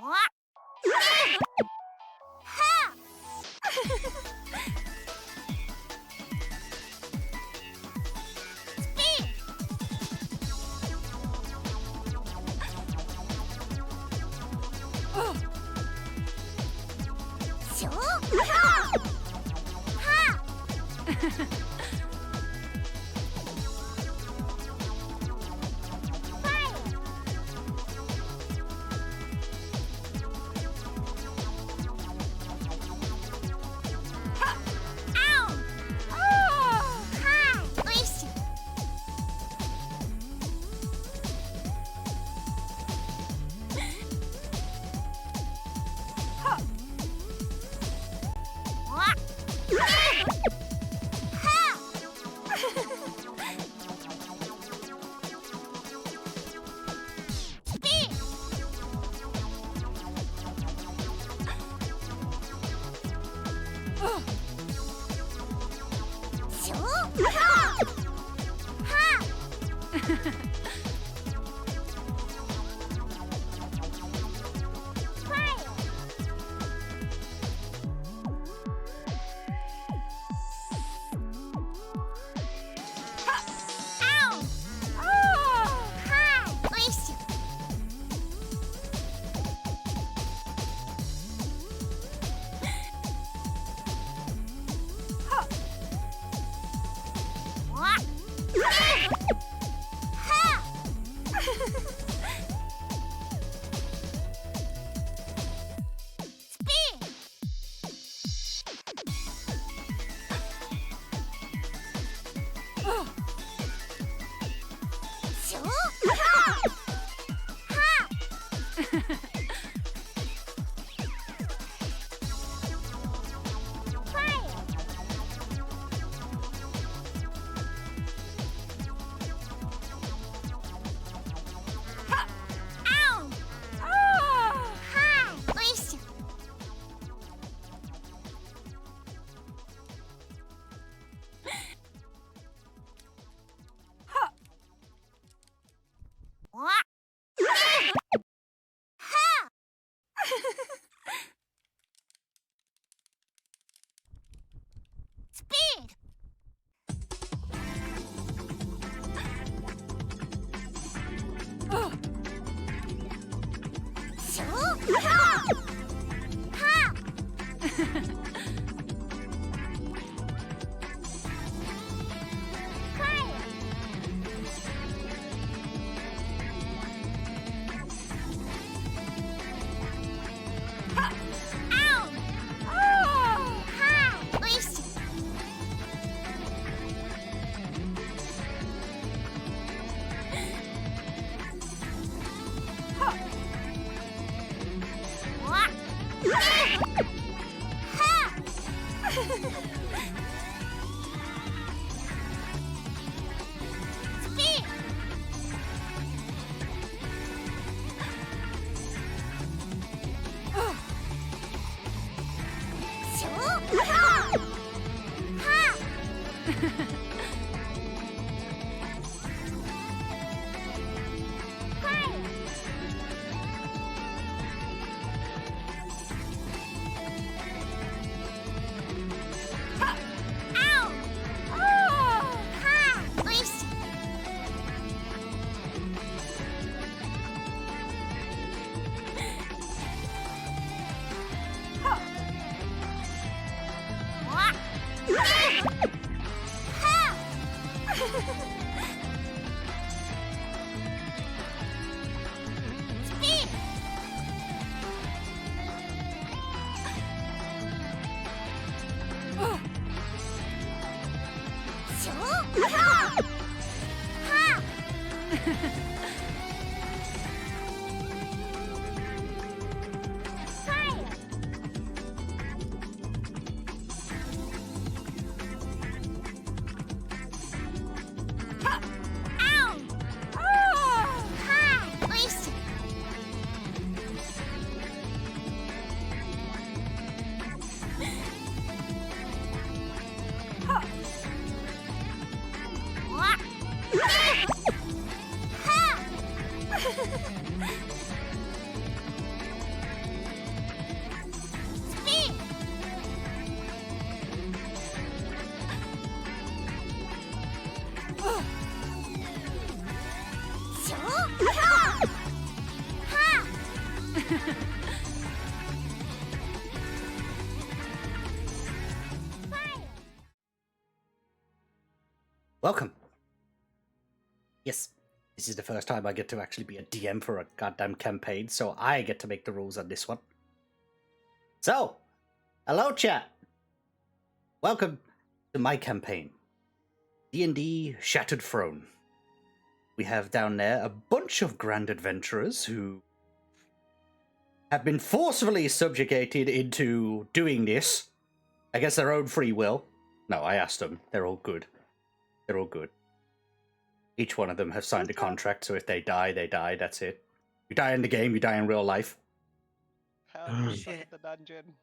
は Welcome. Yes, this is the first time I get to actually be a DM for a goddamn campaign, so I get to make the rules on this one. So, hello chat. Welcome to my campaign, D&D Shattered Throne. We have down there a bunch of grand adventurers who have been forcefully subjugated into doing this against their own free will. No, I asked them. They're all good. They're all good. Each one of them have signed a contract, so if they die, they die. That's it. You die in the game, you die in real life. Hell, shit. The dungeon.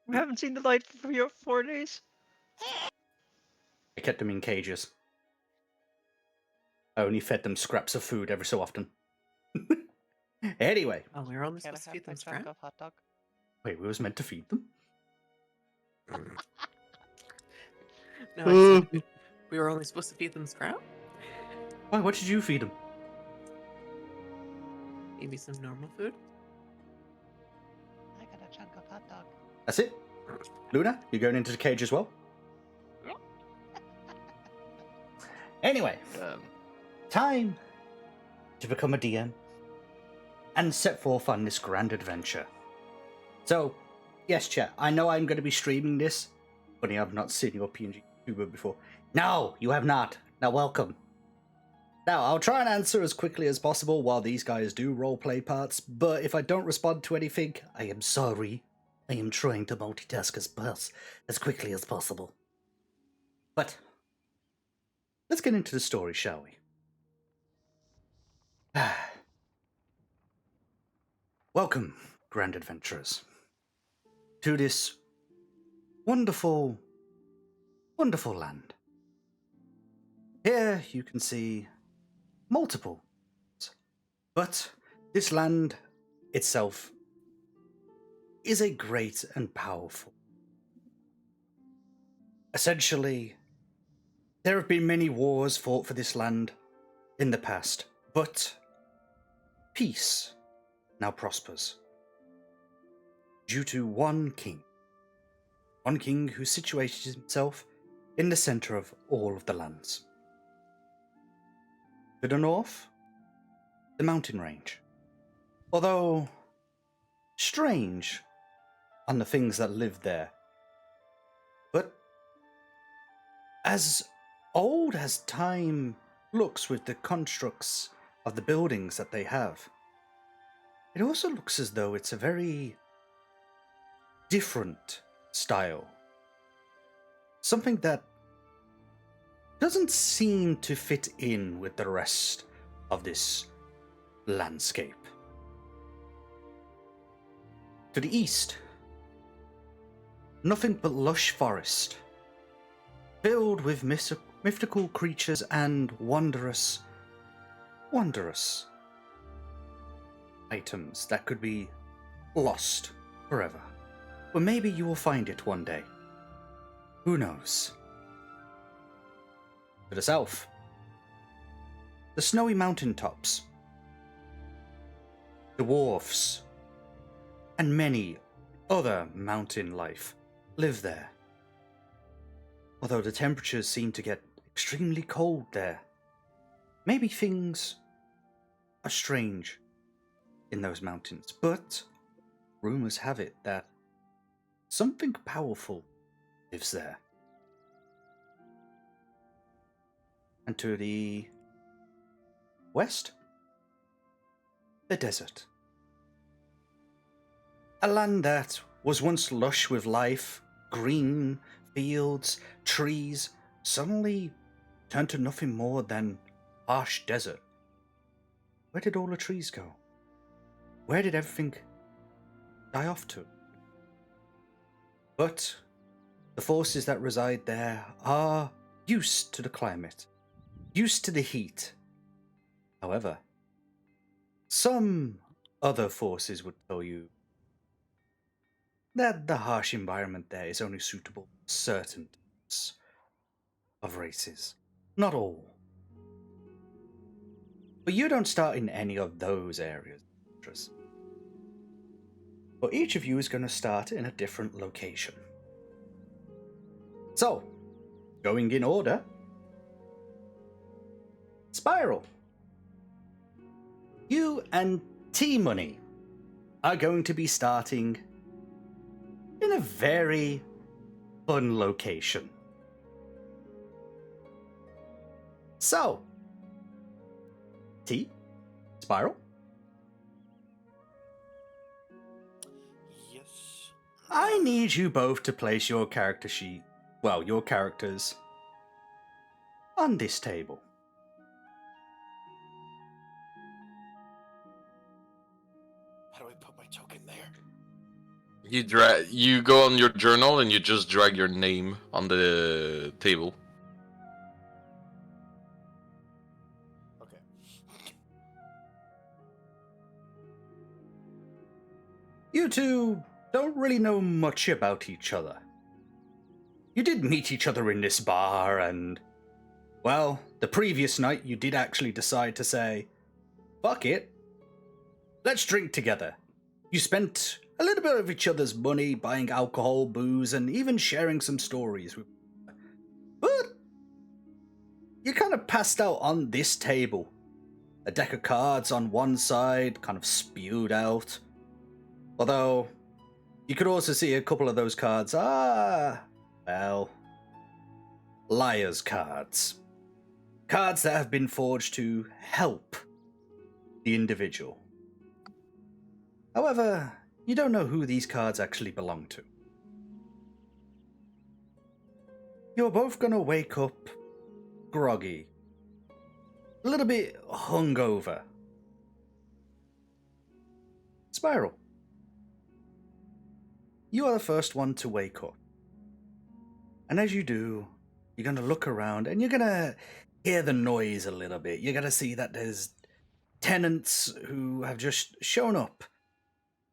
We haven't seen the light for 4 days. I kept them in cages. I only fed them scraps of food every so often. Anyway. Oh, we were only Can I supposed to have feed my them chunk scrap? of hot dog? Wait, we was meant to feed them? No, I said we were only supposed to feed them scrap? Why, what did you feed them? Maybe some normal food? I got a chunk of hot dog. That's it? Luna, you going into the cage as well? Anyway, time to become a DM and set forth on this grand adventure. So, yes, chat, I know I'm going to be streaming this. Funny, I've not seen your PNG YouTuber before. No, you have not. Now, welcome. Now, I'll try and answer as quickly as possible while these guys do roleplay parts, but if I don't respond to anything, I am sorry. I am trying to multitask as quickly as possible. But let's get into the story, shall we? Welcome, grand adventurers, to this wonderful, wonderful land. Here you can see multiple, but this land itself is a great and powerful. Essentially, there have been many wars fought for this land in the past, but peace now prospers. due to one king. One king who situated himself in the center of all of the lands. To the north, the mountain range. Although strange on the things that live there, but as old as time looks with the constructs of the buildings that they have, it also looks as though it's a very different style. Something that doesn't seem to fit in with the rest of this landscape. To the east, nothing but lush forest, filled with mythical creatures and wondrous items that could be lost forever. But maybe you will find it one day. Who knows? To the south, the snowy mountaintops, the dwarfs, and many other mountain life live there. Although the temperatures seem to get extremely cold there. Maybe things are strange in those mountains, but rumors have it that something powerful lives there. And to the west, the desert. A land that was once lush with life, green fields, trees, suddenly turned to nothing more than harsh desert. Where did all the trees go? Where did everything die off to? But the forces that reside there are used to the climate, used to the heat. However, some other forces would tell you that the harsh environment there is only suitable for certain types of races, not all. But you don't start in any of those areas. But each of you is going to start in a different location. So, going in order, Spiral. You and T-Money are going to be starting in a very fun location. So, T, Spiral. Yes. I need you both to place your character sheet, well, your characters, on this table. How do I put my token there? You go on your journal and you just drag your name on the table. Okay. You two don't really know much about each other. You did meet each other in this bar and, well, the previous night you did actually decide to say, fuck it, let's drink together. You spent a little bit of each other's money buying alcohol, booze, and even sharing some stories. But you kind of passed out on this table. A deck of cards on one side, kind of spewed out. Although, you could also see a couple of those cards are, well, liar's cards. Cards that have been forged to help the individual. However, you don't know who these cards actually belong to. You're both gonna wake up groggy, a little bit hungover. Spiral, you are the first one to wake up. And as you do, you're gonna look around and you're gonna hear the noise a little bit. You're gonna see that there's tenants who have just shown up,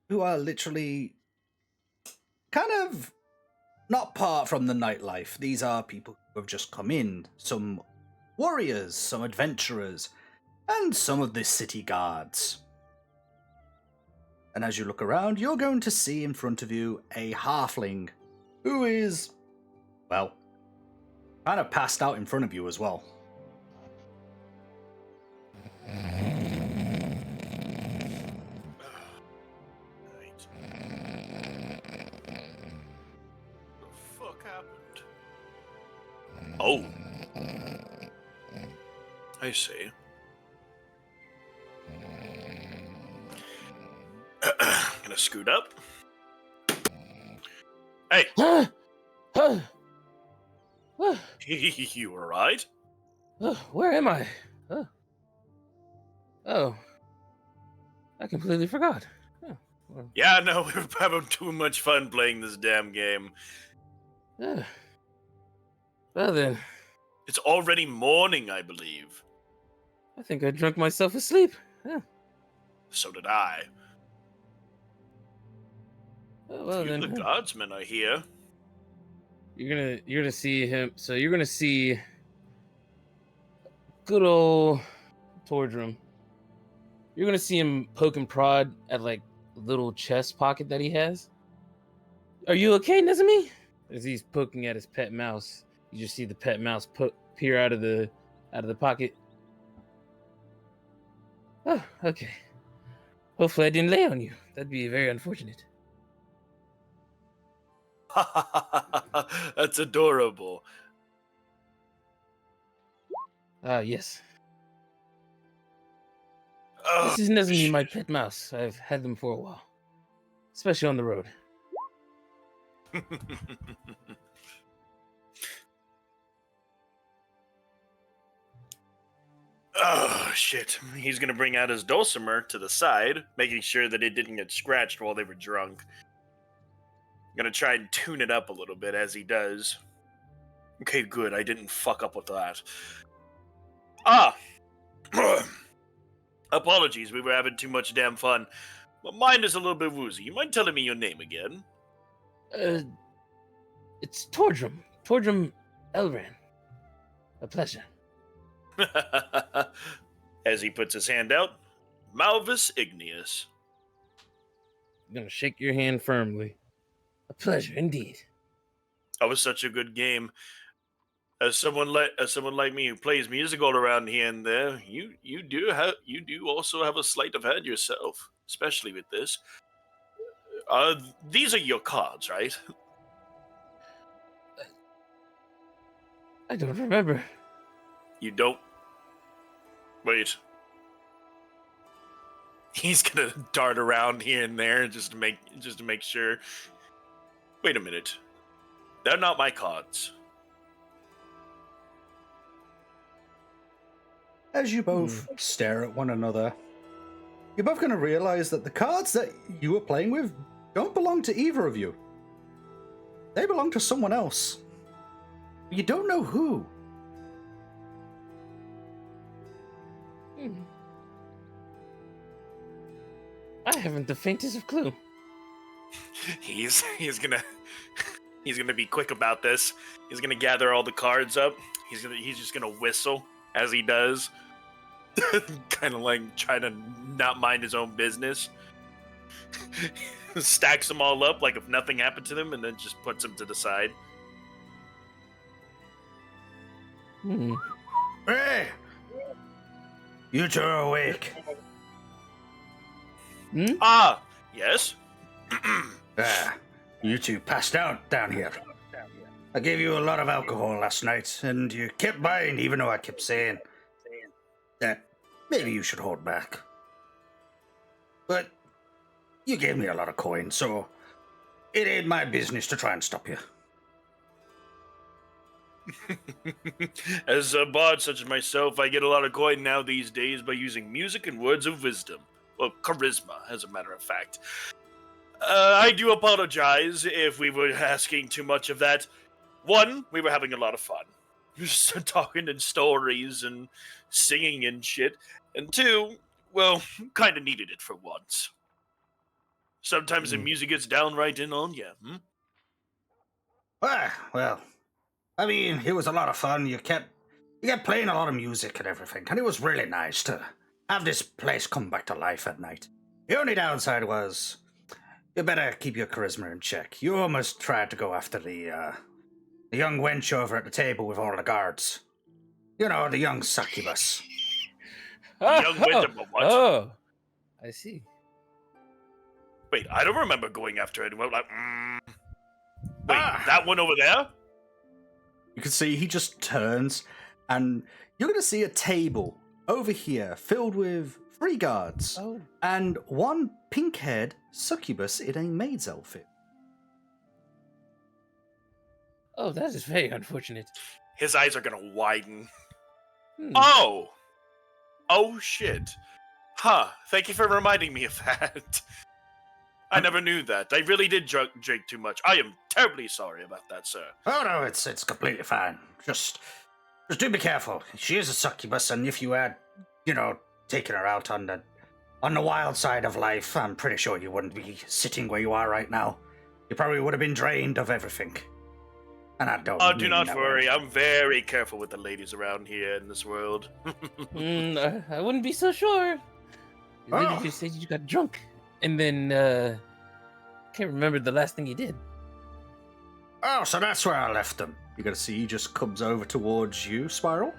who are literally kind of not part from the nightlife. These are people who have just come in. Some warriors, some adventurers, and some of the city guards. And as you look around, you're going to see in front of you a halfling who is, well, kind of passed out in front of you as well. The fuck happened? Oh. I see. Gonna scoot up. Hey, you alright? Where am I? Oh, I completely forgot. Oh, well, Yeah, no, we were having too much fun playing this damn game. well then, It's already morning, I believe. I think I drunk myself asleep. Yeah. So did I. Oh, well You then, the guardsmen are here. you're gonna see him. So you're gonna see good old Tordrum. You're gonna see him poke and prod at like a little chest pocket that he has. Are you okay, Nezumi? As he's poking at his pet mouse, you just see the pet mouse peer out of the pocket. Oh, okay. Hopefully I didn't lay on you. That'd be very unfortunate. That's adorable. Ah, yes. Oh, This is Nezumi, shit. my pet mouse. I've had them for a while. Especially on the road. Oh, shit. He's gonna bring out his dulcimer to the side, making sure that it didn't get scratched while they were drunk. Gonna try and tune it up a little bit as he does. Okay, good. I didn't fuck up with that. Ah! Apologies, we were having too much damn fun. My mind is a little bit woozy. You mind telling me your name again? It's Tordrum. Tordrum Elran. A pleasure. As he puts his hand out, Malvis Igneous. I'm gonna shake your hand firmly. A pleasure indeed. That was such a good game. As someone like me who plays music all around here and there, you do also have a sleight of hand yourself, especially with this. These are your cards, right? I don't remember. You don't. Wait. He's gonna dart around here and there just to make sure. Wait a minute. They're not my cards. As you both stare at one another, you're both going to realize that the cards that you were playing with don't belong to either of you. They belong to someone else. You don't know who. I haven't the faintest of clue. He's gonna be quick about this. He's gonna gather all the cards up. He's just gonna whistle as he does. Kind of like trying to not mind his own business. Stacks them all up like if nothing happened to them, and then just puts them to the side. Hey! You two are awake. Ah, yes. You two passed out down here. I gave you a lot of alcohol last night, and you kept buying even though I kept saying that maybe you should hold back. But you gave me a lot of coin, so it ain't my business to try and stop you. As a bard such as myself, I get a lot of coin now these days by using music and words of wisdom. Well, charisma, as a matter of fact. I do apologize if we were asking too much of that. One, we were having a lot of fun. Just talking and stories and singing and shit. And two, well, kind of needed it for once. Sometimes the music gets downright in on you, Well, I mean, it was a lot of fun. You kept playing a lot of music and everything, and it was really nice to have this place come back to life at night. The only downside was you better keep your charisma in check. You almost tried to go after the young wench over at the table with all the guards. You know, the young succubus. Young Wyndham, what? Oh, I see. Wait, I don't remember going after anyone. Like, wait, Ah. that one over there? You can see he just turns, and you're going to see a table over here filled with 3 guards Oh, and 1 pink-haired succubus in a maid's outfit. oh, that is very unfortunate. His eyes are gonna widen. Hmm. Oh shit. Huh, thank you for reminding me of that. I never knew that. I really did drink too much. I am terribly sorry about that, sir. Oh no, it's completely fine. Just do be careful. She is a succubus, and if you had, taken her out on the wild side of life, I'm pretty sure you wouldn't be sitting where you are right now. You probably would have been drained of everything. And I don't. Oh, do mean not that worry. way. I'm very careful with the ladies around here in this world. I wouldn't be so sure. You literally Oh. just said you got drunk, and then can't remember the last thing you did. Oh, so that's where I left them. You're gonna see he just comes over towards you, Spiral,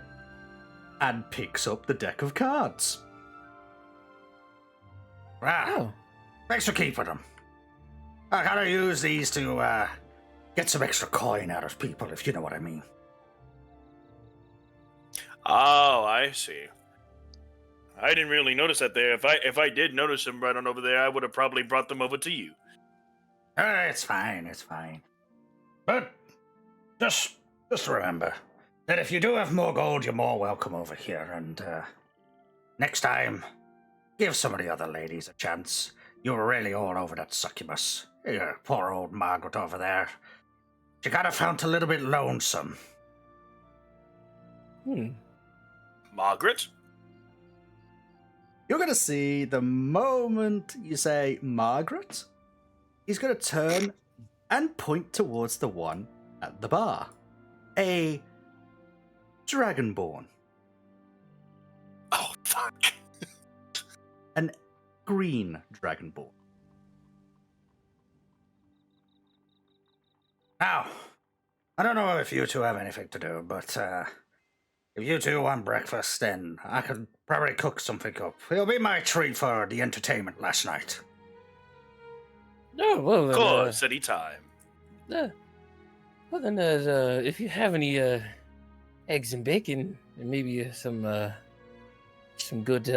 and picks up the deck of cards. Oh, Thanks for keeping them. I gotta use these to get some extra coin out of people, if you know what I mean. Oh, I see. I didn't really notice that there. If I did notice them right on over there, I would have probably brought them over to you. It's fine, it's fine. But just remember that if you do have more gold, you're more welcome over here. And next time, give some of the other ladies a chance. You were really all over that succubus. Your poor old Margaret over there. She kind of felt a little bit lonesome. Margaret? You're going to see the moment you say Margaret, he's going to turn and point towards the one at the bar. A Dragonborn. Oh, fuck. An green Dragonborn. Now, I don't know if you two have anything to do, but if you two want breakfast, then I could probably cook something up. It'll be my treat for the entertainment last night. oh well. Of Then, course, any time. Well then, if you have any eggs and bacon, and maybe some good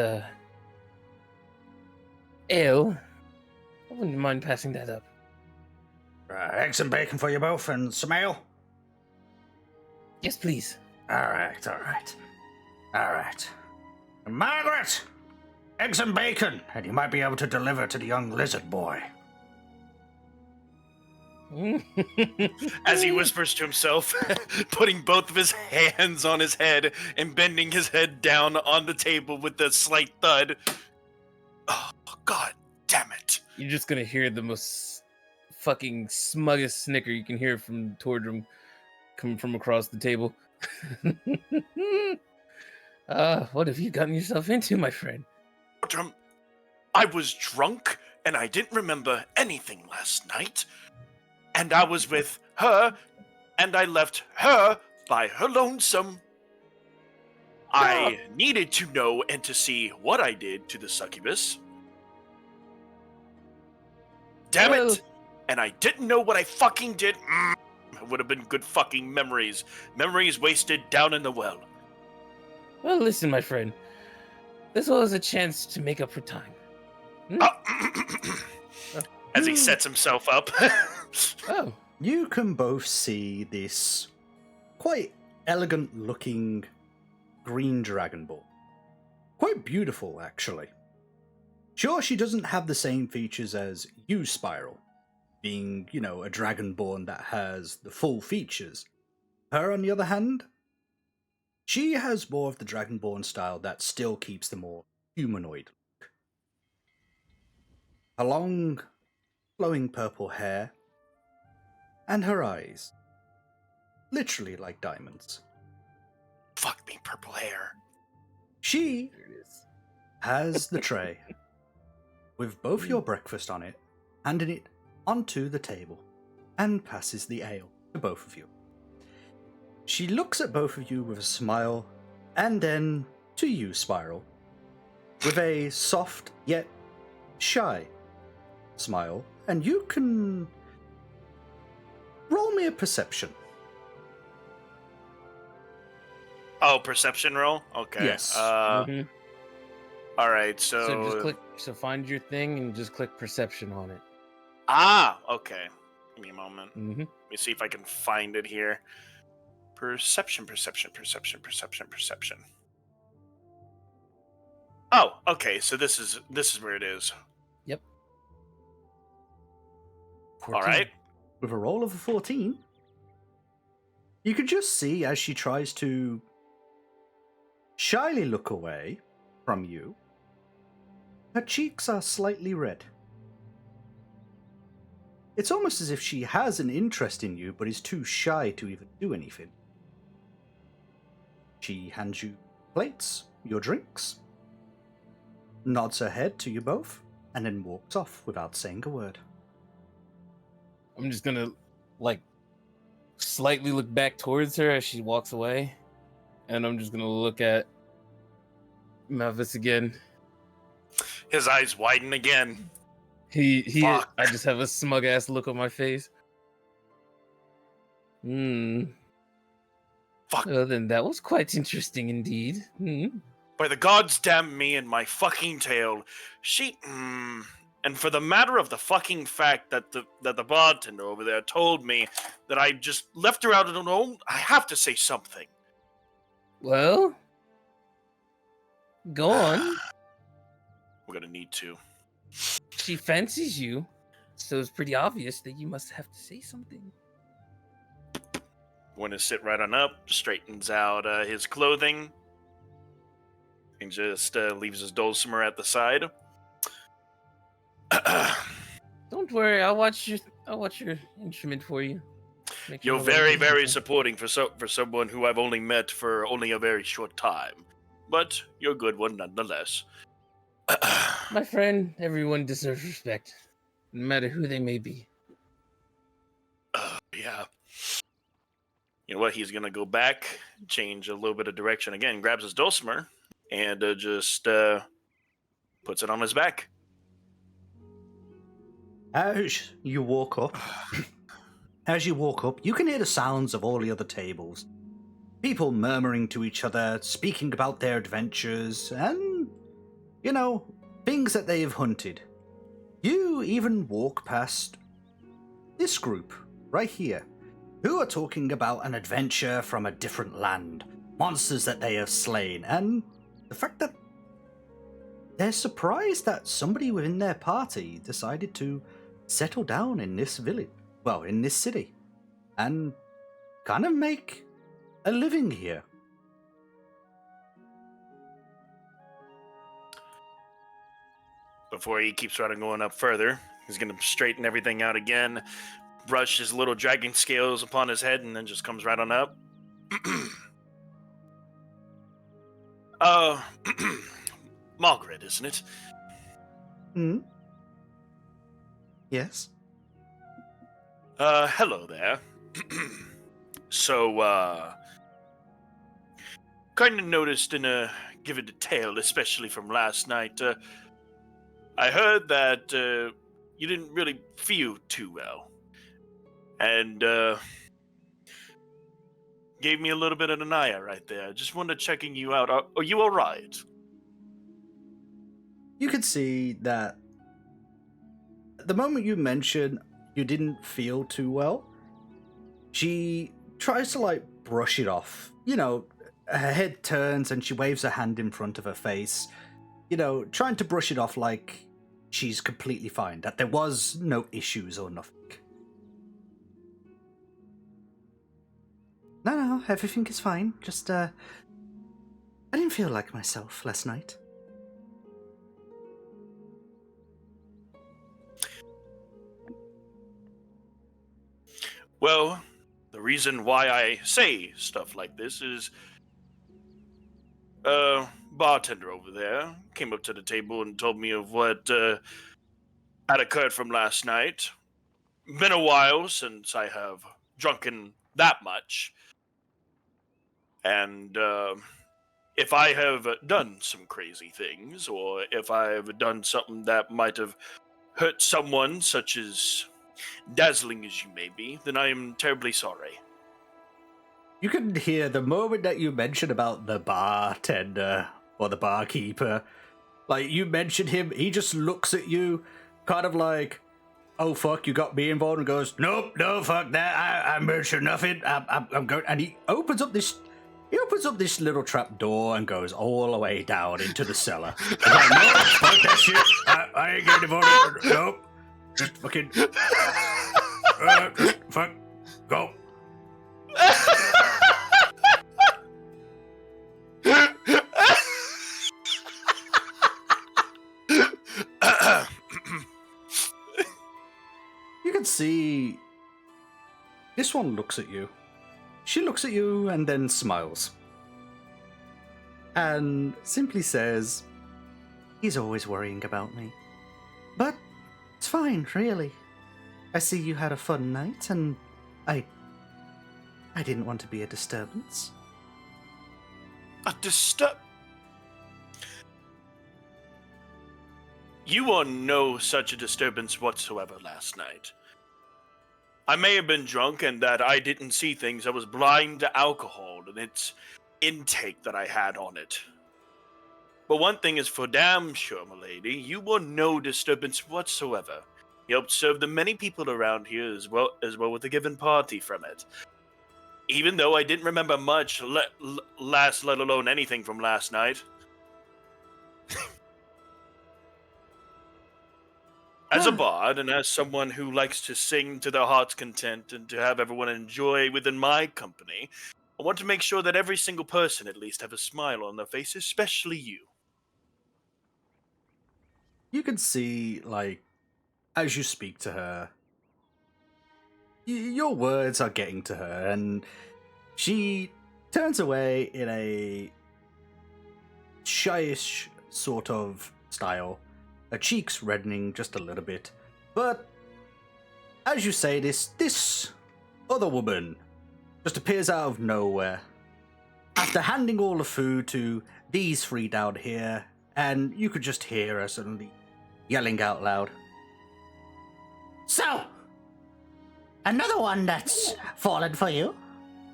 ale, I wouldn't mind passing that up. Eggs and bacon for you both, and some ale? Yes, please. All right. Margaret! Eggs and bacon, and you might be able to deliver to the young lizard boy. As he whispers to himself, putting both of his hands on his head and bending his head down on the table with a slight thud. Oh, God damn it. You're just gonna hear the most fucking smuggest snicker you can hear from Tordrum coming from across the table. What have you gotten yourself into, my friend? I was drunk and I didn't remember anything last night. And I was with her and I left her by her lonesome. I needed to know and to see what I did to the succubus. Damn Well- it! And I didn't know what I fucking did. It would have been good fucking memories. Memories wasted down in the well. Well, listen, my friend. This was a chance to make up for time. As he sets himself up. Oh, You can both see this quite elegant looking green Dragonborn. Quite beautiful, actually. Sure, she doesn't have the same features as you, Spiral, being, a Dragonborn that has the full features. Her, on the other hand, she has more of the Dragonborn style that still keeps the more humanoid look. Her long, flowing purple hair, and her eyes, literally like diamonds. Fuck me, purple hair. She there it is. has the tray with both your breakfast on it, handing it onto the table, and passes the ale to both of you. She looks at both of you with a smile, and then to you, Spiral, with a soft yet shy smile, and you can roll me a perception. Oh, perception roll? Okay. Yes. Mhm. All right, So just click. So find your thing and just click perception on it. Okay. Give me a moment. Mm-hmm. Let me see if I can find it here. Perception. Oh, okay. So this is where it is. Yep. All right. With a roll of a 14, you can just see as she tries to shyly look away from you, her cheeks are slightly red. It's almost as if she has an interest in you, but is too shy to even do anything. She hands you plates, your drinks, nods her head to you both, and then walks off without saying a word. I'm just gonna like slightly look back towards her as she walks away, and I'm just gonna look at Mavis again. His eyes widen again. He Fuck. I just have a smug ass look on my face. Fuck. Well, then that was quite interesting indeed. By the gods damn me and my fucking tail. She and for the matter of the fucking fact that the bartender over there told me that I just left her out alone, I have to say something. Well, go on. We're gonna need to. She fancies you, so it's pretty obvious that you must have to say something. Going to sit right on up, straightens out his clothing, and just leaves his dulcimer at the side. Don't worry, I'll watch your instrument for you. Make sure You're nobody very, hears very anything. supporting for someone who I've only met for only a very short time, but you're a good one nonetheless. My friend, everyone deserves respect, no matter who they may be. Yeah. You know what? He's gonna go back, change a little bit of direction again, grabs his dulcimer, and just puts it on his back. As you walk up, you can hear the sounds of all the other tables. People murmuring to each other, speaking about their adventures, and, things that they have hunted. You even walk past this group right here, who are talking about an adventure from a different land, monsters that they have slain, and the fact that they're surprised that somebody within their party decided to settle down in this village, in this city, and kind of make a living here. Before he keeps running going up further, he's gonna straighten everything out again, brush his little dragon scales upon his head, and then just comes right on up. Margaret, isn't it? Hmm? Yes? Hello there. So, kind of noticed in a given detail, especially from last night, I heard that, you didn't really feel too well. And, gave me a little bit of an eye right there. Just wanted checking you out. Are you alright? You could see that the moment you mention you didn't feel too well, she tries to brush it off. Her head turns and she waves her hand in front of her face, trying to brush it off like she's completely fine, that there was no issues or nothing. No, everything is fine. Just, I didn't feel like myself last night. Well, the reason why I say stuff like this is, bartender over there came up to the table and told me of what had occurred from last night. Been a while since I have drunken that much. And if I have done some crazy things, or if I have done something that might have hurt someone, such as dazzling as you may be, then I am terribly sorry. You can hear the moment that you mention about the bartender or the barkeeper, like you mentioned him, he just looks at you kind of like, oh fuck, you got me involved, and goes, nope, no, fuck that, I mentioned nothing, I'm going, and he opens up this little trap door and goes all the way down into the cellar. He's like, no, fuck that shit, I ain't getting involved, nope, just fucking, fuck, go. You can see this one looks at you. She looks at you and then smiles. And simply says, he's always worrying about me. But it's fine, really. I see you had a fun night, and I didn't want to be a disturbance. A You are no such a disturbance whatsoever last night. I may have been drunk and that I didn't see things. I was blind to alcohol and its intake that I had on it. But one thing is for damn sure, milady, you were no disturbance whatsoever. You helped serve the many people around here as well with a given party from it. Even though I didn't remember much, let alone anything from last night. As a bard, and as someone who likes to sing to their heart's content and to have everyone enjoy within my company, I want to make sure that every single person at least have a smile on their face, especially you. You can see, like, as you speak to her, your words are getting to her, and she turns away in a shyish sort of style, her cheeks reddening just a little bit. But as you say this other woman just appears out of nowhere after handing all the food to these three down here, and you could just hear her suddenly yelling out loud. So, another one that's fallen for you?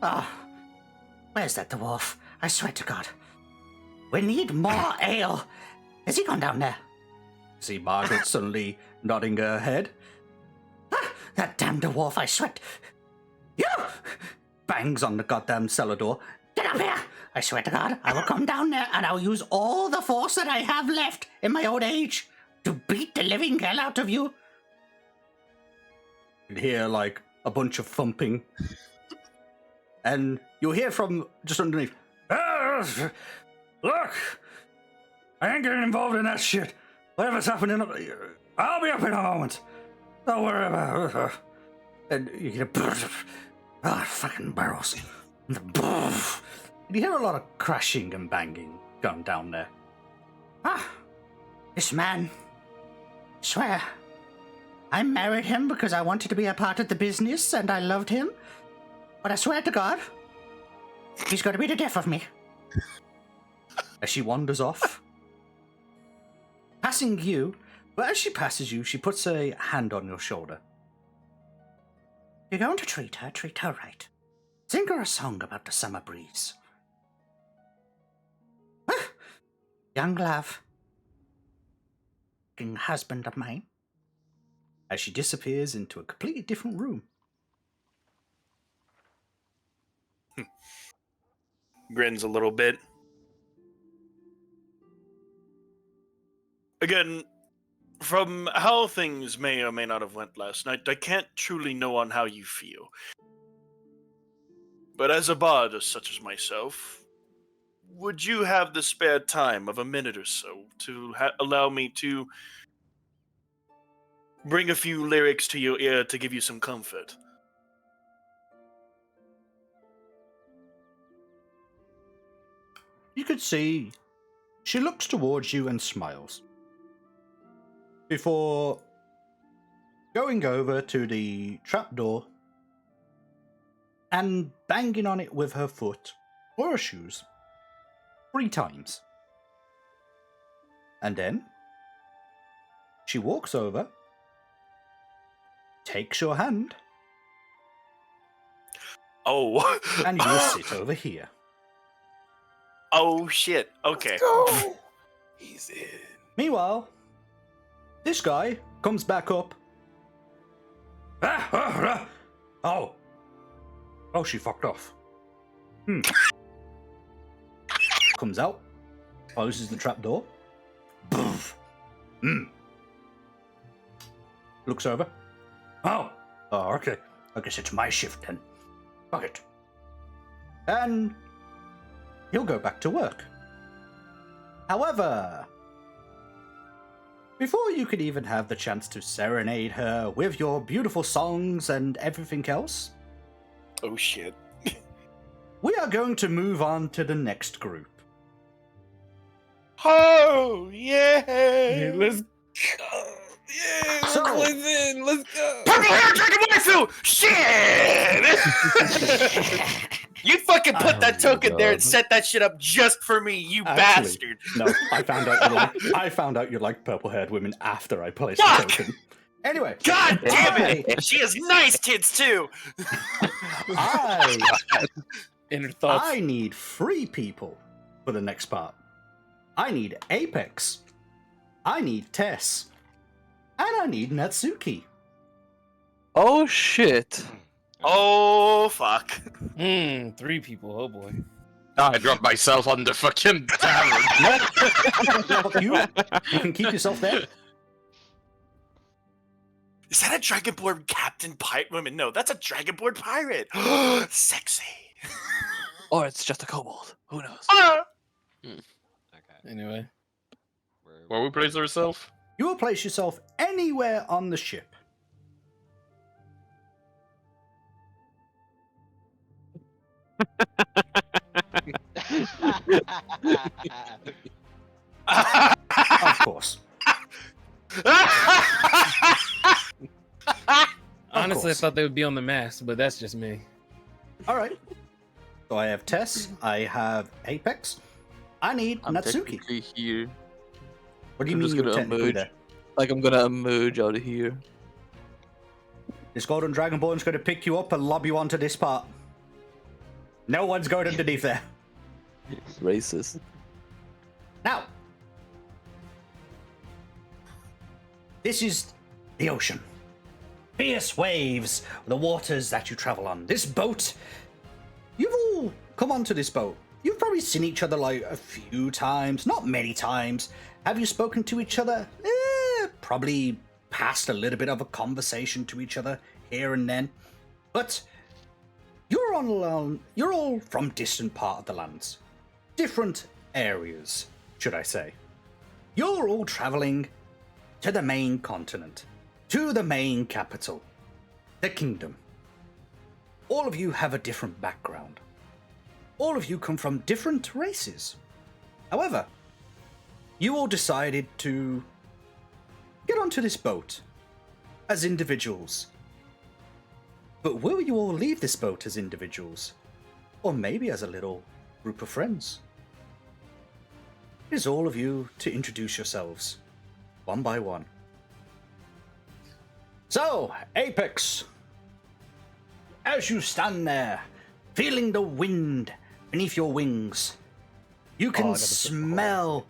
Oh, where's that dwarf? I swear to God. We need more ale. Has he gone down there? See Margaret suddenly nodding her head. Ah, that damn dwarf, I swear. You! Bangs on the goddamn cellar door. Get up here! I swear to God, I will come down there and I'll use all the force that I have left in my old age to beat the living hell out of you. You hear, like, a bunch of thumping. And you'll hear from just underneath, look! I ain't getting involved in that shit. Whatever's happening up here, I'll be up in a moment. Don't worry about it. And you hear, fucking barrels. And you hear a lot of crashing and banging going down there. Ah, this man, I swear, I married him because I wanted to be a part of the business and I loved him. But I swear to God, he's going to be the death of me. As she wanders off, passing you, but as she passes you, she puts a hand on your shoulder. You're going to treat her right. Sing her a song about the summer breeze. Young love, husband of mine. As she disappears into a completely different room. Grins a little bit. Again, from how things may or may not have went last night, I can't truly know on how you feel. But as a bard such as myself, would you have the spare time of a minute or so to allow me to bring a few lyrics to your ear to give you some comfort? You could see She looks towards you and smiles. Before going over to the trapdoor and banging on it with her foot or her shoes 3 times. And then she walks over, takes your hand, Oh. and you'll sit over here. Oh shit. Okay. Go. He's in. Meanwhile, this guy comes back up. Oh, she fucked off. Comes out, closes the trapdoor. Looks over. Oh, okay. I guess it's my shift then. Fuck it. And he'll go back to work. However, before you could even have the chance to serenade her with your beautiful songs and everything else, Oh shit. we are going to move on to the next group. Oh yeah. Let's go. Yeah, So- we're close in. Let's go. Purple hair dragon waifu! Shit! You fucking put that token there and set that shit up just for me, you Actually, bastard! No, I found out you like purple-haired women after I placed Fuck! the token. Anyway, God damn it! She has nice tits too! Inner thoughts. I need 3 people for the next part. I need Apex. I need Tess. And I need Natsuki. Oh shit. Oh fuck. 3 people. Oh boy. I dropped myself on the fucking tavern. Fuck you. You can keep yourself there. Is that a Dragonborn Captain Pirate woman? No, that's a Dragonborn Pirate. Sexy. Or it's just a kobold. Who knows? Ah! Okay. Anyway. Where we place ourselves? You will place yourself anywhere on the ship. Of course. Honestly, I course. thought they would be on the mast, but that's just me. All right. So I have Tess. I have Apex. I need I'm Natsuki. technically here. What do you I'm mean just you're gonna technically emerge. there? Like I'm gonna emerge out of here. This Golden Dragonborn's going to pick you up and lob you onto this part. No one's going underneath there. Racist. Now, this is the ocean. Fierce waves, the waters that you travel on. This boat, you've all come onto this boat. You've probably seen each other like a few times, not many times. Have you spoken to each other? Probably passed a little bit of a conversation to each other here and then. But you're all from distant part of the lands. Different areas, should I say. You're all traveling to the main continent, to the main capital, the kingdom. All of you have a different background. All of you come from different races. However, you all decided to get onto this boat as individuals. But will you all leave this boat as individuals? Or maybe as a little group of friends? It is all of you to introduce yourselves, one by one. So, Apex, as you stand there, feeling the wind beneath your wings, you can smell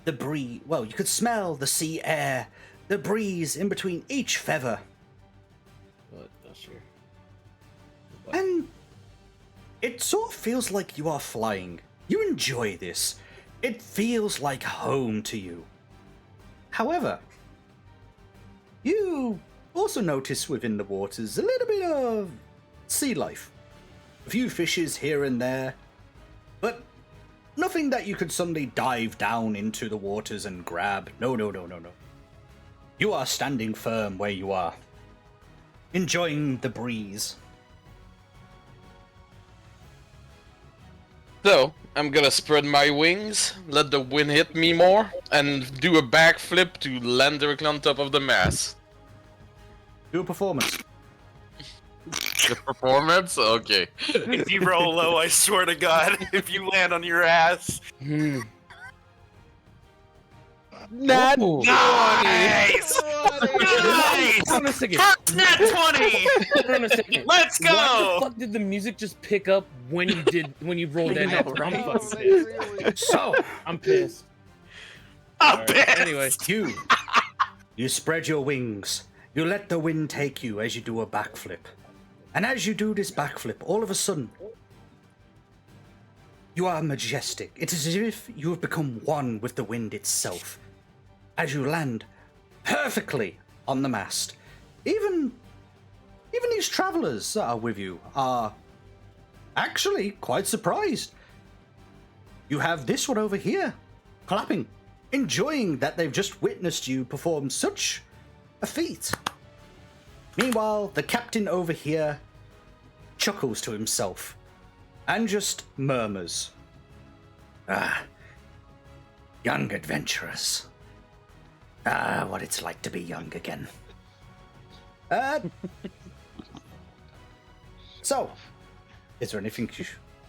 the breeze. Well, you could smell the sea air, the breeze in between each feather. But not sure. And it sort of feels like you are flying. You enjoy this. It feels like home to you. However, you also notice within the waters a little bit of sea life. A few fishes here and there, but nothing that you could suddenly dive down into the waters and grab. No. You are standing firm where you are, enjoying the breeze. So, I'm gonna spread my wings, let the wind hit me more, and do a backflip to land directly on top of the mast. Do a performance. The performance? Okay. If you roll low, I swear to God, if you land on your ass. Hmm. Nat Ooh. Nice! Nice! Hold on a second. First nat 20! Hold on a second. Let's Why go! the fuck did the music just pick up when you rolled that I know, nat 20? I'm fucking pissed. So, I'm pissed. I'm Alright, pissed. Anyway, you spread your wings. You let the wind take you as you do a backflip. And as you do this backflip, all of a sudden, you are majestic. It is as if you have become one with the wind itself. As you land perfectly on the mast. Even these travelers that are with you are actually quite surprised. You have this one over here, clapping, enjoying that they've just witnessed you perform such a feat. Meanwhile, the captain over here chuckles to himself and just murmurs, "Ah, young adventurers. Ah, what it's like to be young again." So, is there anything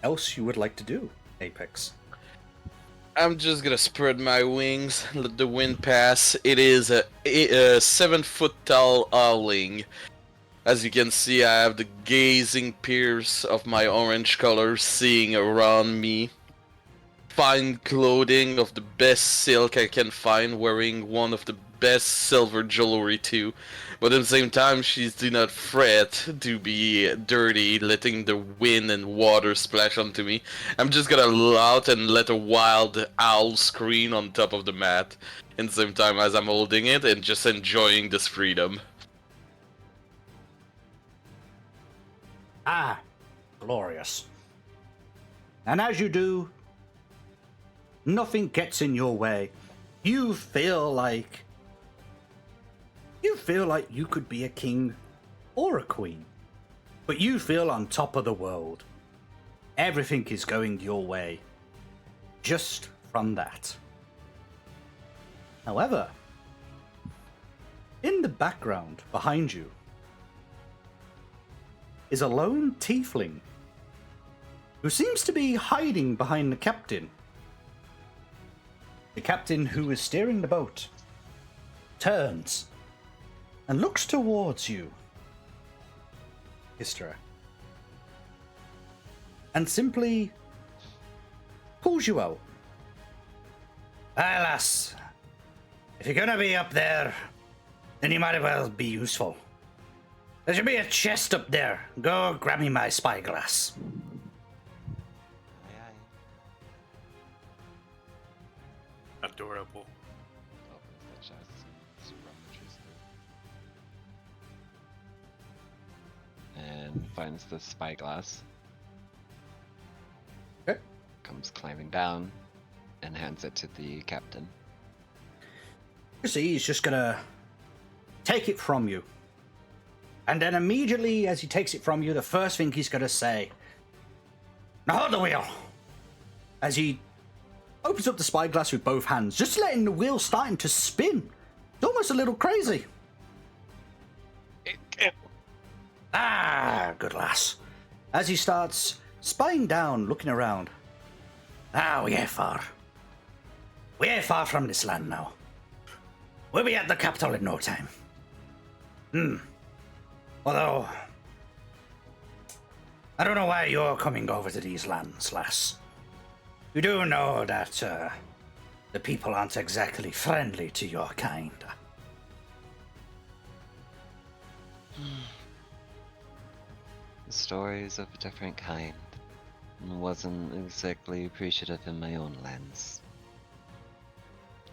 else you would like to do, Apex? I'm just gonna spread my wings, let the wind pass. It is a 7-foot tall owling. As you can see, I have the gazing peers of my orange color seeing around me. Fine clothing of the best silk I can find, wearing one of the best silver jewelry too. But at the same time, she's do not fret to be dirty, letting the wind and water splash onto me. I'm just gonna loud and let a wild owl scream on top of the mat, at the same time as I'm holding it and just enjoying this freedom. Ah, glorious. And as you do, nothing gets in your way. You feel like you could be a king or a queen. But you feel on top of the world. Everything is going your way. Just from that. However, in the background behind you is a lone tiefling who seems to be hiding behind the captain. The captain who is steering the boat turns and looks towards you, Istra, and simply pulls you out. "Ah, lass, if you're gonna be up there, then you might as well be useful. There should be a chest up there. Go grab me my spyglass." Aye, aye. Adorable. Opens the chest and rummages through. And finds the spyglass. Okay. Comes climbing down and hands it to the captain. You see, he's just gonna take it from you. And then immediately as he takes it from you, the first thing he's gonna say, "Now hold the wheel!" As he opens up the spyglass with both hands, just letting the wheel starting to spin. It's almost a little crazy. "Ah, good lass." As he starts spying down, looking around. "Ah, we ain't far. We ain't far from this land now. We'll be at the capital in no time. Although, I don't know why you're coming over to these lands, lass. You do know that the people aren't exactly friendly to your kind." The stories of a different kind. And wasn't exactly appreciative in my own lens.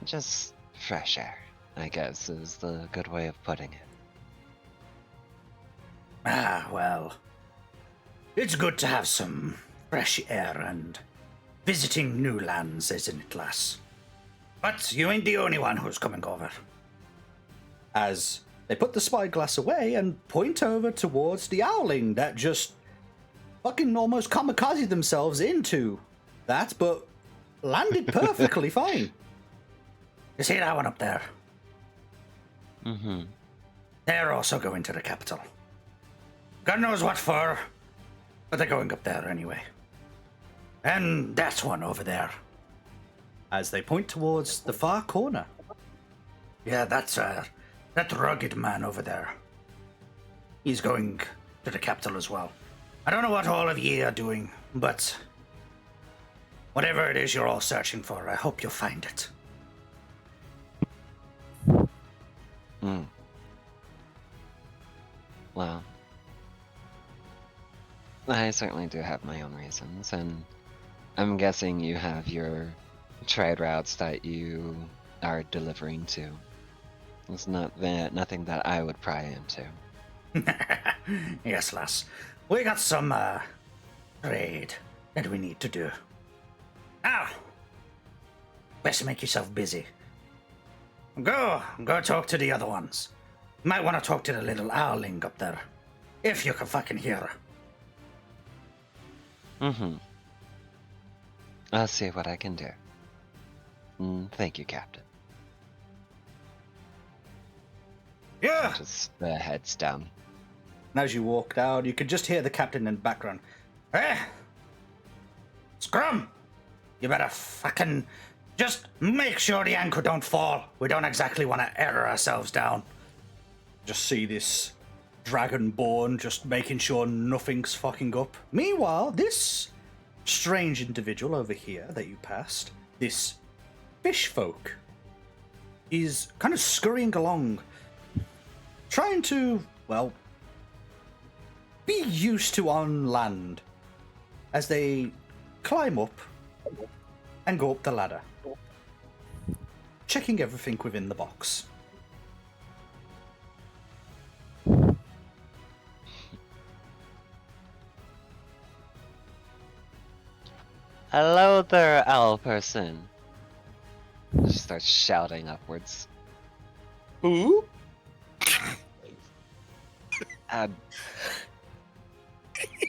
Just fresh air, I guess, is the good way of putting it. Ah, well, it's good to have some fresh air and visiting new lands, isn't it, lass? But you ain't the only one who's coming over. As they put the spyglass away and point over towards the owling that just fucking almost kamikaze themselves into that, but landed perfectly fine. You see that one up there? Mm-hmm. They're also going to the capital. God knows what for, but they're going up there anyway. And that one over there. As they point towards the far corner. Yeah, that's that rugged man over there. He's going to the capital as well. I don't know what all of ye are doing, but whatever it is you're all searching for, I hope you'll find it. Mm. Well, I certainly do have my own reasons, and I'm guessing you have your trade routes that you are delivering to. It's nothing that I would pry into. Yes, lass. We got some trade that we need to do. Now, best make yourself busy. Go talk to the other ones. You might want to talk to the little owling up there, if you can fucking hear her. Mm-hmm. I'll see what I can do. Thank you, Captain. Yeah. Just heads down. And as you walk down, you can just hear the captain in the background. Hey! Scrum! You better fucking just make sure the anchor don't fall. We don't exactly want to error ourselves down. Just see this dragonborn just making sure nothing's fucking up. Meanwhile, this strange individual over here that you passed, this fish folk, is kind of scurrying along, trying to, well, be used to on land as they climb up and go up the ladder, checking everything within the box. Hello there, owl person. Just starts shouting upwards. Who?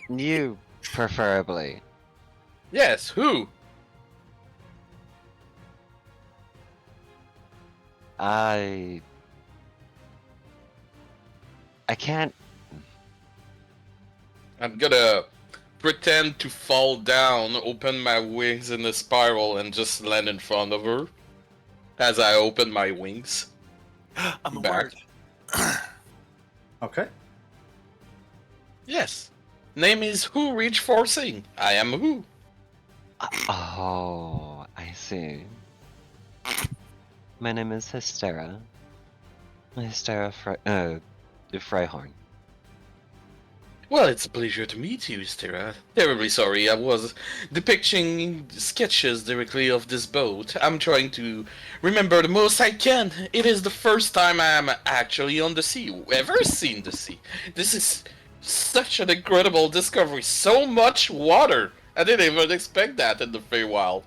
You, preferably. Yes, who? I can't. I'm gonna pretend to fall down, open my wings in a spiral, and just land in front of her as I open my wings. I'm a Back. word. Okay. Yes. Name is Who Reach Forcing. I am Who. Oh, I see. My name is Hystera. Hystera Freihorn. Well, it's a pleasure to meet you, Stira. Terribly sorry, I was depicting sketches directly of this boat. I'm trying to remember the most I can. It is the first time I'm actually on the sea, ever seen the sea. This is such an incredible discovery. So much water! I didn't even expect that in the Feywild.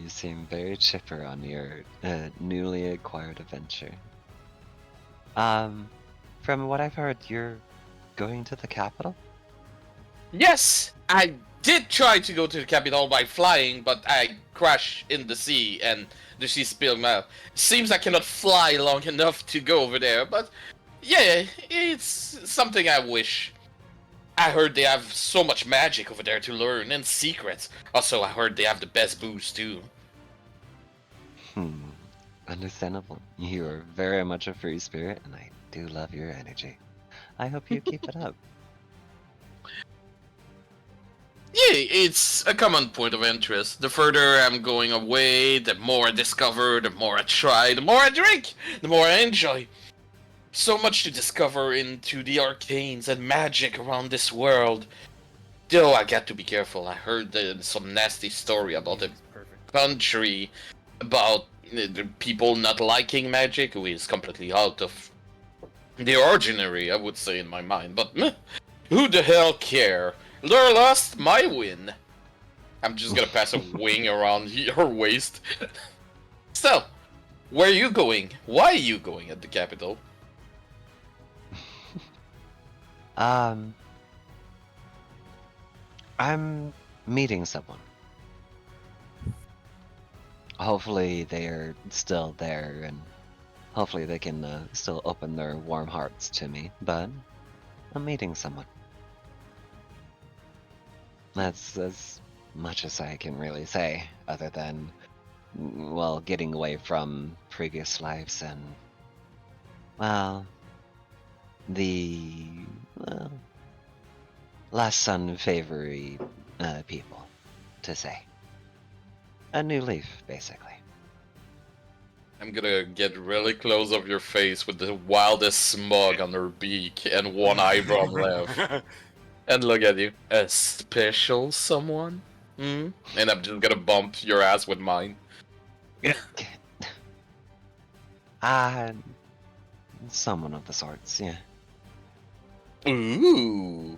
You seem very chipper on your newly acquired adventure. From what I've heard, you're going to the capital? Yes, I did try to go to the capital by flying, but I crashed in the sea and the sea spilled me out. Seems I cannot fly long enough to go over there, but yeah, it's something I wish. I heard they have so much magic over there to learn and secrets. Also, I heard they have the best booze too. Understandable. You are very much a free spirit, and I do love your energy. I hope you keep it up. Yeah, it's a common point of interest. The further I'm going away, the more I discover, the more I try, the more I drink, the more I enjoy. So much to discover into the arcanes and magic around this world. Though I got to be careful. I heard some nasty story about the country, about the people not liking magic, who is completely out of the ordinary, I would say, in my mind. But who the hell care? Lure lost, my win. I'm just gonna pass a wing around her waist. So, where are you going? Why are you going at the capital? I'm meeting someone. Hopefully they're still there, and hopefully they can still open their warm hearts to me, but I'm meeting someone. That's as much as I can really say, other than, well, getting away from previous lives and, well, the, well, less unsavory people, to say. A new leaf, basically. I'm gonna get really close of your face with the wildest smug on her beak and one eyebrow left. And look at you. A special someone? Hmm? And I'm just gonna bump your ass with mine. Someone of the sorts, yeah. Ooh.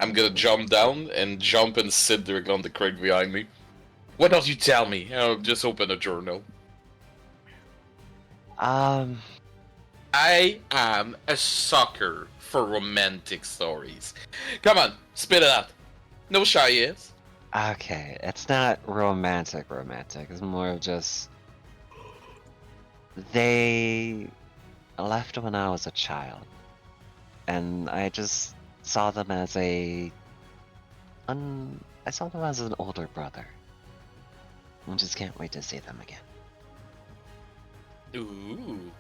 I'm gonna jump down and jump and sit there on the crate behind me. Why don't you tell me? I'll just open a journal. Um, I am a sucker for romantic stories. Come on, spit it out. No shy is. okay, it's not romantic. It's more of just they left when I was a child, and I just saw them as I saw them as an older brother. I just can't wait to see them again. Ooh.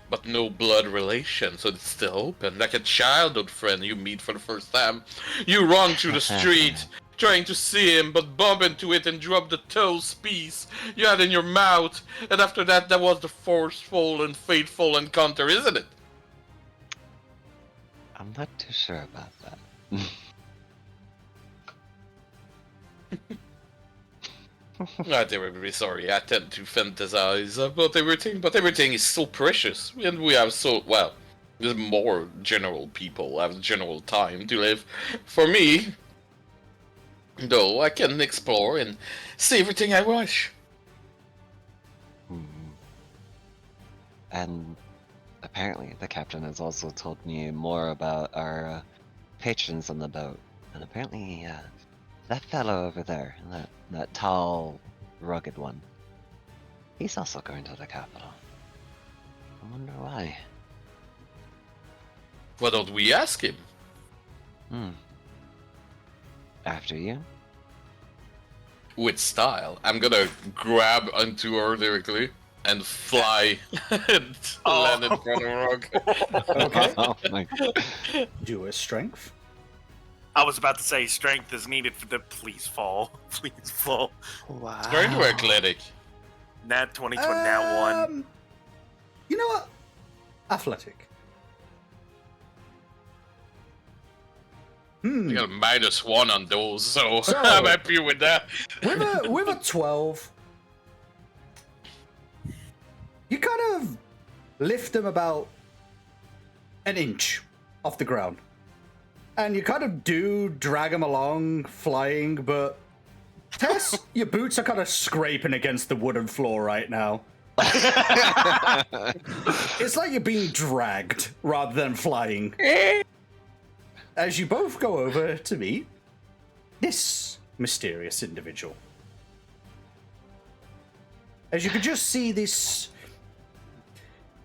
But no blood relation, so it's still open. Like a childhood friend you meet for the first time. You run through the street, trying to see him, but bump into it and drop the toast piece you had in your mouth. And after that, that was the forceful and fateful encounter, isn't it? I'm not too sure about that. Not terribly sorry. I tend to fantasize about everything, but everything is so precious, and we have so well. There's more general people have general time to live. For me, though, I can explore and see everything I wish. Hmm. And apparently, the captain has also told me more about our patrons on the boat, and apparently, that fellow over there, that tall, rugged one, he's also going to the capital. I wonder why. Why don't we ask him? After you? With style. I'm gonna grab onto her directly and fly and land in front of a rock. Okay. Oh my. Do a strength. I was about to say strength is needed for the please fall. Please fall. Wow. Strength or athletic? Nat 20 to a nat 1. You know what? Athletic. I got a -1 on those, so, So- I'm happy with that. With a 12, you kind of lift them about an inch off the ground. And you kind of do drag them along, flying, but Tess, your boots are kind of scraping against the wooden floor right now. It's like you're being dragged rather than flying. As you both go over to meet this mysterious individual. As you can just see this...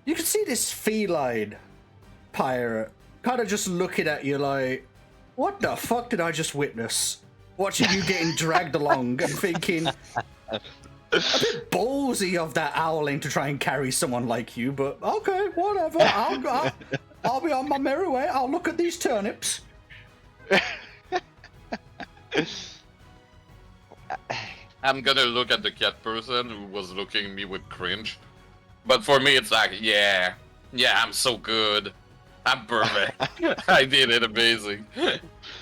You can see this feline pirate kind of just looking at you like, what the fuck did I just witness? Watching you getting dragged along and thinking, a bit ballsy of that owling to try and carry someone like you, but okay, whatever. I'll be on my merry way. I'll look at these turnips. I'm gonna look at the cat person who was looking at me with cringe. But for me, it's like, yeah, I'm so good. I'm perfect. I did it amazing.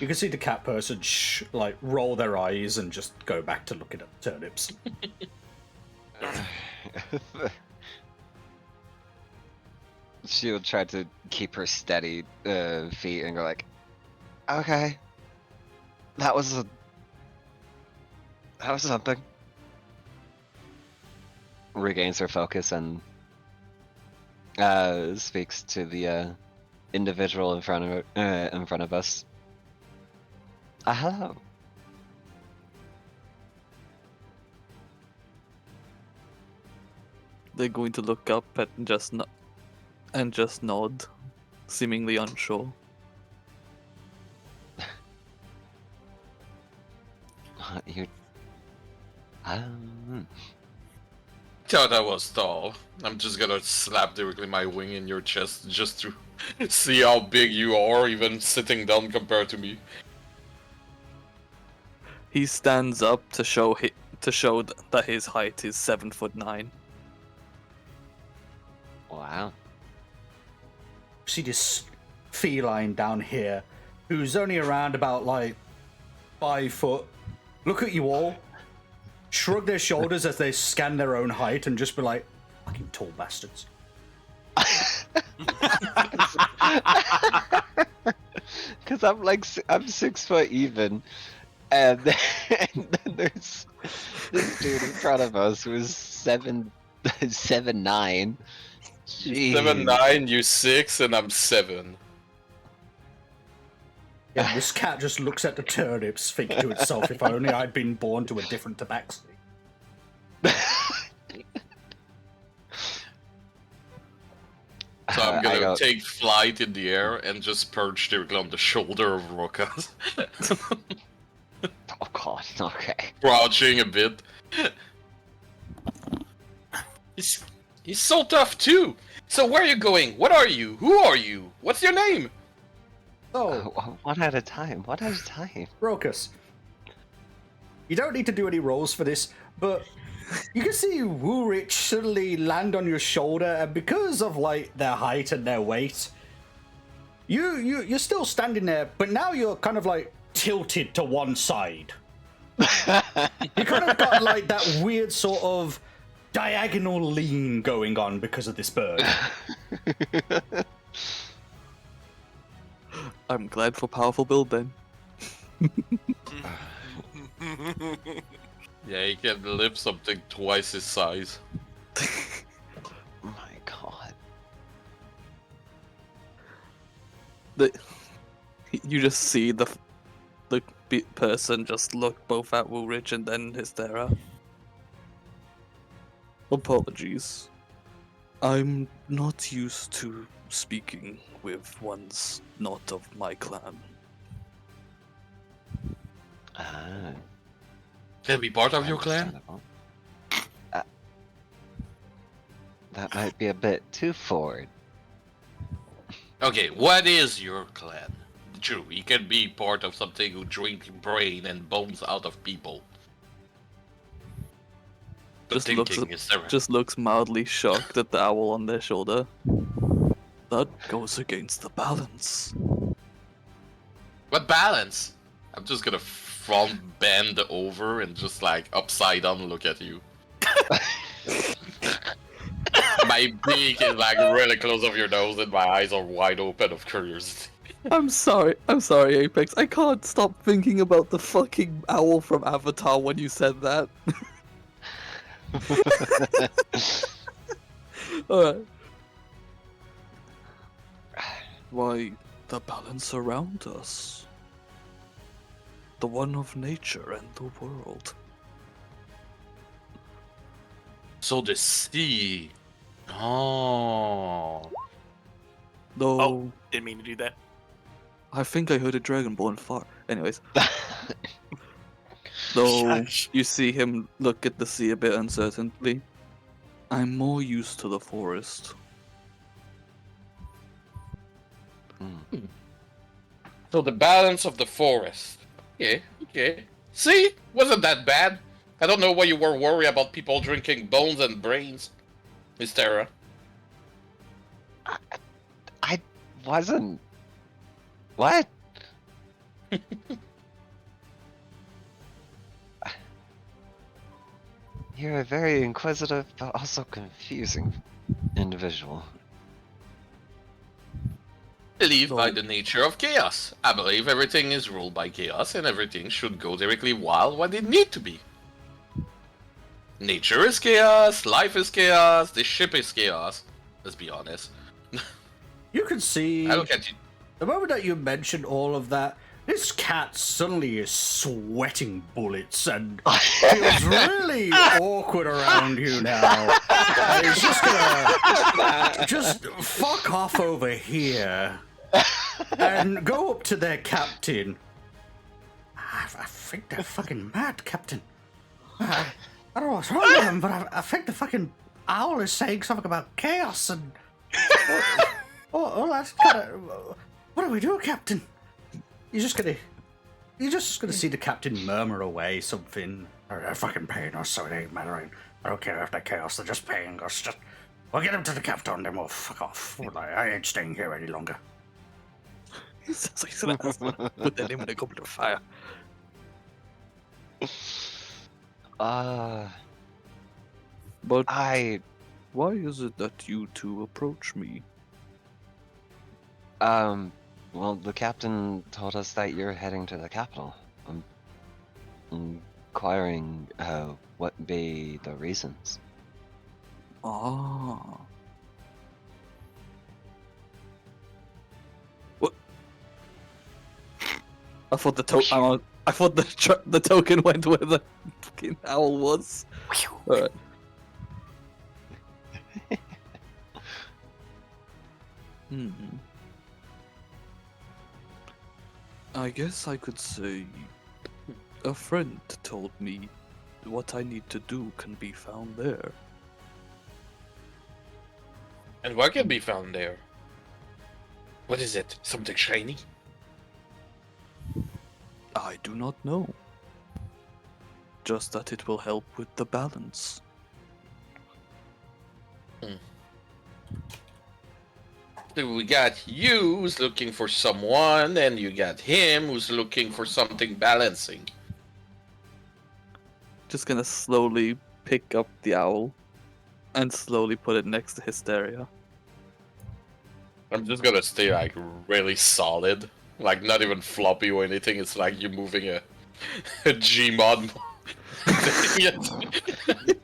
You can see the cat person like roll their eyes and just go back to looking at the turnips. She'll try to keep her steady feet and go like, okay, that was something. Regains her focus and speaks to the individual in front of us. Hello. They're going to look up and just nod, seemingly unsure. You're. Thought I was tall. I'm just gonna slap directly my wing in your chest just to see how big you are, even sitting down compared to me. He stands up to show that his height is 7'9". Wow. See this feline down here, who's only around about like 5 foot. Look at you all, shrug their shoulders as they scan their own height, and just be like, "Fucking tall bastards." Because I'm 6 foot even, and then there's this dude in front of us who's 7'9". Jeez. 7'9", you 6, and I'm 7. Yeah, this cat just looks at the turnips, thinking to itself, "If only I'd been born to a different tabaxi." So I'm I gonna got- take flight in the air and just perch directly on the shoulder of Rokas, Oh god. Okay. crouching a bit. He's so tough too. So where are you going? What are you? Who are you? What's your name? So, One at a time. One at a time. Rokus, you don't need to do any rolls for this, but you can see Woorich suddenly land on your shoulder, and because of like their height and their weight, you're still standing there, but now you're kind of like tilted to one side. You kind of got like that weird sort of diagonal lean going on because of this bird. I'm glad for powerful build then. Yeah, he can lift something twice his size. My god. You just see the person just look both at Woolrich and then Hystera. Apologies. I'm not used to speaking with ones not of my clan. Ah. Can be part of your clan? Understandable. That might be a bit too forward. Okay, what is your clan? True, he can be part of something who drink brain and bones out of people. Good thinking, is there? Just looks mildly shocked at the owl on their shoulder. That goes against the balance. What balance? I'm just gonna front bend over and just like upside down look at you. My beak is like really close of your nose and my eyes are wide open of curiosity. I'm sorry, Apex. I can't stop thinking about the fucking owl from Avatar when you said that. Alright. Why, the balance around us. The one of nature and the world. So the sea. Oh. Though, Oh. Didn't mean to do that. I think I heard a dragonborn fart. Anyways. Though you see him look at the sea a bit uncertainly. I'm more used to the forest. So the balance of the forest. Okay. See? Wasn't that bad. I don't know why you were worried about people drinking bones and brains. Hystera. I wasn't. What? You're a very inquisitive, but also confusing individual. I believe by So- the nature of chaos. I believe everything is ruled by chaos and everything should go directly wild when it need to be. Nature is chaos, life is chaos, this ship is chaos. Let's be honest. You can see I look at you. the moment that you mentioned all of that, this cat suddenly is sweating bullets and feels really awkward around you now. And he's just gonna just fuck off over here and go up to their captain. I think they're fucking mad, Captain. I don't know what's wrong with them, but I think the fucking owl is saying something about chaos and... Oh, that's kind of... What do we do, Captain? You're just gonna see the captain murmur away something. They're fucking paying us, so it ain't mattering. I don't care if they're chaos, they're just paying us. Just, we'll get them to the captain, then we'll fuck off. I ain't staying here any longer. He sounds like he's gonna ask them to put their name in a goblet of fire. But why is it that you two approach me? Well, the captain told us that you're heading to the capital. I'm inquiring, what be the reasons? Ah. What? I thought the the token went where the fucking owl was. Alright. I guess I could say a friend told me what I need to do can be found there. And what can be found there? What is it? Something shiny? I do not know. Just that it will help with the balance. So we got you who's looking for someone, and you got him who's looking for something balancing. Just gonna slowly pick up the owl and slowly put it next to Hysteria. I'm just gonna stay like really solid, like not even floppy or anything. It's like you're moving a Gmod.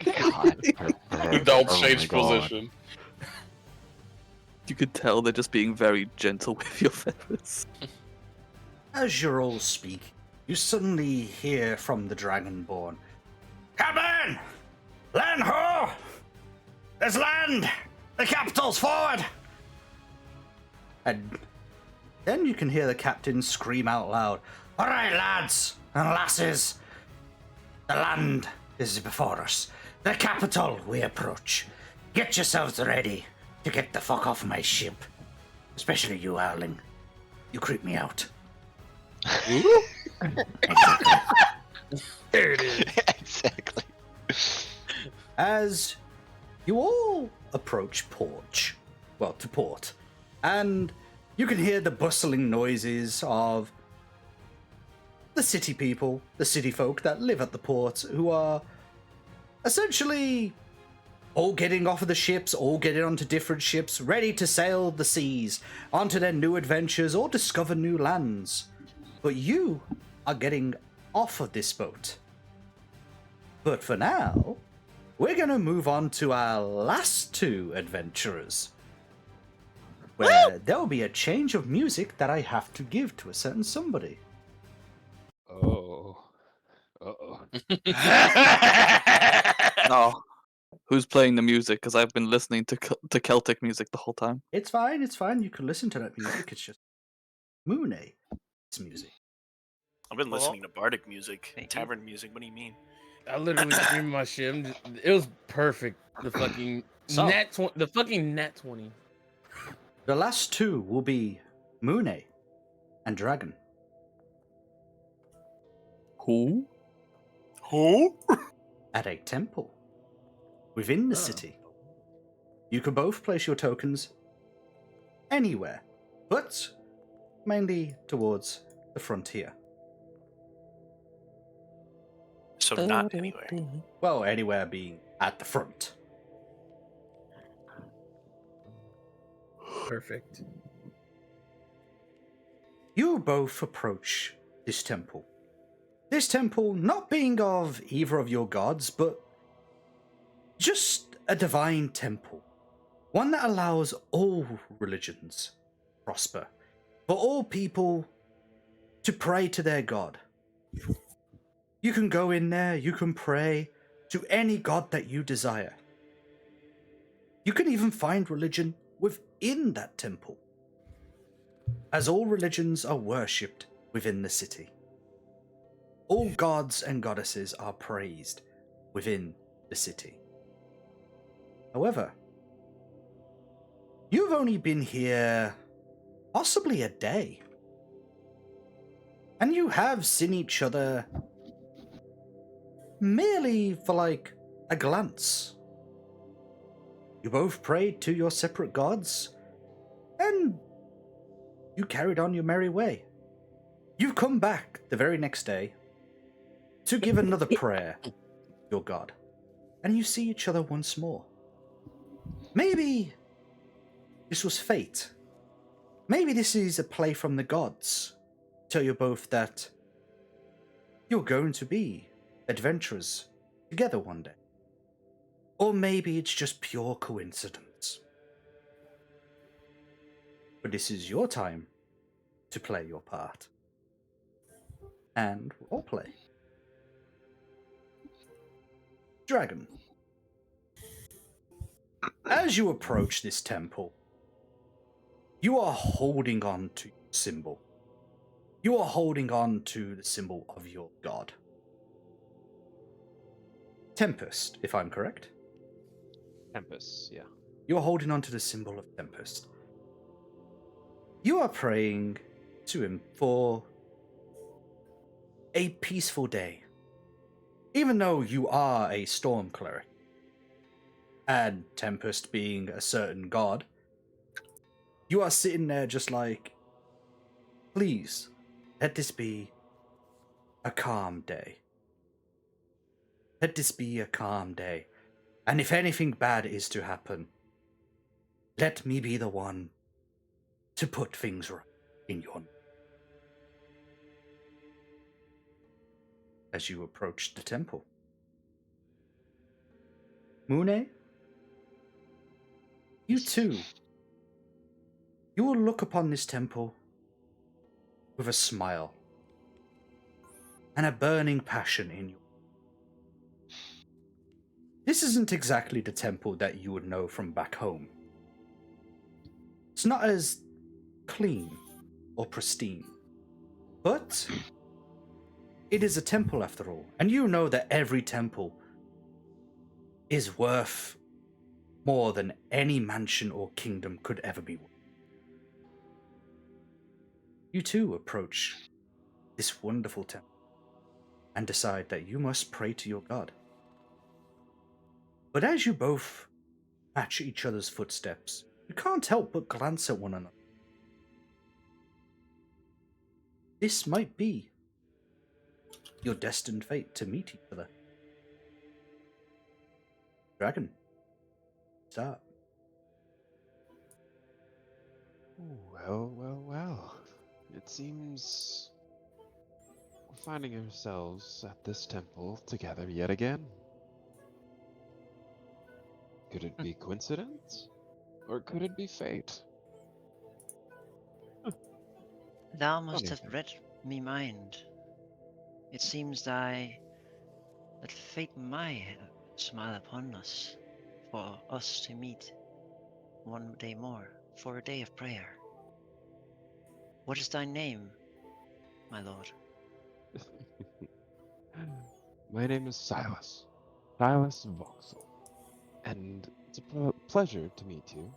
God. Don't Oh change my God. position. You could tell they're just being very gentle with your feathers. As you're all speaking, you suddenly hear from the Dragonborn. Captain! Land ho! There's land! The capital's forward! And then you can hear the captain scream out loud. All right, lads and lasses. The land is before us. The capital we approach. Get yourselves ready to get the fuck off my ship. Especially you, Owling. You creep me out. There it is. Exactly. As you all approach port, and you can hear the bustling noises of the city people, the city folk that live at the port, who are essentially all getting off of the ships, all getting onto different ships, ready to sail the seas, onto their new adventures or discover new lands. But you are getting off of this boat. But for now, we're going to move on to our last two adventurers, where there will be a change of music that I have to give to a certain somebody. Oh. Uh-oh. Oh, who's playing the music? Because I've been listening to Celtic music the whole time. It's fine, you can listen to that music, it's just Mooney. It's music. I've been listening to bardic music, tavern music. What do you mean? I literally streamed my shit. It was perfect. The fucking So- the fucking nat 20. The last two will be Mooney and Dragon. Who? Who? At a temple within the city. You can both place your tokens anywhere, but mainly towards the frontier. So not anywhere. Well, anywhere being at the front. Perfect. You both approach this temple. This temple not being of either of your gods, but just a divine temple. One that allows all religions prosper. For all people to pray to their god. You can go in there, you can pray to any god that you desire. You can even find religion within that temple, as all religions are worshipped within the city. All gods and goddesses are praised within the city. However, you've only been here possibly a day. And you have seen each other merely for like a glance. You both prayed to your separate gods, and you carried on your merry way. You've come back the very next day to give another prayer to your god, and you see each other once more. Maybe this was fate. Maybe this is a play from the gods. Tell you both that you're going to be adventurers together one day. Or maybe it's just pure coincidence. But this is your time to play your part. And roleplay. Dragon. As you approach this temple, you are holding on to your symbol. You are holding on to the symbol of your god. Tempest, if I'm correct. Tempest, yeah. You're holding on to the symbol of Tempest. You are praying to him for a peaceful day. Even though you are a storm cleric, and Tempest being a certain god, you are sitting there just like, please, let this be a calm day. Let this be a calm day. And if anything bad is to happen, let me be the one to put things right in your... As you approach the temple. Mune, you too. You will look upon this temple with a smile and a burning passion in you. This isn't exactly the temple that you would know from back home. It's not as clean or pristine, but it is a temple after all, and you know that every temple is worth more than any mansion or kingdom could ever be worth. You too approach this wonderful temple and decide that you must pray to your god. But as you both match each other's footsteps, you can't help but glance at one another. This might be your destined fate to meet each other. Dragon, start. Well, well, well. It seems we're finding ourselves at this temple together yet again. Could it be coincidence? Or could it be fate? Thou must Funny have thing. read me mind. It seems that fate might smile upon us, for us to meet one day more, for a day of prayer. What is thy name, my lord? My name is Silas. Silas Voxel. And it's a pleasure to meet you.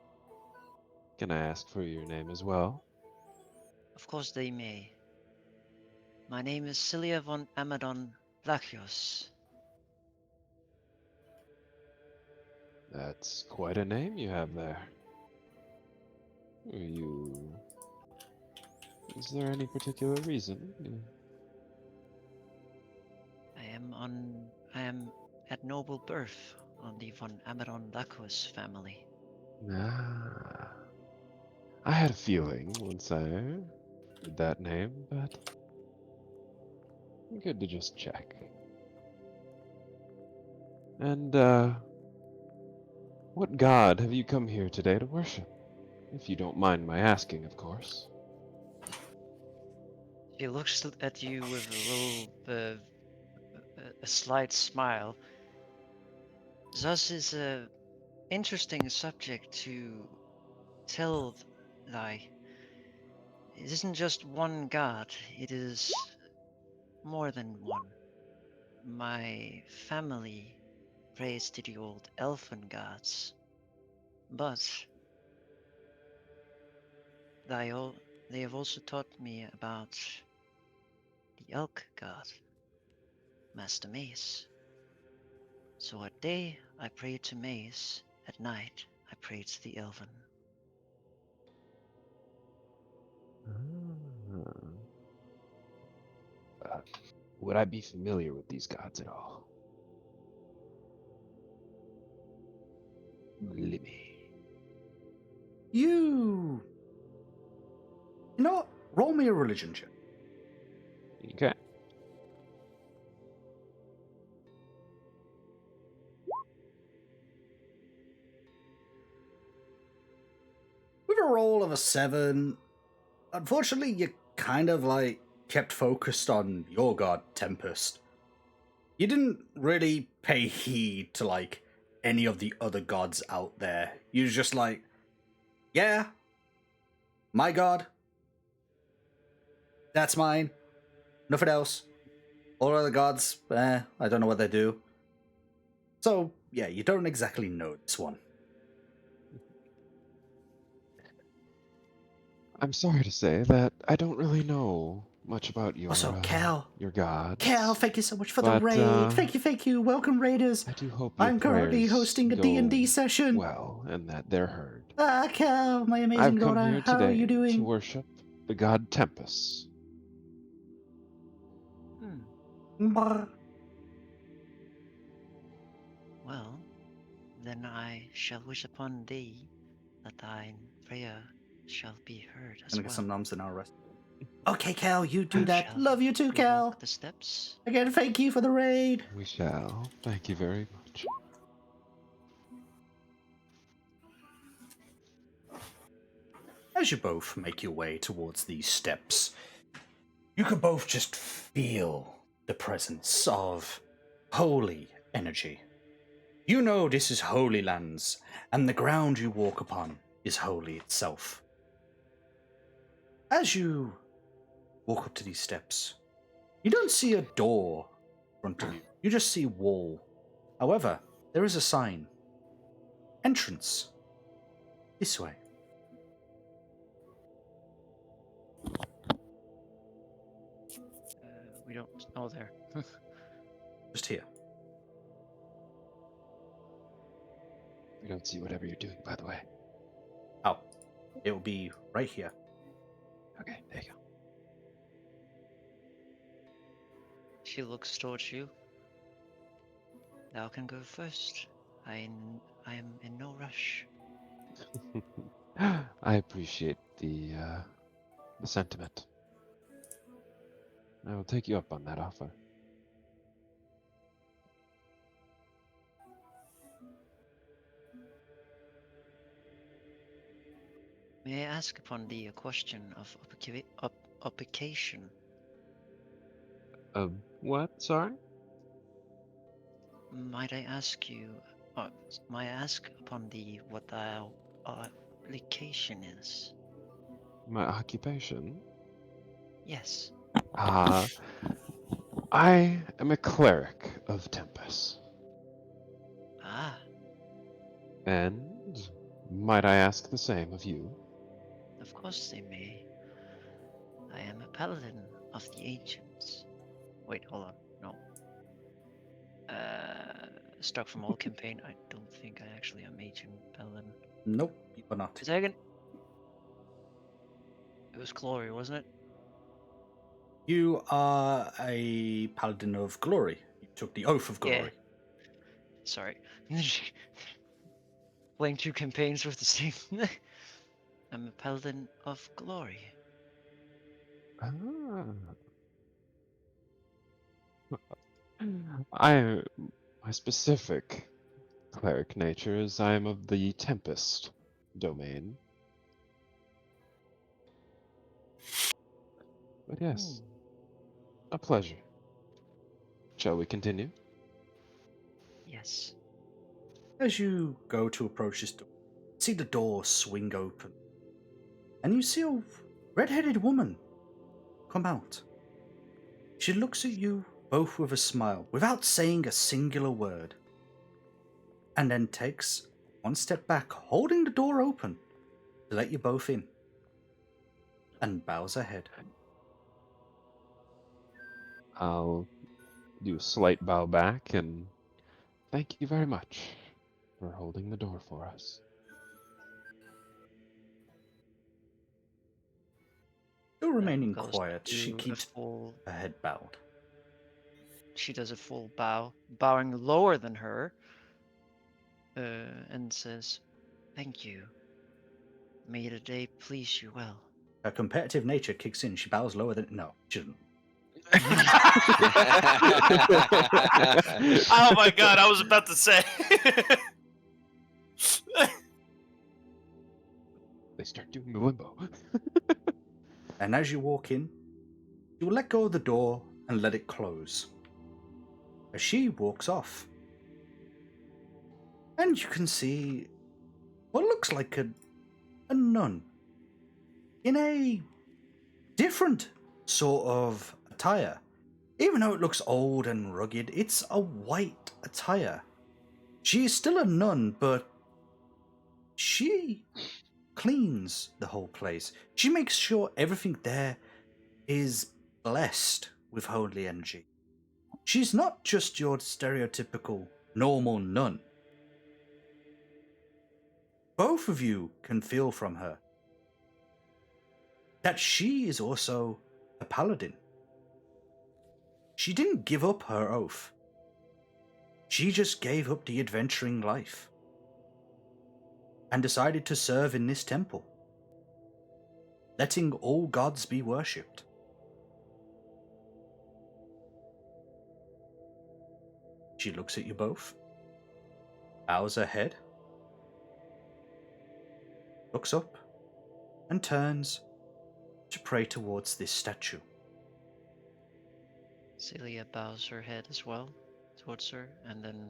Can I ask for your name as well? Of course they may. My name is Cilia von Amadon Vlachios. That's quite a name you have there. Are you... Is there any particular reason? I am at noble birth on the von Amadon Vlachios family. Ah. I had a feeling once I heard that name, but good to just check. And, what god have you come here today to worship? If you don't mind my asking, of course. He looks at you with a little, a slight smile. Thus is a interesting subject to tell thy. It isn't just one god, it is more than one. My family prays to the old elfin gods, but they have also taught me about the elk god, Master Mace. So at day I pray to Mace, at night I pray to the elven. Would I be familiar with these gods at all? Libby. You know what? Roll me a religion check. Okay. With a roll of a 7, unfortunately, you kind of like kept focused on your god, Tempest. You didn't really pay heed to like any of the other gods out there. You was just like, yeah, my god, that's mine, nothing else. All other gods, I don't know what they do. So, yeah, you don't exactly know this one. I'm sorry to say that I don't really know much about your Also, Cal. your gods. Cal, thank you so much for the But, raid. Thank you. Welcome, Raiders. I do hope your I'm currently prayers hosting a go D&D session. well and that they're heard. Ah, Cal, my amazing I've come daughter. here How are today you to doing? worship the god Tempest. Brr. Well, then I shall wish upon thee that thine prayer shall be heard as Gonna well. get some noms in our rest. Okay, Cal, you do that. Shall Love you too, we Cal. walk the steps? Again, thank you for the raid. We shall. Thank you very much. As you both make your way towards these steps, you can both just feel the presence of holy energy. You know this is holy lands, and the ground you walk upon is holy itself. As you walk up to these steps, you don't see a door in front of you. You just see wall. However, there is a sign. Entrance. This way. We don't know there. Just here. We don't see whatever you're doing, by the way. Oh, it will be right here. Okay, there you go. She looks towards you. Thou can go first. I am in no rush. I appreciate the sentiment. I will take you up on that offer. May I ask upon thee a question of application? What? Sorry? Might I ask you, might I ask upon thee what thy application is? My occupation? Yes. I am a cleric of Tempest. Ah, And might I ask the same of you? of course they may. I am a paladin of the ancients. Wait, hold on. No. Struck from all campaign. I don't think I actually am ancient paladin. Nope, you are not. Second. It was Glory, wasn't it? You are a paladin of glory. You took the oath of glory. Yeah. Sorry. Playing 2 campaigns with the same. I'm a paladin of glory. Ah. My specific cleric nature is I am of the Tempest domain. But yes, A pleasure. Shall we continue? Yes. As you go to approach this door, see the door swing open, and you see a red-headed woman come out. She looks at you both with a smile, without saying a singular word, and then takes one step back, holding the door open to let you both in, and bows her head. I'll do a slight bow back and thank you very much for holding the door for us. Still remaining Goes quiet, to she a keeps full. her head bowed. She does a full bow, bowing lower than her, and says, "Thank you. May the day please you well." Her competitive nature kicks in. She bows lower than... No, she doesn't. Oh my god, I was about to say. They start doing the limbo. And as you walk in, you will let go of the door and let it close. As she walks off. And you can see what looks like a nun in a different sort of attire. Even though it looks old and rugged, it's a white attire. She is still a nun, but she cleans the whole place. She makes sure everything there is blessed with holy energy. She's not just your stereotypical normal nun. Both of you can feel from her that she is also a paladin. She didn't give up her oath. She just gave up the adventuring life and decided to serve in this temple, letting all gods be worshipped. She looks at you both, bows her head, looks up, and turns to pray towards this statue. Celia bows her head as well towards her, and then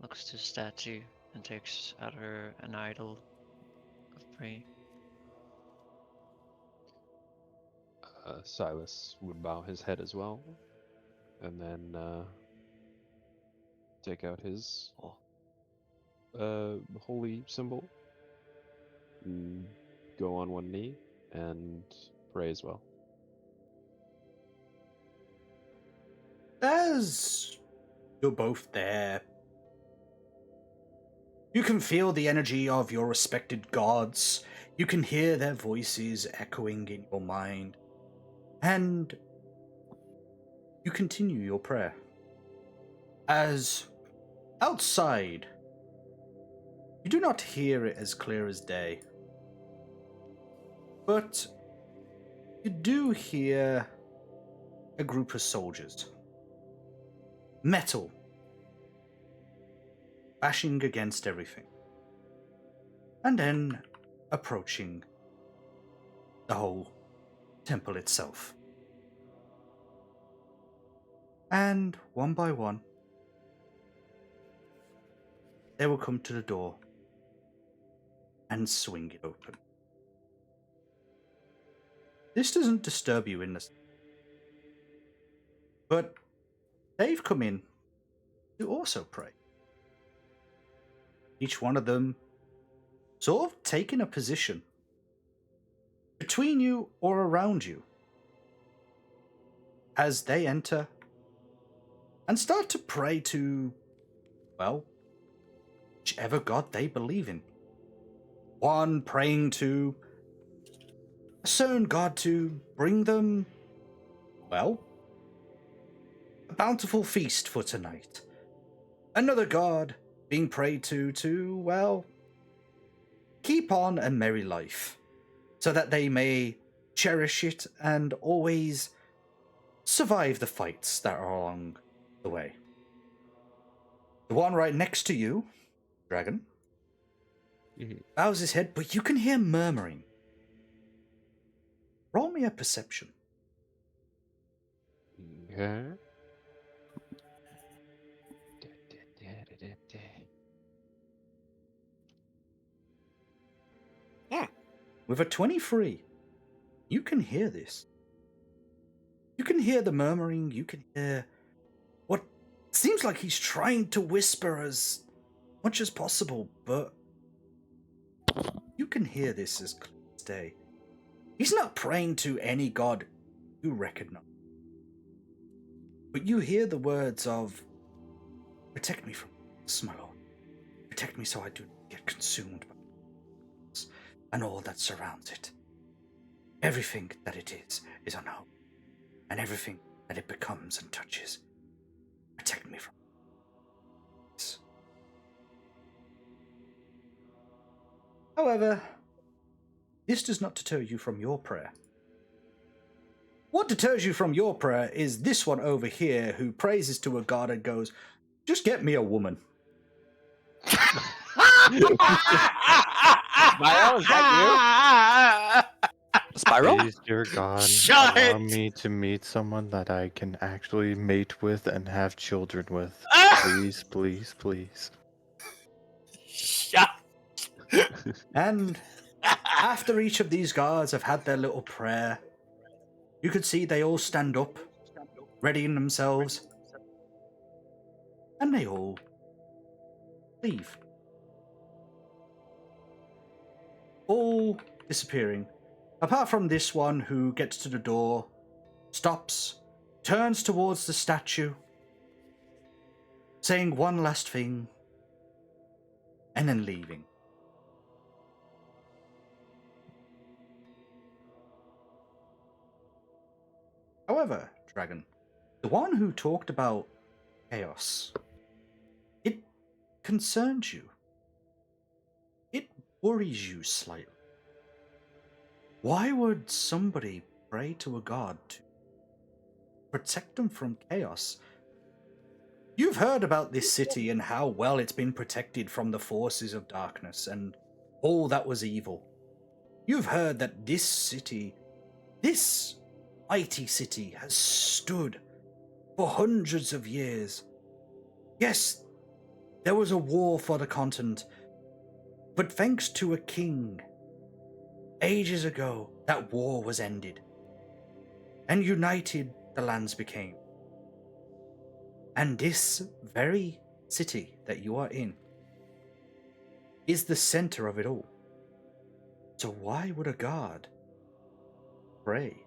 looks to the statue and takes out an idol of praying. Silas would bow his head as well, and then take out his holy symbol, and go on one knee, and pray as well. As you're both there, you can feel the energy of your respected gods. You can hear their voices echoing in your mind. And you continue your prayer. As outside, you do not hear it as clear as day. But you do hear a group of soldiers. Metal. Bashing against everything. And then approaching the whole temple itself. And one by one, they will come to the door and swing it open. This doesn't disturb you in the... But they've come in to also pray. Each one of them sort of taking a position between you or around you as they enter and start to pray to, well, whichever god they believe in. One praying to a certain god to bring them, well, a bountiful feast for tonight. Another god being prayed to, well, keep on a merry life, so that they may cherish it and always survive the fights that are along the way. The one right next to you, Dragon, bows his head, but you can hear murmuring. Roll me a perception. Yeah. With a 23, you can hear this. You can hear the murmuring, you can hear what seems like he's trying to whisper as much as possible, but you can hear this as clear as day. He's not praying to any god you recognize. But you hear the words of, "Protect me from this, my lord. Protect me so I do not get consumed by this and all that surrounds it. Everything that it is unholy, and everything that it becomes and touches. Protect me from this." However, this does not deter you from your prayer. What deters you from your prayer is this one over here who praises to a god and goes, "Just get me a woman." Smile, is that Spyro? Please, dear God, Shut allow it! me to meet someone that I can actually mate with and have children with. Please, please, please. Shut. And after each of these guards have had their little prayer, you could see they all stand up, readying themselves, and they all leave. All disappearing. Apart from this one who gets to the door, stops, turns towards the statue, saying one last thing, and then leaving. However, Dragon, the one who talked about chaos, it concerns you. It worries you slightly. Why would somebody pray to a god to protect them from chaos? You've heard about this city and how well it's been protected from the forces of darkness and all that was evil. You've heard that this city, this mighty city, has stood for hundreds of years. Yes, there was a war for the continent, but thanks to a king, ages ago, that war was ended, and united the lands became. And this very city that you are in is the center of it all. So why would a god pray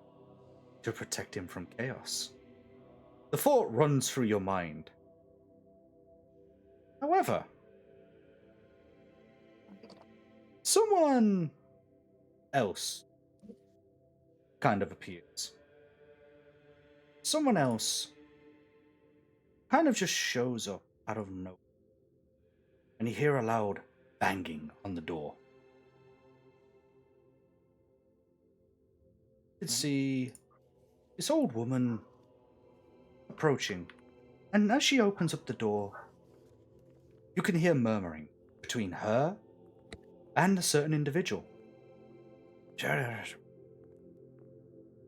to protect him from chaos? The thought runs through your mind. However, someone else kind of appears. Someone else kind of just shows up out of nowhere. And you hear a loud banging on the door. You can see this old woman approaching, and as she opens up the door, you can hear murmuring between her and a certain individual.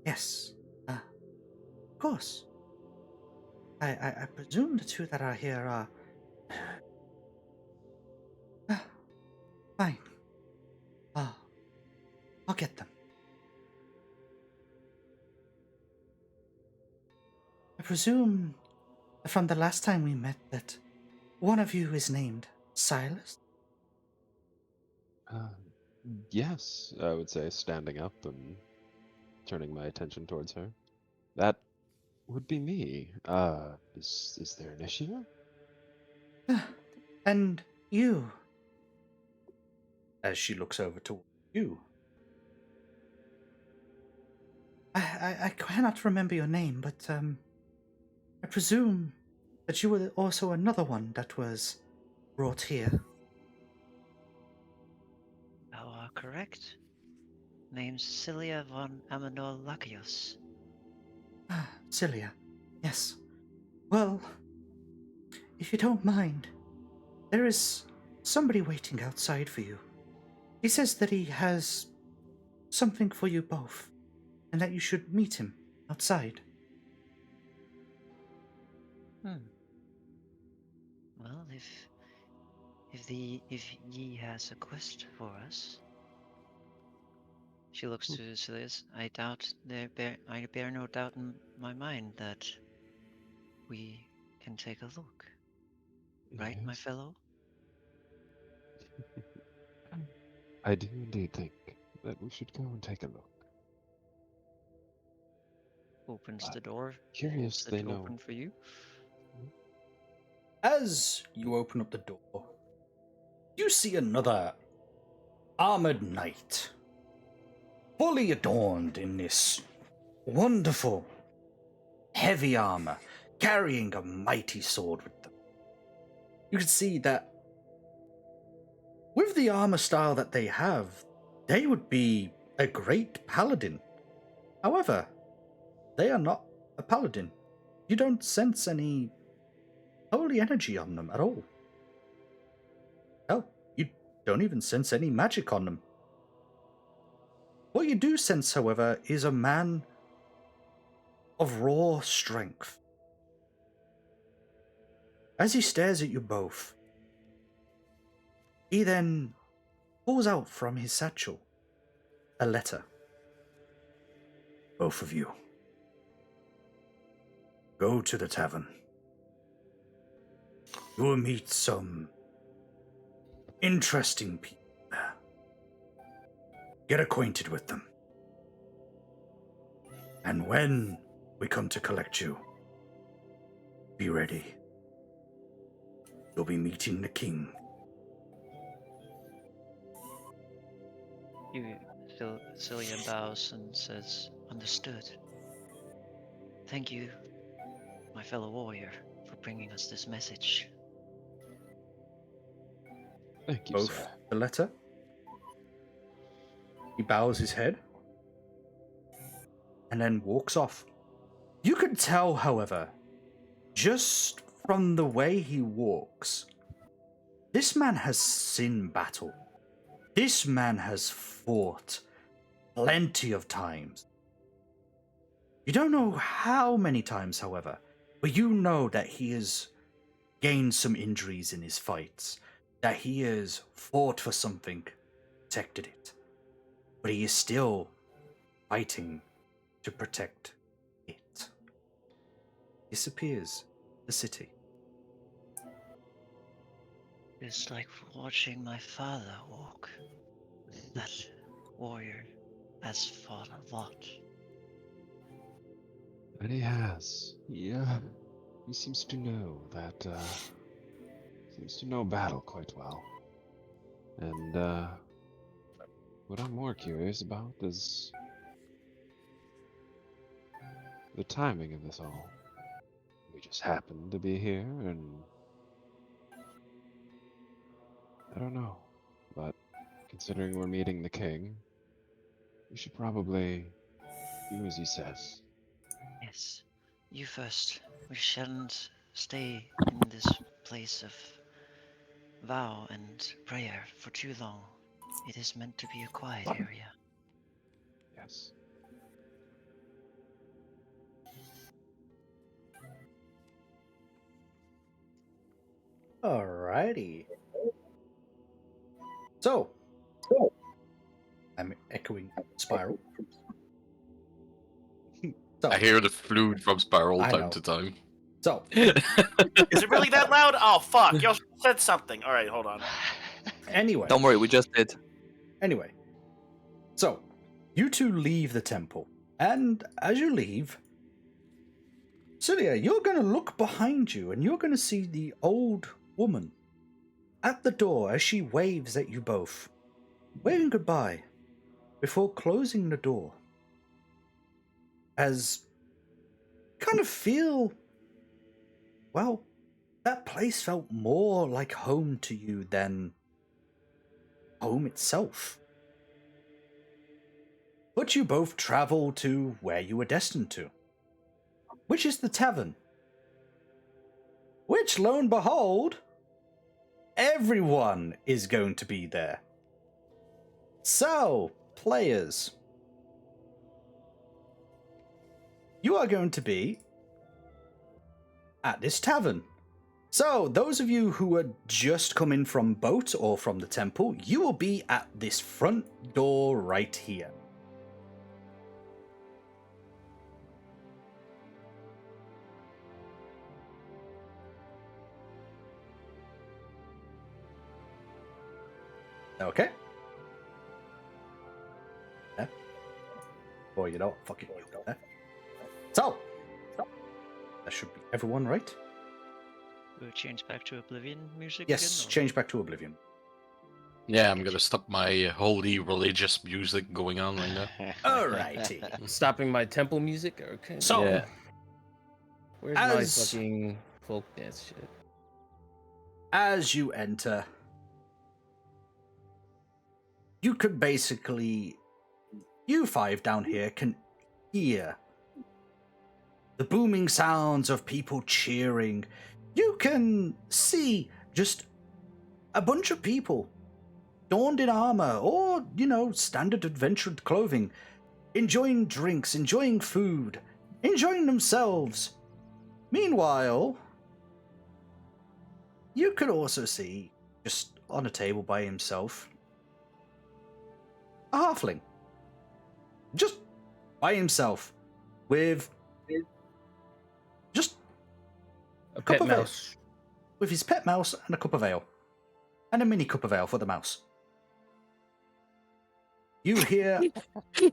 Yes, of course. I presume the two that are here are... fine. I'll get them. I presume from the last time we met that one of you is named Silas? Yes, I would say, standing up and turning my attention towards her. That would be me. Is there an issue? And you? As she looks over to you. I cannot remember your name, but I presume that you were also another one that was brought here. Thou art correct. Name's Cilia von Amanor Lakios. Ah, Cilia. Yes. Well, if you don't mind, there is somebody waiting outside for you. He says that he has something for you both, and that you should meet him outside. Well, if ye has a quest for us, she looks to Silius. I bear no doubt in my mind that we can take a look. Right, my Yes. fellow? I do indeed think that we should go and take a look. Opens But the door. curious Holds they it know. open for you. As you open up the door, you see another armored knight, fully adorned in this wonderful, heavy armor, carrying a mighty sword with them. You can see that with the armor style that they have, they would be a great paladin. However, they are not a paladin. You don't sense any holy energy on them at all. No, you don't even sense any magic on them. What you do sense, however, is a man of raw strength. As he stares at you both, he then pulls out from his satchel a letter. Both of you, go to the tavern. You will meet some interesting people there. Get acquainted with them. And when we come to collect you, be ready. You'll be meeting the king. Cilia bows and says, "Understood. Thank you, my fellow warrior, for bringing us this message." Thank you, Both sir. the letter. He bows his head and then walks off. You can tell, however, just from the way he walks, this man has seen battle. This man has fought plenty of times. You don't know how many times, however, but you know that he has gained some injuries in his fights, that he has fought for something, protected it, but he is still fighting to protect it. Disappears the city. It's like watching my father walk. That warrior has fought a lot. And he has. Yeah. He seems to know that, seems to know battle quite well. And, what I'm more curious about is the timing of this all. We just happened to be here, and I don't know. But considering we're meeting the king, we should probably do as he says. Yes. You first. We shouldn't stay in this place of vow and prayer for too long. It is meant to be a quiet area. Yes. Alrighty. So, I'm echoing Spiral. So, I hear the flute from Spiral I time know. to time. So, Is it really that loud? Oh, fuck. Y'all said something. All right, hold on. anyway. Don't worry, we just did. Anyway. So, you two leave the temple. And as you leave, Cilia, you're going to look behind you and you're going to see the old woman at the door as she waves at you both, waving goodbye before closing the door. As you kind of feel, well, that place felt more like home to you than home itself. But you both travel to where you were destined to, which is the tavern. Which, lo and behold, everyone is going to be there. So, players, you are going to be at this tavern. So, those of you who are just coming from boat or from the temple, you will be at this front door right here. Okay. Yeah. Boy, you know what? Fuck it. Yeah. So, that should be everyone, right? We'll change back to Oblivion music Yes, again? change back to Oblivion. Yeah, I'm gonna stop my holy religious music going on right now. Alrighty. Stopping my temple music? Okay. So, Yeah. Where's as- my fucking folk dance shit? as you enter, you could basically, you five down here can hear the booming sounds of people cheering. You can see just a bunch of people adorned in armor or, standard adventure clothing, enjoying drinks, enjoying food, enjoying themselves. Meanwhile, you could also see, just on a table by himself, a halfling. Just by himself, with just A cup pet of ale. mouse. With his pet mouse and a cup of ale. And a mini cup of ale for the mouse. You hear... I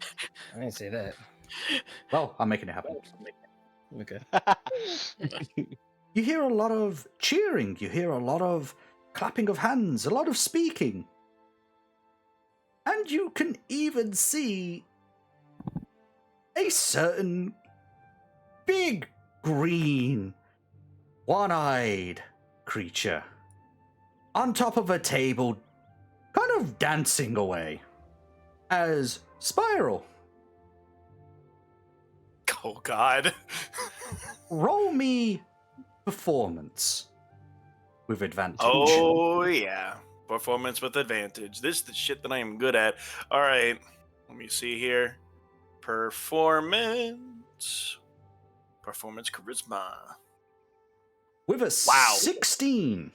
didn't say that. Well, I'm making it happen. Okay. You hear a lot of cheering. You hear a lot of clapping of hands. A lot of speaking. And you can even see a certain big green, one-eyed creature on top of a table, kind of dancing away, as Spiral. Oh God. Roll me performance with advantage. Oh yeah, performance with advantage. This is the shit that I am good at. All right, let me see here. Performance charisma. With a Wow. 16.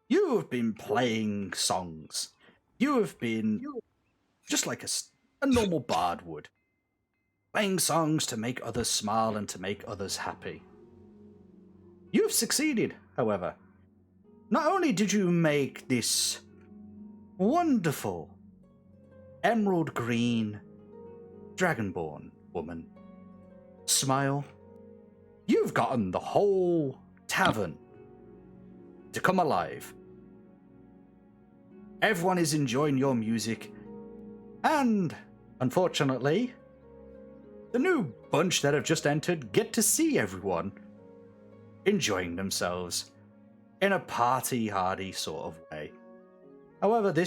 You have been playing songs. You have been just like a normal bard would. Playing songs to make others smile and to make others happy. You have succeeded, however. Not only did you make this wonderful emerald green dragonborn woman smile, you've gotten the whole tavern to come alive. Everyone is enjoying your music, and unfortunately, the new bunch that have just entered get to see everyone enjoying themselves in a party-hardy sort of way. However, the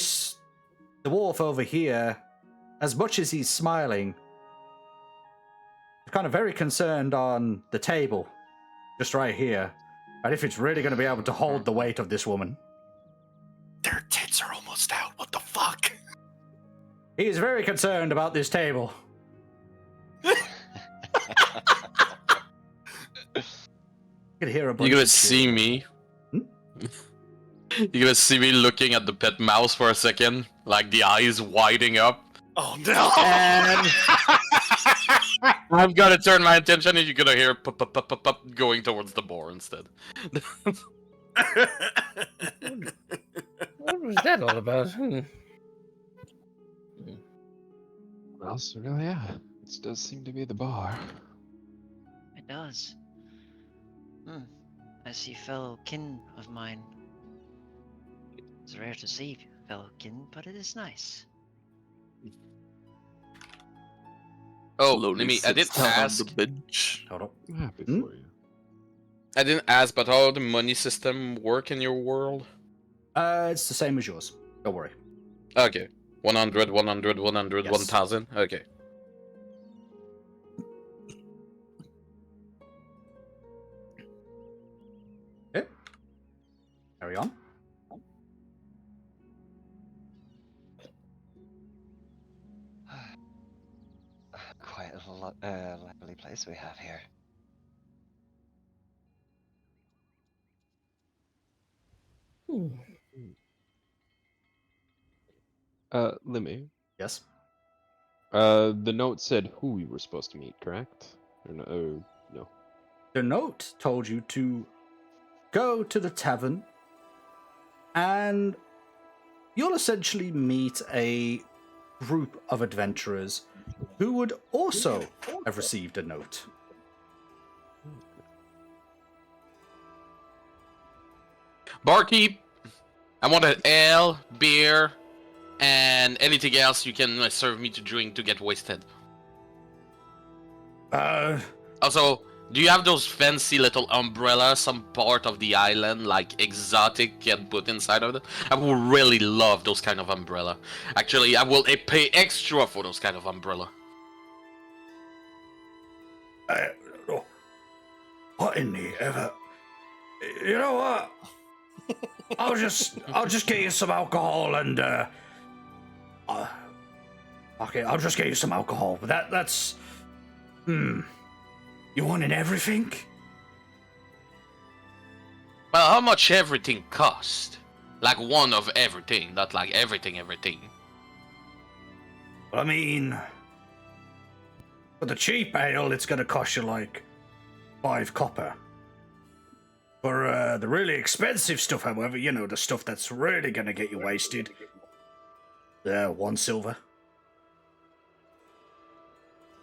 dwarf over here, as much as he's smiling, is kind of very concerned on the table, just right here, and if it's really going to be able to hold the weight of this woman. Their tits are almost out. What the fuck? He is very concerned about this table. You can hear a bunch You're gonna of see cheering. me. Hmm? You're gonna see me looking at the pet mouse for a second, like the eyes widening up. Oh no! And I'm gonna turn my attention, and you're gonna hear pop, pop, pop, pop, pop, going towards the boar instead. What was that all about? Well, so really, yeah, it does seem to be the bar. It does. I see fellow kin of mine. It's rare to see fellow kin, but it is nice. Oh, Slowly let me. I sits didn't down on ask. the bench. Hold up. I'm happy Hmm? for you. I didn't ask, but how the money system work in your world? It's the same as yours. Don't worry. Okay. 100, 100, 100, Yes. 1000. Okay. Okay. Carry on. Quite a lively place we have here. Limmy. Yes. The note said who we were supposed to meet, correct? Or no? The note told you to go to the tavern and you'll essentially meet a group of adventurers who would also have received a note. Barkeep, I want an ale, beer, and anything else you can serve me to drink to get wasted. Also, do you have those fancy little umbrellas, some part of the island, like exotic, can put inside of it? I would really love those kind of umbrella. Actually, I will pay extra for those kind of umbrella. What in the ever? You know what? I'll just get you some alcohol and okay, I'll just get you some alcohol. But that's you wanting everything? Well, how much everything cost? Like one of everything, not like everything. I mean, for the cheap ale, it's gonna cost you like 5 copper. For the really expensive stuff, however, you know, the stuff that's really gonna get you wasted, 1 silver.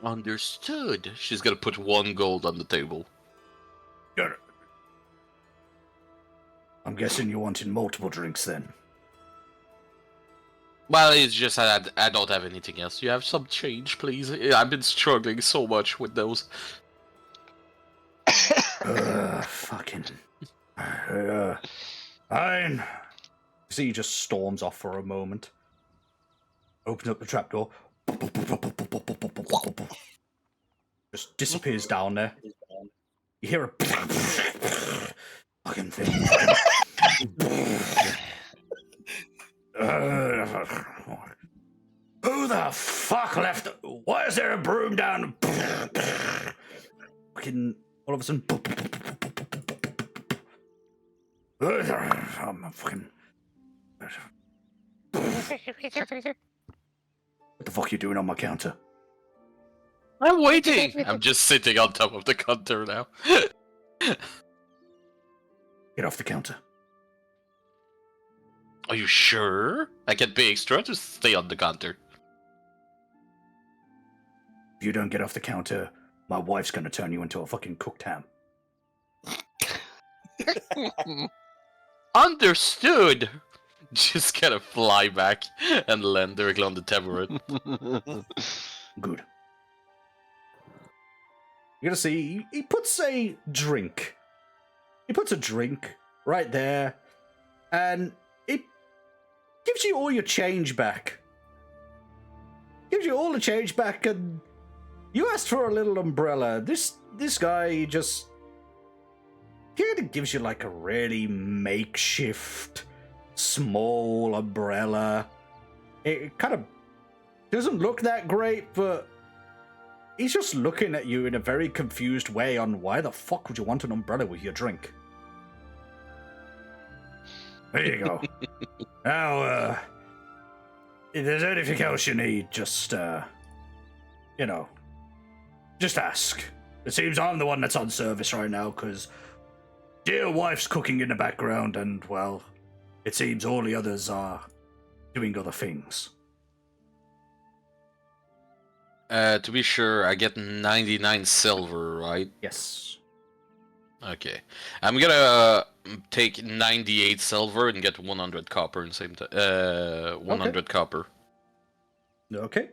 Understood. She's gonna put 1 gold on the table. Good. I'm guessing you're wanting multiple drinks then. Well, it's just that I don't have anything else. You have some change, please? I've been struggling so much with those. Fucking. Fine. See, he just storms off for a moment. Opens up the trapdoor. Just disappears down there. You hear a fucking thing. Who the fuck left? Why is there a broom down? Fucking all of a sudden. I'm fucking. What the fuck are you doing on my counter? I'm waiting! I'm just sitting on top of the counter now. Get off the counter. Are you sure? I can pay extra to stay on the counter. If you don't get off the counter, my wife's gonna turn you into a fucking cooked ham. Understood! Just gotta fly back and land directly on the tablet. Good. You're gonna see, he puts a drink. He puts a drink right there, and it gives you all your change back. Gives you all the change back, and you asked for a little umbrella. This guy he kind of gives you like a really makeshift small umbrella. It kind of doesn't look that great, but he's just looking at you in a very confused way on why the fuck would you want an umbrella with your drink? There you go. Now, if there's anything else you need, just, just ask. It seems I'm the one that's on service right now, because dear wife's cooking in the background, and, well, it seems all the others are doing other things. To be sure, I get 99 silver, right? Yes. Okay. I'm gonna take 98 silver and get 100 copper in the same time. 100 copper. Okay.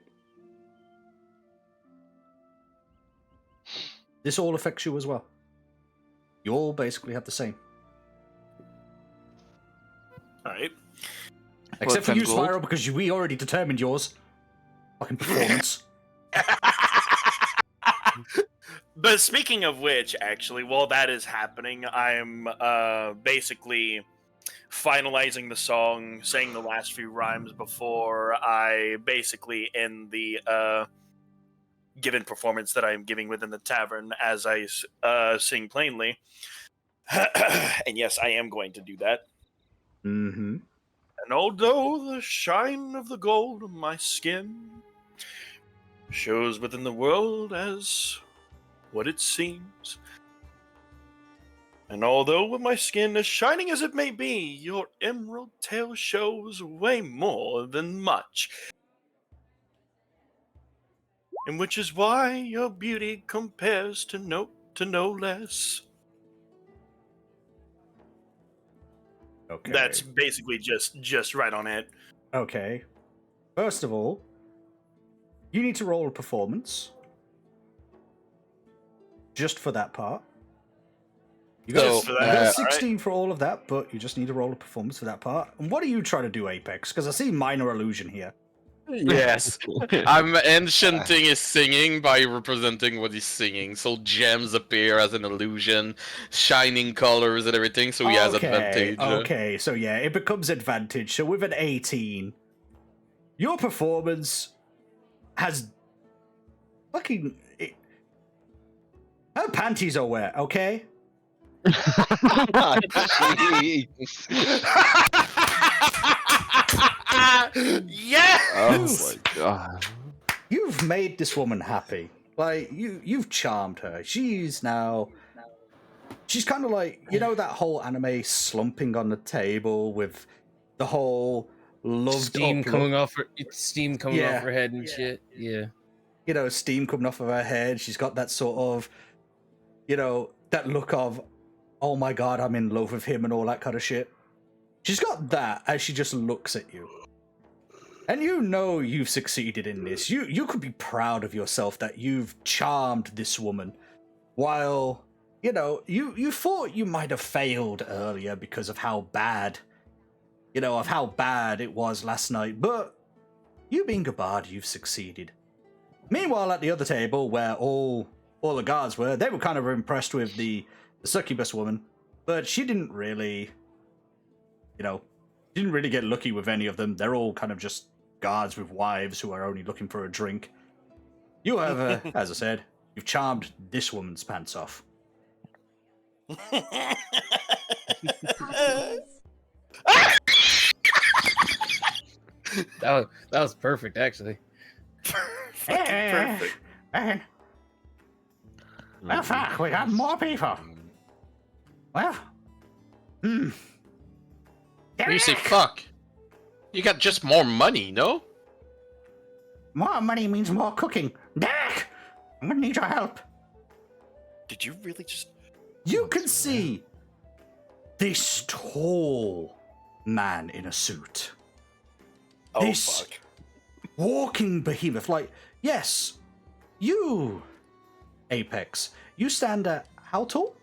This all affects you as well. You all basically have the same. Alright. Except for you, Spyro, because we already determined yours. Fucking performance. But speaking of which, actually, while that is happening, I'm basically finalizing the song, saying the last few rhymes before I basically end the given performance that I am giving within the tavern as I sing plainly. And yes, I am going to do that. Mm-hmm. And although the shine of the gold of my skin shows within the world as what it seems, and although my skin as shining as it may be, your emerald tail shows way more than much. And which is why your beauty compares to no less. Okay. That's basically just right on it. Okay. First of all, you need to roll a performance. Just for that part. You got, So, you got a alright. 16 for all of that, but you just need to roll a performance for that part. And what are you trying to do, Apex? Because I see minor illusion here. Yes. I'm enchanting his singing by representing what he's singing. So gems appear as an illusion, shining colors and everything, so he has advantage. Okay, so yeah, it becomes advantage. So with an 18, your performance has fucking... her panties are wet, okay? Jeez. Yes! Oh my god. You've made this woman happy. Like, you've charmed her. She's kind of like, you know that whole anime slumping on the table with the whole loved Steam up coming look? off her head and shit. Yeah. You know, steam coming off of her head. She's got that sort of, you know, that look of, oh my god, I'm in love with him and all that kind of shit. She's got that as she just looks at you. And you know you've succeeded in this. You could be proud of yourself that you've charmed this woman. While, you know, you thought you might have failed earlier because of how bad, you know, of how bad it was last night. But you being a bard, you've succeeded. Meanwhile, at the other table, where all the guards were, they were kind of impressed with the succubus woman. But she didn't really, you know, didn't really get lucky with any of them. They're all kind of just guards with wives who are only looking for a drink. You, however, as I said, you've charmed this woman's pants off. That was perfect, actually. Perfect. Well, fuck, we got more people. Well, When you say fuck, you got just more money, no? more money means more cooking. Derek, I'm gonna need your help. Did you really just... You can see this tall man in a suit. Oh, This fuck. walking behemoth. Like, yes, you, Apex, you stand at how tall?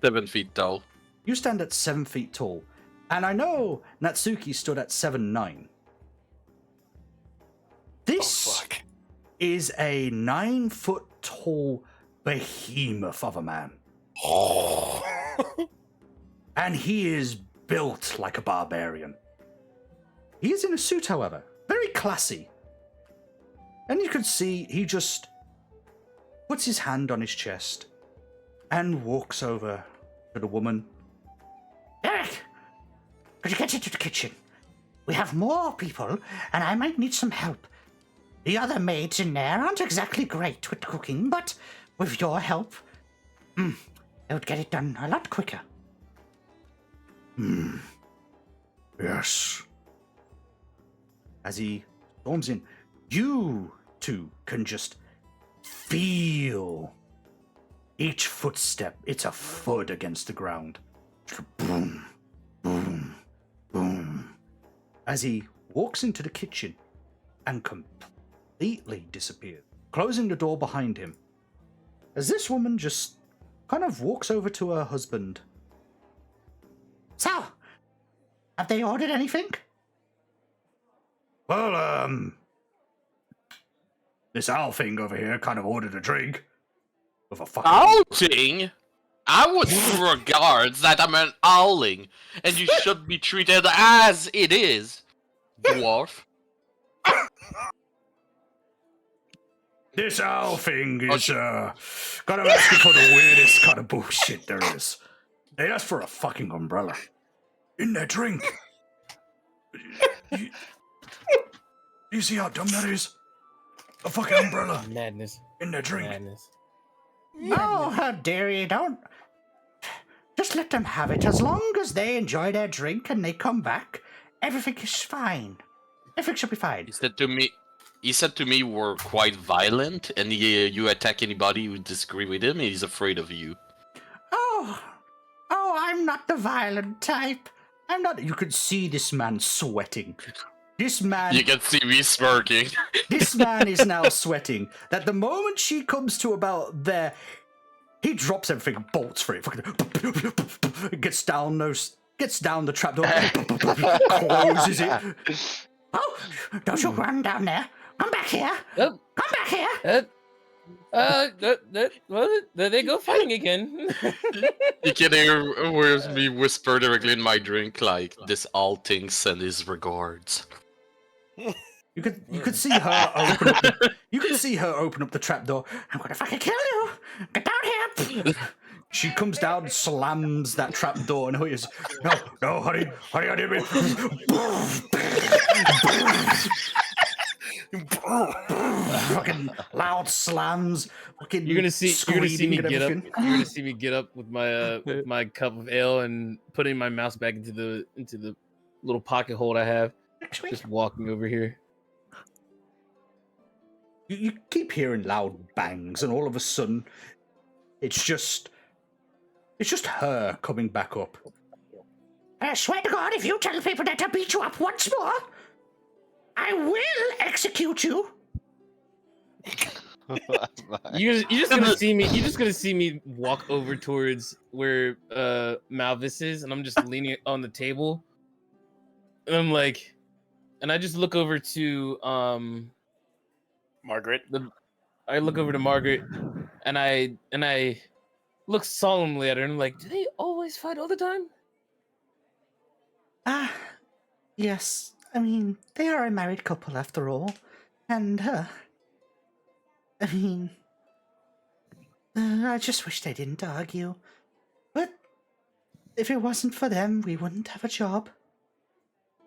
7 feet tall. You stand at 7 feet tall. And I know Natsuki stood at 7'9". This Oh, fuck. is a 9 foot tall behemoth of a man. And he is built like a barbarian. He is in a suit, however, very classy. And you can see he just puts his hand on his chest and walks over to the woman. Derek, could you get into the kitchen? We have more people, and I might need some help. The other maids in there aren't exactly great with cooking, but with your help, they would get it done a lot quicker. Yes. As he storms in, you two can just feel each footstep. It's a thud against the ground. Boom, boom, boom. As he walks into the kitchen and completely disappears, closing the door behind him. As this woman just kind of walks over to her husband. So, have they ordered anything? Well, this owl thing over here kind of ordered a drink. With a fucking... Outing? I would regards that I'm an owling, and you should be treated as it is, dwarf. This owl thing is, kind of asking for the weirdest kind of bullshit there is. They asked for a fucking umbrella. in their drink. You see how dumb that is? A fucking umbrella Madness. in their drink. Madness. Oh, how dare you! Don't. Just let them have it. As long as they enjoy their drink and they come back, everything is fine. Everything should be fine. He said to me we're quite violent, and you attack anybody who disagree with him, and he's afraid of you. Oh, I'm not the violent type. I'm not. You could see this man sweating. This man. You can see me smirking. This man is now sweating. That the moment she comes to about there, he drops everything, bolts for it, fucking gets down the trapdoor, closes it. Oh, don't you run down there! Come back here! Come back here! There they go fighting again. You can hear me whisper directly in my drink, like, this all things and his regards. You could see her open up. You could see her open up the trapdoor. I'm gonna fucking kill you! Get down here! She comes down and slams that trapdoor, and he's no, honey, I didn't mean. Fucking loud slams. Fucking You're gonna see me and get up. everything. You're gonna see me get up with my cup of ale and putting my mouse back into the little pocket hold I have. Just walking over here. You keep hearing loud bangs, and all of a sudden, it's just her coming back up. I swear to God, if you tell people that I beat you up once more, I will execute you. You're just gonna see me. You're just gonna see me walk over towards where Malvis is, and I'm just leaning on the table. And I'm like, and I just look over to Margaret. I look over to Margaret, and I look solemnly at her, and I'm like, do they always fight all the time? Yes. I mean, they are a married couple after all. And, I mean, I just wish they didn't argue. But if it wasn't for them, we wouldn't have a job.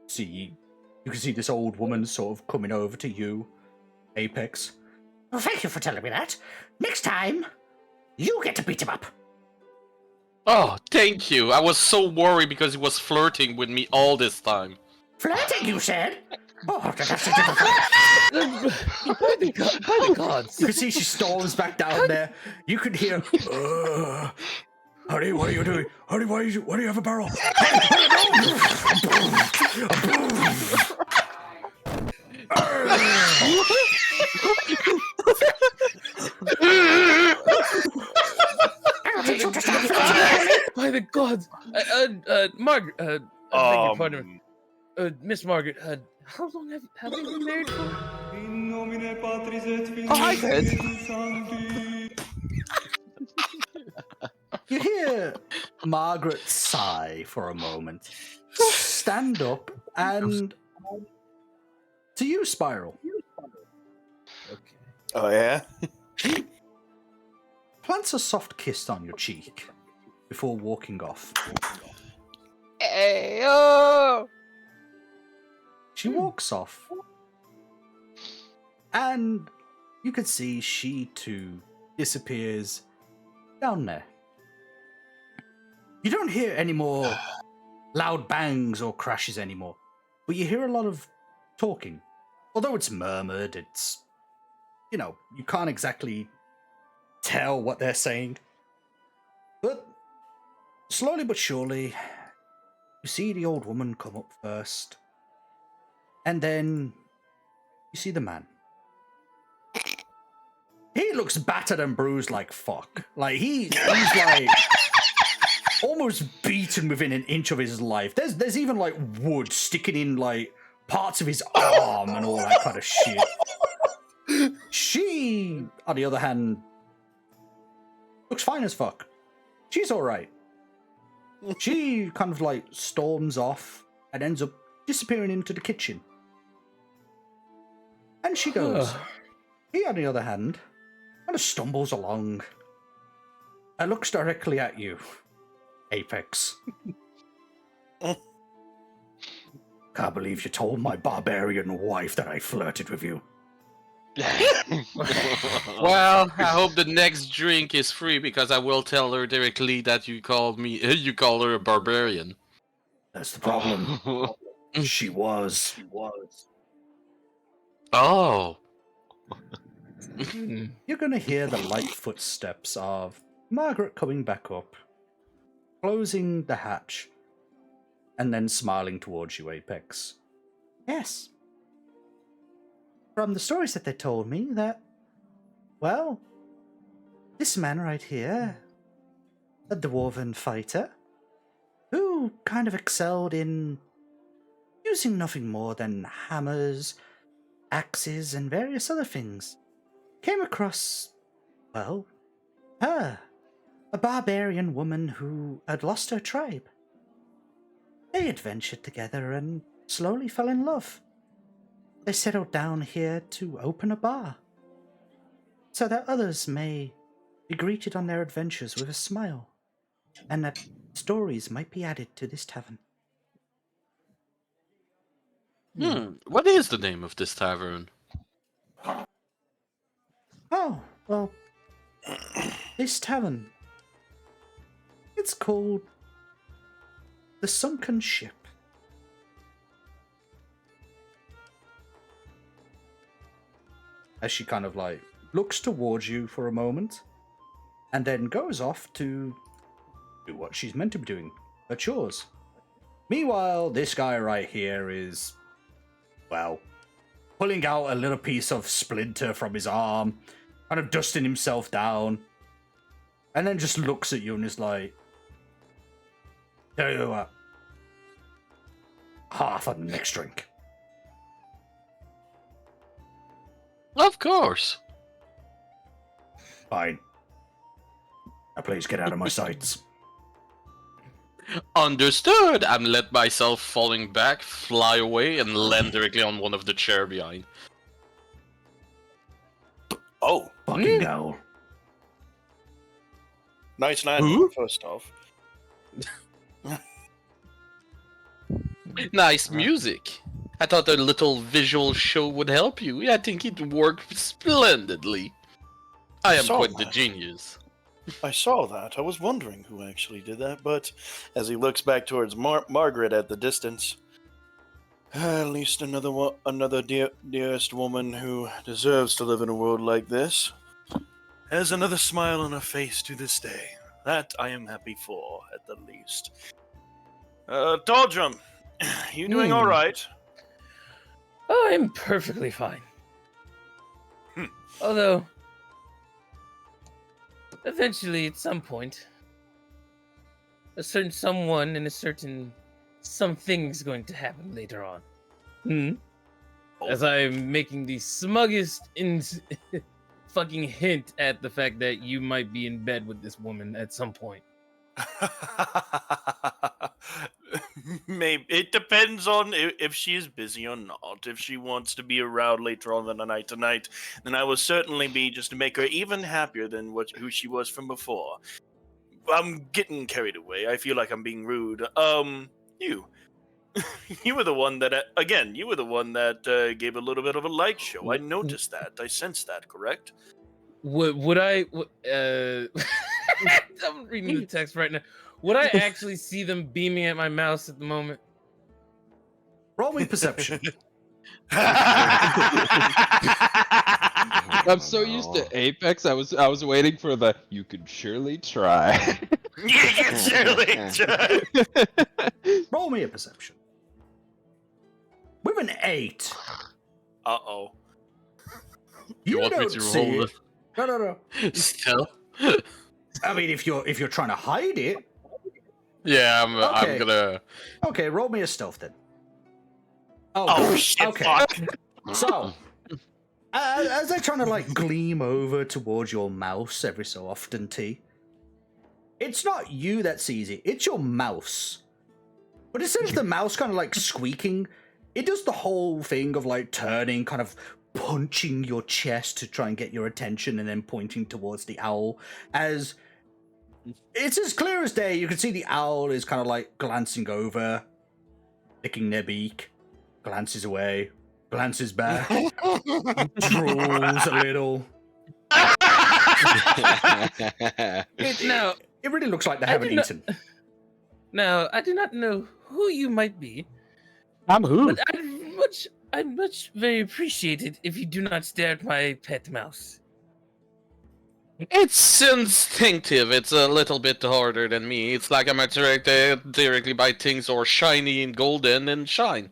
See, you can see this old woman sort of coming over to you, Apex. Well, thank you for telling me that. Next time, you get to beat him up. Oh, thank you. I was so worried because he was flirting with me all this time. Flirting, you said? Oh, that's a different... By the gods. You can see she storms back down there. You could hear, honey, what are you doing? Honey, why do you have a barrel? By the gods. Margaret, beg your pardon. Miss Margaret, how long have they been married for? Oh, hi, Ted. You hear Margaret sigh for a moment, stand up, and to you, Spiral. Oh, yeah? She plants a soft kiss on your cheek before walking off. Ayo! She walks off, and you can see she too disappears down there. You don't hear any more loud bangs or crashes anymore, but you hear a lot of talking. Although it's murmured, it's, you can't exactly tell what they're saying. But slowly but surely, you see the old woman come up first. And then you see the man. He looks battered and bruised like fuck. Like he's like almost beaten within an inch of his life. There's even like wood sticking in like parts of his arm and all that kind of shit. She, on the other hand, looks fine as fuck. She's alright. She kind of like storms off and ends up disappearing into the kitchen. And she goes. He, on the other hand, kind of stumbles along and looks directly at you, Apex. Can't believe you told my barbarian wife that I flirted with you. Well, I hope the next drink is free because I will tell her directly that you called me. You call her a barbarian. That's the problem. She was. Oh. You're going to hear the light footsteps of Margaret coming back up, closing the hatch, and then smiling towards you, Apex. Yes. From the stories that they told me, that, well, this man right here, a dwarven fighter, who kind of excelled in using nothing more than hammers, axes, and various other things, came across, well, her, a barbarian woman who had lost her tribe. They adventured together and slowly fell in love. They settled down here to open a bar, so that others may be greeted on their adventures with a smile, and that stories might be added to this tavern. What is the name of this tavern? Oh, well, this tavern, it's called the Sunken Ship. As she kind of like looks towards you for a moment, and then goes off to do what she's meant to be doing, her chores. Meanwhile, this guy right here is, well, pulling out a little piece of splinter from his arm, kind of dusting himself down, and then just looks at you and is like, tell you what, half on the next drink. Of course. Fine. Now please get out of my sights. Understood. I'm let myself falling back, fly away, and land directly on one of the chair behind. Oh, Fucking owl. nice night. Who? First off, Nice music. I thought a little visual show would help you. I think it worked splendidly. I am Saw quite the that. genius. I saw that. I was wondering who actually did that, but as he looks back towards Margaret at the distance, at least another dearest woman who deserves to live in a world like this, has another smile on her face to this day. That I am happy for, at the least. Taldrum, you doing all right? Oh, I'm perfectly fine. Although, eventually, at some point, a certain someone and a certain something's going to happen later on. As I'm making the smuggest fucking hint at the fact that you might be in bed with this woman at some point. Maybe it depends on if she is busy or not. If she wants to be around later on in the night tonight, then I will certainly be, just to make her even happier than who she was from before. I'm getting carried away. I feel like I'm being rude. You were the one that you were the one that gave a little bit of a light show. I noticed that. I sensed that. Correct? Would I? I'm reading the text right now. Would I actually see them beaming at my mouse at the moment? Roll me perception. I'm so used to Apex. I was waiting for the "you could surely try." You can surely try. Roll me a perception. With an 8. Uh-oh. You want me don't to see roll it. No. Still? I mean, if you're trying to hide it. Yeah, I'm Okay. gonna. Okay, roll me a stealth then. Oh, shit, okay. fuck. So, as they're trying to like gleam over towards your mouse every so often, T, it's not you that sees it, it's your mouse. But instead of the mouse kind of like squeaking, it does the whole thing of like turning, kind of punching your chest to try and get your attention, and then pointing towards the owl. As it's as clear as day, you can see the owl is kind of like glancing over, licking their beak, glances away, glances back, drools a little. Now, It really looks like they I haven't did not- eaten. Now, I do not know who you might be, I'm who? but I'd much very appreciate it if you do not stare at my pet mouse. It's instinctive. It's a little bit harder than me. It's like I'm attracted directly by things or shiny and golden and shine.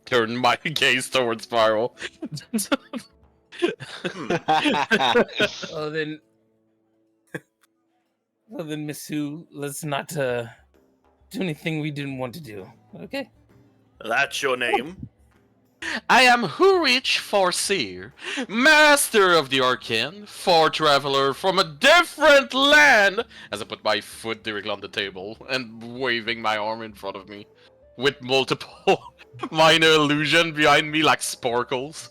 Turn my gaze towards Spiral. Well then, Miss Sue, let's not do anything we didn't want to do. Okay? That's your name. I am Hurich Farseer, master of the Arcane, far traveler from a different land, as I put my foot directly on the table and waving my arm in front of me, with multiple minor illusion behind me like sparkles.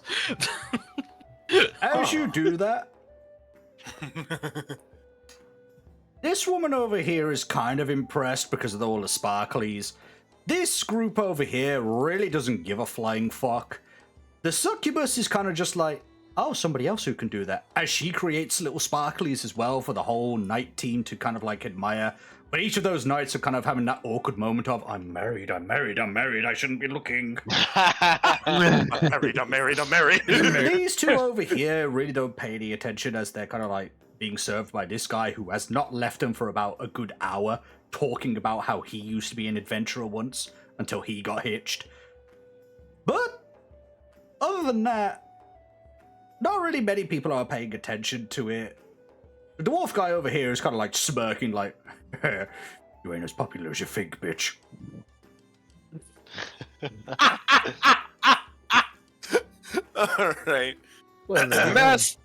As you do that, this woman over here is kind of impressed because of all the sparklies. This group over here really doesn't give a flying fuck. The succubus is kind of just like, oh, somebody else who can do that. As she creates little sparklies as well for the whole night team to kind of like admire. But each of those knights are kind of having that awkward moment of, I'm married, I shouldn't be looking. I'm married. These two over here really don't pay any attention as they're kind of like being served by this guy who has not left them for about a good hour, talking about how he used to be an adventurer once until he got hitched. But other than that, not really many people are paying attention to it. The dwarf guy over here is kind of like smirking like, you ain't as popular as you think, bitch. Alright. Well, Mass,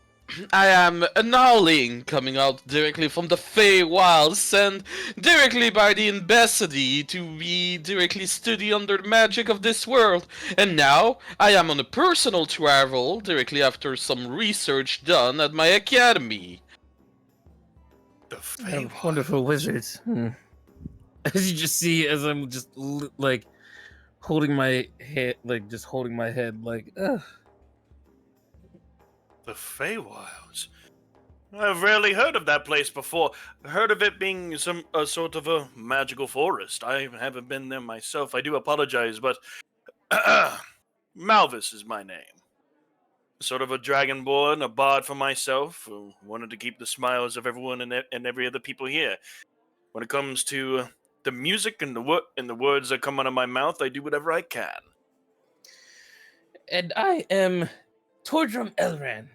I am a Nowling coming out directly from the Fey Wilds, sent directly by the Ambassador to be directly study under the magic of this world. And now I am on a personal travel directly after some research done at my academy. The Oh, wonderful wizards. As you just see, as I'm just like holding my head, like just holding my head, like, ugh. The Feywilds. I've rarely heard of that place before. Heard of it being a sort of a magical forest. I haven't been there myself. I do apologize, but Malvis is my name. Sort of a dragonborn, a bard for myself, who wanted to keep the smiles of everyone and every other people here. When it comes to the music and the words that come out of my mouth, I do whatever I can. And I am Tordrum Elran,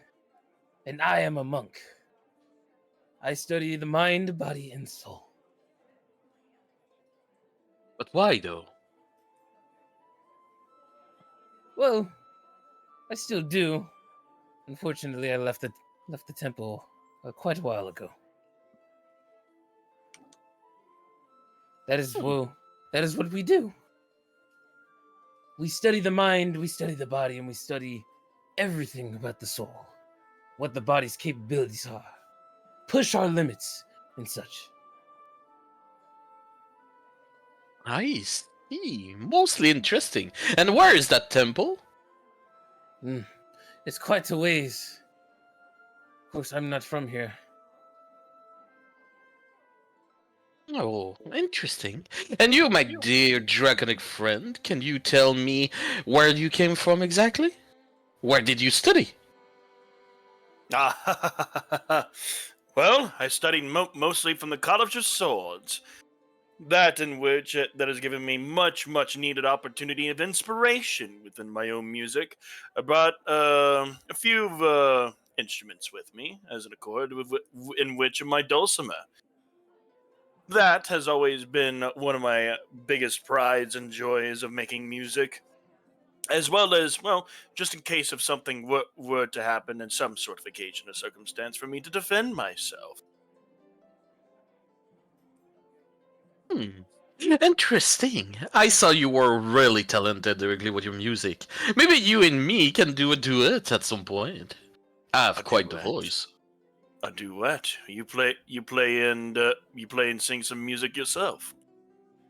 and I am a monk. I study the mind, body, and soul. But why though? Well, I still do. Unfortunately, I left the temple quite a while ago. That is what we do. We study the mind, we study the body, and we study everything about the soul. What the body's capabilities are. Push our limits and such. I see. Mostly interesting. And where is that temple? It's quite a ways. Of course, I'm not from here. Oh, interesting. And you, my dear draconic friend, can you tell me where you came from exactly? Where did you study? Well, I studied mostly from the College of Swords. That has given me much needed opportunity of inspiration within my own music. I brought a few instruments with me, as an accord, in which my dulcimer. That has always been one of my biggest prides and joys of making music. As well as, well, just in case of something were to happen in some sort of occasion or circumstance for me to defend myself. Interesting. I saw you were really talented directly with your music. Maybe you and me can do a duet at some point. I have quite the voice. A duet? You play and sing some music yourself.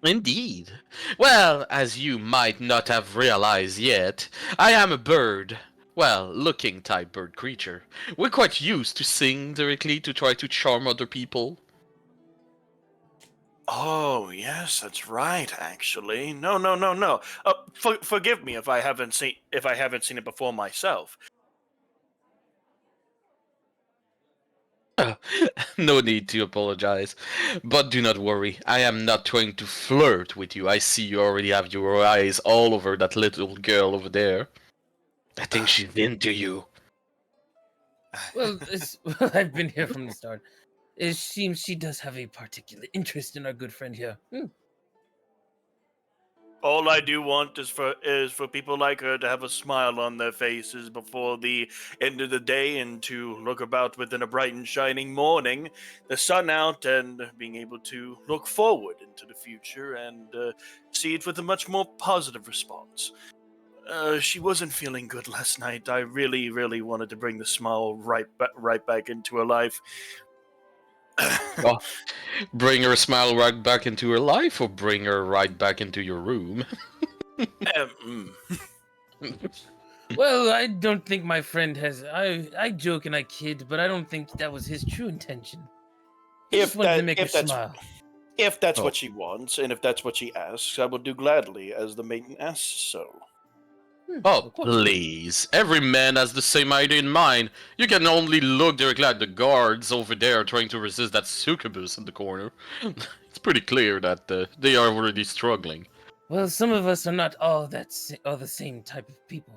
Indeed. Well, as you might not have realized yet, I am a bird. Well, looking type bird creature. We're quite used to sing directly to try to charm other people. Oh, yes, that's right. Actually, no. Forgive me if I haven't seen it before myself. No need to apologize. But do not worry, I am not trying to flirt with you. I see you already have your eyes all over that little girl over there. I think she's into you. Well, I've been here from the start. It seems she does have a particular interest in our good friend here. All I do want is for people like her to have a smile on their faces before the end of the day, and to look about within a bright and shining morning, the sun out, and being able to look forward into the future and see it with a much more positive response. She wasn't feeling good last night. I really, really wanted to bring the smile right back into her life. Well, bring her smile right back into her life, or bring her right back into your room? Well, I don't think my friend has. I joke and I kid, but I don't think that was his true intention. He just wanted to make her smile. If that's what she wants, and if that's what she asks, I will do gladly, as the maiden asks so. Oh, please. Every man has the same idea in mind. You can only look directly at the guards over there trying to resist that succubus in the corner. It's pretty clear that they are already struggling. Well, some of us are not all the same type of people.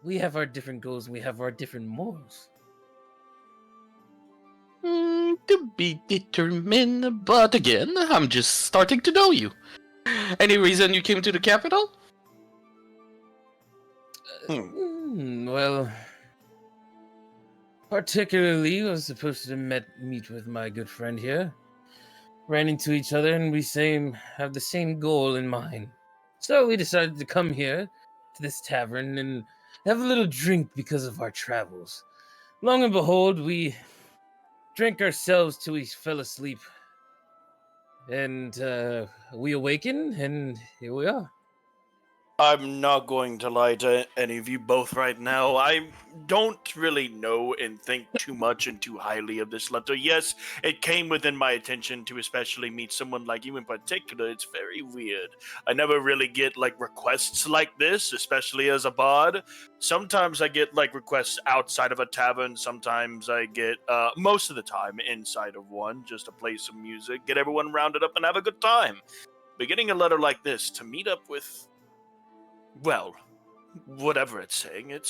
We have our different goals, and we have our different morals. To be determined, but again, I'm just starting to know you. Any reason you came to the capital? Well, particularly, I was supposed to meet with my good friend here. Ran into each other, and we have the same goal in mind. So we decided to come here to this tavern and have a little drink because of our travels. Long and behold, we drank ourselves till we fell asleep, and we awakened, and here we are. I'm not going to lie to any of you both right now. I don't really know and think too much and too highly of this letter. Yes, it came within my attention to especially meet someone like you in particular. It's very weird. I never really get requests like this, especially as a bard. Sometimes I get requests outside of a tavern. Sometimes I get, most of the time, inside of one, just to play some music, get everyone rounded up and have a good time. But getting a letter like this to meet up with, well, whatever it's saying, it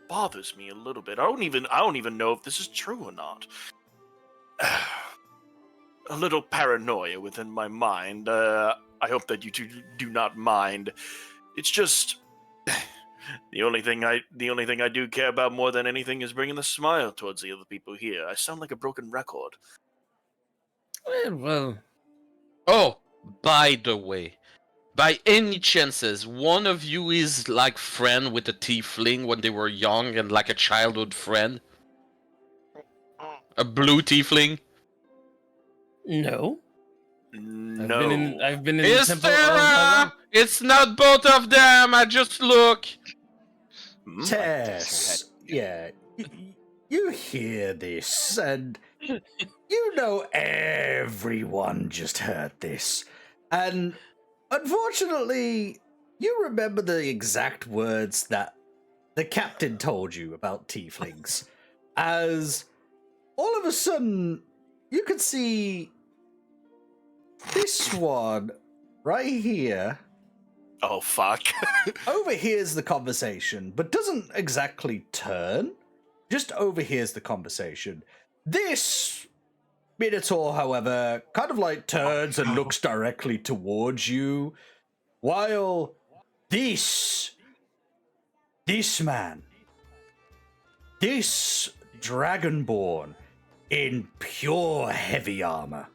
bothers me a little bit. I don't even know if this is true or not. A little paranoia within my mind. I hope that you two do not mind. It's just the only thing I do care about more than anything is bringing the smile towards the other people here. I sound like a broken record. Well. Oh, by the way. By any chances, one of you is friend with a tiefling when they were young and like a childhood friend? A blue tiefling? No. No. I've been in Is the temple there all my life. It's not both of them, I just look. Tess, yeah, you hear this, and you know everyone just heard this, and unfortunately, you remember the exact words that the captain told you about tieflings, as all of a sudden, you could see this one right here. Oh, fuck. Overhears the conversation, but doesn't exactly turn. Just overhears the conversation. This Minotaur, however, kind of turns and looks directly towards you, while this man, this Dragonborn in pure heavy armor,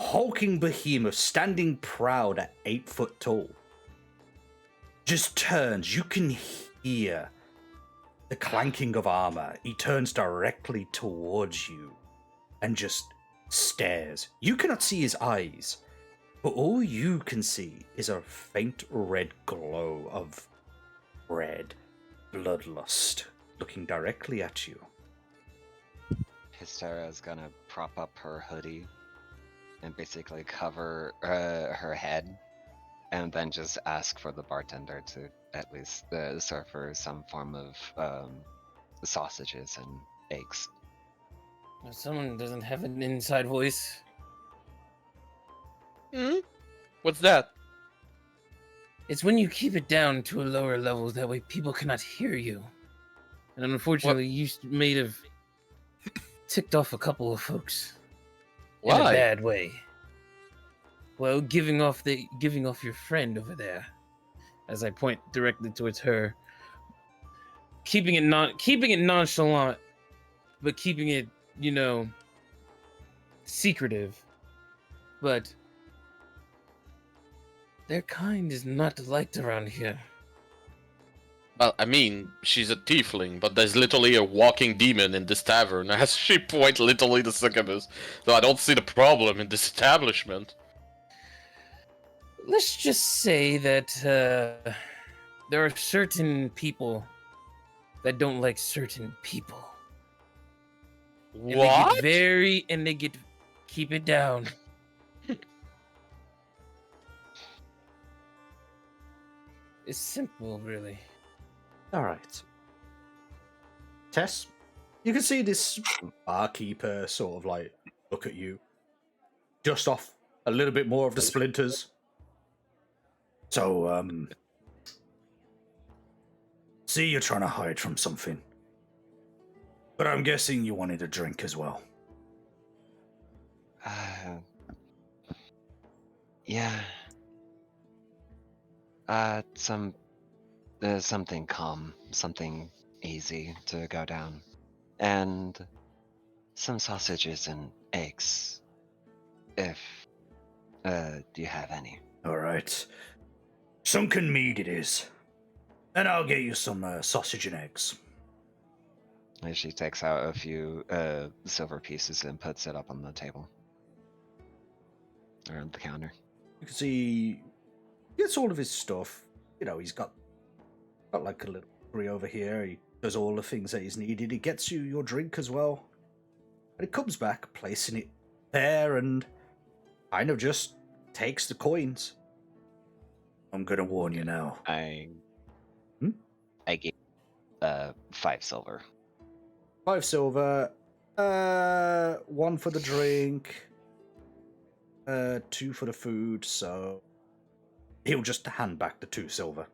hulking behemoth standing proud at 8 foot tall, just turns. You can hear the clanking of armor. He turns directly towards you and just stares. You cannot see his eyes, but all you can see is a faint red glow of red bloodlust looking directly at you. Hystera is gonna prop up her hoodie and basically cover her head, and then just ask for the bartender to at least serve her some form of sausages and eggs. If someone doesn't have an inside voice, Hmm? What's that? it's when you keep it down to a lower level. That way, people cannot hear you. And unfortunately, you may have ticked off a couple of folks in a Why? bad way. Well, giving off your friend over there, as I point directly towards her, keeping it nonchalant, but keeping it, secretive. But their kind is not liked around here. Well, I mean, she's a tiefling, but there's literally a walking demon in this tavern, as she points literally to Succubus. So I don't see the problem in this establishment. Let's just say that there are certain people that don't like certain people. And What? They get keep it down. It's simple, really. All right. Tess, you can see this barkeeper sort of like look at you, dust off a little bit more of the splinters. So, see, you're trying to hide from something. But I'm guessing you wanted a drink as well. Yeah. Something calm, something easy to go down, and some sausages and eggs, if do you have any? All right. Sunken meat it is. And I'll get you some sausage and eggs. And she takes out a few silver pieces and puts it up on the table. Or on the counter. You can see he gets all of his stuff. He's got like a little tree over here. He does all the things that he's needed. He gets you your drink as well. And he comes back, placing it there, and kind of just takes the coins. I'm gonna warn you now. I gave 5 silver. 5 silver. 1 for the drink. 2 for the food, so he'll just hand back the 2 silver.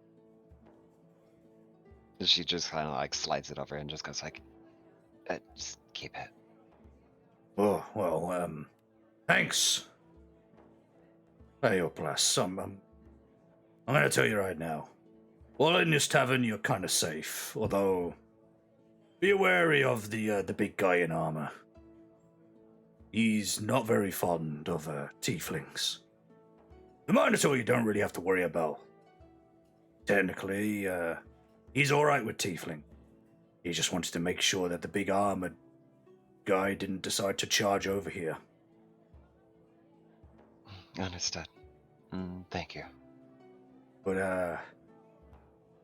She just kind of like slides it over and just goes like, just keep it. Oh, well, thanks. Hey, your bless. I'm gonna tell you right now. Well, in this tavern, you're kind of safe, although be wary of the big guy in armor. He's not very fond of tieflings. The Minotaur you don't really have to worry about. Technically, he's alright with tiefling. He just wanted to make sure that the big armored guy didn't decide to charge over here. Understood. Thank you. But,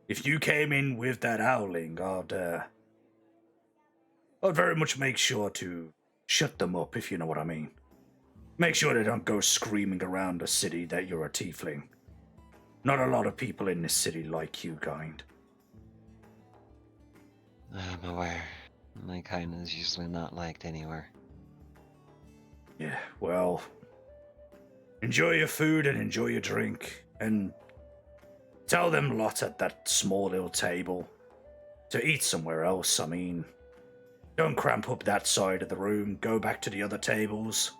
if you came in with that howling, I'd very much make sure to shut them up, if you know what I mean. Make sure they don't go screaming around the city that you're a tiefling. Not a lot of people in this city like you, kind. I'm aware. My kind is usually not liked anywhere. Yeah, well, enjoy your food and enjoy your drink, and tell them lot at that small little table to eat somewhere else. I mean, don't cramp up that side of the room. Go back to the other tables.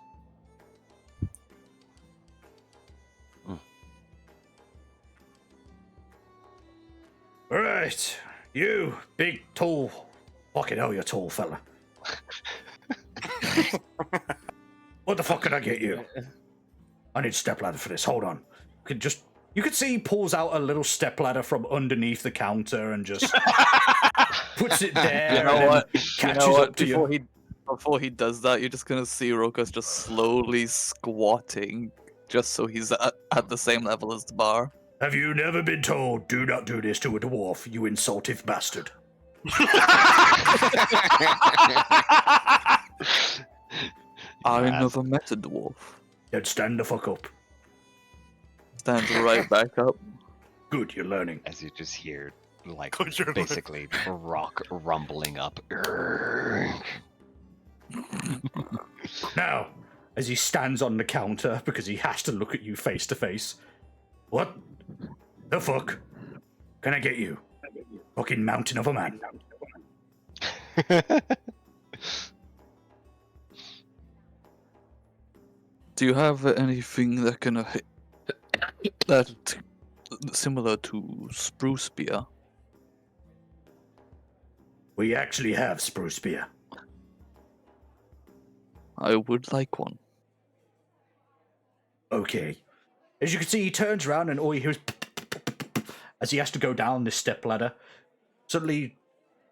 All right, you big, tall, fucking hell, you're tall fella. What the fuck can I get you? I need a stepladder for this. Hold on. You could see he pulls out a little stepladder from underneath the counter and just puts it there. You know and what? then catches up to you. Before he does that, you're just gonna see Rokas just slowly squatting, just so he's at the same level as the bar. Have you never been told, do not do this to a dwarf, you insultive bastard? I never met a dwarf. Then stand the fuck up. Stands right back up. Good, you're learning. As you just hear, like, Good, you're basically rock rumbling up. Now, as he stands on the counter because he has to look at you face to face. What the fuck can I get you? Fucking mountain of a man. Do you have anything that can that similar to spruce spear? We actually have spruce spear. I would like one. Okay. As you can see, he turns around and all you hear is as he has to go down this step ladder. Suddenly,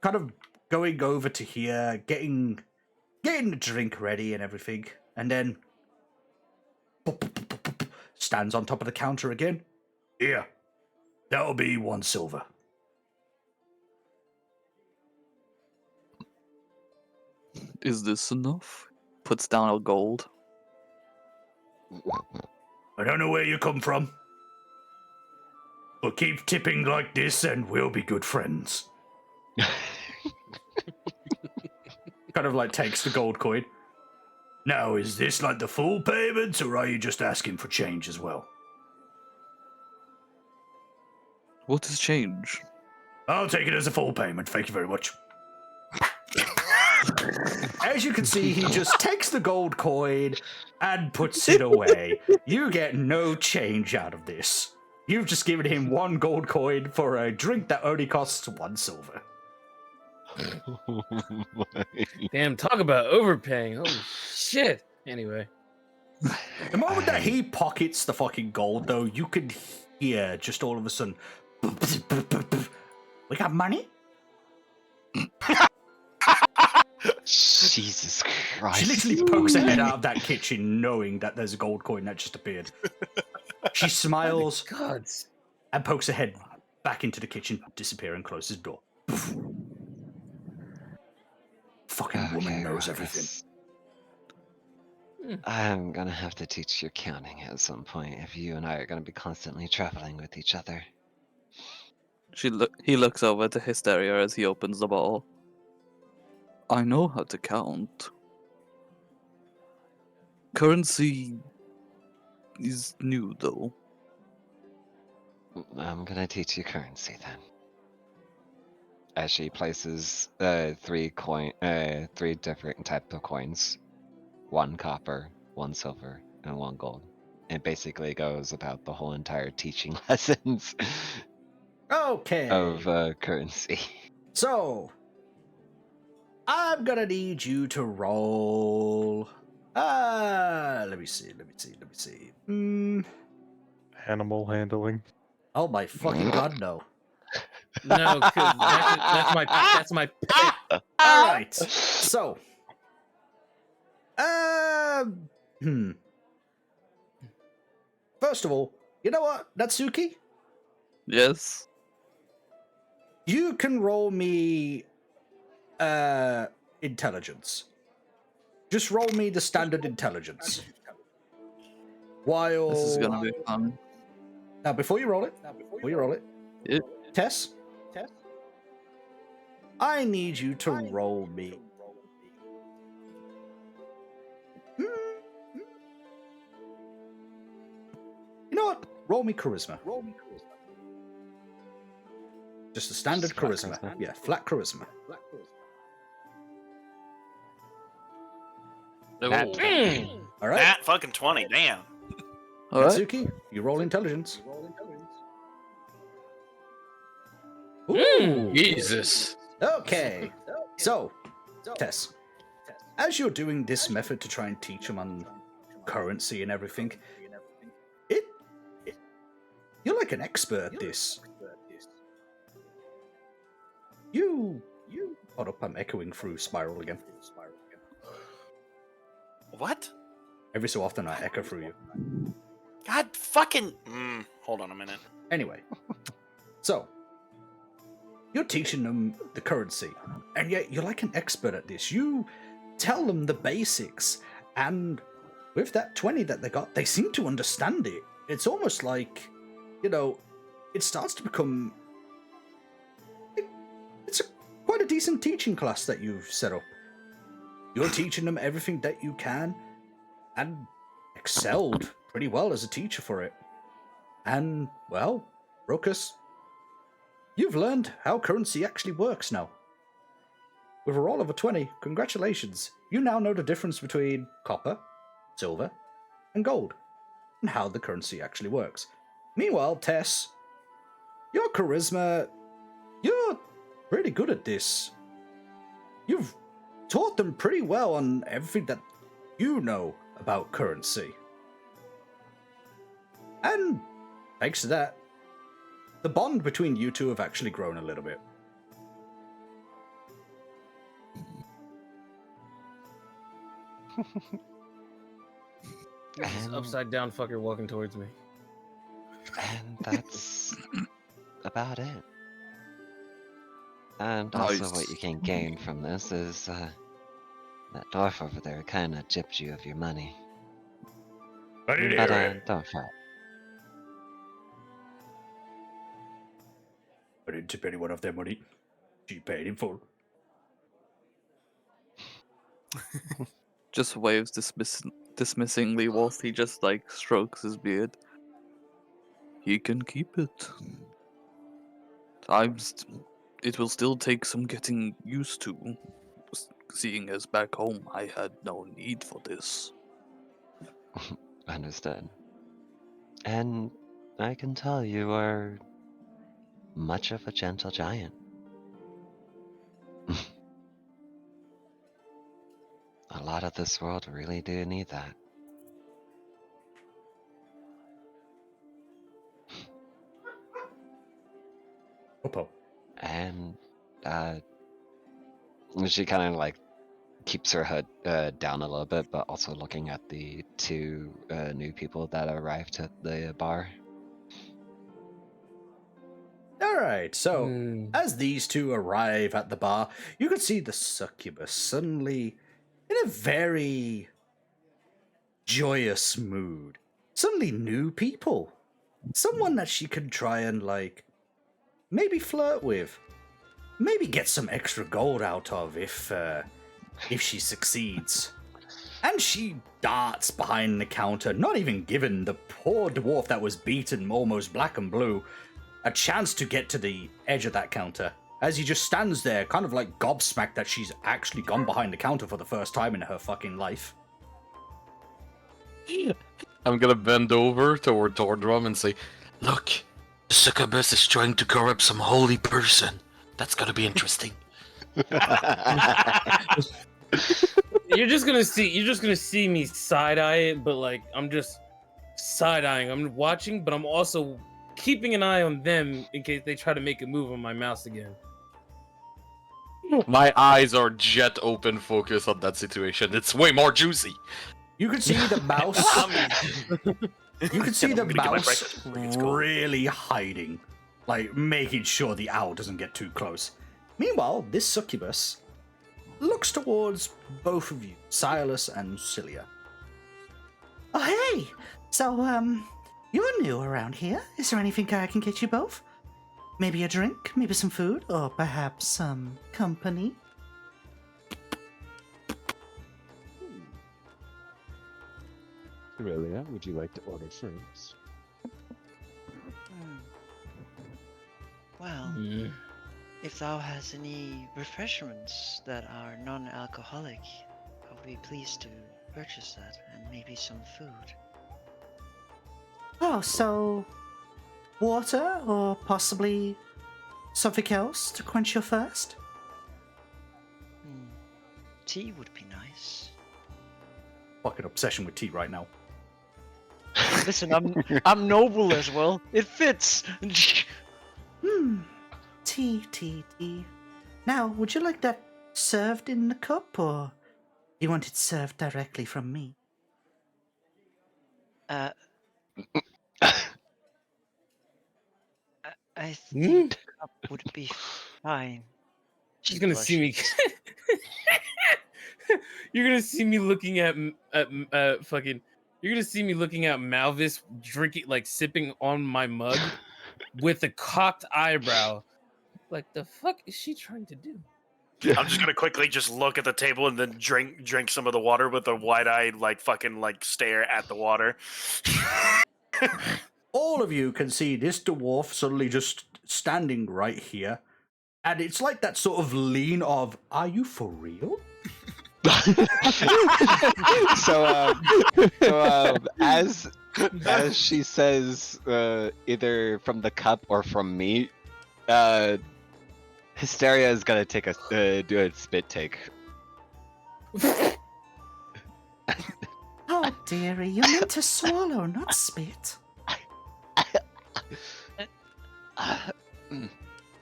kind of going over to here, getting the drink ready and everything, and then stands on top of the counter again. Here, that'll be 1 silver. Is this enough? Puts down a gold. I don't know where you come from, but keep tipping like this and we'll be good friends. Kind of like takes the gold coin. Now, is this like the full payment, or are you just asking for change as well? What is change? I'll take it as a full payment, thank you very much. As you can see, he just takes the gold coin and puts it away. You get no change out of this. You've just given him 1 gold coin for a drink that only costs 1 silver. Damn, talk about overpaying. Holy shit. Anyway. The moment that he pockets the fucking gold, though, you can hear just all of a sudden, we got money? Jesus Christ. She literally pokes her head out of that kitchen knowing that there's a gold coin that just appeared. She smiles Gods. and pokes her head back into the kitchen, disappear and closes the door. Fucking woman knows everything. I'm gonna have to teach you counting at some point if you and I are gonna be constantly traveling with each other. He looks over to Hysteria as he opens the bottle. I know how to count. Currency is new, though. I'm gonna teach you currency then. As she places 3 different types of coins. 1 copper, 1 silver, and 1 gold. It basically goes about the whole entire teaching lessons Okay. of currency. So, I'm gonna need you to roll. Let me see. Animal handling. Oh my fucking god, no. No, 'cause that's my pet. All right. So, first of all, you know what, Natsuki? Yes. You can roll me intelligence. Just roll me the standard intelligence. While This is gonna be fun. Now before you roll it, It, Tess, I need you to roll me. You know what? Roll me charisma. Just a standard Flat charisma. charisma? Yeah, flat charisma. Oh. All right. That fucking 20, damn. alright. Natsuki, you roll intelligence. Jesus. Okay. So, Tess, as you're doing this method to try and teach them on currency and everything, you're like an expert at this. Hold up, I'm echoing through Spiral again. What? Every so often I echo through you. God fucking. Hold on a minute. Anyway, so you're teaching them the currency, and yet you're like an expert at this. You tell them the basics, and with that 20 that they got, they seem to understand it. It's almost like, it starts to become. It's quite a decent teaching class that you've set up. You're teaching them everything that you can, and excelled pretty well as a teacher for it. And, well, Ruckus, you've learned how currency actually works now. With a roll of a 20, congratulations. You now know the difference between copper, silver, and gold, and how the currency actually works. Meanwhile, Tess, your charisma, you're pretty good at this. You've taught them pretty well on everything that you know about currency. And thanks to that, the bond between you two have actually grown a little bit. This upside down fucker walking towards me. And that's about it. And also Nice. what you can gain from this is that dwarf over there kind of gypped you of your money. But Don't fret. I didn't tip anyone of their money. She paid in full. Just waves dismissingly whilst he just like strokes his beard. He can keep it. It will still take some getting used to, seeing as back home I had no need for this. Understood. And I can tell you are much of a gentle giant. A lot of this world really do need that. Oppo. And she kind of like keeps her head down a little bit, but also looking at the two new people that arrived at the bar. Alright, so as these two arrive at the bar, you can see the succubus suddenly in a very joyous mood. Suddenly new people. Someone that she can try and, maybe flirt with. Maybe get some extra gold out of if she succeeds. And she darts behind the counter, not even giving the poor dwarf that was beaten almost black and blue a chance to get to the edge of that counter, as he just stands there, kind of like gobsmacked that she's actually gone behind the counter for the first time in her fucking life. I'm gonna bend over toward Tordrum and say, "Look, the succubus is trying to corrupt some holy person. That's gonna be interesting." You're just gonna see me side eye it, but I'm just side eyeing. I'm watching, but I'm also keeping an eye on them in case they try to make a move on my mouse again. My eyes are jet open, focused on that situation. It's way more juicy. You can see the mouse. You can see the mouse really hiding, making sure the owl doesn't get too close. Meanwhile, this succubus looks towards both of you, Silas and Cilia. Oh, hey! So, you're new around here. Is there anything I can get you both? Maybe a drink, maybe some food, or perhaps some company? Aurelia, would you like to order first? Well, if thou hast any refreshments that are non-alcoholic, I'll be pleased to purchase that, and maybe some food. Oh, so water, or possibly something else to quench your thirst? Tea would be nice. Fucking obsession with tea right now. Listen, I'm noble as well. It fits. Tea. Now, would you like that served in the cup, or you want it served directly from me? Uh, I Hmm? think the cup would be fine. She's She gonna see me. blushes. You're gonna see me looking at fucking. You're gonna see me looking at Malvis drinking, like sipping on my mug, with a cocked eyebrow. Like the fuck is she trying to do? I'm just gonna quickly just look at the table and then drink some of the water with a wide-eyed fucking stare at the water. All of you can see this dwarf suddenly just standing right here, and it's like that sort of lean of, "Are you for real?" As she says, either from the cup or from me, Hysteria is gonna take do a spit take. Oh, dearie, you meant to swallow, not spit.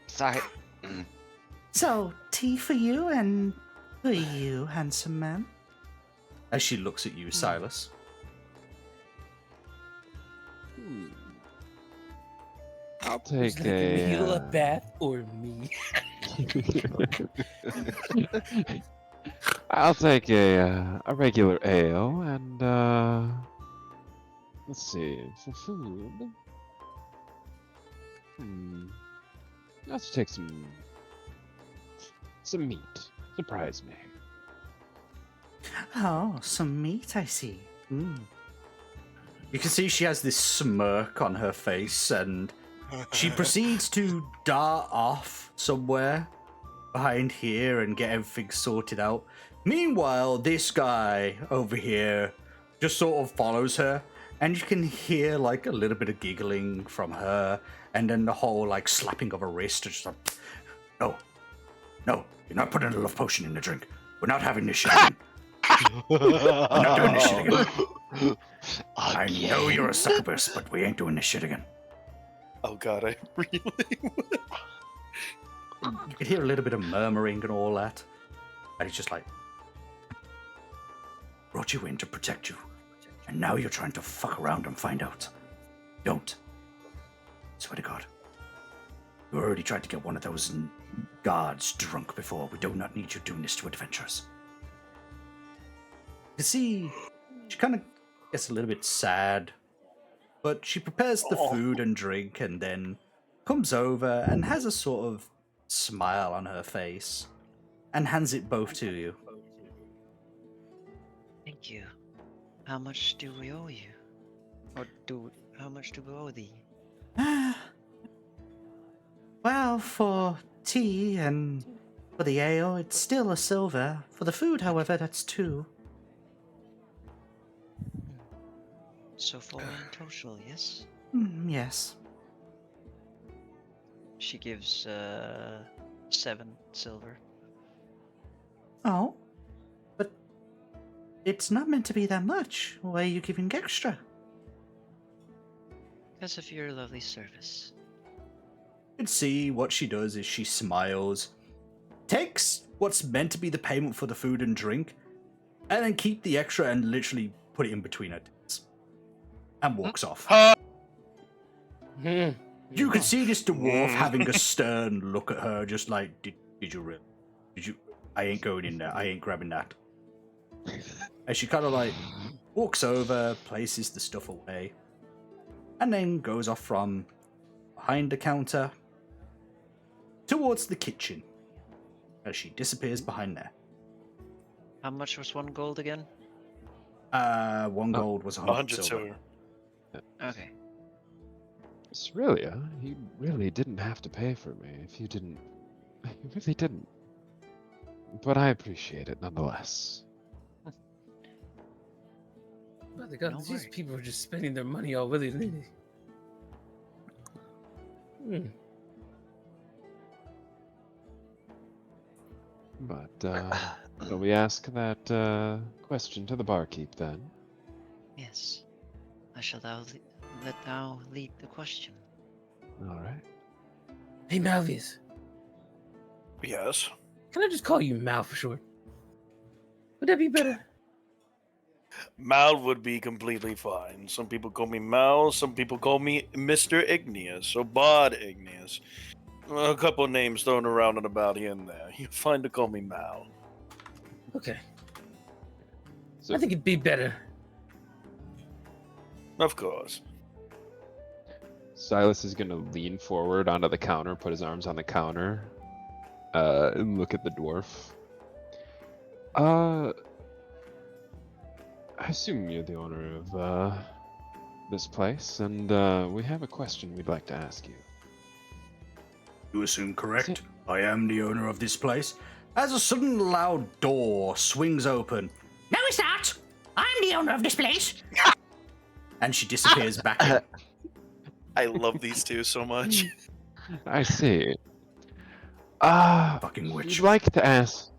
Sorry. So, tea for you and for you, handsome man. As she looks at you, Silas. I'll Would take you like a meal, a a. bath, or me? I'll take a regular ale and let's see, for food. Let's take some meat. Surprise me. Oh, some meat, I see. You can see she has this smirk on her face, and she proceeds to dart off somewhere behind here and get everything sorted out. Meanwhile, this guy over here just sort of follows her, and you can hear a little bit of giggling from her, and then the whole slapping of her wrist. Just like, no, you're not putting a love potion in the drink. We're not having this shit again. We're not doing this shit again. I know you're a succubus, but we ain't doing this shit again. Oh god, I really would. You can hear a little bit of murmuring and all that. And it's just like, brought you in to protect you. And now you're trying to fuck around and find out. Don't. Swear to God. You already tried to get one of those guards drunk before. We do not need you doing this to adventurers. You see, she kind of gets a little bit sad. But she prepares the food and drink and then comes over and has a sort of smile on her face and hands it both to you. Thank you. How much do we owe you? Or how much do we owe thee? Well, for tea and for the ale, it's still a silver. For the food, however, that's 2. So 4 in total, yes? Yes. She gives 7 silver. Oh, but it's not meant to be that much. Why are you giving extra? Because of your lovely service. You can see what she does is she smiles, takes what's meant to be the payment for the food and drink, and then keep the extra and literally put it in between her tits. And walks off. You can see this dwarf having a stern look at her, just like, did you really? Did you? I ain't going in there. I ain't grabbing that. And she kind of walks over, places the stuff away, and then goes off from behind the counter towards the kitchen as she disappears behind there. How much was 1 gold again? 1 gold was 100 silver. Okay. Aurelia, you really didn't have to pay for me if you didn't. You really didn't. But I appreciate it nonetheless. But the God, these people are just spending their money all willy-nilly. But, shall we ask that question to the barkeep then? Yes. I shall let thou lead the question. Alright. Hey, Malvis. Yes. Can I just call you Mal for short? Would that be better? Mal would be completely fine. Some people call me Mal, some people call me Mr. Igneous, or Bod Igneous. A couple names thrown around and about here and there. You're fine to call me Mal. Okay. So, I think it'd be better. Of course. Silas is gonna lean forward onto the counter, put his arms on the counter, and look at the dwarf. I assume you're the owner of this place, and we have a question we'd like to ask you. You assume correct. I am the owner of this place. As a sudden loud door swings open. No, it's not. I'm the owner of this place. And she disappears back in. I love these two so much. I see. Fucking witch. We'd like to ask.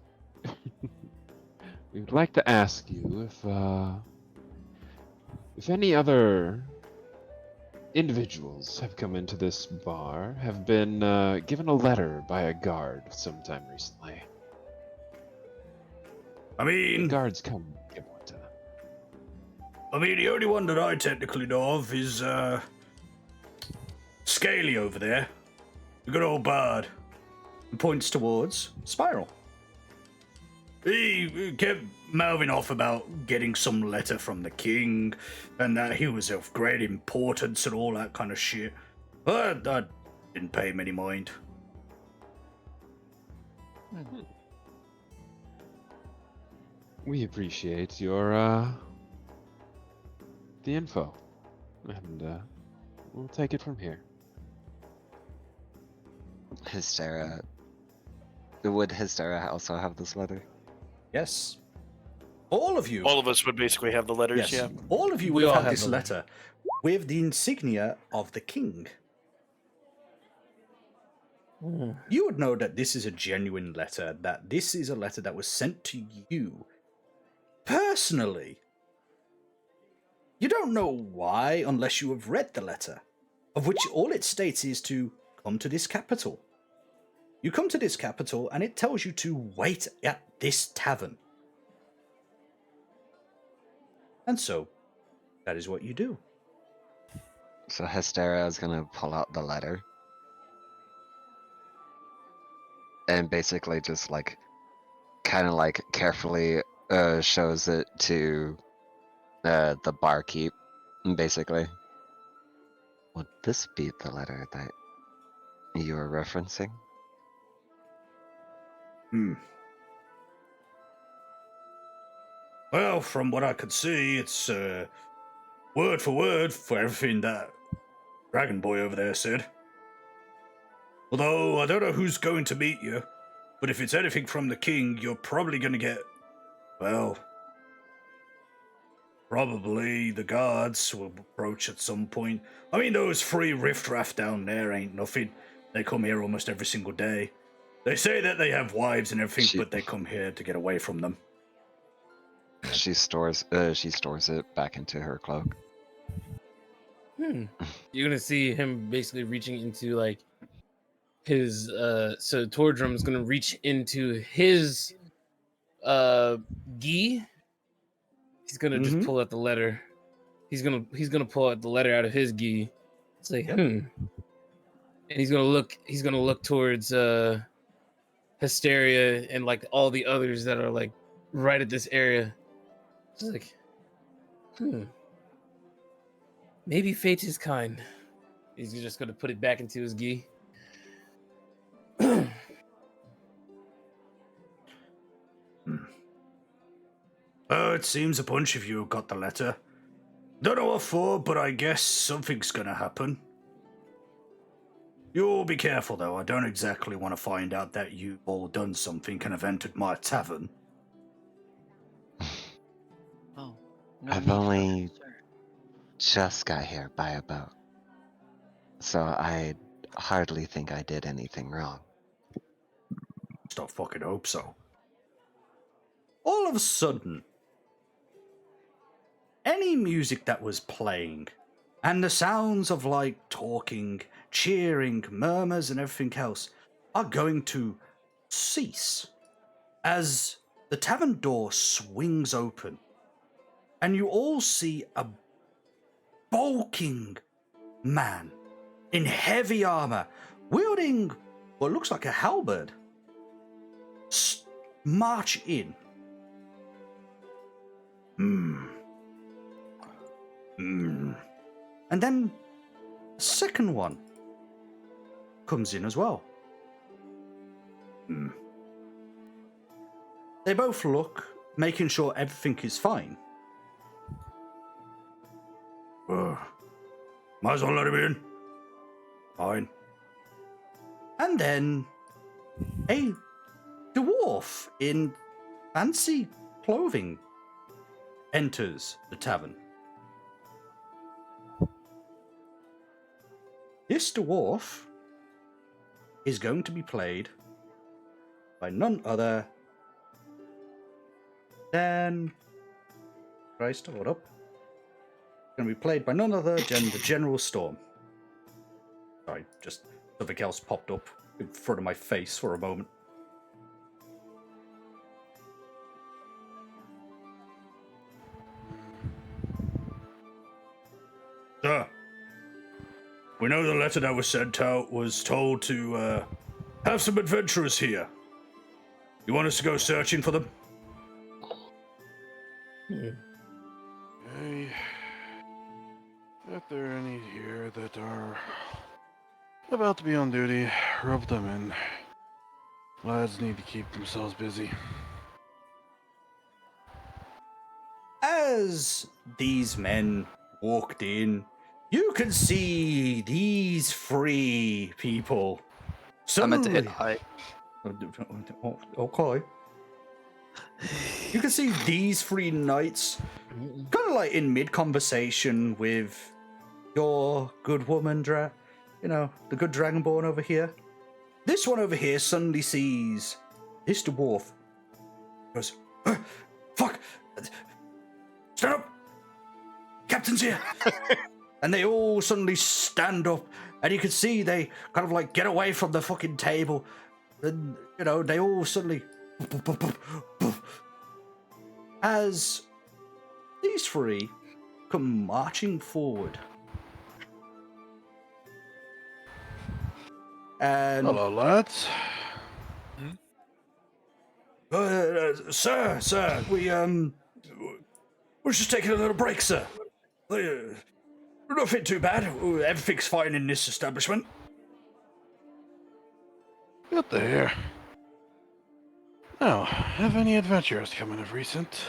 We'd like to ask you if any other individuals have come into this bar, have been given a letter by a guard sometime recently. I mean, guards come give one to them. I mean, the only one that I technically know of is Scaly over there. The good old bard. And points towards Spiral. He kept mouthing off about getting some letter from the king, and that he was of great importance and all that kind of shit. But I didn't pay him any mind. We appreciate your the info, and we'll take it from here. Hystera. Would Hystera also have this letter? Yes. All of you. All of us would basically have the letters, Yes. yeah. All of you We will all have have this them. letter with the insignia of the king. You would know that this is a genuine letter, that this is a letter that was sent to you personally. You don't know why unless you have read the letter, of which all it states is to come to this capital. You come to this capital and it tells you to wait at this tavern. And so, that is what you do. So Hystera is gonna pull out the letter. And basically just like, kind of like carefully shows it to the barkeep, basically. Would this be the letter that you were referencing? Well, from what I could see, it's word for everything that Dragon Boy over there said. Although, I don't know who's going to meet you, but if it's anything from the king, you're probably going to get, well, probably the guards will approach at some point. I mean, those three riffraff down there ain't nothing. They come here almost every single day. They say that they have wives and everything, but they come here to get away from them. She stores it back into her cloak. You're gonna see him basically reaching into like his so Tordrum's gonna reach into his gi. He's gonna just pull out the letter. He's gonna pull out the letter out of his gi. Say, and he's gonna look towards Hysteria and like all the others that are like right at this area. It's like, maybe fate is kind. He's just gonna put it back into his gi. It seems a bunch of you have got the letter. Don't know what for, but I guess something's gonna happen. You'll be careful, though. I don't exactly want to find out that you've all done something and have entered my tavern. Oh, I've only just got here by a boat, so I hardly think I did anything wrong. Don't fucking hope so. All of a sudden, any music that was playing, and the sounds of like talking, cheering, murmurs, and everything else are going to cease as the the tavern door swings open, and you all see a bulking man in heavy armor, wielding what looks like a halberd, march in. And then a second one comes in as well. They both look, making sure everything is fine. Might as well let him in. Fine. And then a dwarf in fancy clothing enters the tavern. This dwarf is going to be played by none other than... Christ, hold up. Going to be played by none other than the General Storm. Sorry, just something else popped up in front of my face for a moment. Sir, we know the letter that was sent out was told to have some adventurers here. You want us to go searching for them? Hey, if there are any here that are about to be on duty, rub them in. Lads need to keep themselves busy. As these men walked in, you can see these three people. I meant to hit Suddenly- Okay. You can see these three knights kind of like in mid-conversation with your good woman, the good Dragonborn over here. This one over here suddenly sees this dwarf. Goes, fuck! Stand up! Captain's here! And they all suddenly stand up, and you can see they kind of like get away from the fucking table. And, they all suddenly... As these three come marching forward. And... Hello, lads. Sir, we're just taking a little break, sir. Nothing too bad. Everything's fine in this establishment. Good to hear. Now, have any adventurers come in of recent?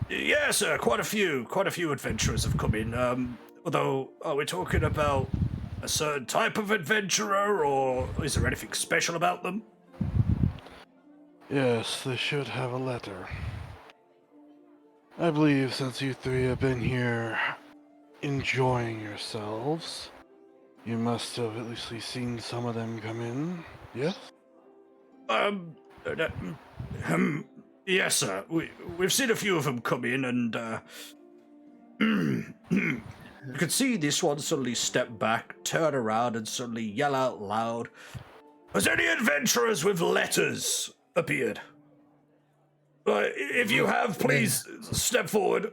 Yes, sir, quite a few adventurers have come in. Although, are we talking about a certain type of adventurer, or is there anything special about them? Yes, they should have a letter. I believe since you three have been here enjoying yourselves, you must have at least seen some of them come in, yes? Yes, sir. We've seen a few of them come in, and you could see this one suddenly step back, turn around, and suddenly yell out loud, "Has any adventurers with letters appeared? If you have, please step forward.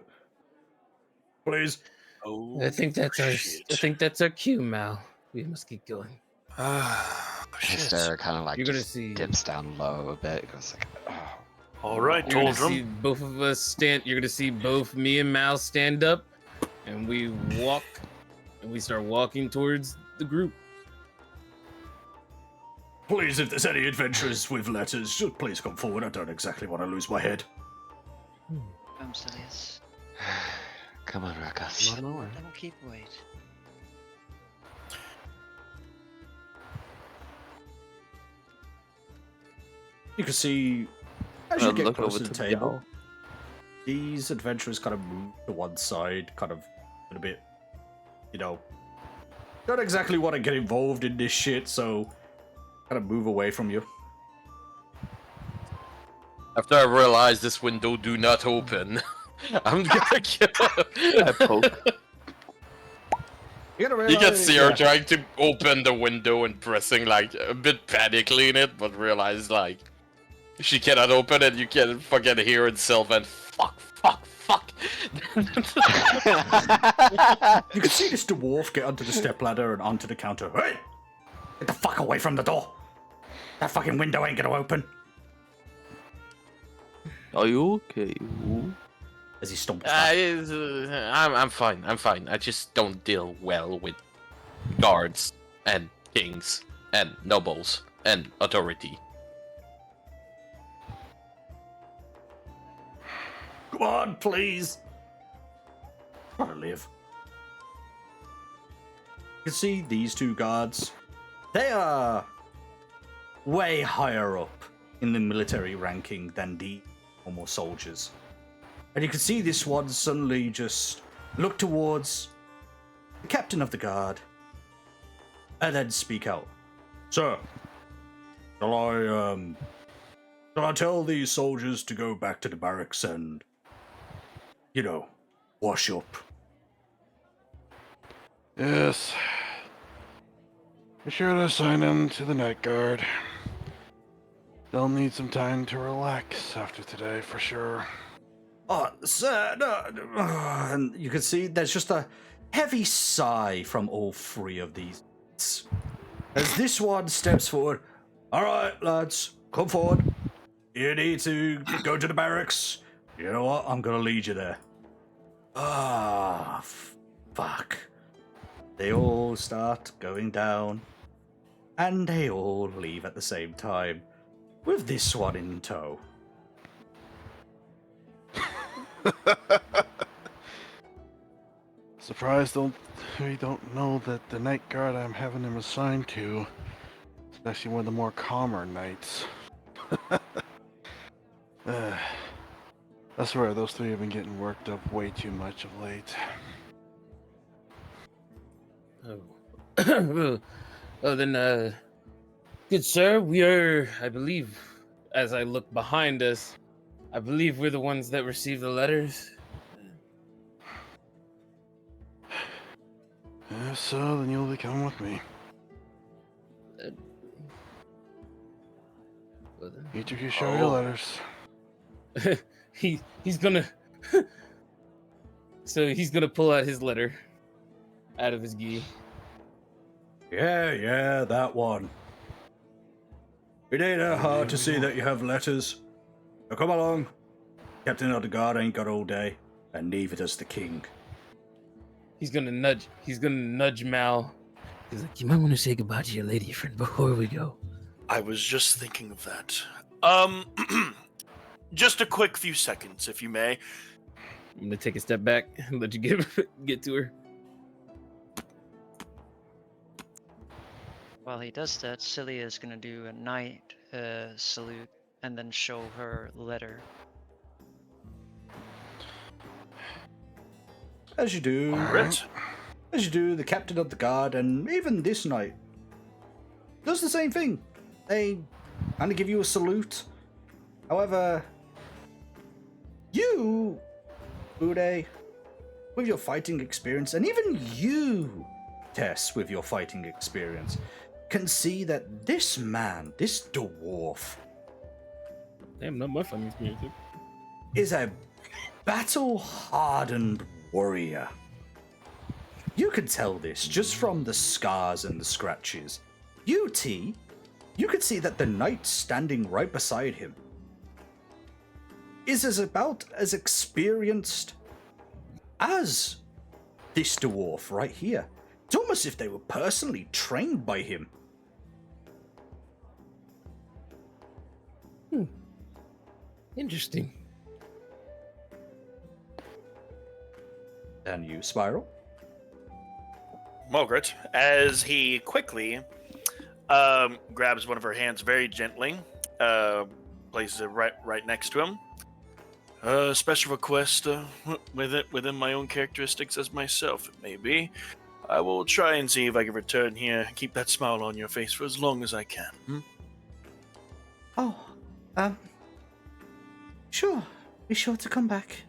Please." Oh, I think that's our cue, Mal. We must get going. Hester kind of like You're gonna just see- dips down low a bit. Goes like, oh. All right, You're gonna Toldrum. see both of us stand. You're gonna see both me and Mal stand up, and we walk, and we start walking towards the group. Please, if there's any adventurers with letters, just please come forward. I don't exactly want to lose my head. Amstelius. Come on, Rakas. Let him keep wait. You can see, as you I'll get look close over to the to table, Mal. these adventurers kind of move to one side, kind of a bit, don't exactly want to get involved in this shit, so kind of move away from you. After I realize this window do not open, I'm gonna get I poke. You gotta You can realize, see her yeah. trying to open the window and pressing like a bit panically in it, but realize like she cannot open it. You can fucking hear itself and fuck. You can see this dwarf get onto the stepladder and onto the counter. Hey! Get the fuck away from the door! That fucking window ain't gonna open! Are you okay? As he stomps back. I'm fine. I'm fine. I just don't deal well with guards and kings and nobles and authority. Come on, please! Try to live. You can see these two guards. They are way higher up in the military ranking than the normal soldiers. And you can see this one suddenly just look towards the captain of the guard and then speak out. Sir, shall I tell these soldiers to go back to the barracks and, you know, wash up? Yes. Be sure to assign them to the night guard. They'll need some time to relax after today, for sure. Oh, sir, no. And you can see there's just a heavy sigh from all three of these. As this one steps forward. All right, lads, come forward. You need to go to the barracks. You know what? I'm gonna lead you there. Ah, fuck. They all start going down, and they all leave at the same time, with this one in tow. Surprised we don't know that the night guard I'm having him assigned to is actually one of the more calmer nights. I swear those three have been getting worked up way too much of late. Oh, then, good sir, we are, I believe, as I look behind us, I believe we're the ones that received the letters. If so, then you'll be coming with me. Each of you show your letters. He's gonna so he's gonna pull out his letter out of his gi. Yeah, that one. It ain't hard to see that you have letters. Now come along. Captain of the guard ain't got all day, and neither does the king. He's gonna nudge Mal. He's like, you might want to say goodbye to your lady friend before we go. I was just thinking of that. Just a quick few seconds, if you may. I'm gonna take a step back and let you get to her. While he does that, Cilia is gonna do a knight salute and then show her letter. As you do, the captain of the guard, and even this knight, does the same thing. They kind of give you a salute. However, you, Uday, with your fighting experience, and even you, Tess, with your fighting experience, can see that this man, this dwarf, damn, not my fighting experience, is a battle-hardened warrior. You can tell this just from the scars and the scratches. You, T, you could see that the knight standing right beside him is about as experienced as this dwarf right here. It's almost as if they were personally trained by him. Interesting. And you, Spiral? Margaret, as he quickly grabs one of her hands very gently, places it right next to him. Special request within my own characteristics as myself, it may be. I will try and see if I can return here and keep that smile on your face for as long as I can. Oh, sure. Be sure to come back.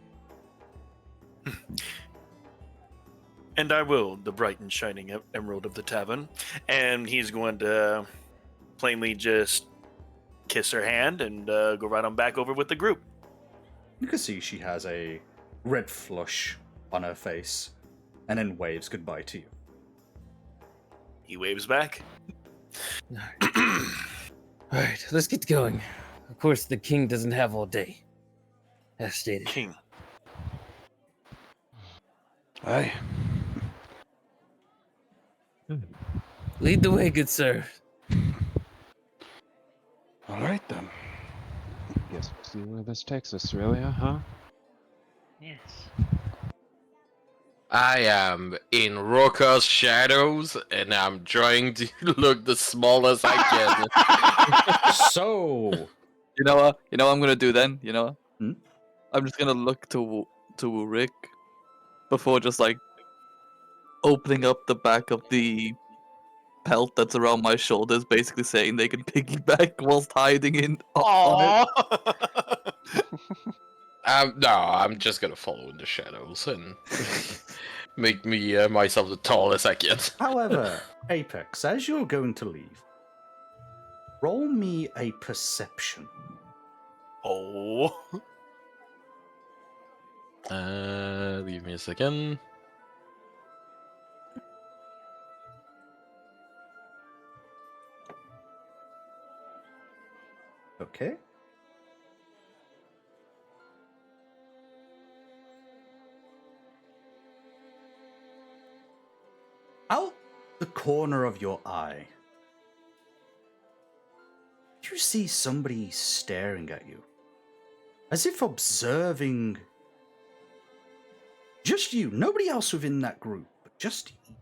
And I will, the bright and shining emerald of the tavern. And he's going to plainly just kiss her hand and go right on back over with the group. You can see she has a red flush on her face and then waves goodbye to you. He waves back. Alright, let's get going. Of course, the king doesn't have all day. As stated. King. Aye. Lead the way, good sir. All right then. Guess we'll see where this takes us, Aurelia, huh? Yes. I am in Roka's shadows, and I'm trying to look the smallest I can. So, You know what? You know what I'm gonna do then? You know what? Hmm? I'm just gonna look to Rick before just like opening up the back of the pelt that's around my shoulders, basically saying they can piggyback whilst hiding in on it. No, I'm just gonna follow in the shadows and make me myself the tallest I can. however, Apex, as you're going to leave, roll me a perception. Oh. Give me a second. Okay. Out the corner of your eye, you see somebody staring at you, as if observing just you, nobody else within that group, but just you.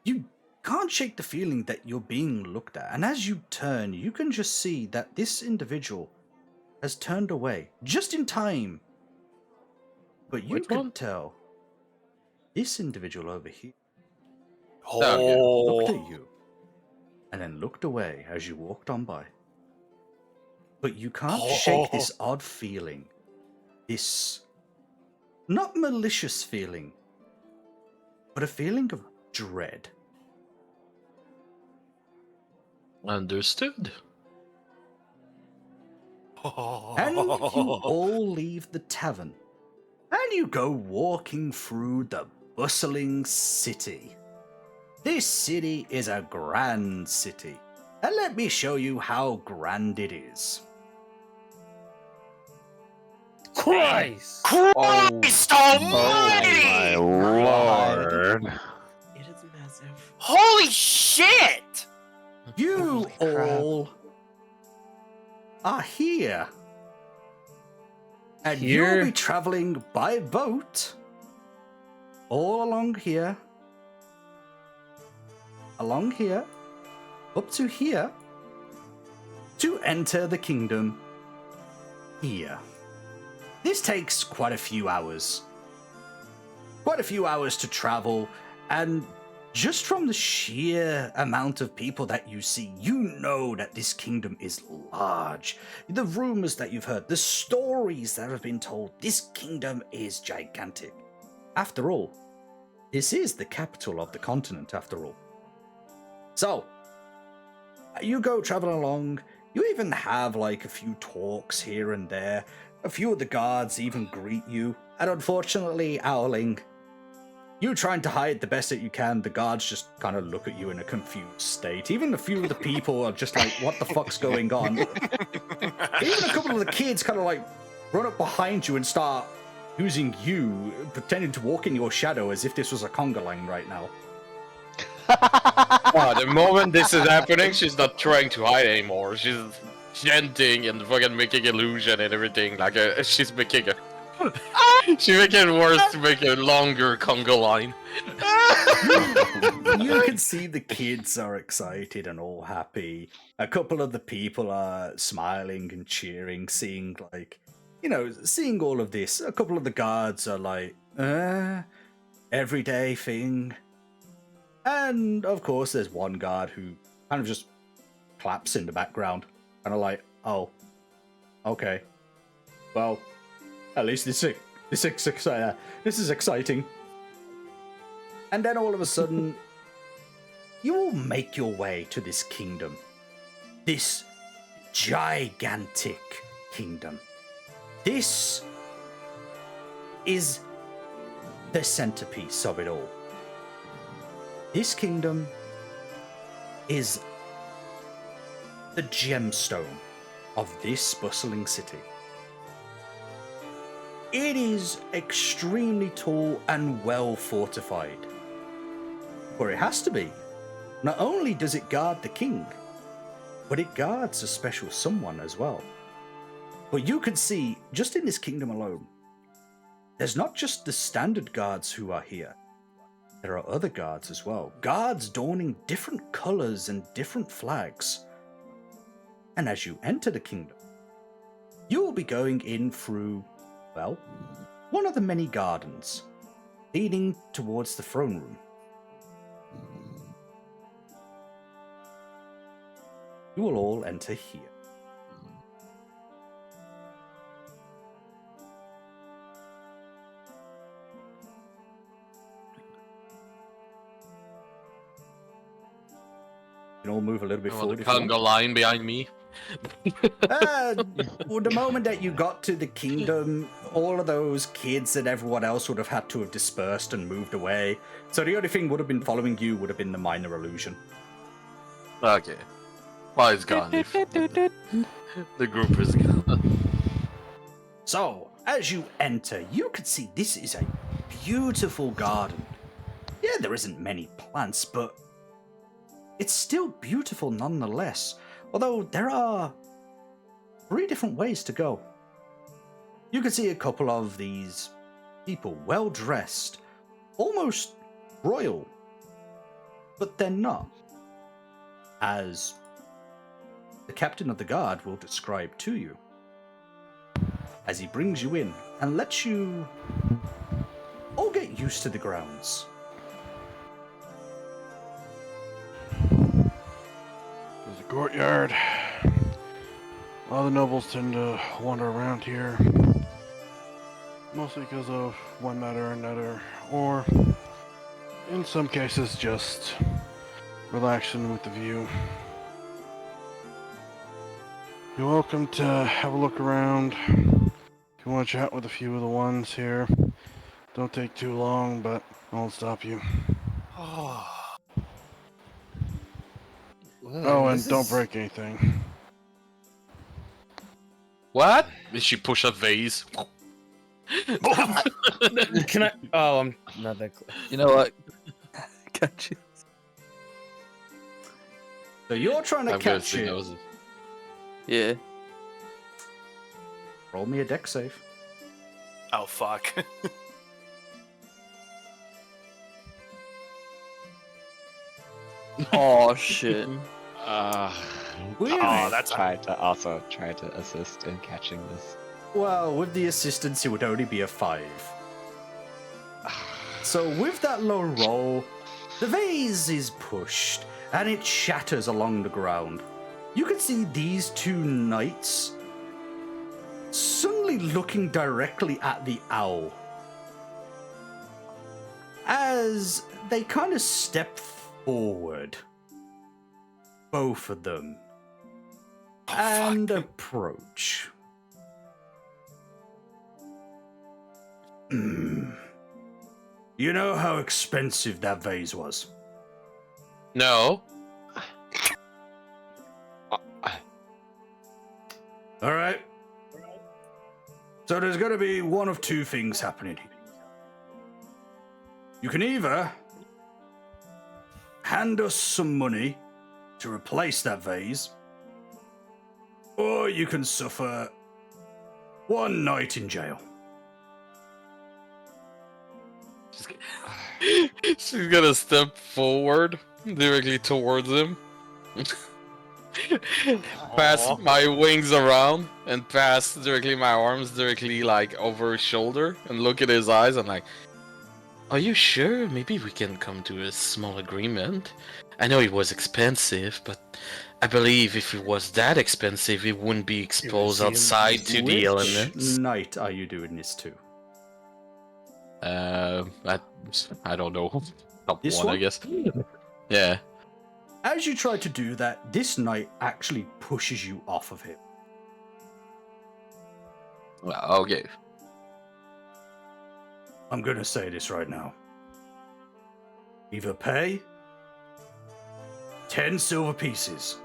You can't shake the feeling that you're being looked at, and as you turn, you can just see that this individual has turned away just in time. But you Which can one? tell this individual over here Oh. looked at you and then looked away as you walked on by. But you can't shake this odd feeling, this not malicious feeling, but a feeling of dread. Understood. And you all leave the tavern, and you go walking through the bustling city. This city is a grand city, and let me show you how grand it is. Christ! Christ almighty! Oh my lord. It is massive. Holy shit! You all are here. And Here? you'll be traveling by boat all along here, up to here, to enter the kingdom here. This takes quite a few hours. Quite a few hours to travel, and just from the sheer amount of people that you see, you know that this kingdom is large. The rumors that you've heard, the stories that have been told, this kingdom is gigantic. After all, this is the capital of the continent, after all. So, you go traveling along, you even have like a few talks here and there. A few of the guards even greet you, and unfortunately, Owling, you trying to hide the best that you can, the guards just kind of look at you in a confused state. Even a few of the people are just like, what the fuck's going on? Even a couple of the kids kind of like run up behind you and start using you, pretending to walk in your shadow as if this was a conga line right now. The moment this is happening, she's not trying to hide anymore. She's chanting and fucking making illusion and everything. Like she's making a. She's making it worse to make a longer conga line. You can see the kids are excited and all happy. A couple of the people are smiling and cheering, seeing like, seeing all of this. A couple of the guards are like, everyday thing. And of course, there's one guard who kind of just claps in the background, kind of like, oh, okay, well, at least this is exciting. And then all of a sudden, you will make your way to this kingdom. This gigantic kingdom. This is the centerpiece of it all. This kingdom is the gemstone of this bustling city. It is extremely tall and well fortified. For it has to be. Not only does it guard the king, but it guards a special someone as well. But you can see, just in this kingdom alone, there's not just the standard guards who are here. There are other guards as well. Guards donning different colors and different flags. And as you enter the kingdom, you will be going in through, well, one of the many gardens leading towards the throne room. You will all enter here. You can all move a little bit forward. The conga line behind me. Well, the moment that you got to the kingdom, all of those kids and everyone else would have had to have dispersed and moved away. So the only thing would have been following you would have been the minor illusion. Okay. Well, it's gone. The group is gone. So, as you enter, you can see this is a beautiful garden. Yeah, there isn't many plants, but it's still beautiful nonetheless. Although there are 3 different ways to go. You can see a couple of these people, well dressed, almost royal, but they're not. As the captain of the guard will describe to you, as he brings you in and lets you all get used to the grounds. There's a courtyard. All the nobles tend to wander around here, mostly because of one matter or another, or in some cases just relaxing with the view. You're welcome to have a look around. If you want to chat with a few of the ones here, don't take too long, but I won't stop you. Oh, and don't break anything. What? Did she push a vase? Can I? Oh, I'm not that close. You know what? Catch you. So you're trying to I'm catch guessing it. that was- Yeah. Roll me a deck save. Oh, fuck. Oh shit. that's try to assist in catching this. Well, with the assistance, it would only be a 5. So with that low roll, the vase is pushed, and it shatters along the ground. You can see these 2 knights suddenly looking directly at the owl. As they kind of step forward, both of them, and approach. You know how expensive that vase was? No. Alright. So there's gonna be one of 2 things happening here. You can either hand us some money to replace that vase, or you can suffer 1 night in jail. She's gonna step forward directly towards him. Pass my wings around and pass directly my arms directly like over his shoulder and look at his eyes and like, are you sure? Maybe we can come to a small agreement. I know it was expensive, but I believe if it was that expensive, it wouldn't be exposed outside to the elements. Which night are you doing this to? I don't know. Top This one, I one? guess. Yeah. As you try to do that, this knight actually pushes you off of him. Well, okay. I'm gonna say this right now. Either pay 10 silver pieces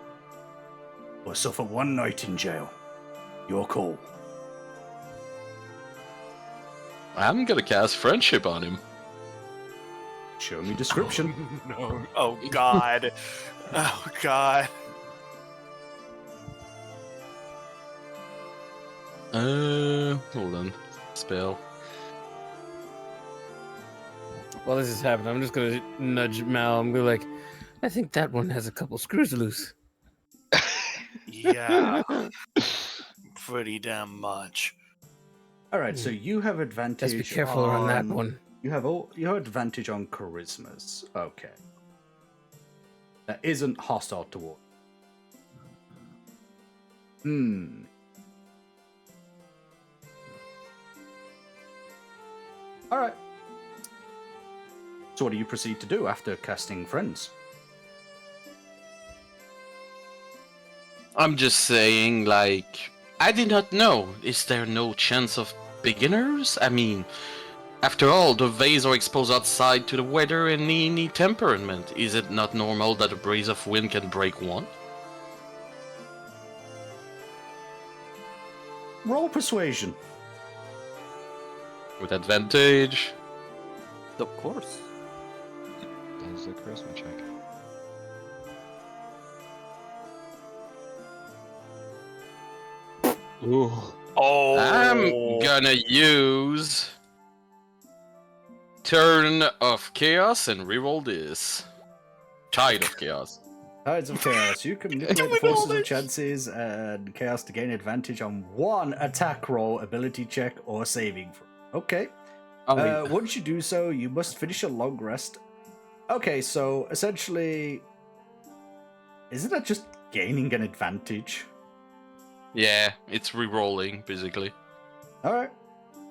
or suffer 1 night in jail. Your call. I'm gonna cast friendship on him. Show me description. No. Oh God. Oh God. Hold on. Spell. While this is happening, I'm just gonna nudge Mal. I'm gonna be like, I think that one has a couple screws loose. Yeah. Pretty damn much. All right, so you have advantage. Just be careful on that one. You have advantage on charismas. Okay. That isn't hostile toward. All right. So what do you proceed to do after casting friends? I'm just saying, like, I did not know. Is there no chance of beginners? I mean, after all, the vase are exposed outside to the weather and any temperament. Is it not normal that a breeze of wind can break one? Roll persuasion. With advantage. Of course. That is a charisma check. Ooh. Oh. I'm gonna use Turn of Chaos and reroll this. Tide of Chaos. Tides of Chaos. You can manipulate the forces of chances and chaos to gain advantage on 1 attack roll, ability check, or saving throw. Okay. Once you do so, you must finish a long rest. Okay, so essentially, isn't that just gaining an advantage? Yeah, it's rerolling, basically. Alright.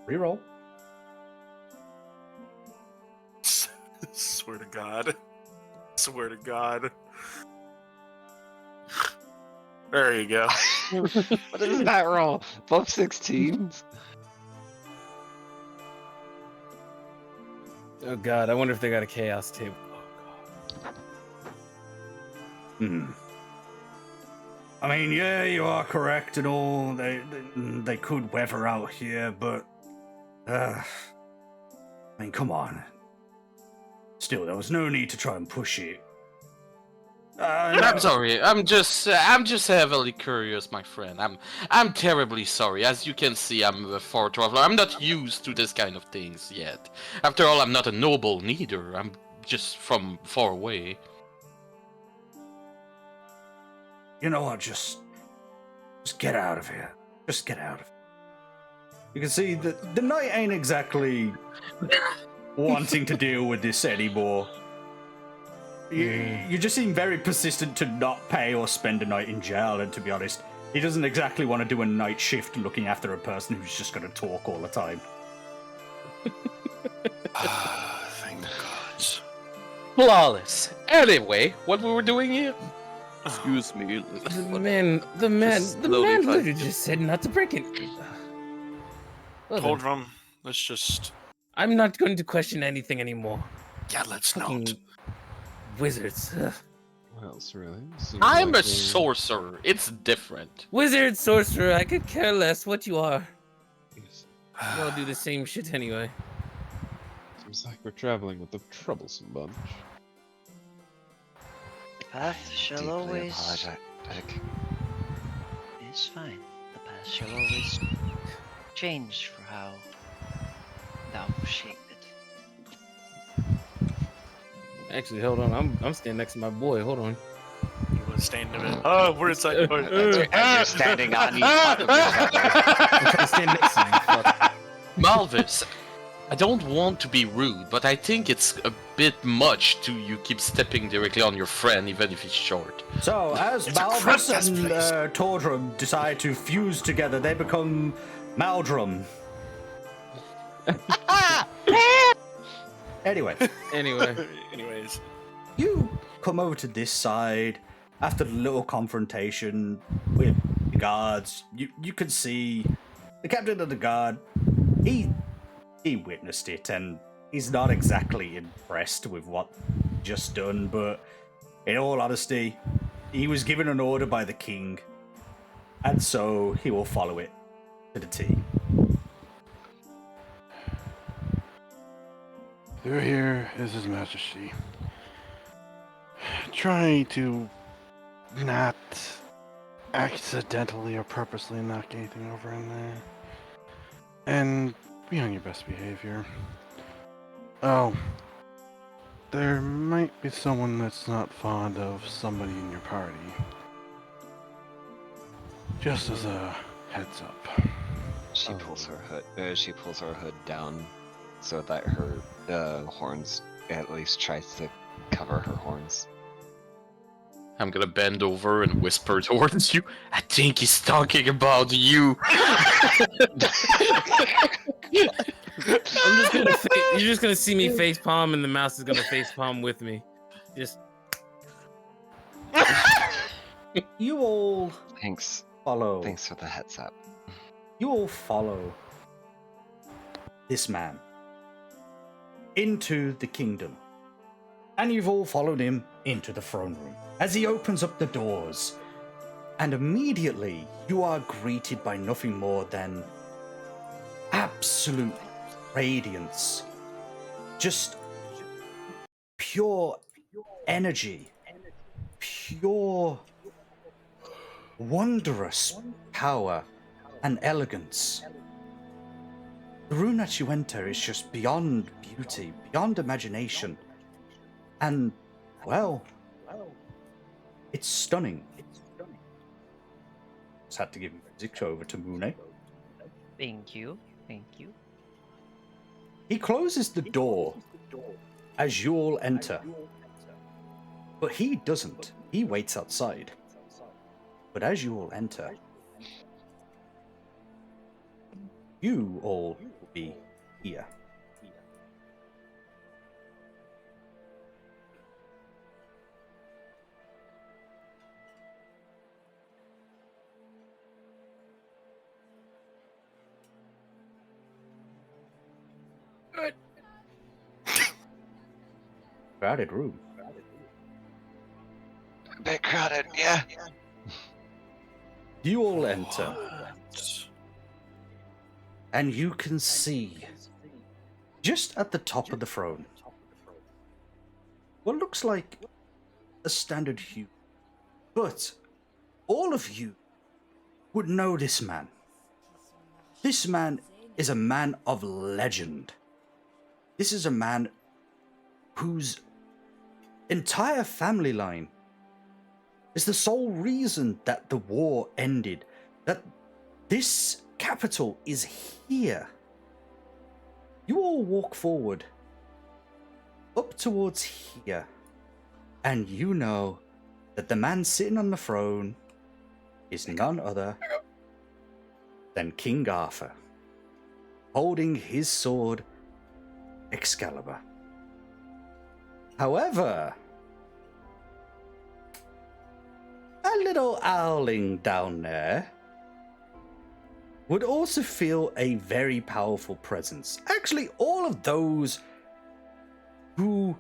Reroll. Swear to God. Swear to God. There you go. What is that roll? Both 16s? Oh god, I wonder if they got a chaos table. I mean, yeah, you are correct and all. They could weather out here, but I mean, come on. Still, there was no need to try and push it. I'm sorry. I'm just heavily curious, my friend. I'm terribly sorry. As you can see, I'm a far traveler. I'm not used to this kind of things yet. After all, I'm not a noble neither. I'm just from far away. You know what? Just get out of here. Just get out of here. You can see that the knight ain't exactly wanting to deal with this anymore. You just seem very persistent to not pay or spend a night in jail, and to be honest, he doesn't exactly want to do a night shift looking after a person who's just going to talk all the time. Thank God. Flawless. Anyway, what we were doing here? Excuse me. The man literally just said not to break it. Well, Told then, him. Let's just. I'm not going to question anything anymore. Yeah, let's Fucking not. Wizards. What else, really? Seems I'm like a sorcerer. It's different. Wizard, sorcerer, I could care less what you are. Yes. You all do the same shit anyway. Seems like we're traveling with a troublesome bunch. The path shall Deeply always. apologetic. It's fine. The path shall always change for how thou shape it. Actually, hold on. I'm standing next to my boy. Hold on. You want to stand a bit? Oh, we're inside. As you're standing on each top of each other. I'm trying to stand next to him. Fuck. Malvis, I don't want to be rude, but I think it's a bit much to you keep stepping directly on your friend, even if he's short. So, as It's a Malvis crap-fest and place. Tordrum decide to fuse together, they become Maldrum. Anyway, Anyways. you come over to this side after the little confrontation with the guards. You can see the captain of the guard. He witnessed it, and he's not exactly impressed with what just done. But in all honesty, he was given an order by the king, and so he will follow it to the T. Through here is His Majesty. Try to not accidentally or purposely knock anything over in there. And be on your best behavior. Oh, there might be someone that's not fond of somebody in your party. Just as a heads up. She pulls her hood. She pulls her hood down so that her horns at least tries to cover her horns. I'm gonna bend over and whisper towards you. I think he's talking about you. You're just gonna see me face palm, and the mouse is gonna face palm with me. Just. You all Thanks. follow. Thanks for the heads up. You all follow this man into the kingdom. And you've all followed him into the throne room as he opens up the doors. And immediately you are greeted by nothing more than absolute radiance. Just pure energy. Pure wondrous power and elegance. The room that you enter is just beyond beauty, beyond imagination. And, well, it's stunning. Just had to give music over to Mune. Thank you. Thank you. He closes the door as you all enter. But he doesn't. He waits outside. But as you all enter, you all will be here. Crowded room. A bit crowded, yeah. You all enter. And you can see, just at the top of the throne, what looks like a standard hue. But all of you would know this man. This man is a man of legend. This is a man whose entire family line is the sole reason that the war ended, that this capital is here. You all walk forward, up towards here, and you know that the man sitting on the throne is none other than King Arthur, holding his sword, Excalibur. However, a little owling down there would also feel a very powerful presence. Actually, all of those who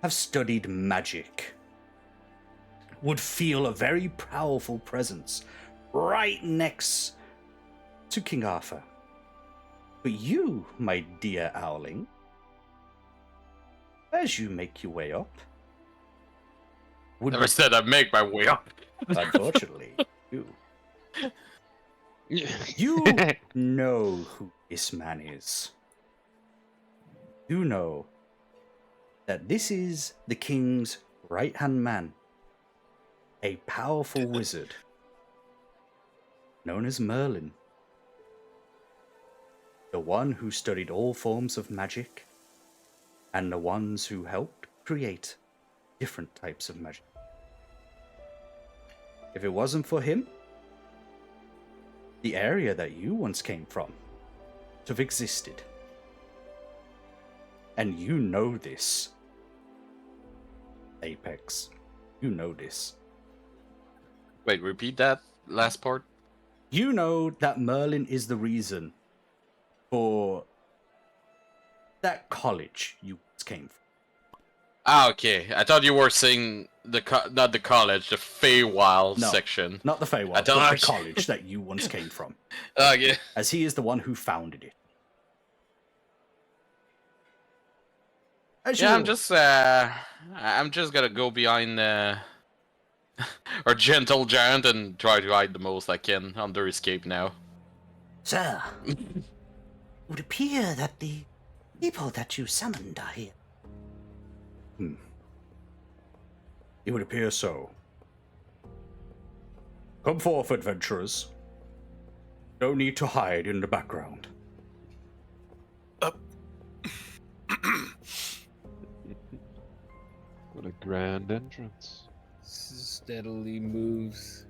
have studied magic would feel a very powerful presence right next to King Arthur. But you, my dear owling, as you make your way up, would Never said I'd make my way up. Unfortunately, you know who this man is. You know that this is the king's right-hand man, a powerful wizard known as Merlin, the one who studied all forms of magic and the ones who helped create different types of magic. If it wasn't for him, the area that you once came from would have existed. And you know this, Apex. You know this. Wait, repeat that last part. You know that Merlin is the reason for that college you came from. Ah, okay. I thought you were saying not the college, the Feywild No, section. not the Feywild, I but don't- the college that you once came from. Okay. As he is the one who founded it. As Yeah, you- I'm just gonna go behind our gentle giant and try to hide the most I can under escape now. Sir, it would appear that the people that you summoned are here. It would appear so. Come forth, adventurers. No need to hide in the background. What a grand entrance. Steadily moves.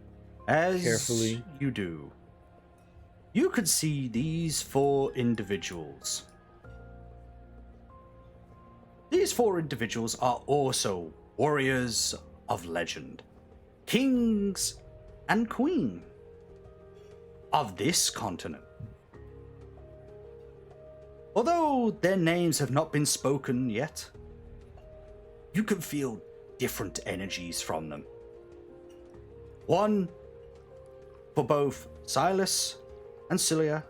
As Carefully. you do, you could see these 4 individuals. These 4 individuals are also warriors of legend, kings and queen of this continent. Although their names have not been spoken yet, you can feel different energies from them. One for both Silas and Cilia.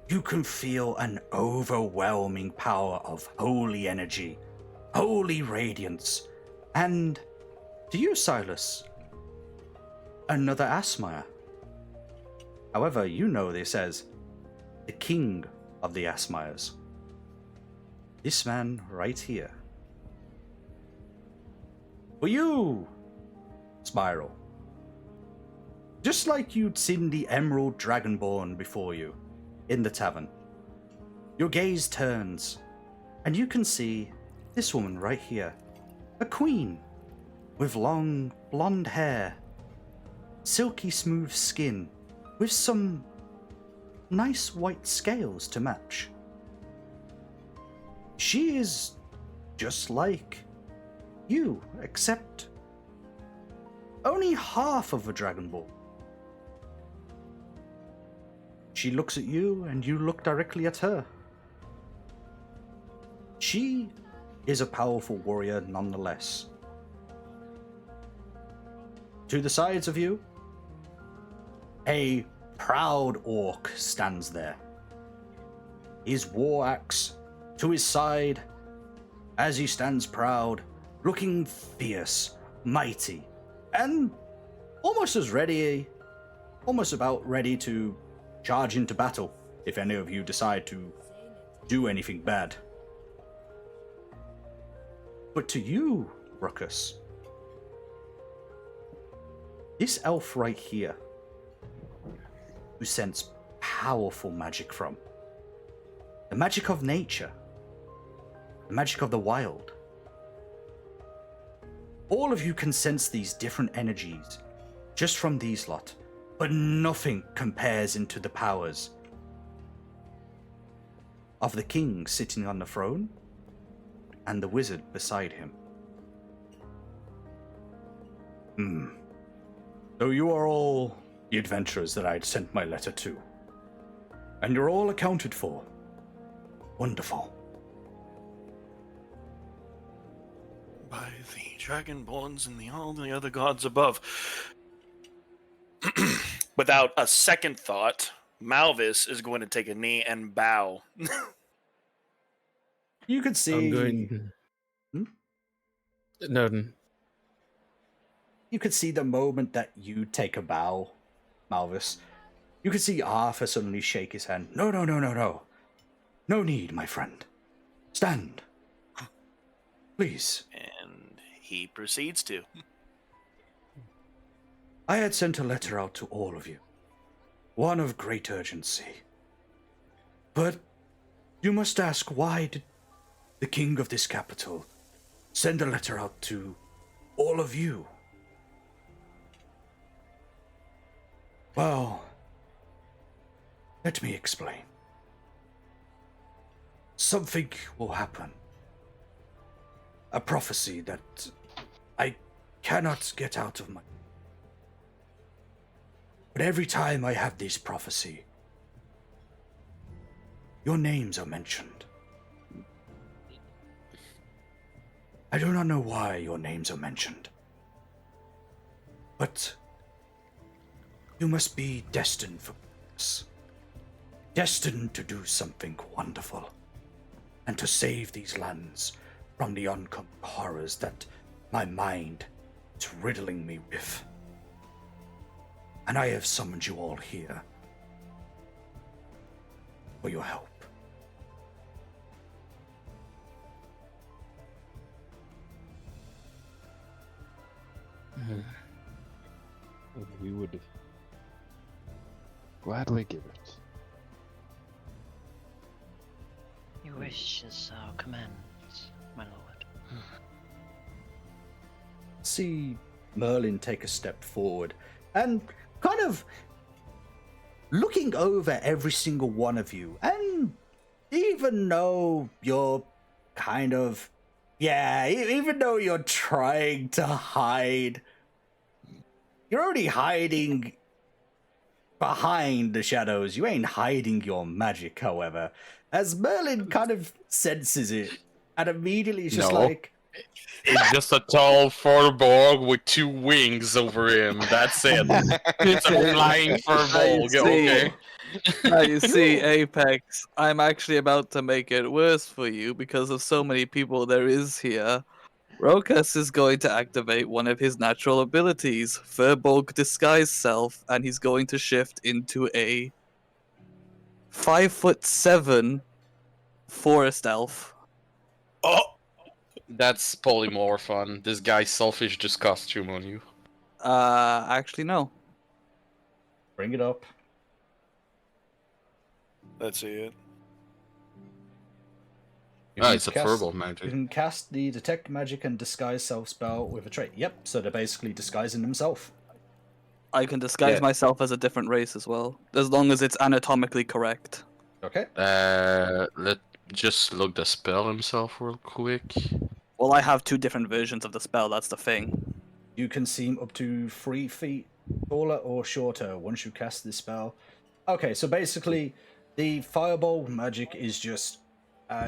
You can feel an overwhelming power of holy energy, holy radiance, and to you, Silas, another Asmire. However, you know this as the king of the Asmires. This man right here. For you, Spiral. Just like you'd seen the Emerald Dragonborn before you in the tavern, your gaze turns and you can see this woman right here, a queen with long blonde hair, silky smooth skin with some nice white scales to match. She is just like you, except only half of a Dragonborn. She looks at you and you look directly at her. She is a powerful warrior nonetheless. To the sides of you, a proud orc stands there. His war axe to his side as he stands proud, looking fierce, mighty, and almost about ready to charge into battle if any of you decide to do anything bad. But to you, Ruckus, this elf right here, who sense powerful magic from, the magic of nature, the magic of the wild, all of you can sense these different energies just from these lot, but nothing compares into the powers of the king sitting on the throne and the wizard beside him. So you are all the adventurers that I had sent my letter to, and you're all accounted for. Wonderful. By the Dragonborns and all the other gods above. Without a second thought, Malvis is going to take a knee and bow. You could see. I'm going. No. You could see the moment that you take a bow, Malvis. You could see Arthur suddenly shake his hand. No. No need, my friend. Stand. Please. And he proceeds to. I had sent a letter out to all of you. One of great urgency. But you must ask, why did the king of this capital send a letter out to all of you? Well, let me explain. something will happen. A prophecy that I cannot get out of my... But every time I have this prophecy, your names are mentioned. I do not know why your names are mentioned. But you must be destined for this. Destined to do something wonderful. And to save these lands from the oncoming horrors that my mind is riddling me with. And I have summoned you all here for your help. We would gladly give it. Your wish is our commands, my lord. See Merlin take a step forward and kind of looking over every single one of you, and even though you're kind of, even though you're trying to hide, you're already hiding behind the shadows. You ain't hiding your magic, however, as Merlin kind of senses it, and immediately is just No. like, It's just a tall furbolg with 2 wings over him. That's it. It's a flying furbolg. Okay. Now you see, Apex, I'm actually about to make it worse for you because of so many people there is here. Rokas is going to activate one of his natural abilities, Furbolg Disguise Self, and he's going to shift into a 5'7" forest elf. Oh, That's polymorphon. This guy's selfish just costume on you. Actually, no. bring it up. Let's see it. You Oh, can it's a cast- verbal You magic. can cast the Detect Magic and Disguise Self spell with a trait. Yep, so they're basically disguising themselves. I can disguise Yeah. myself as a different race as well, as long as it's anatomically correct. Okay. Let just look the spell himself real quick. Well, I have 2 different versions of the spell, that's the thing. You can seem up to 3 feet taller or shorter once you cast this spell. Okay, so basically, the Fireball magic is just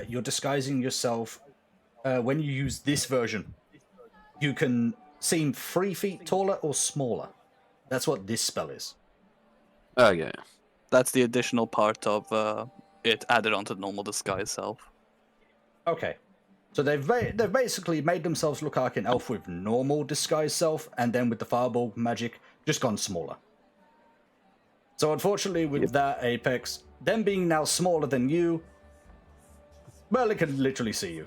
you're disguising yourself. When you use this version, you can seem 3 feet taller or smaller. That's what this spell is. Oh, yeah. That's the additional part of it added onto the normal disguise self. Okay. So they've basically made themselves look like an elf with normal disguise self, and then with the Fireball magic, just gone smaller. So unfortunately, with that, Apex, them being now smaller than you, Merlin can literally see you.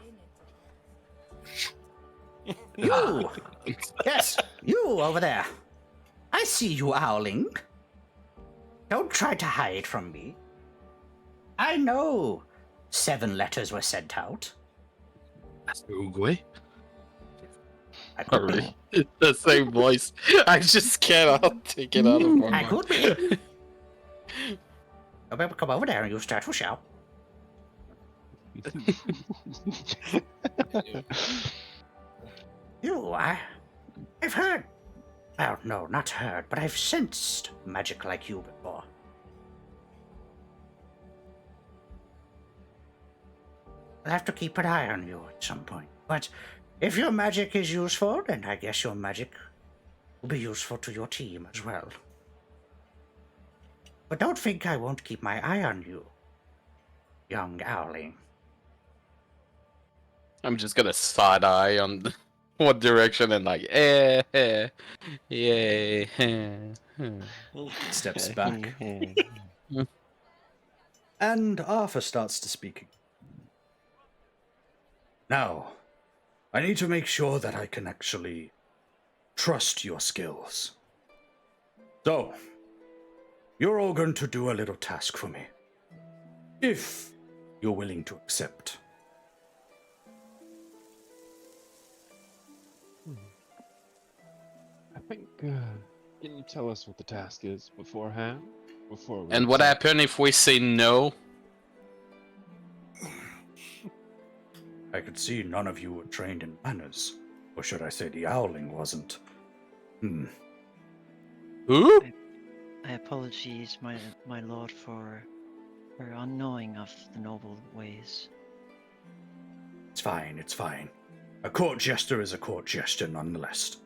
You! Yes, you over there. I see you, Owling. Don't try to hide from me. I know 7 letters were sent out. Uruguay? I could be. Sorry. It's the same voice. I just cannot take it out of my I mind. could be. Come over there and you start to shout. I've heard. Well, no, not heard, but I've sensed magic like you before. I'll have to keep an eye on you at some point. But if your magic is useful, then I guess your magic will be useful to your team as well. But don't think I won't keep my eye on you, young Owling. I'm just gonna side eye on what direction and like, yay. Steps back. And Arthur starts to speak. Now, I need to make sure that I can actually trust your skills. So, you're all going to do a little task for me. If you're willing to accept. I think, can you tell us what the task is beforehand? Before we And what accept? happens if we say no? I could see none of you were trained in manners. Or should I say the Owling wasn't? Who? I apologize, my lord, for unknowing of the noble ways. It's fine, it's fine. A court jester is a court jester nonetheless.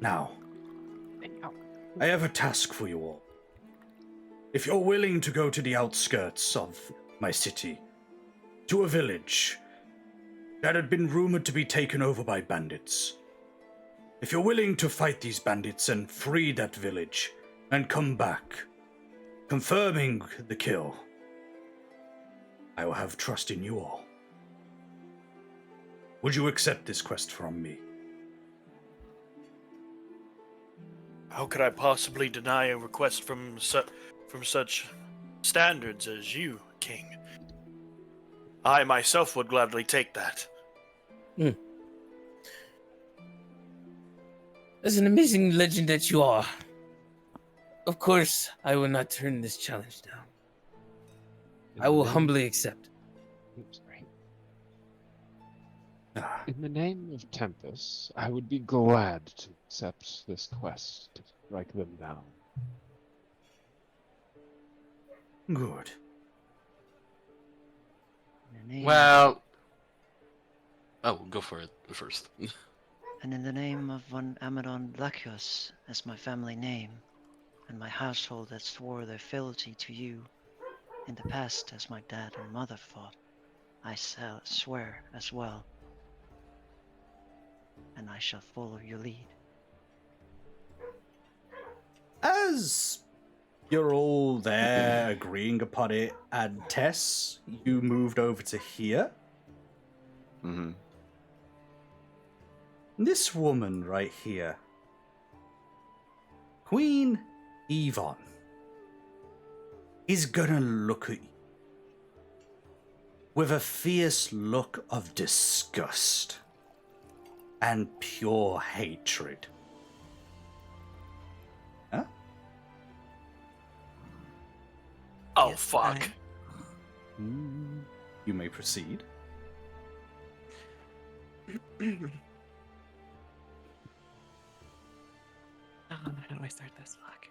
Now, I have a task for you all. If you're willing to go to the outskirts of my city, to a village that had been rumored to be taken over by bandits, if you're willing to fight these bandits and free that village and come back, confirming the kill, I will have trust in you all. Would you accept this quest from me? How could I possibly deny a request from such standards as you, King? I myself would gladly take that. As an amazing legend that you are, of course, I will not turn this challenge down. I will humbly accept. In the name of Tempest, I would be glad to accept this quest to strike them down. Good. Well, oh, go for it first. And in the name of one Amadon Lachios as my family name, and my household that swore their fealty to you in the past as my dad and mother fought, I swear as well. And I shall follow your lead. As you're all there agreeing upon it, and Tess, you moved over to here. Mm-hmm. This woman right here, Queen Yvonne, is gonna look at you with a fierce look of disgust and pure hatred. Huh? Oh, Yes, fuck. You may proceed. How do I start this? Fuck.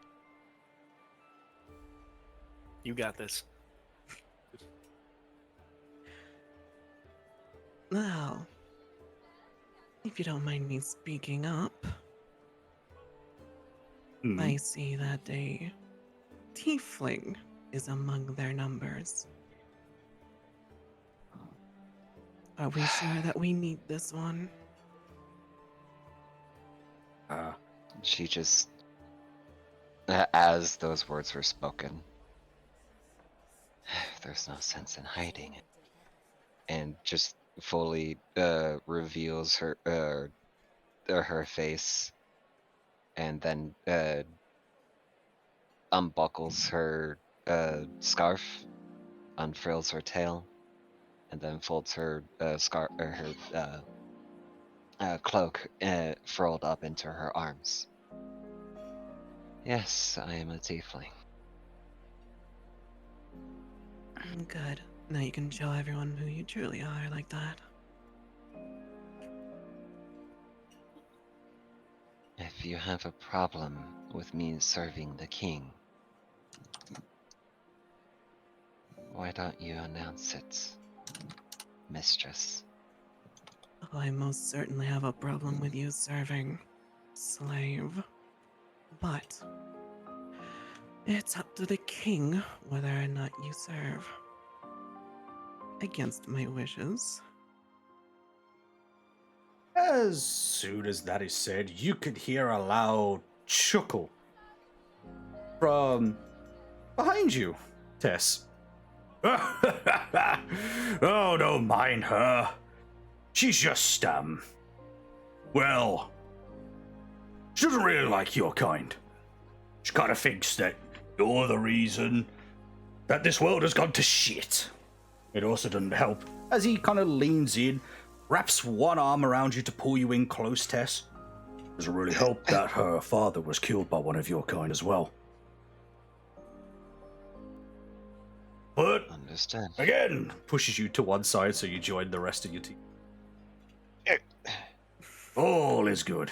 You got this. Well, if you don't mind me speaking up, I see that a tiefling is among their numbers. Are we sure that we need this one? She just, as those words were spoken, there's no sense in hiding it, and just fully reveals her her face, and then unbuckles her scarf, unfurls her tail, and then folds her scarf or her cloak furled up into her arms. Yes, I am a tiefling. Good. Now you can show everyone who you truly are like that. If you have a problem with me serving the king, why don't you announce it, mistress? Oh, I most certainly have a problem with you serving, slave. But it's up to the king whether or not you serve. Against my wishes. As soon as that is said, you could hear a loud chuckle from behind you, Tess. Oh, don't mind her. She's just, well, she doesn't really like your kind. She kind of thinks that you're the reason that this world has gone to shit. It also doesn't help as he kind of leans in, wraps one arm around you to pull you in close, Tess. Doesn't really help that her father was killed by one of your kind as well. But Understood. Again, pushes you to one side so you join the rest of your team. All is good.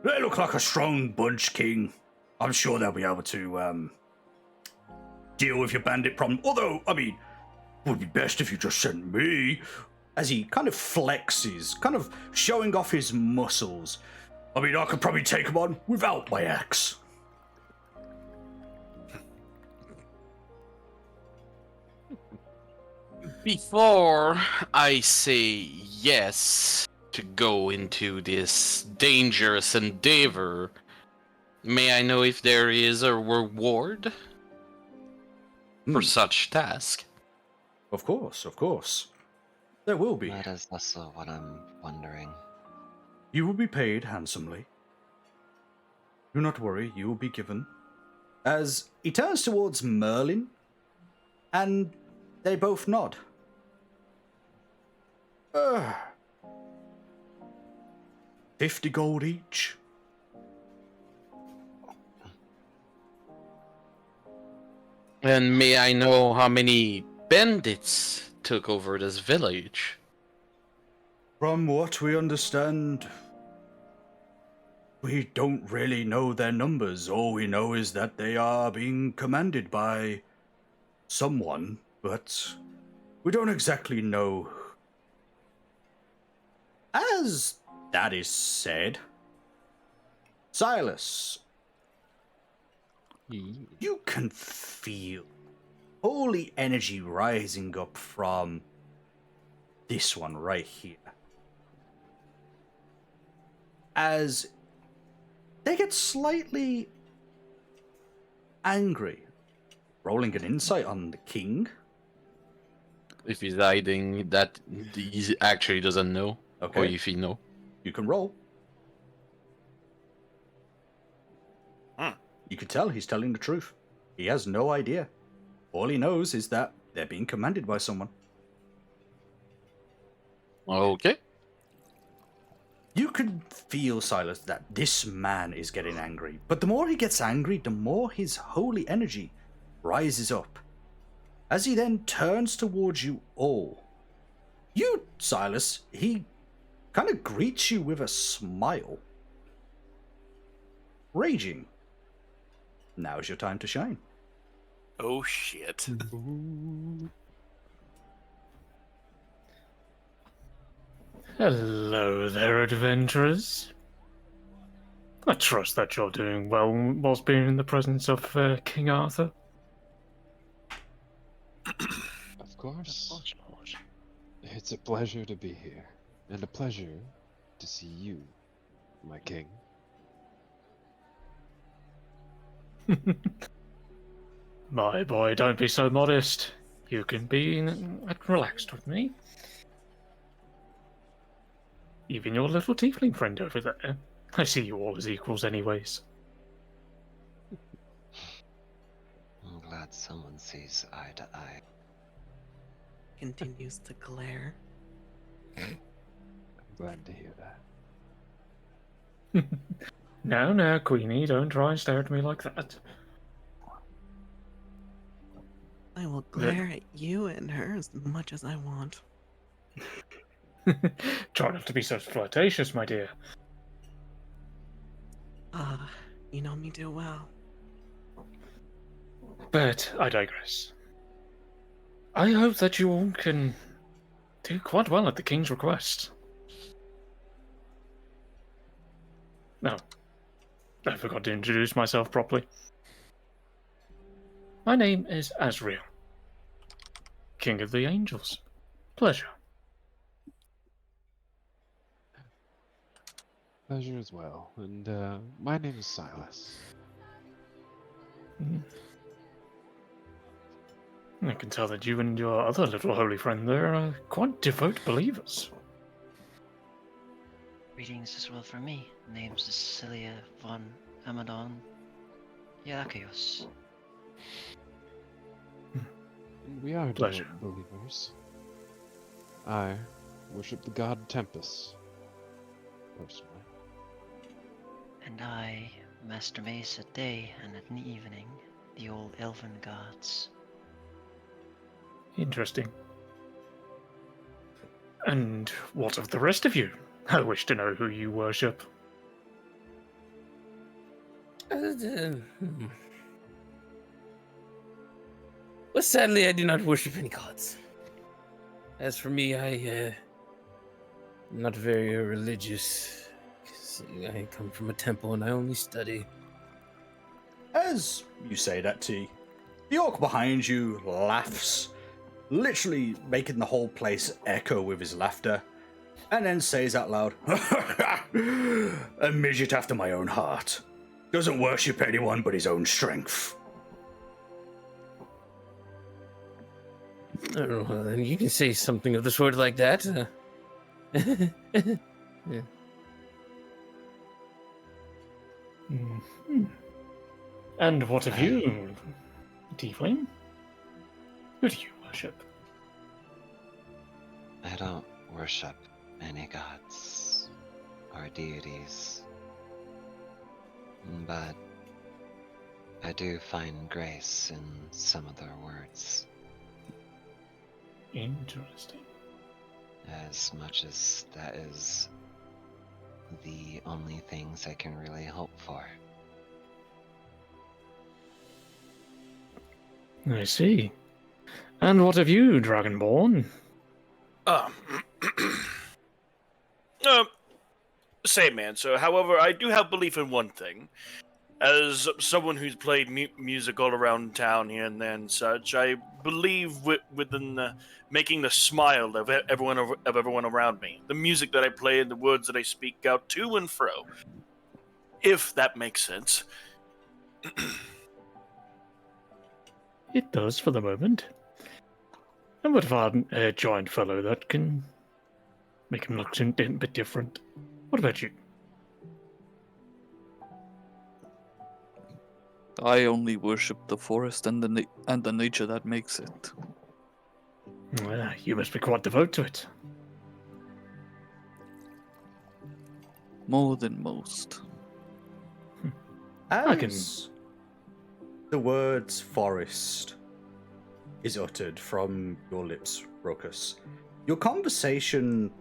They look like a strong bunch, King. I'm sure they'll be able to deal with your bandit problem. Although, I mean, would be best if you just sent me. As he kind of flexes, kind of showing off his muscles. I mean, I could probably take him on without my axe. Before I say yes to go into this dangerous endeavor, may I know if there is a reward for such task? Of course, of course. There will be. That is also what I'm wondering. You will be paid handsomely. Do not worry, you will be given. As he turns towards Merlin, and they both nod. 50 gold each. And may I know how many bandits took over this village? From what we understand, we don't really know their numbers. All we know is that they are being commanded by someone, but we don't exactly know. As that is said, Silas, you can feel holy energy rising up from this one right here. As they get slightly angry. Rolling an insight on the king. If he's hiding that he actually doesn't know, Okay. or if he know. You can roll. You can tell he's telling the truth. He has no idea. All he knows is that they're being commanded by someone. Okay. You can feel, Silas, that this man is getting angry. But the more he gets angry, the more his holy energy rises up. As he then turns towards you all. You, Silas, he kind of greets you with a smile. Raging. Now's your time to shine. Oh shit. Hello there, adventurers. I trust that you're doing well whilst being in the presence of King Arthur. Of course. It's a pleasure to be here, and a pleasure to see you, my king. My boy, don't be so modest. You can be relaxed with me. Even your little tiefling friend over there. I see you all as equals anyways. I'm glad someone sees eye to eye. Continues to glare. I'm glad to hear that. No, Queenie, don't try and stare at me like that. I will glare at you and her as much as I want. Try not to be so flirtatious, my dear. You know me too well. But I digress. I hope that you all can do quite well at the king's request. No, I forgot to introduce myself properly. My name is Asriel, King of the Angels. Pleasure. Pleasure as well. And my name is Silas. I can tell that you and your other little holy friend there are quite devout believers. Greetings as well from me. Name's Cecilia von Amadon Yarakios. We are Pleasure. devout believers. I worship the god Tempest, personally. And I, Master Mace at day and at evening, the old elven gods. Interesting. And what of the rest of you? I wish to know who you worship. Well, sadly, I do not worship any gods. As for me, I'm not very religious. 'Cause I come from a temple and I only study. As you say that, T, the orc behind you laughs, literally making the whole place echo with his laughter, and then says out loud, "A midget after my own heart. Doesn't worship anyone but his own strength." I don't know. Well, then you can say something of the sort like that. Yeah. Mhm. And what of you, Tiefling? Who do you worship? I don't worship any gods or deities, but I do find grace in some of their words. Interesting. As much as that is the only things I can really hope for. I see. And what of you, Dragonborn? Same answer. However, I do have belief in one thing. As someone who's played music all around town here and there and such, I believe within making the smile of everyone around me. The music that I play and the words that I speak out to and fro. If that makes sense. It does for the moment. And what about a giant fellow that can make him look a bit different? What about you? I only worship the forest and the nature that makes it. You must be quite devout to it. More than most. As the words forest is uttered from your lips, Rokus, your conversation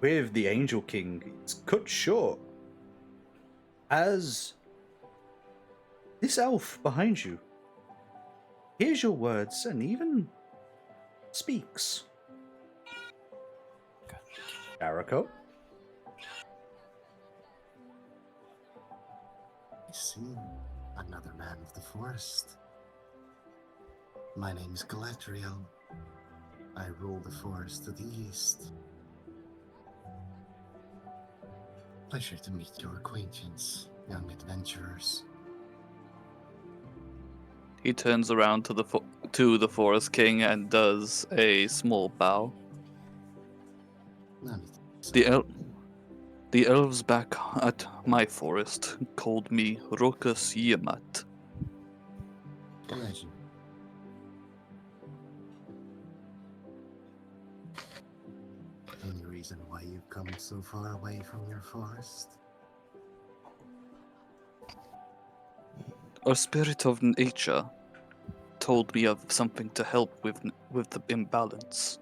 with the Angel King is cut short as this elf behind you hears your words and even speaks. Arako? I see another man of the forest. My name is Galadriel. I rule the forest to the east. Pleasure to meet your acquaintance, young adventurers. He turns around to the Forest King and does a small bow. The elves back at my forest called me Rokus Yamat. Pleasure. Any reason why you've come so far away from your forest? A spirit of nature told me of something to help with the imbalance.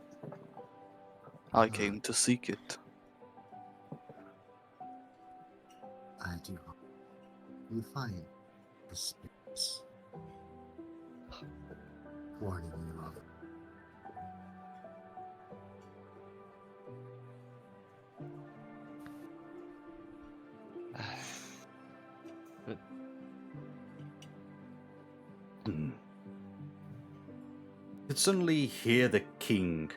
I came to seek it. I do hope you find the spirits. Warning you of You'd suddenly hear the king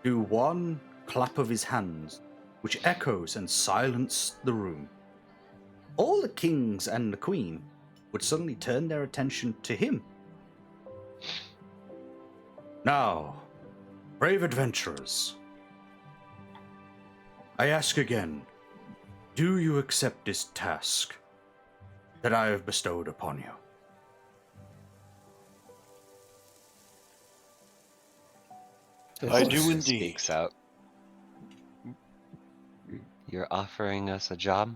do one clap of his hands, which echoes and silences the room. All the kings and the queen would suddenly turn their attention to him. Now, brave adventurers, I ask again, do you accept this task that I have bestowed upon you? I do indeed. Speaks out. You're offering us a job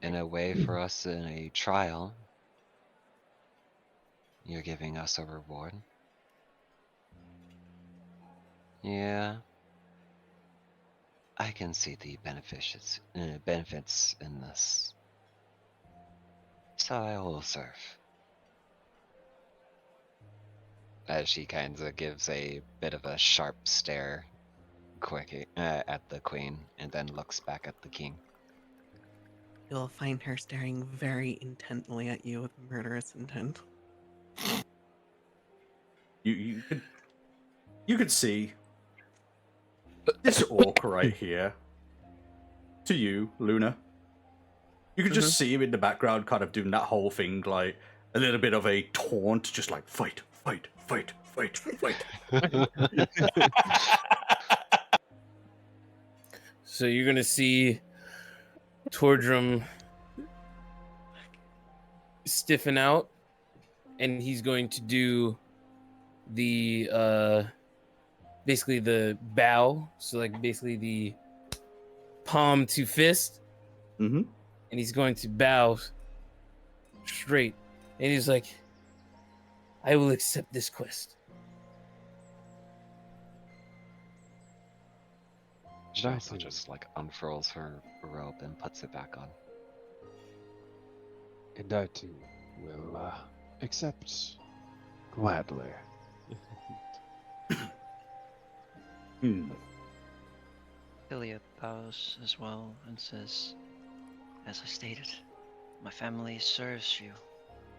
in a way for us in a trial. You're giving us a reward. Yeah. I can see the benefits in this. So I will serve. As she kind of gives a bit of a sharp stare at the queen and then looks back at the king. You'll find her staring very intently at you with murderous intent. You could see this orc right here. To you, Luna. You could just see him in the background kind of doing that whole thing, like a little bit of a taunt, just like fight, fight, fight, fight, fight. So you're gonna see Tordrum stiffen out, and he's going to do the basically the bow. So like basically the palm to fist. Mm-hmm. And he's going to bow straight. And he's like, I will accept this quest. She also just like unfurls her robe and puts it back on. And I too will accept gladly. Ilya bows as well and says, as I stated, my family serves you,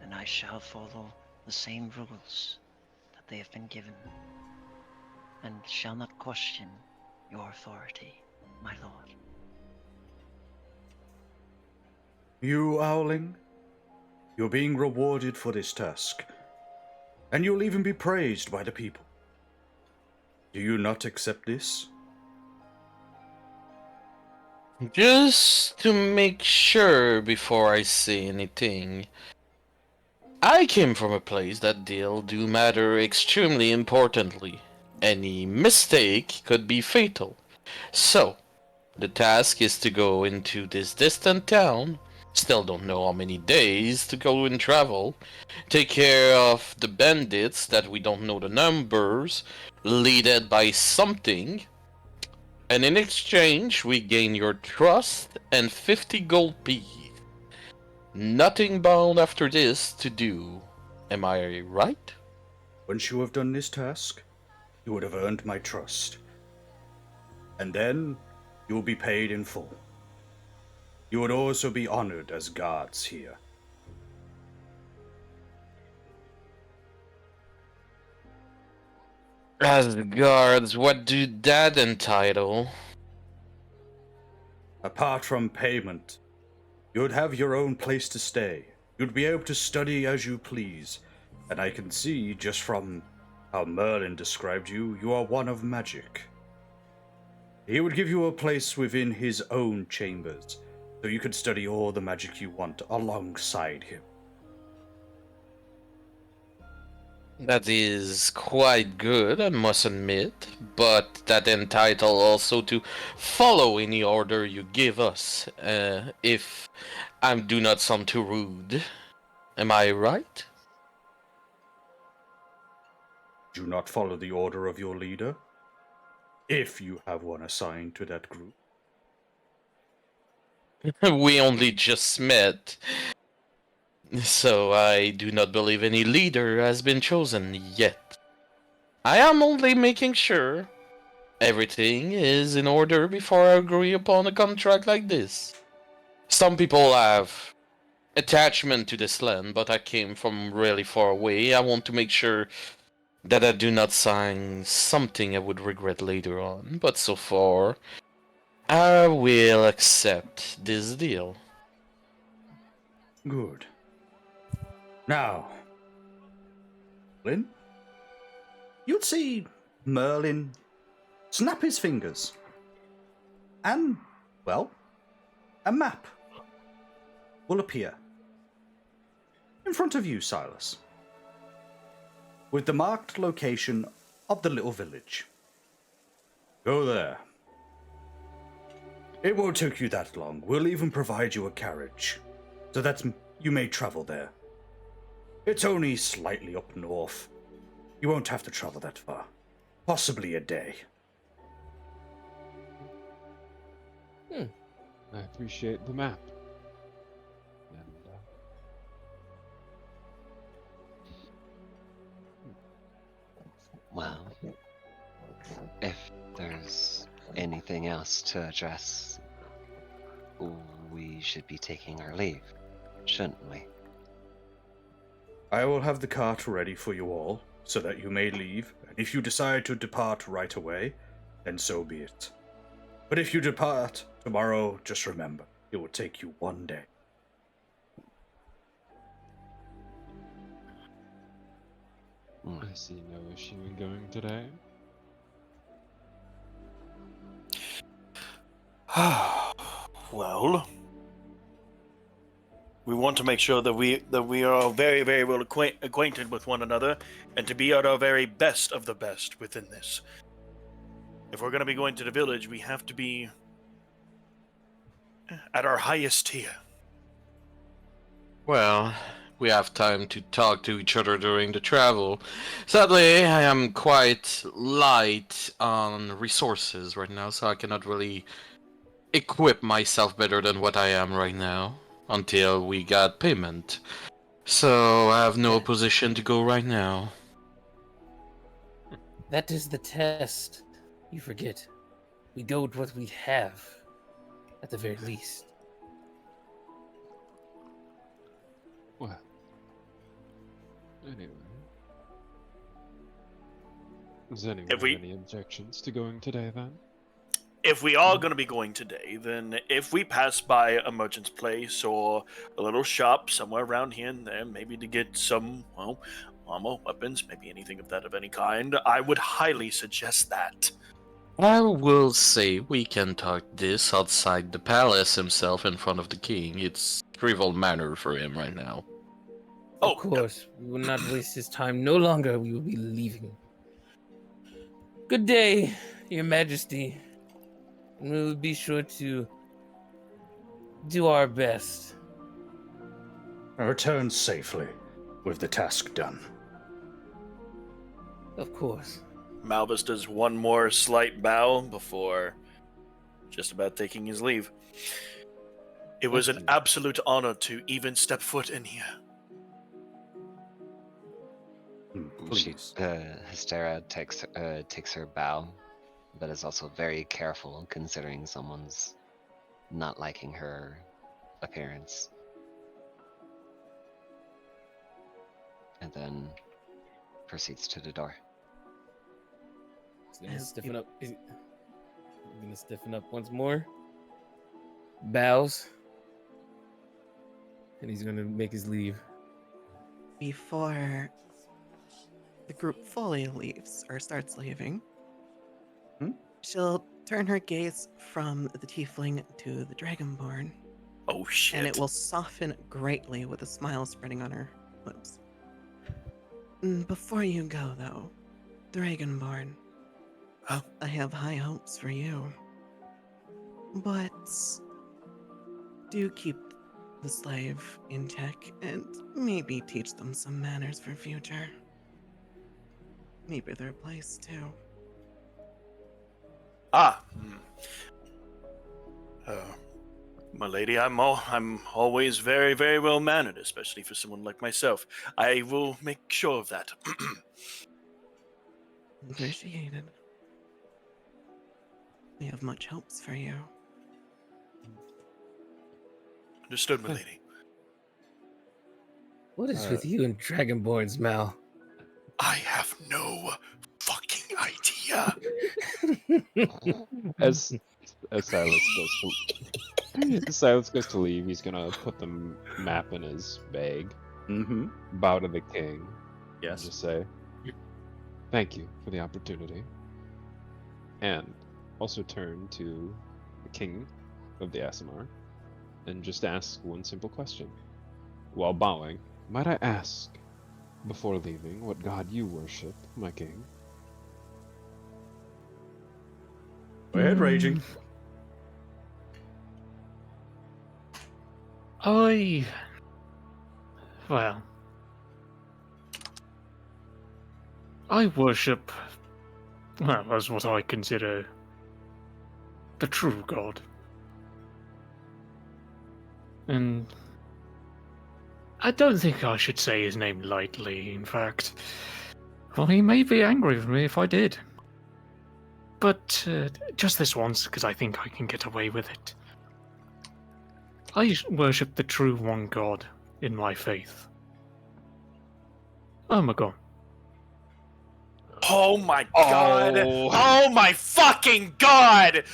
and I shall follow the same rules that they have been given, and shall not question your authority, my lord. You, Owling, you're being rewarded for this task, and you'll even be praised by the people. Do you not accept this? Just to make sure before I say anything, I came from a place that deal do matter extremely importantly. Any mistake could be fatal. So, the task is to go into this distant town, still don't know how many days to go and travel, take care of the bandits that we don't know the numbers, leaded by something, and in exchange we gain your trust and 50 gold pieces. Nothing bound after this to do. Am I right? Once you have done this task, you would have earned my trust. And then, you will be paid in full. You would also be honored as guards here. As guards, what do that entitle? Apart from payment, you would have your own place to stay. You'd be able to study as you please. And I can see, just from how Merlin described you, you are one of magic. He would give you a place within his own chambers, so you could study all the magic you want alongside him. That is quite good, I must admit, but that entitle also to follow any order you give us, if I do not sound too rude. Am I right? Do not follow the order of your leader, if you have one assigned to that group. We only just met, so I do not believe any leader has been chosen yet. I am only making sure everything is in order before I agree upon a contract like this. Some people have attachment to this land, but I came from really far away. I want to make sure that I do not sign something I would regret later on, but so far, I will accept this deal. Good. Now, Lynn, you'd see Merlin snap his fingers, and, well, a map will appear in front of you, Silas, with the marked location of the little village. Go there. It won't take you that long. We'll even provide you a carriage, so that you may travel there. It's only slightly up north. You won't have to travel that far. Possibly a day. I appreciate the map. And, Well, if there's anything else to address, we should be taking our leave, shouldn't we? I will have the cart ready for you all, so that you may leave, and if you decide to depart right away, then so be it. But if you depart tomorrow, just remember, it will take you one day. I see no issue in going today. Well, we want to make sure that we are very, very well acquainted with one another, and to be at our very best of the best within this. If we're going to be going to the village, we have to be at our highest tier. Well, we have time to talk to each other during the travel. Sadly, I am quite light on resources right now, so I cannot really equip myself better than what I am right now until we got payment. So I have no position to go right now. That is the test. You forget. We go with what we have, at the very least. Well, anyway. Does anyone have any objections to going today, then? If we are going to be going today, then if we pass by a merchant's place or a little shop somewhere around here and there, maybe to get some, well, armor, weapons, maybe anything of that of any kind, I would highly suggest that. I will say we can talk this outside the palace himself in front of the king. It's trivial manner for him right now. Of course, we will not waste his time. No longer we will be leaving. Good day, Your Majesty. And we will be sure to do our best. Return safely, with the task done. Of course. Malvis does one more slight bow before just about taking his leave. It was an absolute honor to even step foot in here. Hystera takes her bow, but is also very careful considering someone's not liking her appearance. And then proceeds to the door. He's gonna stiffen up. He's gonna stiffen up once more. Bows. And he's gonna make his leave. Before the group fully leaves or starts leaving, she'll turn her gaze from the tiefling to the dragonborn. Oh shit. And it will soften greatly with a smile spreading on her lips. Before you go, though, Dragonborn, I have high hopes for you. But do keep the slave in check and maybe teach them some manners for future. Maybe their place too. My lady, I'm always very, very well mannered, especially for someone like myself. I will make sure of that. Appreciated. We have much hopes for you. Understood, my lady. What is with you and Dragonborn's Mal? I have no fucking idea. As Silas goes to leave, he's gonna put the map in his bag. Bow to the king. Yes. And just say, thank you for the opportunity. And also turn to the king of the Aasimar and just ask one simple question. While bowing, might I ask, before leaving, what god you worship, my king? Go ahead, raging. I worship, well, as what I consider the true God, and I don't think I should say his name lightly, in fact. Well, he may be angry with me if I did. But just this once, because I think I can get away with it. I worship the true one God in my faith. Omegon. Oh my god! Oh my fucking god!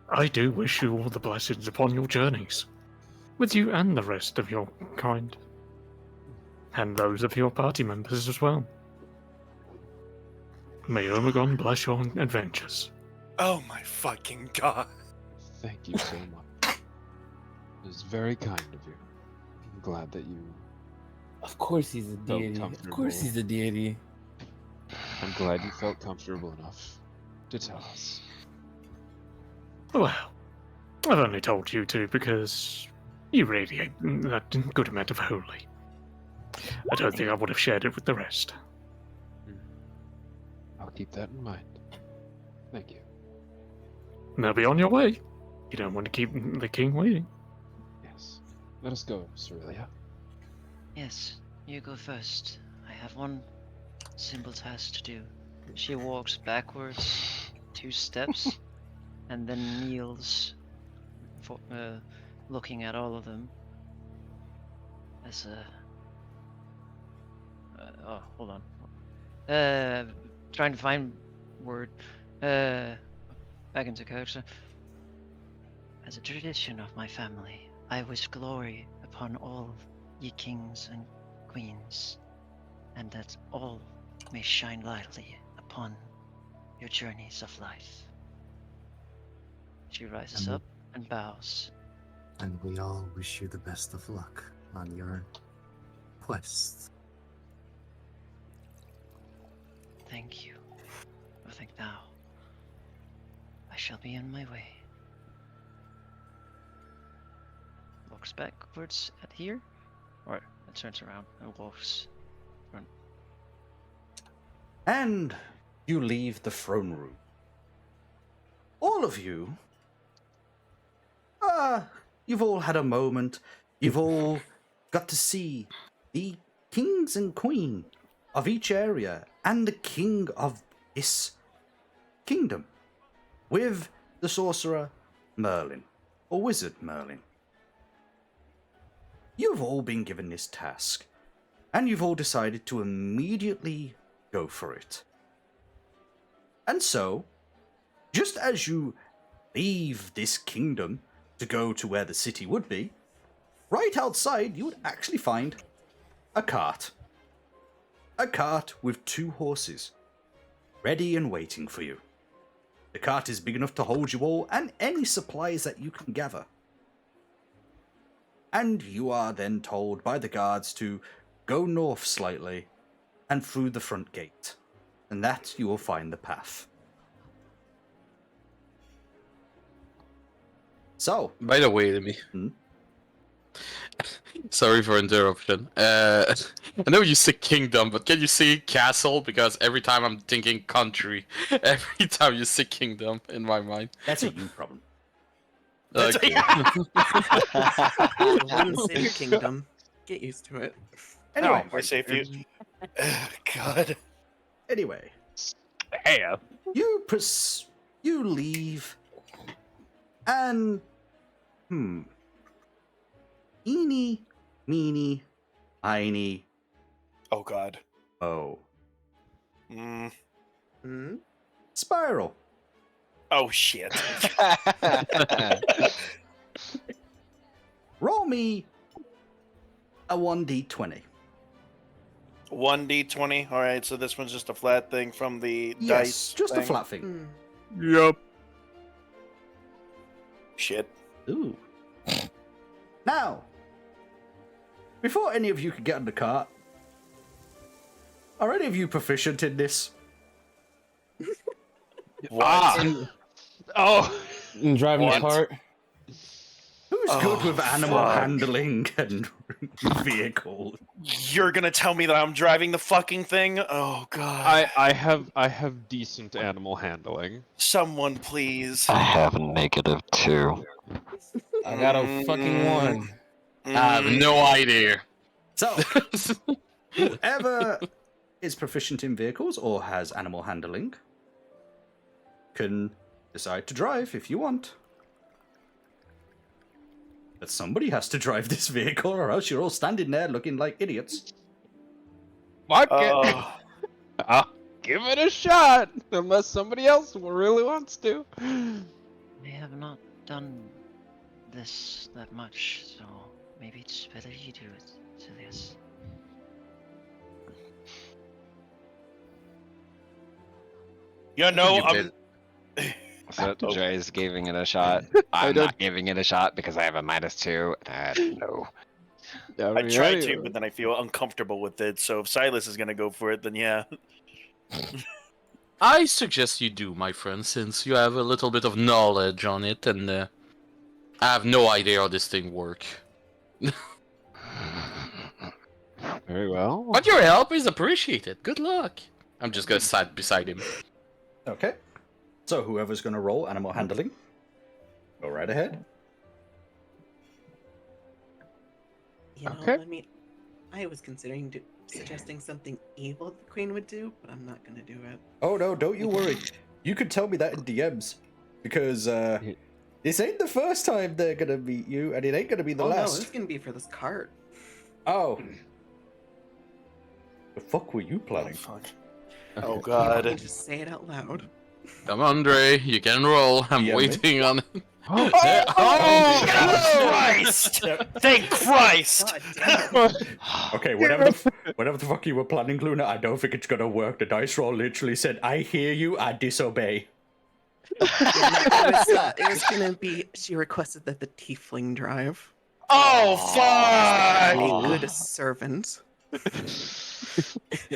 I do wish you all the blessings upon your journeys. With you and the rest of your kind. And those of your party members as well. May Omegon bless your adventures. Oh my fucking god. Thank you so much. It was very kind of you. I'm glad that you Of course he's a felt deity. Of comfortable. course he's a deity. I'm glad you felt comfortable enough to tell us. Well, I've only told you two because you radiate that good amount of holy. I don't think I would have shared it with the rest. I'll keep that in mind. Thank you. Now be on your way. You don't want to keep the king waiting. Yes. Let us go, Cerelia. Yes, you go first. I have one simple task to do. She walks backwards 2 steps and then kneels, for, looking at all of them. As a. Oh, hold on. Trying to find word. Back into character. As a tradition of my family, I wish glory upon all ye kings and queens, and that all may shine lightly upon your journeys of life. She rises up and bows. And we all wish you the best of luck on your quest. Thank you. I think now I shall be on my way. Walks backwards at here, or it turns around and walks front. And you leave the throne room. All of you, you've all had a moment. You've all got to see the kings and queen of each area and the king of this kingdom with the sorcerer Merlin, or wizard Merlin. You've all been given this task, and you've all decided to immediately go for it. And so, just as you leave this kingdom to go to where the city would be, right outside you would actually find a cart. A cart with 2 horses, ready and waiting for you. The cart is big enough to hold you all and any supplies that you can gather. And you are then told by the guards to go north slightly and through the front gate. And that you will find the path. So. By the way, Lemmy. Sorry for interruption. I know you say kingdom, but can you say castle? Because every time I'm thinking country, every time you say kingdom in my mind. That's a you problem. Okay. One city kingdom. Get used to it. Anyway, I say if you. God. Anyway, hey, you leave, and eeny, meeny, miny. Oh God. Oh. Oh Spiral. shit. Roll me a 1d20. 1d20. All right, so this one's just a flat thing from the Yes, dice. just a thing. flat thing. Yep. Shit. Ooh. Now, before any of you can get in the cart, are any of you proficient in this? What? Oh, in driving a What? cart. Who's Who's good with animal fuck. handling and vehicles? You're gonna tell me that I'm driving the fucking thing? Oh god. I have decent animal handling. Someone please. I have a -2. I got a fucking 1. I have no idea. So, whoever is proficient in vehicles or has animal handling can decide to drive if you want. But somebody has to drive this vehicle, or else you're all standing there looking like idiots. Fuck it. I'll give it a shot, unless somebody else really wants to. I have not done this that much, so maybe it's better you do it, Silius. You know, You I'm. So Jay's giving it a shot. I'm not giving it a shot because I have a -2. No. I tried to, but then I feel uncomfortable with it. So if Silas is gonna go for it, then yeah. I suggest you do, my friend, since you have a little bit of knowledge on it, and I have no idea how this thing works. Very well. But your help is appreciated. Good luck. I'm just gonna sit beside him. Okay. So whoever's going to roll animal handling, go right ahead. You know, Okay. I mean, I was considering suggesting something evil the queen would do, but I'm not gonna do it. Oh no, don't you worry. You can tell me that in DMs. Because this ain't the first time they're going to meet you, and it ain't going to be the Oh no, last. it's gonna be for this cart. Oh. The fuck were you planning? Oh god. Just say it out loud. Come on, Dre, you can roll. I'm Yeah, waiting on it. Oh, Christ! Thank Christ! Okay, whatever the fuck you were planning, Luna, I don't think it's gonna work. The dice roll literally said, I hear you, I disobey. It was gonna be. She requested that the tiefling drive. Oh fuck! A good servant.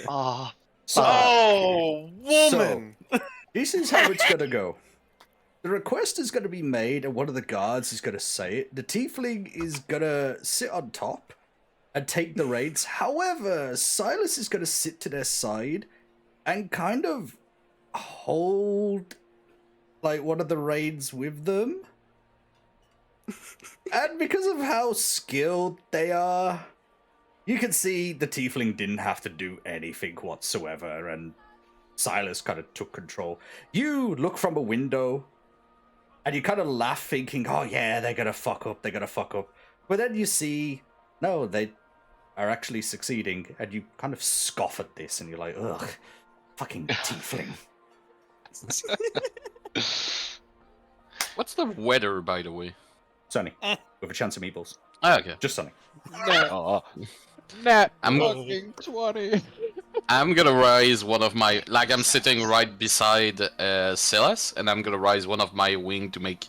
Oh, Oh, woman! This is how it's gonna go. The request is gonna be made, and one of the guards is gonna say it. The tiefling is gonna sit on top and take the reins. However, Silas is gonna sit to their side and kind of hold like one of the reins with them. And because of how skilled they are, you can see the tiefling didn't have to do anything whatsoever, and Silas kind of took control. You look from a window, and you kind of laugh, thinking, oh yeah, they're gonna fuck up, they're gonna fuck up. But then you see, no, they are actually succeeding, and you kind of scoff at this, and you're like, ugh, fucking tiefling. What's the weather, by the way? Sunny, with a chance of meatballs. Ah, okay. Just sunny. Nat I'm- fucking 20. I'm gonna raise one of my, like I'm sitting right beside Silas, and I'm gonna raise one of my wing to make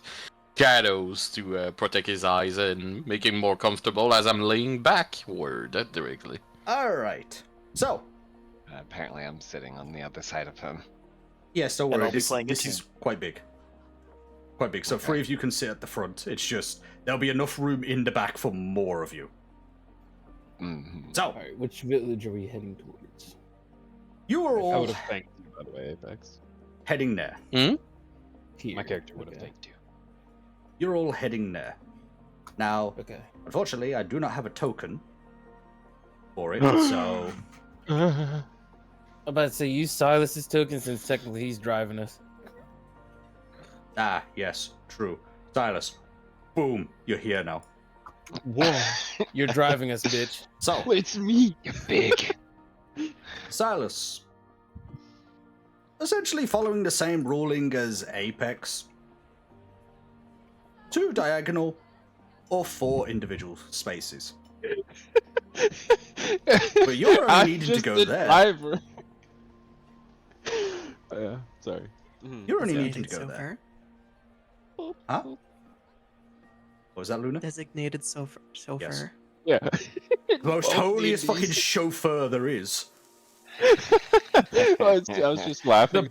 shadows to protect his eyes and make him more comfortable as I'm laying backward directly. Alright, so. Apparently I'm sitting on the other side of him. Yes, don't And worry, I'll be playing this it is quite big. Quite big, so 3 of you can sit at the front. It's just, there'll be enough room in the back for more of you. So, Alright, which village are we heading towards? you are I all would have thanked you, by the way, Apex. heading there. Here. My character would have Okay. thanked you. You're all heading there. Now, Okay. unfortunately, I do not have a token for it, so... I'm about to say, use Silas's token since technically he's driving us. Ah, yes, true. Silas, boom, you're here now. Whoa. You're driving us, bitch. So, It's me. You're big. Silas, essentially following the same ruling as Apex, 2 diagonal or 4 individual spaces. But you're only I'm needing to just go a there. driver. Yeah, sorry. You're only Designated needing to go there. chauffeur. Huh? What was that, Luna? Designated chauffeur. Yes. Yeah. The most Both holiest D&Ds. fucking chauffeur there is. I was just laughing.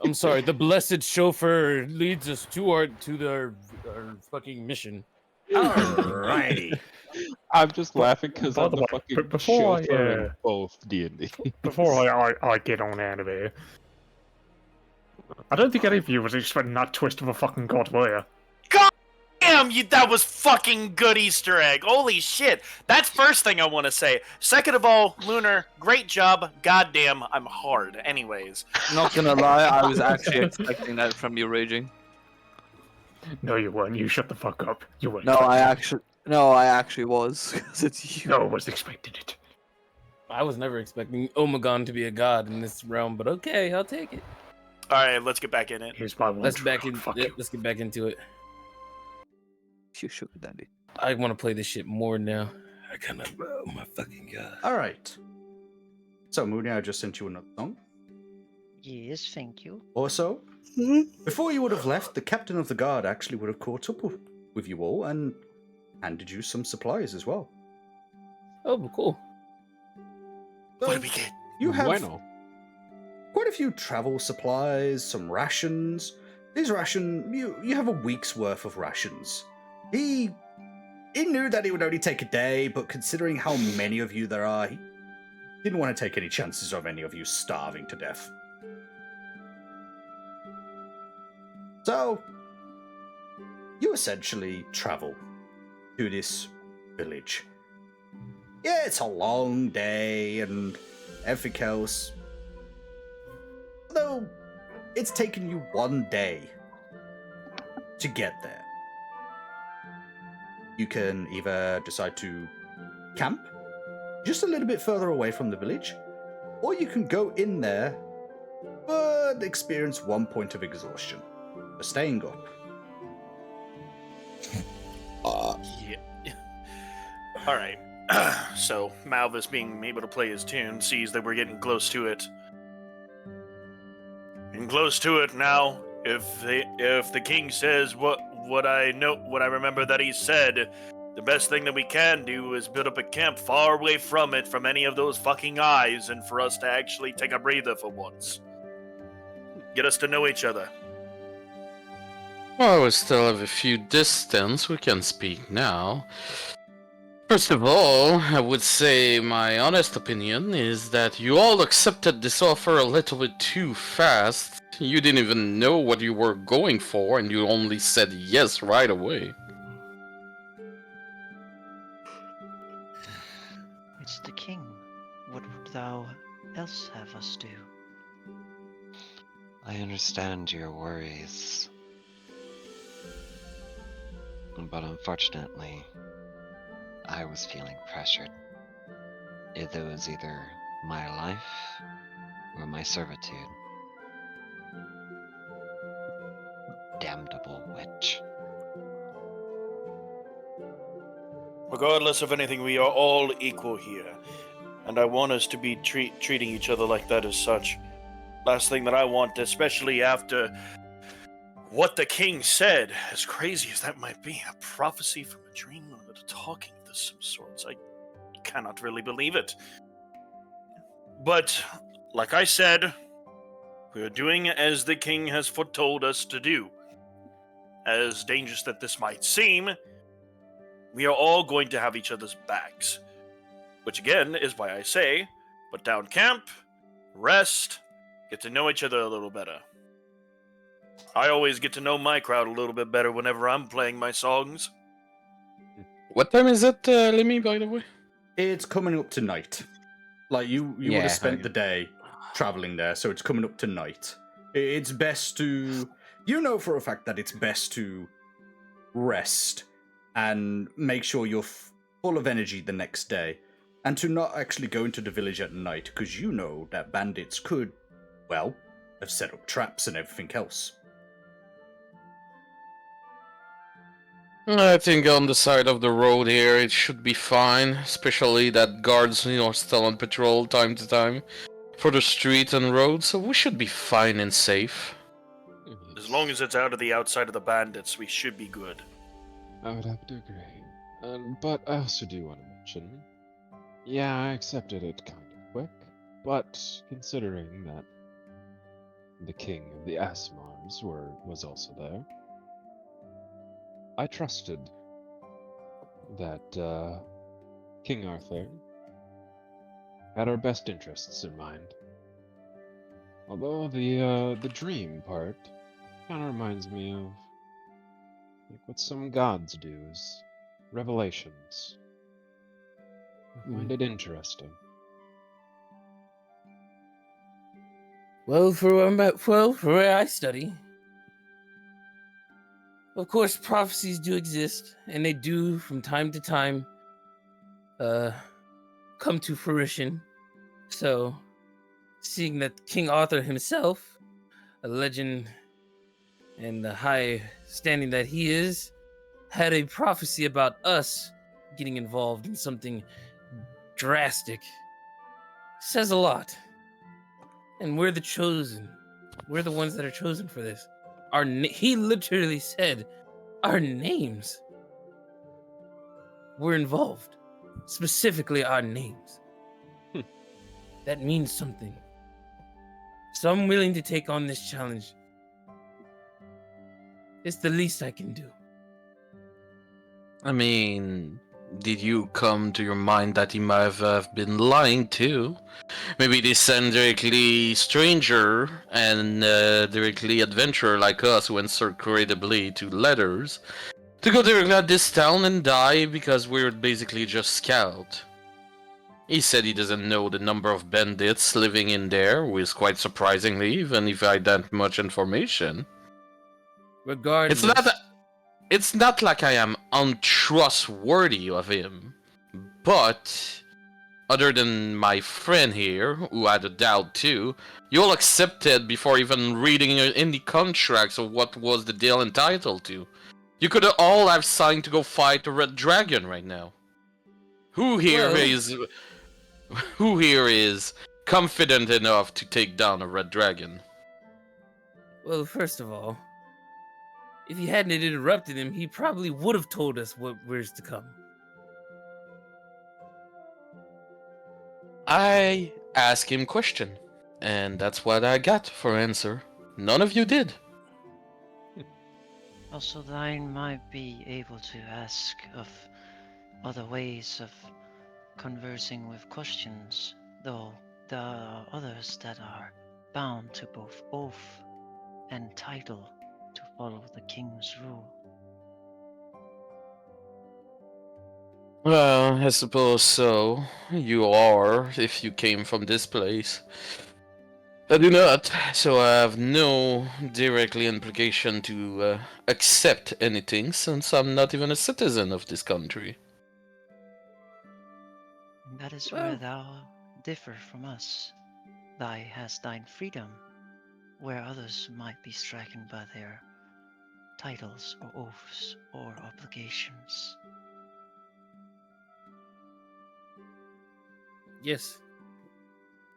I'm sorry. The blessed chauffeur leads us to our fucking mission. Alrighty. I'm just laughing because By I'm the the way, fucking before I, chauffeur in both D&D. Before I get on out of here, I don't think any of you was expecting that twist of a fucking god, were you? God damn, that was fucking good Easter egg. Holy shit. That's first thing I want to say. Second of all, Lunar, great job. Goddamn, I'm hard. Anyways. Not gonna lie, I was actually expecting that from you, Raging. No, you weren't. You shut the fuck up. You weren't. No, I actually was. 'Cause it's you. No, I was expecting it. I was never expecting Omegon to be a god in this realm, but okay, I'll take it. Alright, let's get back in it. Here's my one. Let's get back into it. You sugar daddy. I want to play this shit more now. I kind of, oh my fucking god. Alright. So, Mooney, I just sent you another song. Yes, thank you. Also, before you would have left, the captain of the guard actually would have caught up with you all and handed you some supplies as well. Oh, cool. What did we get? You have Bueno. quite a few travel supplies, some rations. These you have a week's worth of rations. He knew that it would only take a day, but considering how many of you there are, he didn't want to take any chances of any of you starving to death. So, you essentially travel to this village. Yeah, it's a long day and everything else. Although, it's taken you one day to get there. You can either decide to camp just a little bit further away from the village, or you can go in there but experience 1 point of exhaustion for staying up. Yeah. Alright. So, Malvis, being able to play his tune, sees that we're getting close to it. And close to it now. If the king says what I remember that he said, the best thing that we can do is build up a camp far away from it, from any of those fucking eyes, and for us to actually take a breather for once. Get us to know each other. Well, we still have a few distance. We can speak now. First of all, I would say my honest opinion is that you all accepted this offer a little bit too fast. You didn't even know what you were going for, and you only said yes right away. It's the king. What would thou else have us do? I understand your worries. But unfortunately, I was feeling pressured. It was either my life or my servitude. Damnable witch. Regardless of anything, we are all equal here, and I want us to be treating each other like that as such. Last thing that I want, especially after what the king said, as crazy as that might be, a prophecy from a dream or a talking of some sorts, I cannot really believe it. But, like I said, we are doing as the king has foretold us to do. As dangerous that this might seem, we are all going to have each other's backs. Which again is why I say, put down camp, rest, get to know each other a little better. I always get to know my crowd a little bit better whenever I'm playing my songs. What time is it, Lemmy, by the way? It's coming up to night. Like, you would have spent the day traveling there, so it's coming up to night. It's best to... You know for a fact that it's best to rest and make sure you're full of energy the next day, and to not actually go into the village at night, because you know that bandits could, well, have set up traps and everything else. I think on the side of the road here it should be fine, especially that guards, are still on patrol time to time for the street and road, so we should be fine and safe. As long as it's out of the outside of the bandits, we should be good. I would have to agree. But I also do want to mention, yeah, I accepted it kind of quick, but considering that the king of the Asmars was also there, I trusted that King Arthur had our best interests in mind. Although the dream part kind of reminds me of like what some gods do, is revelations. I find it interesting. Well, for where I study, of course, prophecies do exist, and they do, from time to time, come to fruition. So, seeing that King Arthur himself, a legend and the high standing that he is, had a prophecy about us getting involved in something drastic, says a lot. And we're the chosen. We're the ones that are chosen for this. He literally said our names were involved. Specifically our names. That means something. So I'm willing to take on this challenge. It's the least I can do. I mean, did you come to your mind that he might have been lying too? Maybe they send directly stranger and directly adventurer like us who insert creditably to letters to go directly at this town and die because we're basically just scout. He said he doesn't know the number of bandits living in there, which is quite surprisingly, even if I had that much information. Regardless, It's not like I am untrustworthy of him, but other than my friend here, who had a doubt too, you all accepted before even reading any contracts of what was the deal entitled to. You could all have signed to go fight the Red Dragon right now. Who here is confident enough to take down a Red Dragon? Well, first of all, if you hadn't interrupted him, he probably would have told us what was to come. I asked him question, and that's what I got for answer. None of you did. Also, thine might be able to ask of other ways of conversing with questions, though there are others that are bound to both oath and title to follow the king's rule. Well, I suppose so. You are, if you came from this place. I do not, so I have no directly implication to accept anything, since I'm not even a citizen of this country. That is where thou differ from us. Thy hast thine freedom, where others might be stricken by their titles or oaths or obligations. Yes.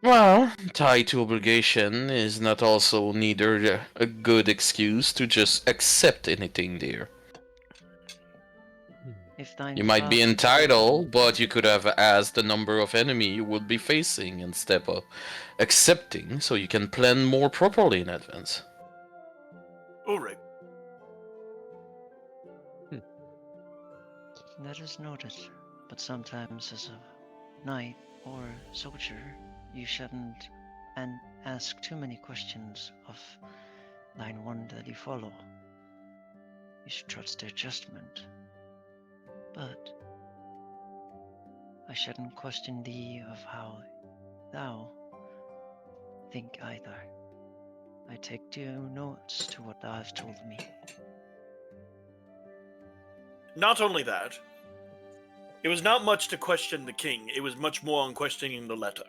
Well, tied to obligation is not also neither a good excuse to just accept anything there. If thine You might be father- entitled, but you could have asked the number of enemy you would be facing instead of accepting, so you can plan more properly in advance. Ulrich. That is noted, but sometimes as a knight or soldier, you shouldn't ask too many questions of thine one that you follow. You should trust their judgment. But I shouldn't question thee of how thou think either. I take due notes to what thou hast told me. Not only that, it was not much to question the king, it was much more on questioning the letter.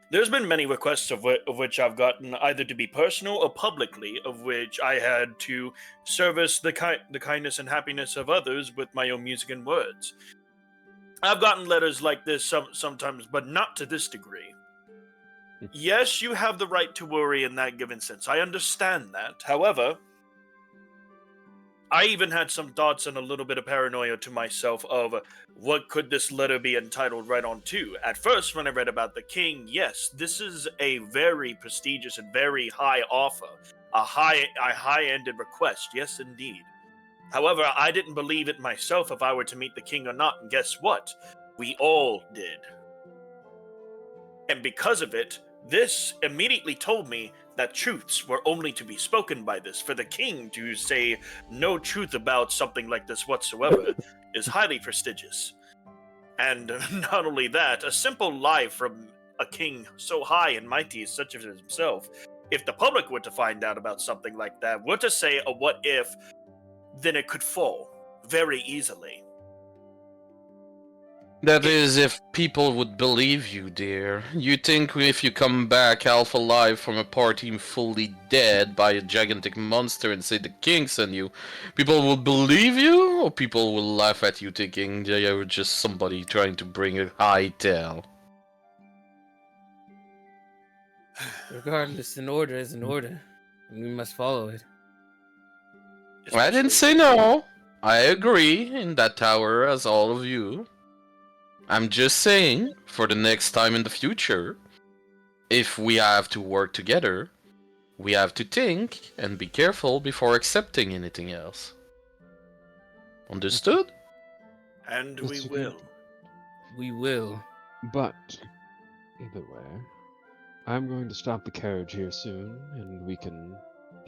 There's been many requests of which I've gotten either to be personal or publicly, of which I had to service the kindness and happiness of others with my own music and words. I've gotten letters like this sometimes, but not to this degree. Yes, you have the right to worry in that given sense. I understand that. However, I even had some thoughts and a little bit of paranoia to myself of what could this letter be entitled right on to. At first, when I read about the king, yes, this is a very prestigious and very high offer, a high-ended request, yes indeed. However, I didn't believe it myself if I were to meet the king or not, and guess what? We all did. And because of it, this immediately told me that truths were only to be spoken by this. For the king to say no truth about something like this whatsoever is highly prestigious. And not only that, a simple lie from a king so high and mighty such as himself, if the public were to find out about something like that, were to say a what if, then it could fall very easily. That is, if people would believe you, dear. You think if you come back half alive from a party fully dead by a gigantic monster and say the king sent you, people will believe you, or people will laugh at you thinking you're just somebody trying to bring a high tale? Regardless, an order is an order, and we must follow it. I didn't say no. I agree in that tower as all of you. I'm just saying, for the next time in the future, if we have to work together, we have to think and be careful before accepting anything else. Understood? And we That's will. good. We will. But, either way, I'm going to stop the carriage here soon, and we can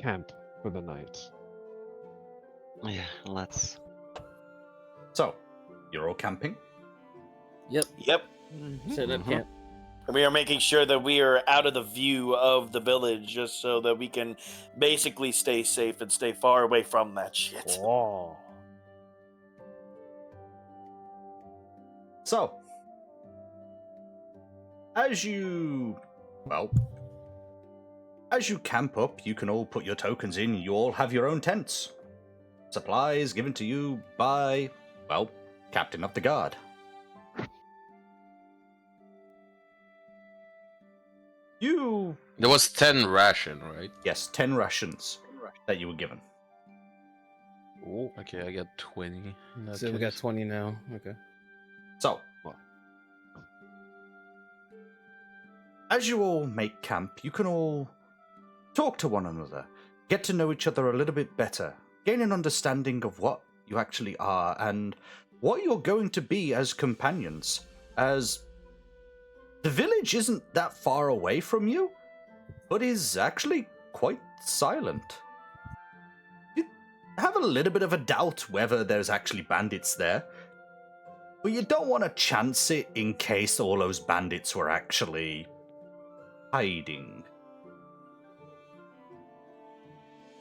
camp for the night. Yeah, let's. So, you're all camping? Yep. Yep. Set up camp. We are making sure that we are out of the view of the village just so that we can basically stay safe and stay far away from that shit. Oh. So, as you camp up, you can all put your tokens in. You all have your own tents. Supplies given to you by, Captain of the Guard. There was 10 ration, right? Yes, 10 rations that you were given. Oh, okay, I got 20. in that So we got case. 20 now. Okay. So, as you all make camp, you can all talk to one another, get to know each other a little bit better, gain an understanding of what you actually are and what you're going to be as companions, as the village isn't that far away from you, but is actually quite silent. You have a little bit of a doubt whether there's actually bandits there, but you don't want to chance it in case all those bandits were actually hiding.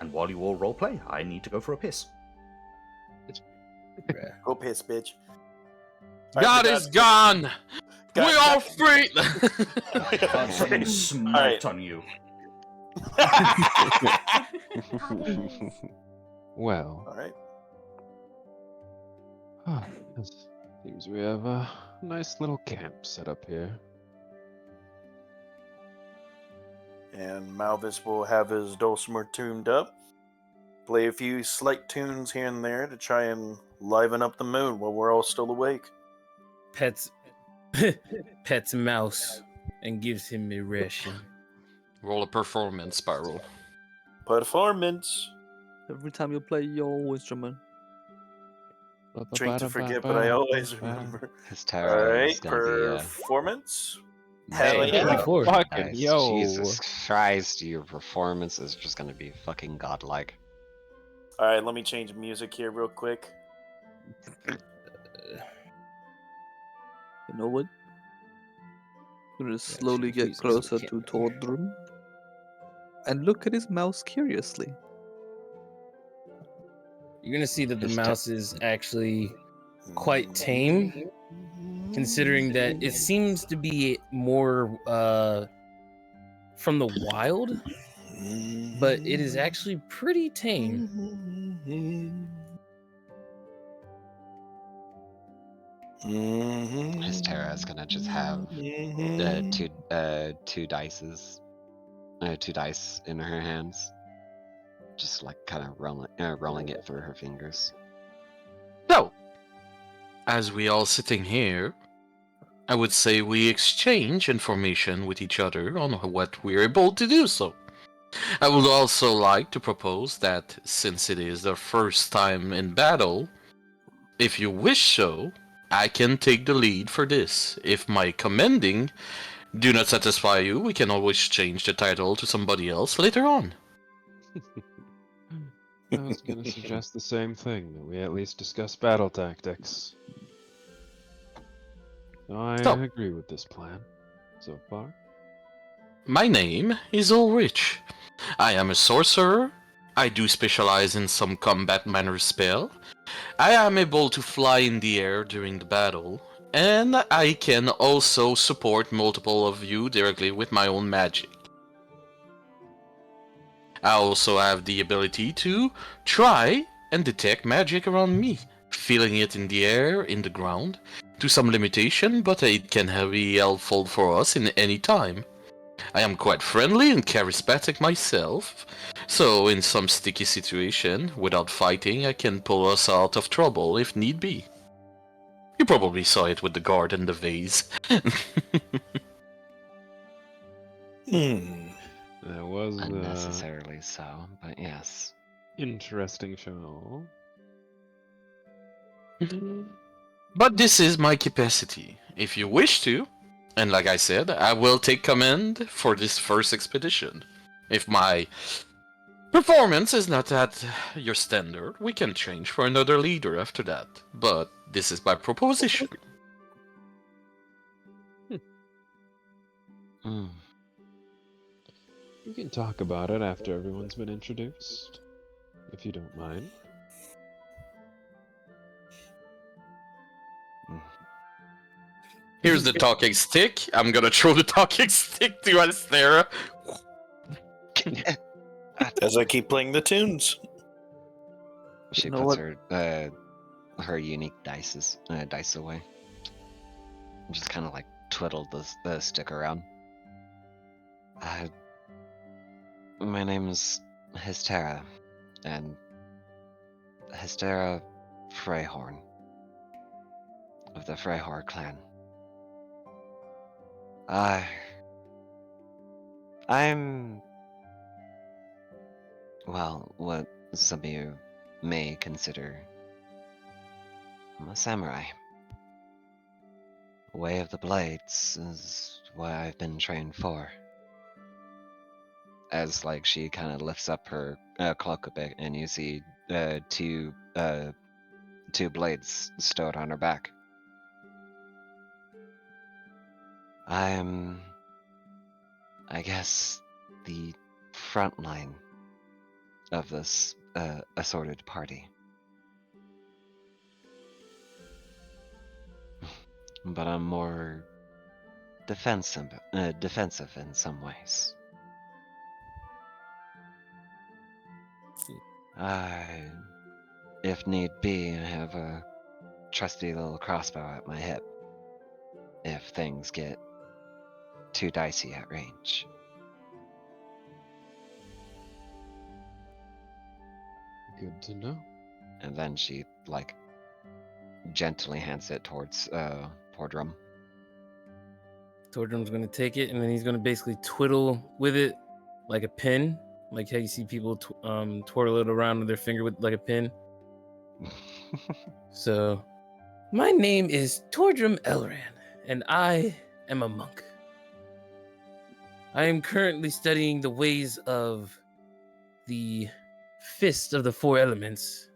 And while you all roleplay, I need to go for a piss. Go piss, bitch. God is gone! We are free! I'll fucking smite on you. Well. Alright. Seems we have a nice little camp set up here. And Malvis will have his dulcimer tuned up, play a few slight tunes here and there to try and liven up the mood while we're all still awake. Pets a mouse and gives him a ration. Roll a performance, Spiral. Performance. Every time you play your instrument. Drink to forget, but I always remember. His tower is Alright, gonna be, performance. Hey, Hell yeah. Guys, yo. Jesus Christ, your performance is just gonna be fucking godlike. Alright, let me change music here real quick. You know what? I'm gonna slowly get closer to Tordrum and look at his mouse curiously. You're gonna see that the mouse is actually quite tame, considering that it seems to be more from the wild, but it is actually pretty tame. His Terra's gonna just have two dice in her hands, just like kind of rolling it through her fingers. So, as we all sitting here, I would say we exchange information with each other on what we're able to do so. I would also like to propose that since it is the first time in battle, if you wish so, I can take the lead for this. If my commending do not satisfy you, we can always change the title to somebody else later on. I was gonna suggest the same thing, that we at least discuss battle tactics. So I agree with this plan so far. My name is Ulrich. I am a sorcerer. I do specialize in some combat manner spell. I am able to fly in the air during the battle, and I can also support multiple of you directly with my own magic. I also have the ability to try and detect magic around me, feeling it in the air, in the ground, to some limitation, but it can be helpful for us in any time. I am quite friendly and charismatic myself, so in some sticky situation, without fighting, I can pull us out of trouble if need be. You probably saw it with the guard and the vase. That was Unnecessarily so, but yes. Interesting show. But this is my capacity. If you wish to, and like I said, I will take command for this first expedition. If my performance is not at your standard, we can change for another leader after that. But this is my proposition. We can talk about it after everyone's been introduced, if you don't mind. Here's the talking stick. I'm gonna throw the talking stick to Astera. As I keep playing the tunes. She You know puts what? her unique dice away. And just kind of like twiddle the stick around. My name is Hystera, and Hystera Freyhorn of the Freyhorn clan. I'm, well, what some of you may consider a samurai. Way of the Blades is what I've been trained for. As like she kind of lifts up her cloak a bit, and you see two blades stowed on her back. I'm, I guess, the front line of this assorted party. But I'm more defensive in some ways. If need be, I have a trusty little crossbow at my hip if things get too dicey at range. Good to know. And then she, like, gently hands it towards Tordrum. Tordrum's gonna take it, and then he's gonna basically twiddle with it like a pin, like how you see people twirl it around with their finger with like a pin. So, my name is Tordrum Elran, and I am a monk. I am currently studying the ways of the Fist of the Four Elements.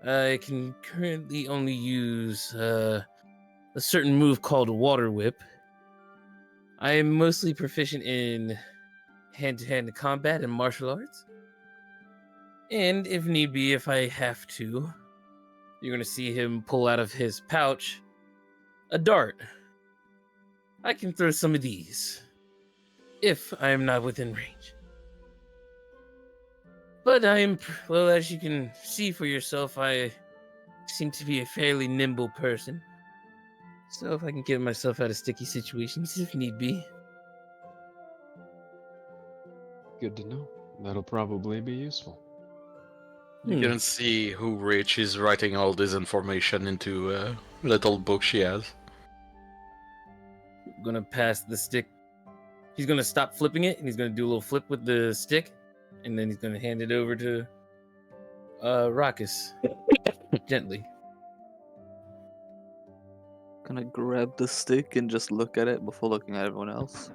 I can currently only use a certain move called Water Whip. I am mostly proficient in hand-to-hand combat and martial arts. And if need be, if I have to, you're going to see him pull out of his pouch a dart. I can throw some of these if I am not within range. But I am, well, as you can see for yourself, I seem to be a fairly nimble person. So if I can get myself out of sticky situations if need be. Good to know. That'll probably be useful. You can see who Rich is writing all this information into a little book she has. I'm gonna pass the stick He's gonna stop flipping it, and he's gonna do a little flip with the stick, and then he's gonna hand it over to Rockus gently. Gonna grab the stick and just look at it before looking at everyone else.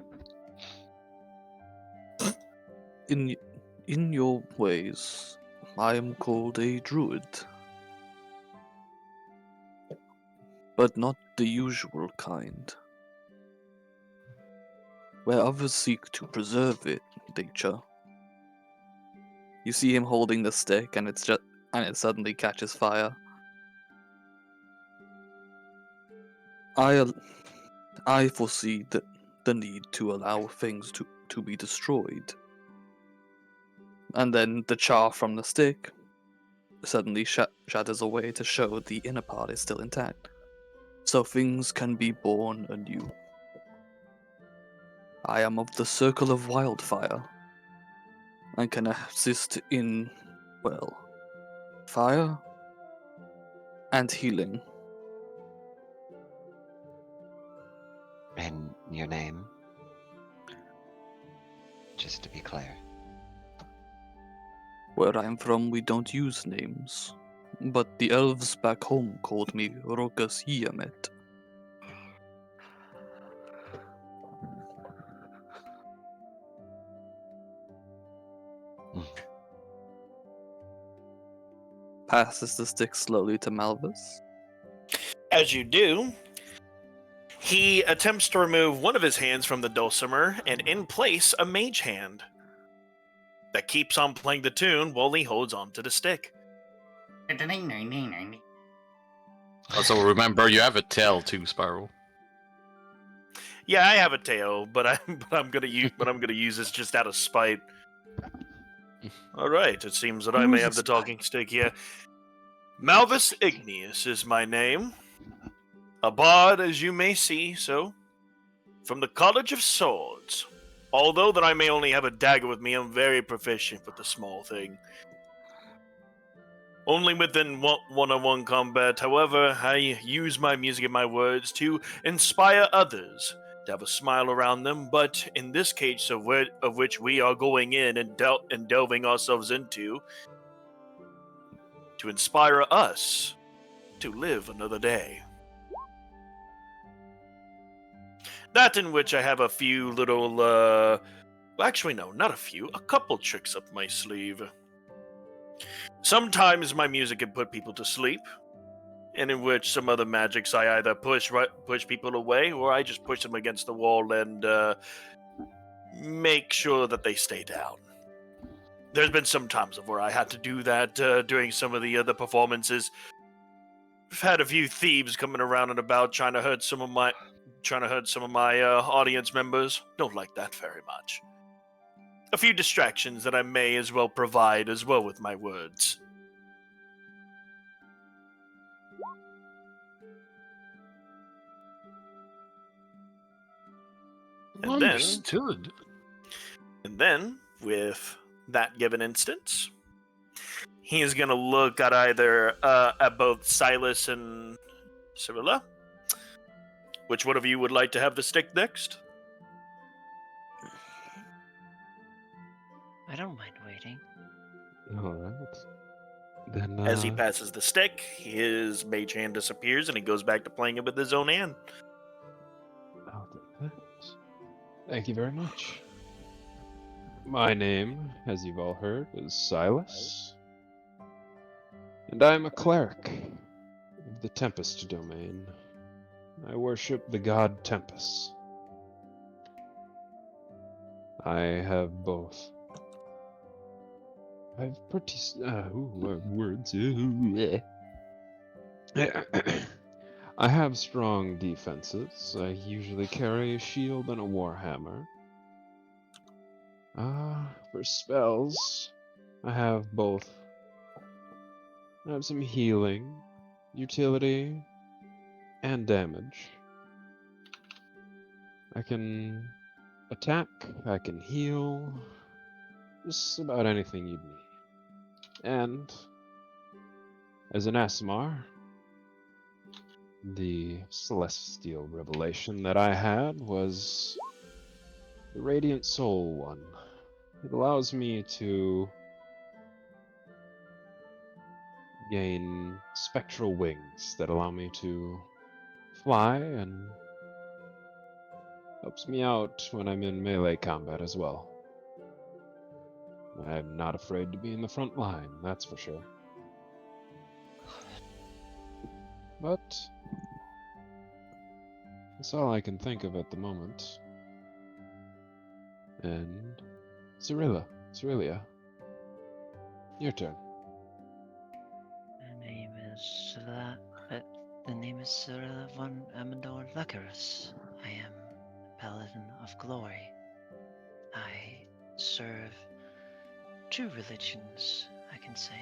In your ways, I am called a druid, but not the usual kind, where others seek to preserve it, nature. You see him holding the stick, and it suddenly catches fire. I foresee the need to allow things to be destroyed. And then the char from the stick suddenly shatters away to show the inner part is still intact, so things can be born anew. I am of the Circle of Wildfire, and can assist in, well, fire and healing. And your name? Just to be clear. Where I'm from, we don't use names, but the elves back home called me Rokas Yamet. Passes the stick slowly to Malvis. As you do, he attempts to remove one of his hands from the dulcimer and in place a mage hand that keeps on playing the tune while he holds on to the stick. Also, remember, you have a tail too, Spiral. Yeah, I have a tail, but I'm gonna use this just out of spite. All right, it seems that I may have the talking stick here. Malvis Igneous is my name. A bard, as you may see, so from the College of Swords. Although that I may only have a dagger with me, I'm very proficient with the small thing. Only within one-on-one combat, however, I use my music and my words to inspire others, to have a smile around them, but in this case of which we are going in and delving ourselves into, to inspire us to live another day. That in which I have a few little, well, actually no, not a few, a couple tricks up my sleeve. Sometimes my music can put people to sleep, and in which some other magics I either push people away, or I just push them against the wall and make sure that they stay down. There's been some times where I had to do that during some of the other performances. I've had a few thieves coming around and about trying to hurt some of my audience members. Don't like that very much. A few distractions that I may as well provide as well with my words. And Understood. then, with that given instance, he is going to look at either at both Silas and Cyrilla. Which one of you would like to have the stick next? I don't mind waiting. Alright. Then, As he passes the stick, his mage hand disappears and he goes back to playing it with his own hand. I'll take that. Thank you very much. My name, as you've all heard, is Silas. And I am a cleric of the Tempest domain. I worship the god Tempest. I have both. I have pretty words. I have strong defenses. I usually carry a shield and a warhammer. For spells, I have both. I have some healing, utility, and damage. I can attack, I can heal, just about anything you'd need. And as an Aasimar, the celestial revelation that I had was The Radiant Soul one. It allows me to gain spectral wings that allow me to fly and helps me out when I'm in melee combat as well. I'm not afraid to be in the front line, that's for sure. But that's all I can think of at the moment. And Cyrilia, your turn. The name is Cyrilla von Amador Lucarus. I am a paladin of glory. I serve two religions, I can say.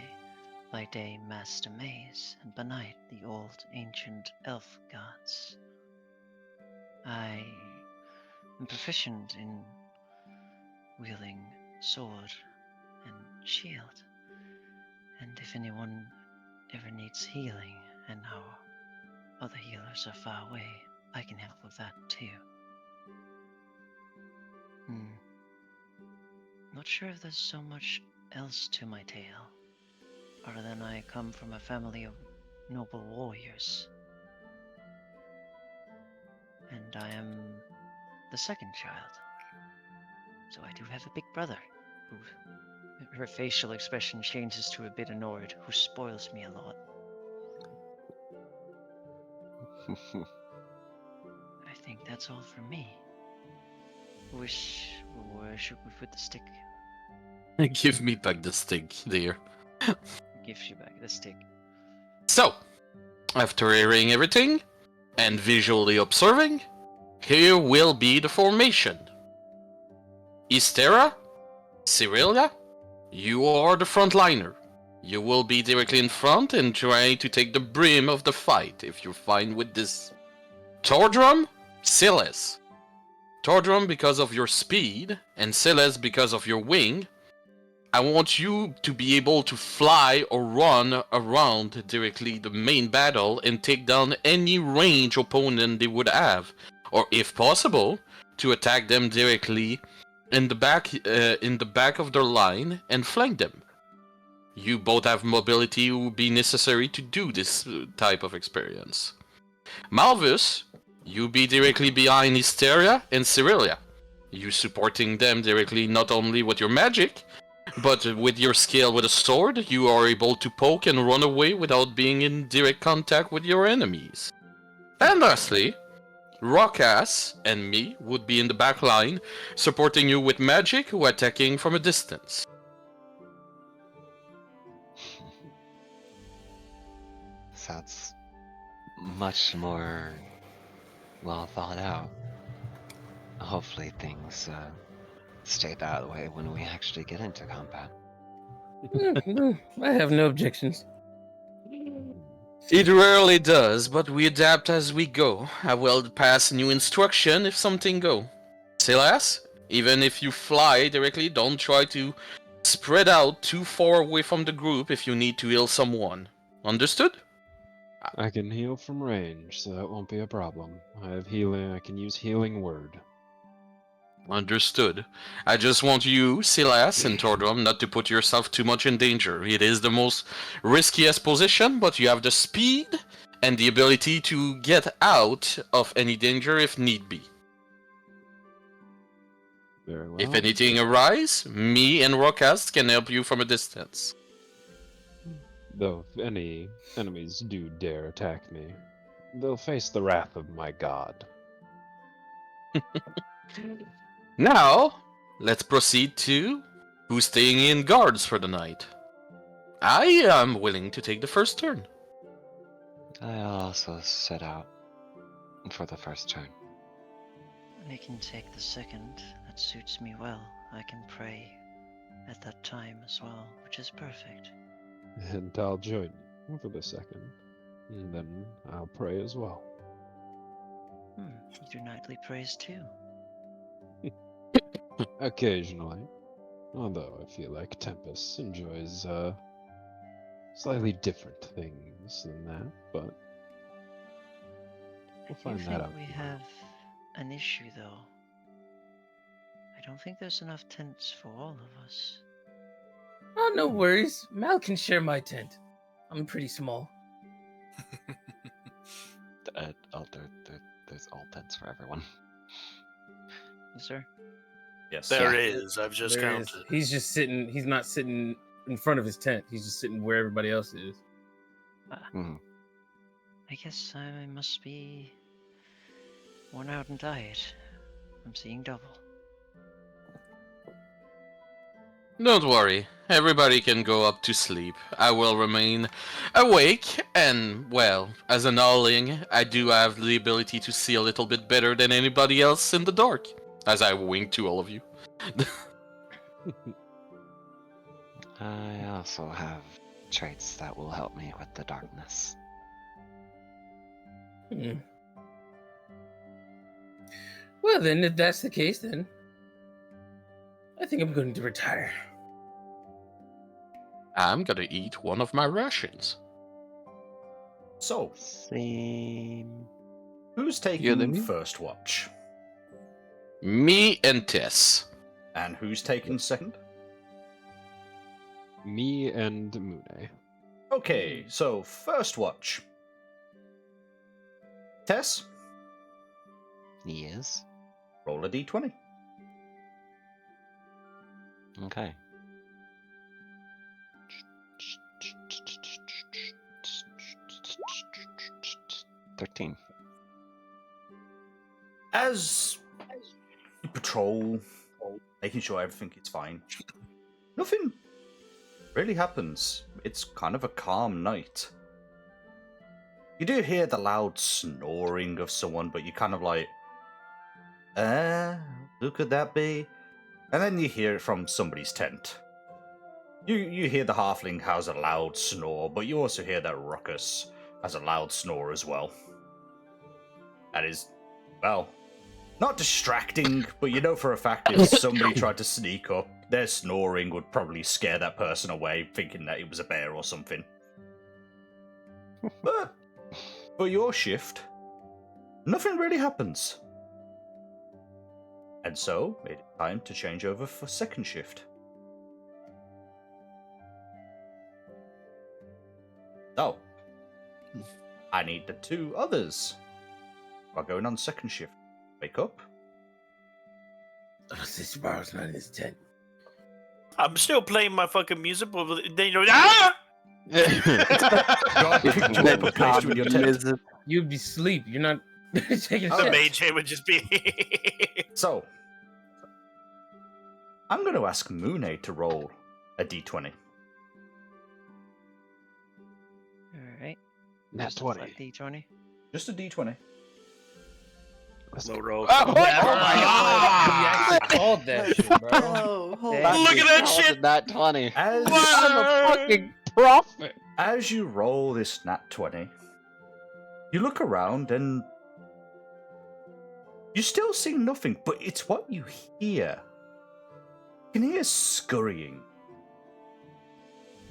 By day, Master Maze, and by night, the old ancient elf gods. I am proficient in wielding sword and shield, and if anyone ever needs healing and our other healers are far away, I can help with that too. Not sure if there's so much else to my tale, other than I come from a family of noble warriors. And I am the second child. So I do have a big brother, who her facial expression changes to a bit annoyed, who spoils me a lot. I think that's all for me. Where should we put the stick? Give me back the stick, dear. Gives you back the stick. So, after hearing everything and visually observing, here will be the formation. Ystera, Cyrilia, you are the frontliner. You will be directly in front and try to take the brim of the fight, if you're fine with this. Tordrum, Silas. Tordrum because of your speed, and Silas because of your wing. I want you to be able to fly or run around directly the main battle and take down any range opponent they would have, or if possible, to attack them directly in the back of their line and flank them. You both have mobility who would be necessary to do this type of experience. Malvus, you be directly behind Hysteria and Cyrilia. You supporting them directly not only with your magic, but with your skill with a sword, you are able to poke and run away without being in direct contact with your enemies. And lastly, Rockass and me would be in the back line, supporting you with magic or attacking from a distance. Sounds much more well thought out. Hopefully things stay that way when we actually get into combat. I have no objections. It rarely does, but we adapt as we go. I will pass new instruction if something go. Silas, even if you fly directly, don't try to spread out too far away from the group if you need to heal someone. Understood? I can heal from range, so that won't be a problem. I have healing. I can use healing word. Understood. I just want you, Silas and Tordrum, not to put yourself too much in danger. It is the most riskiest position, but you have the speed and the ability to get out of any danger if need be. Very well. If anything arises, me and Rockass can help you from a distance. Though if any enemies do dare attack me, they'll face the wrath of my god. Now, let's proceed to who's staying in guards for the night. I am willing to take the first turn. I'll also set out for the first turn. I can take the second. That suits me well. I can pray at that time as well, which is perfect. And I'll join you for the second. And then I'll pray as well. You do nightly praise too. Occasionally. Although I feel like Tempest enjoys slightly different things than that, but we'll find that out. We have an issue though. I don't think there's enough tents for all of us. Oh, no worries. Mal can share my tent. I'm pretty small. There's all tents for everyone. Is there? Yes. There is. I've just There is. counted. He's just sitting. He's not sitting in front of his tent. He's just sitting where everybody else is. I guess I must be worn out and tired. I'm seeing double. Don't worry, everybody can go up to sleep. I will remain awake, and, well, as an all-ing, I do have the ability to see a little bit better than anybody else in the dark, as I wink to all of you. I also have traits that will help me with the darkness. Well, then, if that's the case, then I think I'm going to retire. I'm gonna eat one of my rations. So, Same. who's taking first watch? Me and Tess. And who's taking second? Me and Mune. Okay, so first watch. Tess? Yes. Roll a d20. Okay. $13. As you patrol, making sure everything is fine, nothing really happens. It's kind of a calm night. You do hear the loud snoring of someone, but you kind of like, who could that be? And then you hear it from somebody's tent. You hear the halfling has a loud snore, but you also hear that Ruckus has a loud snore as well. That is, well, not distracting, but you know for a fact if somebody tried to sneak up, their snoring would probably scare that person away, thinking that it was a bear or something. But for your shift, nothing really happens. And so, it's time to change over for second shift. So, I need the two others who are going on second shift. Wake up. Sparrow's not in his tent. I'm still playing my fucking music, but then you know, ah! God picked you up and placed you in your tent. You'd be asleep. You're not taking a The shit. mage hand would just be. So, I'm going to ask Mune to roll a d20. Alright. Nat 20. D20. Just a d20. Low roll. Oh my god! You actually called that shit, bro. Look at that shit! Nat 20. As, I'm a fucking prophet. as you roll this nat 20, you look around and you still see nothing, but it's what you hear. You can hear scurrying.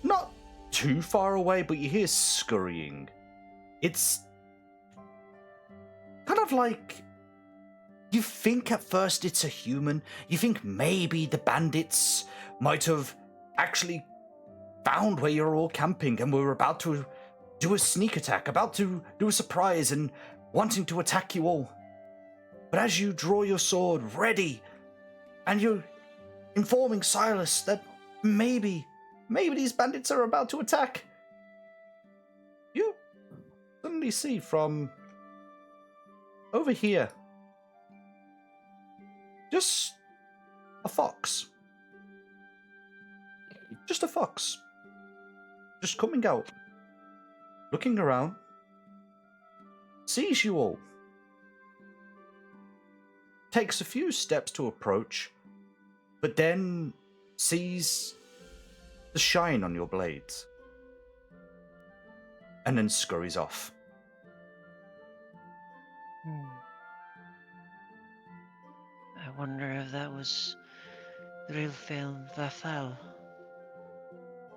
Not too far away, but you hear scurrying. It's kind of like you think at first it's a human. You think maybe the bandits might have actually found where you're all camping and were about to do a sneak attack, about to do a surprise and wanting to attack you all. But as you draw your sword ready and you're informing Silas that maybe these bandits are about to attack, you suddenly see from over here just a fox. Just a fox. Just coming out, looking around, sees you all, takes a few steps to approach, but then sees the shine on your blades, and then scurries off. I wonder if that was Rilfil Vafal,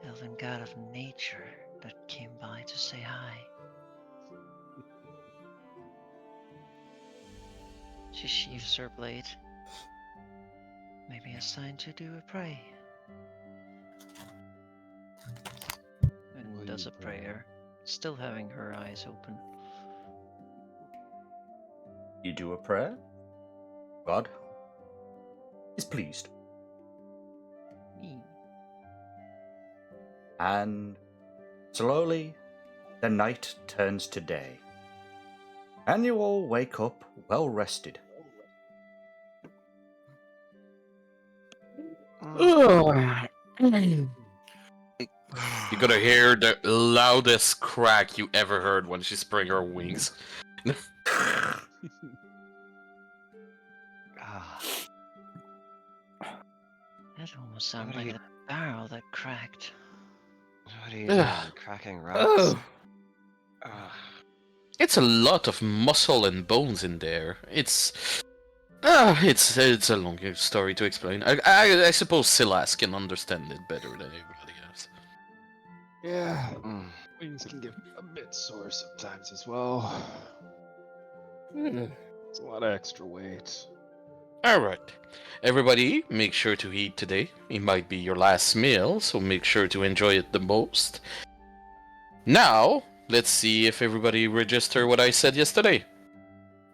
elven god of nature, that came by to say hi. She sheaves her blade. Maybe it's time to do a pray. And does a prayer, still having her eyes open. You do a prayer. God is pleased. And slowly, the night turns to day. And you all wake up well rested. You're gonna hear the loudest crack you ever heard when she sprang her wings. That almost sounded like a barrel that cracked. What are you doing? Cracking rocks? It's a lot of muscle and bones in there. It's a long story to explain. I suppose Silas can understand it better than anybody else. Yeah, wings can get a bit sore sometimes as well. It's a lot of extra weight. Alright. Everybody, make sure to eat today. It might be your last meal, so make sure to enjoy it the most. Now, let's see if everybody register what I said yesterday.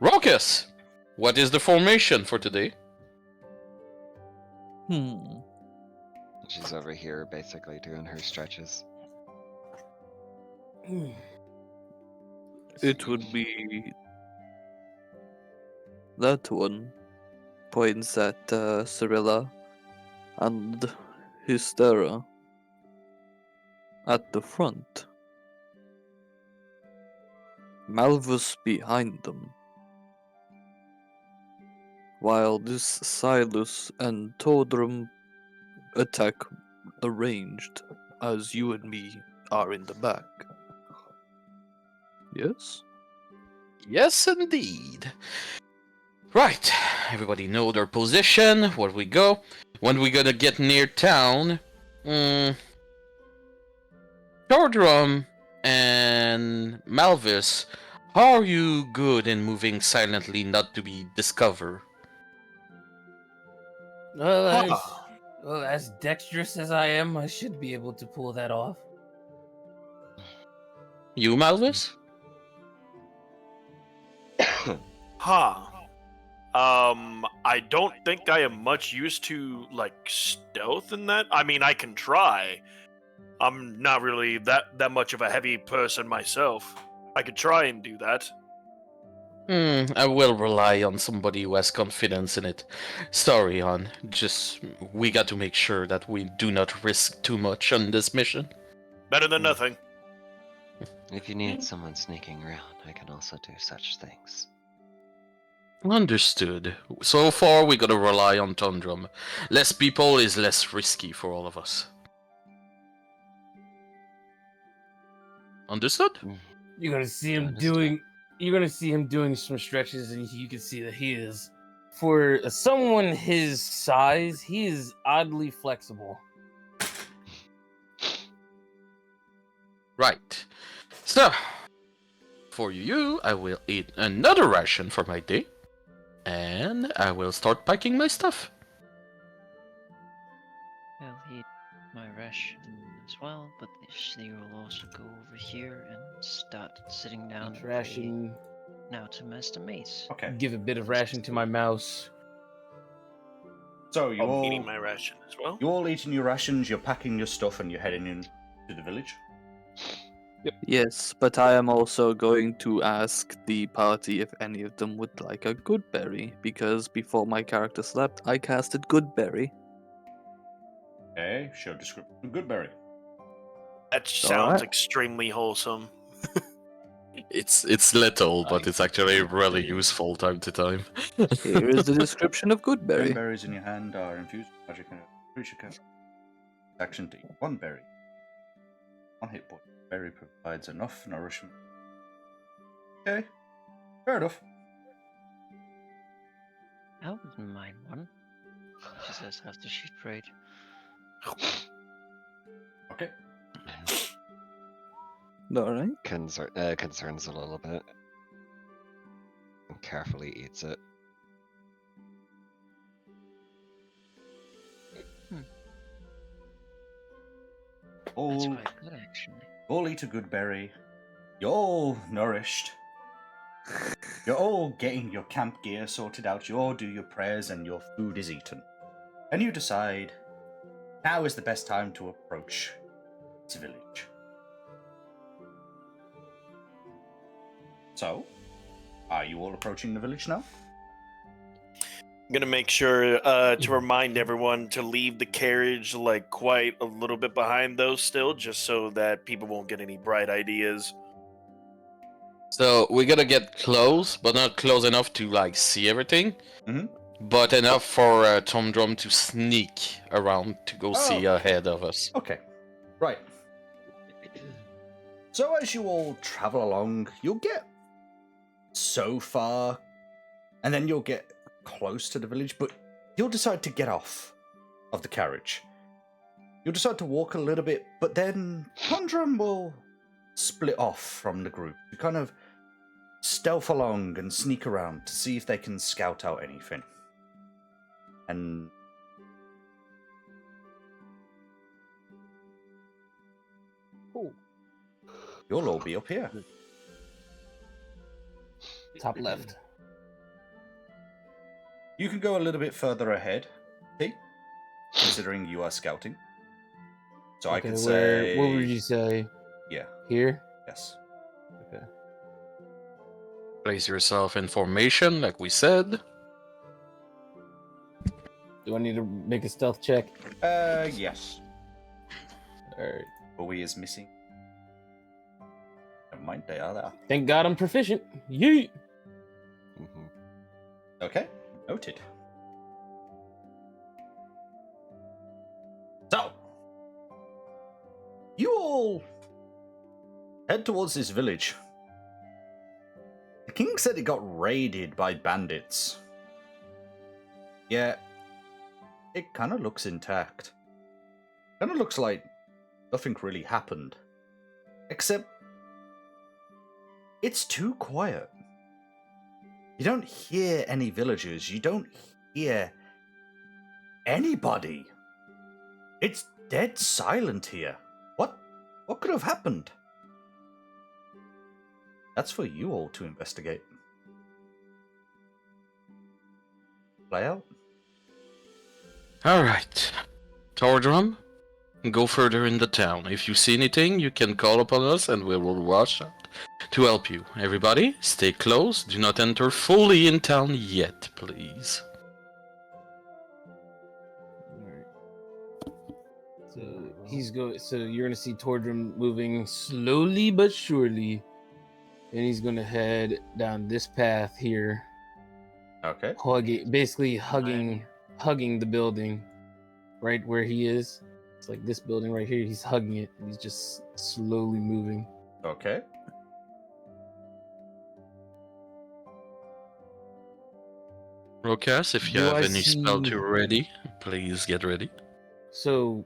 Raucous! What is the formation for today? She's over here basically doing her stretches. It would be that one points at Cyrilla and Hystera at the front. Malvus behind them. While this Silas and Tordrum attack arranged as you and me are in the back. Yes? Yes, indeed. Right, everybody know their position, where we go. When we gonna get near town, Tordrum and Malvis, how are you good in moving silently not to be discovered? Well, as dexterous as I am, I should be able to pull that off. You, Malvis? I don't think I am much used to, like, stealth in that. I mean, I can try. I'm not really that much of a heavy person myself. I could try and do that. I will rely on somebody who has confidence in it. Sorry, hon. Just, we got to make sure that we do not risk too much on this mission. Better than nothing. If you need someone sneaking around, I can also do such things. Understood. So far, we gotta rely on Tundrum. Less people is less risky for all of us. Understood? You're gonna see him doing. You're gonna see him doing some stretches, and you can see that he is, for someone his size, he is oddly flexible. Right. So, for you, I will eat another ration for my day, and I will start packing my stuff. I'll eat my ration as well, but she will also go over here and start sitting down and Ration. now to Master Mace. Okay. Give a bit of ration to my mouse. So you all eating my ration as well. You all eating your rations, you're packing your stuff, and you're heading in to the village. Yes, but I am also going to ask the party if any of them would like a good berry, because before my character slept, I casted good berry. Okay, show description of Goodberry. That sounds extremely wholesome. It's little, but it's actually really useful time to time. Here is the description of good berry. 10 berries in your hand are infused with magic and a creature can action to eat 1 berry. 1 hit point. Berry provides enough nourishment. Okay, fair enough. I wouldn't mind one, she says after she prayed. Okay. Alright. Concerns a little bit. And carefully eats it. That's all, quite good, actually. all eat a good berry. You're all nourished. You're all getting your camp gear sorted out. You all do your prayers and your food is eaten. And you decide now is the best time to approach this village. So, are you all approaching the village now? I'm gonna make sure to remind everyone to leave the carriage like quite a little bit behind those still, just so that people won't get any bright ideas. So we're gonna get close, but not close enough to like see everything. Mhm. But enough for Tom Drum to sneak around to go see ahead of us. Okay, right. So as you all travel along, you'll get so far, and then you'll get close to the village, but you'll decide to get off of the carriage. You'll decide to walk a little bit, but then Tondrum will split off from the group to kind of stealth along and sneak around to see if they can scout out anything. And you'll all be up here. Top left. You can go a little bit further ahead, T, considering you are scouting. So I could say... What would you say? Yeah. Here? Yes. Okay. Place yourself in formation, like we said. Do I need to make a stealth check? Yes. Alright. Bowie is missing. Never mind, they are there. Thank God I'm proficient. Yeet! Okay, noted. So, you all head towards this village. The king said it got raided by bandits. Yeah, it kind of looks intact. Kind of looks like nothing really happened. Except, it's too quiet. You don't hear any villagers. You don't hear anybody. It's dead silent here. What could have happened? That's for you all to investigate. Play out. Alright. Tordrum, go further in the town. If you see anything, you can call upon us and we will rush out to help you. Everybody, stay close. Do not enter fully in town yet, please. So you're gonna see Tordrum moving slowly but surely, and he's gonna head down this path here. Okay. Basically hugging the building, right where he is. It's like this building right here. He's hugging it, and he's just slowly moving. Okay. Rokas, if you Do have I any spell see- to ready, please get ready. So,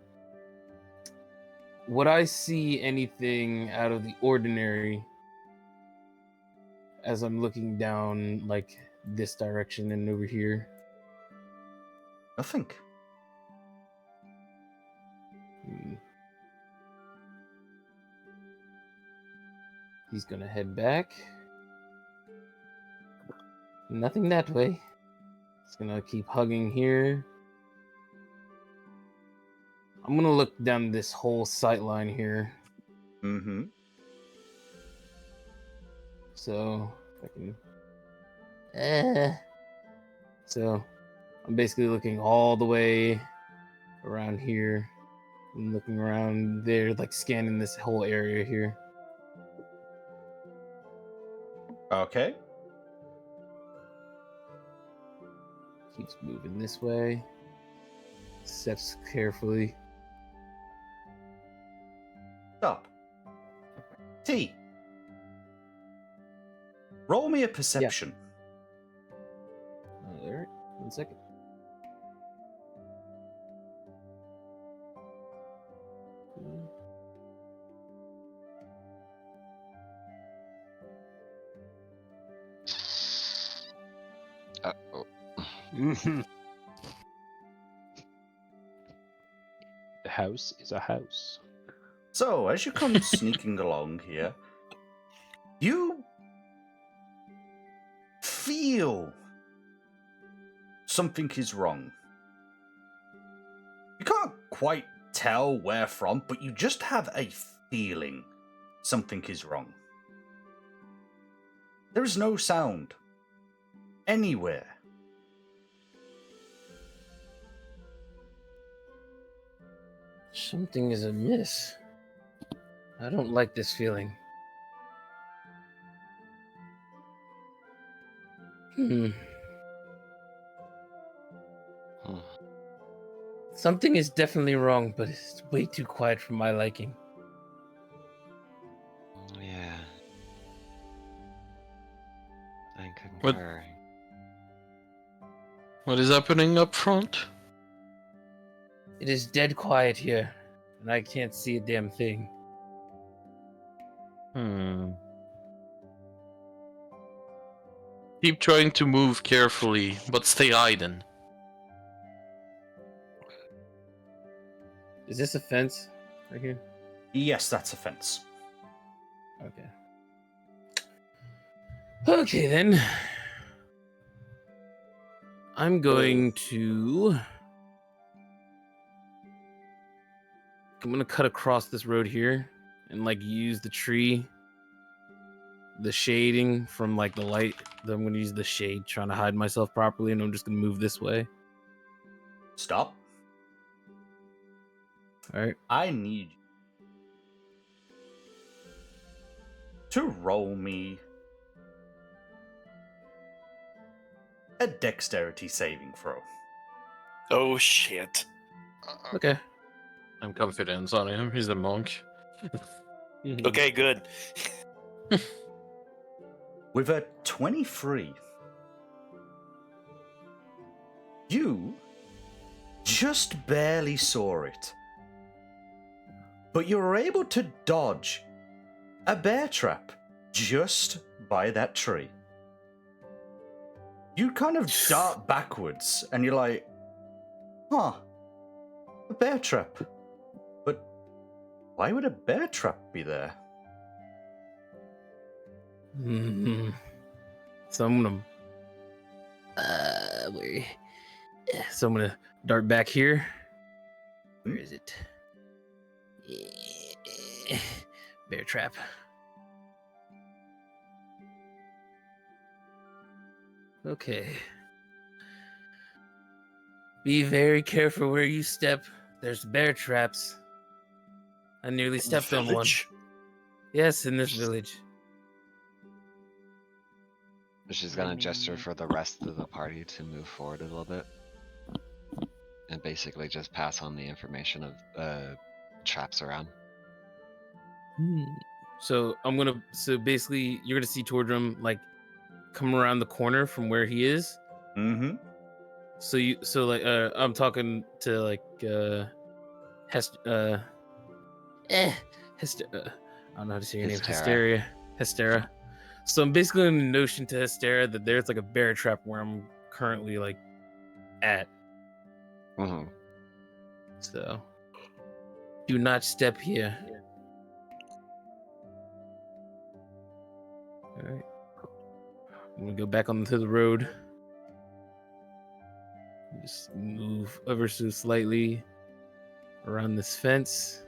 would I see anything out of the ordinary as I'm looking down, like this direction and over here? Nothing. He's gonna head back. Nothing that way. He's gonna keep hugging here. I'm gonna look down this whole sight line here. Mm-hmm. So if I can. So I'm basically looking all the way around here. I'm looking around there, like scanning this whole area here. Okay. Keeps moving this way. Steps carefully. Stop. T. Roll me a perception. Alright, 1 second. Uh-oh. The house is a house. So, as you come sneaking along here, you feel something is wrong. You can't quite tell where from, but you just have a feeling something is wrong. There is no sound anywhere. Something is amiss. I don't like this feeling. Something is definitely wrong, but it's way too quiet for my liking. Yeah. I concur. What is happening up front? It is dead quiet here, and I can't see a damn thing. Keep trying to move carefully, but stay hidden. Is this a fence right here? Yes, that's a fence. Okay. Okay, then. I'm going to cut across this road here and like use the tree, the shading from like the light. I'm gonna use the shade trying to hide myself properly, and I'm just gonna move this way. Stop. Alright. I need you to roll me a dexterity saving throw. Oh shit. Okay. I'm confident on him. He's a monk. Okay, good. With a 23, you just barely saw it. But you were able to dodge a bear trap just by that tree. You kind of dart backwards and you're like, huh, a bear trap. But why would a bear trap be there? So I'm gonna so I'm gonna dart back here. Where is it? Bear trap. Okay. Be very careful where you step. There's bear traps. I nearly stepped on one. Village? Yes, in this village. She's gonna gesture for the rest of the party to move forward a little bit. And basically just pass on the information of traps around. So basically you're gonna see Tordrum like come around the corner from where he is. Mm-hmm. I'm talking to like Hester, I don't know how to say your name. Hestera. So I'm basically in the notion to Hestera that there's like a bear trap where I'm currently like at. Mm-hmm. So do not step here. Alright. I'm gonna go back onto the road. Just move ever so slightly around this fence.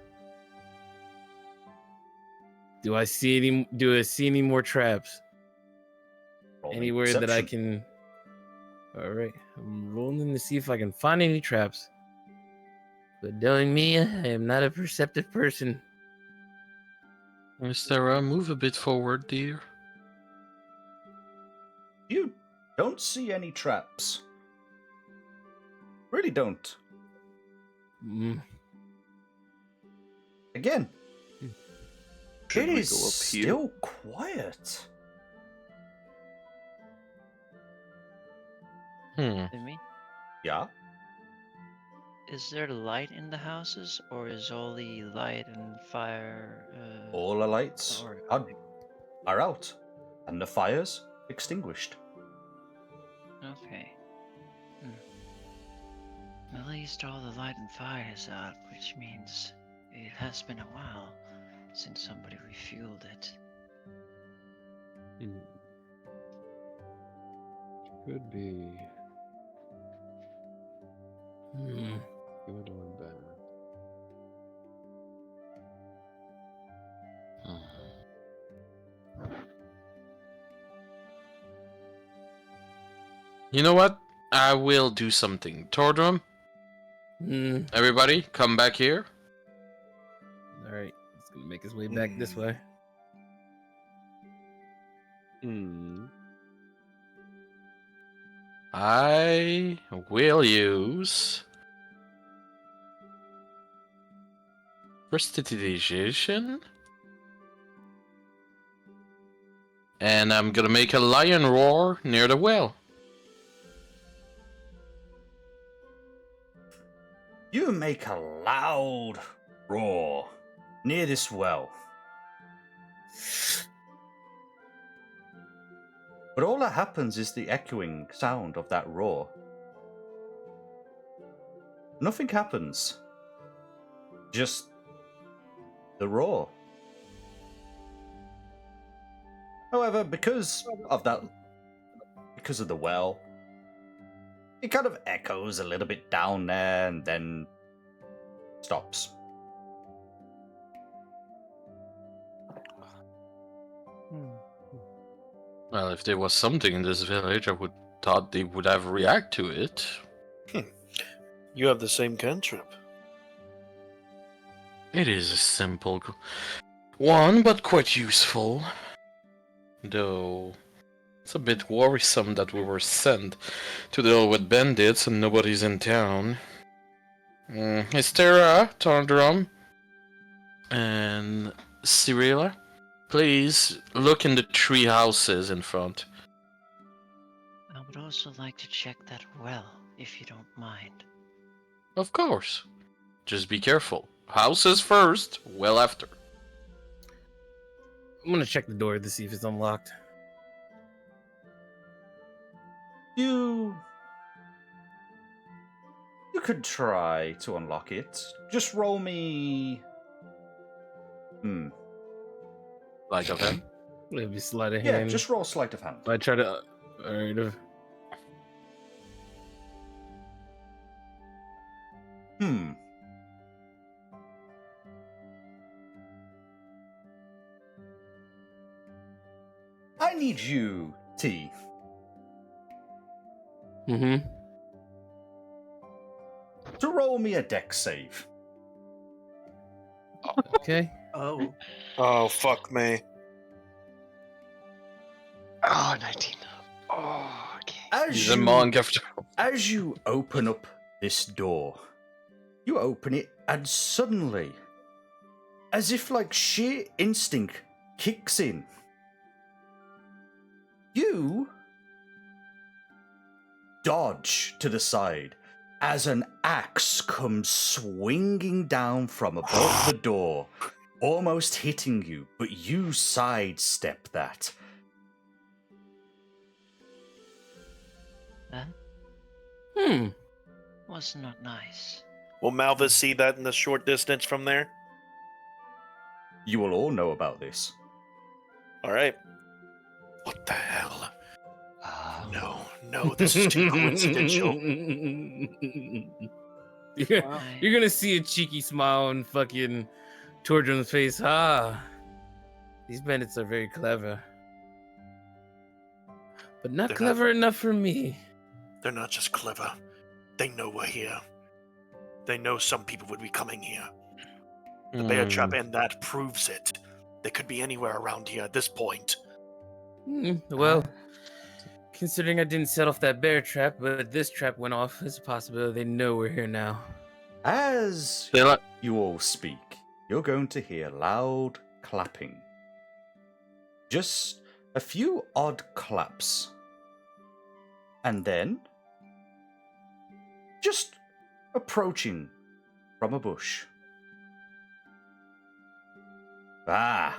Do I see any more traps? Anywhere that I can. Alright. I'm rolling to see if I can find any traps. But knowing me, I am not a perceptive person. Sarah, move a bit forward, dear. You don't see any traps. Really don't. Again, Should it we is go up here? still quiet. Jimmy, Yeah? is there light in the houses, or is all the light and fire? All the lights are out, and the fires extinguished. Okay. At least all the light and fire is out, which means It has been a while since somebody refueled it. Could be Hmm. good or bad. You know what? I will do something. Tordrum, everybody, come back here. All right, it's gonna make his way back this way. I will use prestidigitation, and I'm gonna make a lion roar near the well. You make a loud roar near this well. But all that happens is the echoing sound of that roar. Nothing happens. Just the roar. However, because of the well, it kind of echoes a little bit down there and then stops. Well, if there was something in this village, I would thought they would have react to it. You have the same cantrip. It is a simple one, but quite useful. Though it's a bit worrisome that we were sent to deal with bandits and nobody's in town. Hystera, Tordrum, and Cyrilla, please look in the tree houses in front. I would also like to check that well, if you don't mind. Of course. Just be careful. Houses first, well after. I'm gonna check the door to see if it's unlocked. You could try to unlock it. Just roll me. Sleight of hand? Maybe sleight of Yeah, hand. just roll sleight of hand. I try to. Alright. I need you, T. To roll me a dex save. Okay. Oh. Oh, fuck me. Oh, 19. Oh, okay. He's a monk after. As you open up this door, you open it, and suddenly, as if like sheer instinct kicks in, you dodge to the side as an axe comes swinging down from above the door, almost hitting you, but you sidestep that. That was not nice. Will Malthus see that in the short distance from there? You will all know about this. Alright. What the hell? No, this is too coincidental. You're gonna see a cheeky smile on fucking Tordrum's face. These bandits are very clever, but not clever enough for me. They're not just clever. They know we're here. They know some people would be coming here. The bear trap and that proves it. They could be anywhere around here at this point. Well, considering I didn't set off that bear trap, but this trap went off, there's a possibility they know we're here now. As you all speak, you're going to hear loud clapping. Just a few odd claps. And then, just approaching from a bush. Ah,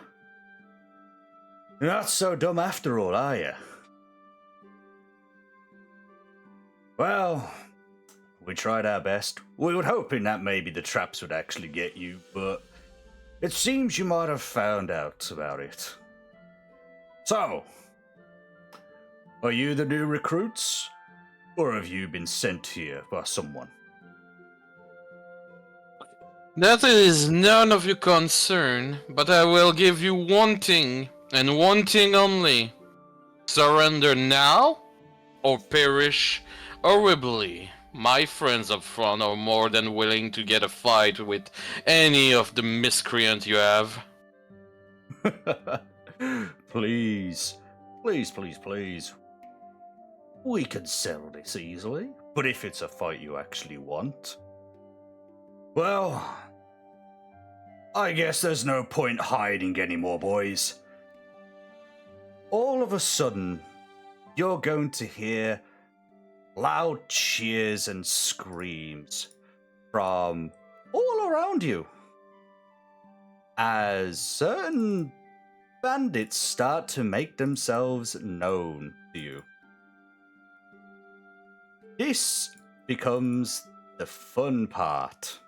you're not so dumb after all, are you? Well, We tried our best. We were hoping that maybe the traps would actually get you, but it seems you might have found out about it. So, are you the new recruits, or have you been sent here by someone? That is none of your concern, but I will give you one thing, and one thing only. Surrender now, or perish horribly. My friends up front are more than willing to get a fight with any of the miscreant you have. Please, please, please, please. We can settle this easily, but if it's a fight you actually want, well, I guess there's no point hiding anymore, boys. All of a sudden, you're going to hear loud cheers and screams from all around you as certain bandits start to make themselves known to you. This becomes the fun part.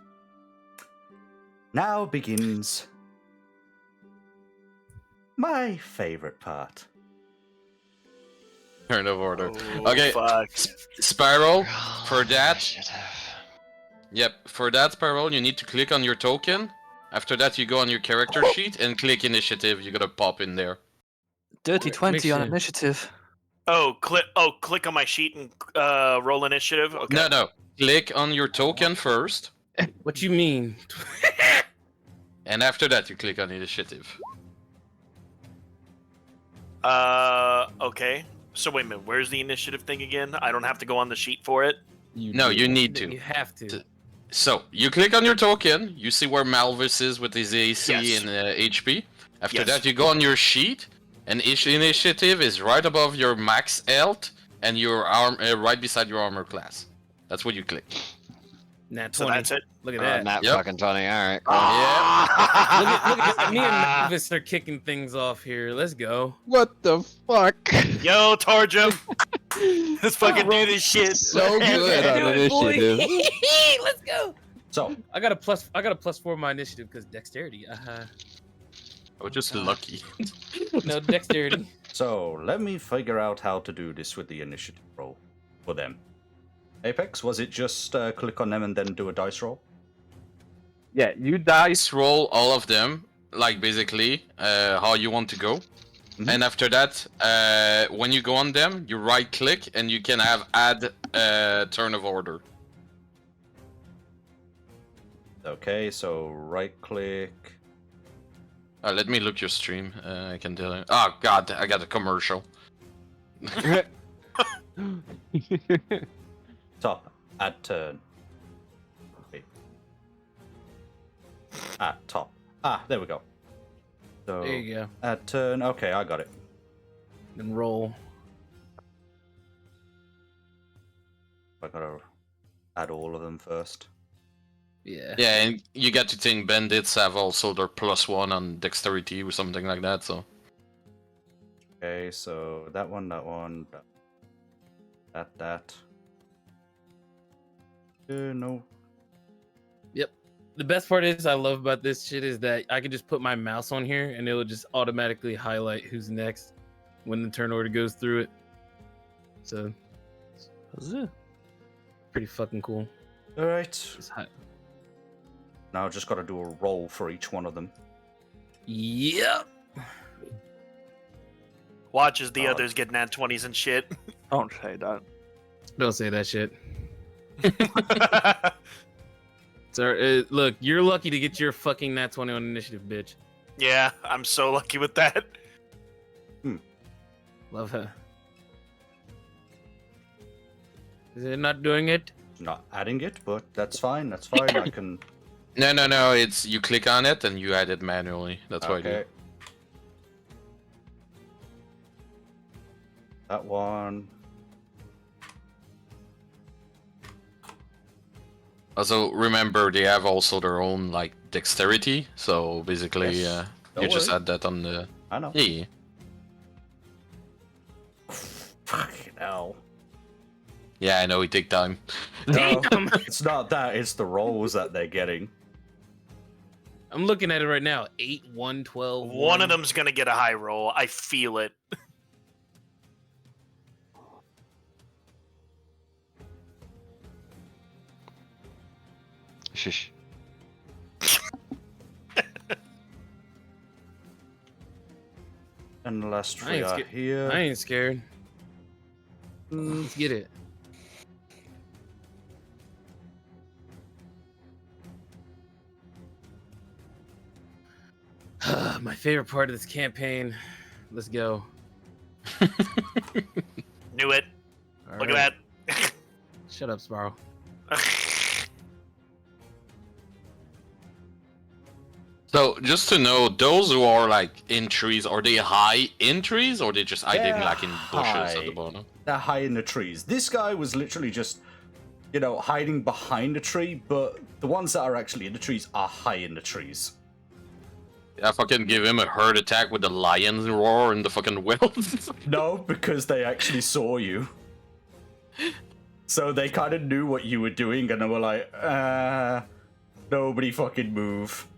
Now begins my favorite part. Turn of order. Oh, Okay, fuck. Spiral, for that... Yep, for that, Spiral, you need to click on your token. After that, you go on your character sheet and click initiative. You gotta pop in there. Dirty 20 on sure. initiative. Oh, click on my sheet and roll initiative. Okay. No. Click on your token first, What you mean? and after that, you click on initiative. Okay. So wait a minute. Where's the initiative thing again? I don't have to go on the sheet for it. No, you need to. You have to. So, you click on your token, you see where Malvis is with his AC Yes. and HP. After Yes. that, you go on your sheet, and initiative is right above your max health, and your right beside your armor class. That's what you click. Nat 20. So that's it. Look at that. Nat Yep. fucking 20, alright. Look at me and Mavis are kicking things off here. Let's go. What the fuck? Yo, Tarjum. Let's fucking do this shit. So good on initiative. Let's go. So, I got a plus 4 on my initiative because dexterity. I was just lucky. No dexterity. so let me figure out how to do this with the initiative roll for them. Apex, was it just click on them and then do a dice roll? Yeah, you dice roll all of them, like basically how you want to go. And after that, when you go on them, you right click and you can have add turn of order. Okay, so right click. Let me look your stream. I can tell you. Oh god, I got a commercial. Top, add turn. Wait. Top. There we go. So, There you go. add turn. Okay, I got it. Then roll. I gotta add all of them first. Yeah. Yeah, and you got to think bandits have also their +1 on dexterity or something like that, so. Okay, so that one, that. No. Yep. The best part is I love about this shit is that I can just put my mouse on here and it'll just automatically highlight who's next when the turn order goes through it. So, pretty fucking cool. All right. Now I just gotta do a roll for each one of them. Yep. Watch as the others get nat 20s and shit. Don't say that. Don't say that shit. So, look, you're lucky to get your fucking nat 20 on initiative, bitch. Yeah, I'm so lucky with that. Love her. Is it not doing it? Not adding it, but that's fine. That's fine. I can. No, it's you click on it and you add it manually. That's what I do. Okay. That one. Also, remember they have also their own like dexterity, so basically, Yes. you Don't just worry. add that on the. I know. Yeah. Fucking hell. Yeah, I know, it take time. No, it's not that, it's the rolls that they're getting. I'm looking at it right now. 8, 1, 12. One of them's gonna get a high roll. I feel it. Shush. And the last I three ain't are scared. here. I ain't scared. Let's get it. My favorite part of this campaign. Let's go. Knew it. All Look right. at that. Shut up, Sparrow. So, just to know, those who are like in trees, are they high in trees or they just hiding They're like in bushes at high. the bottom? They're high in the trees. This guy was literally just, hiding behind a tree, but the ones that are actually in the trees are high in the trees. If I can give him a herd attack with the lion's roar and the fucking wills. No, because they actually saw you. So they kind of knew what you were doing, and they were like, nobody fucking move.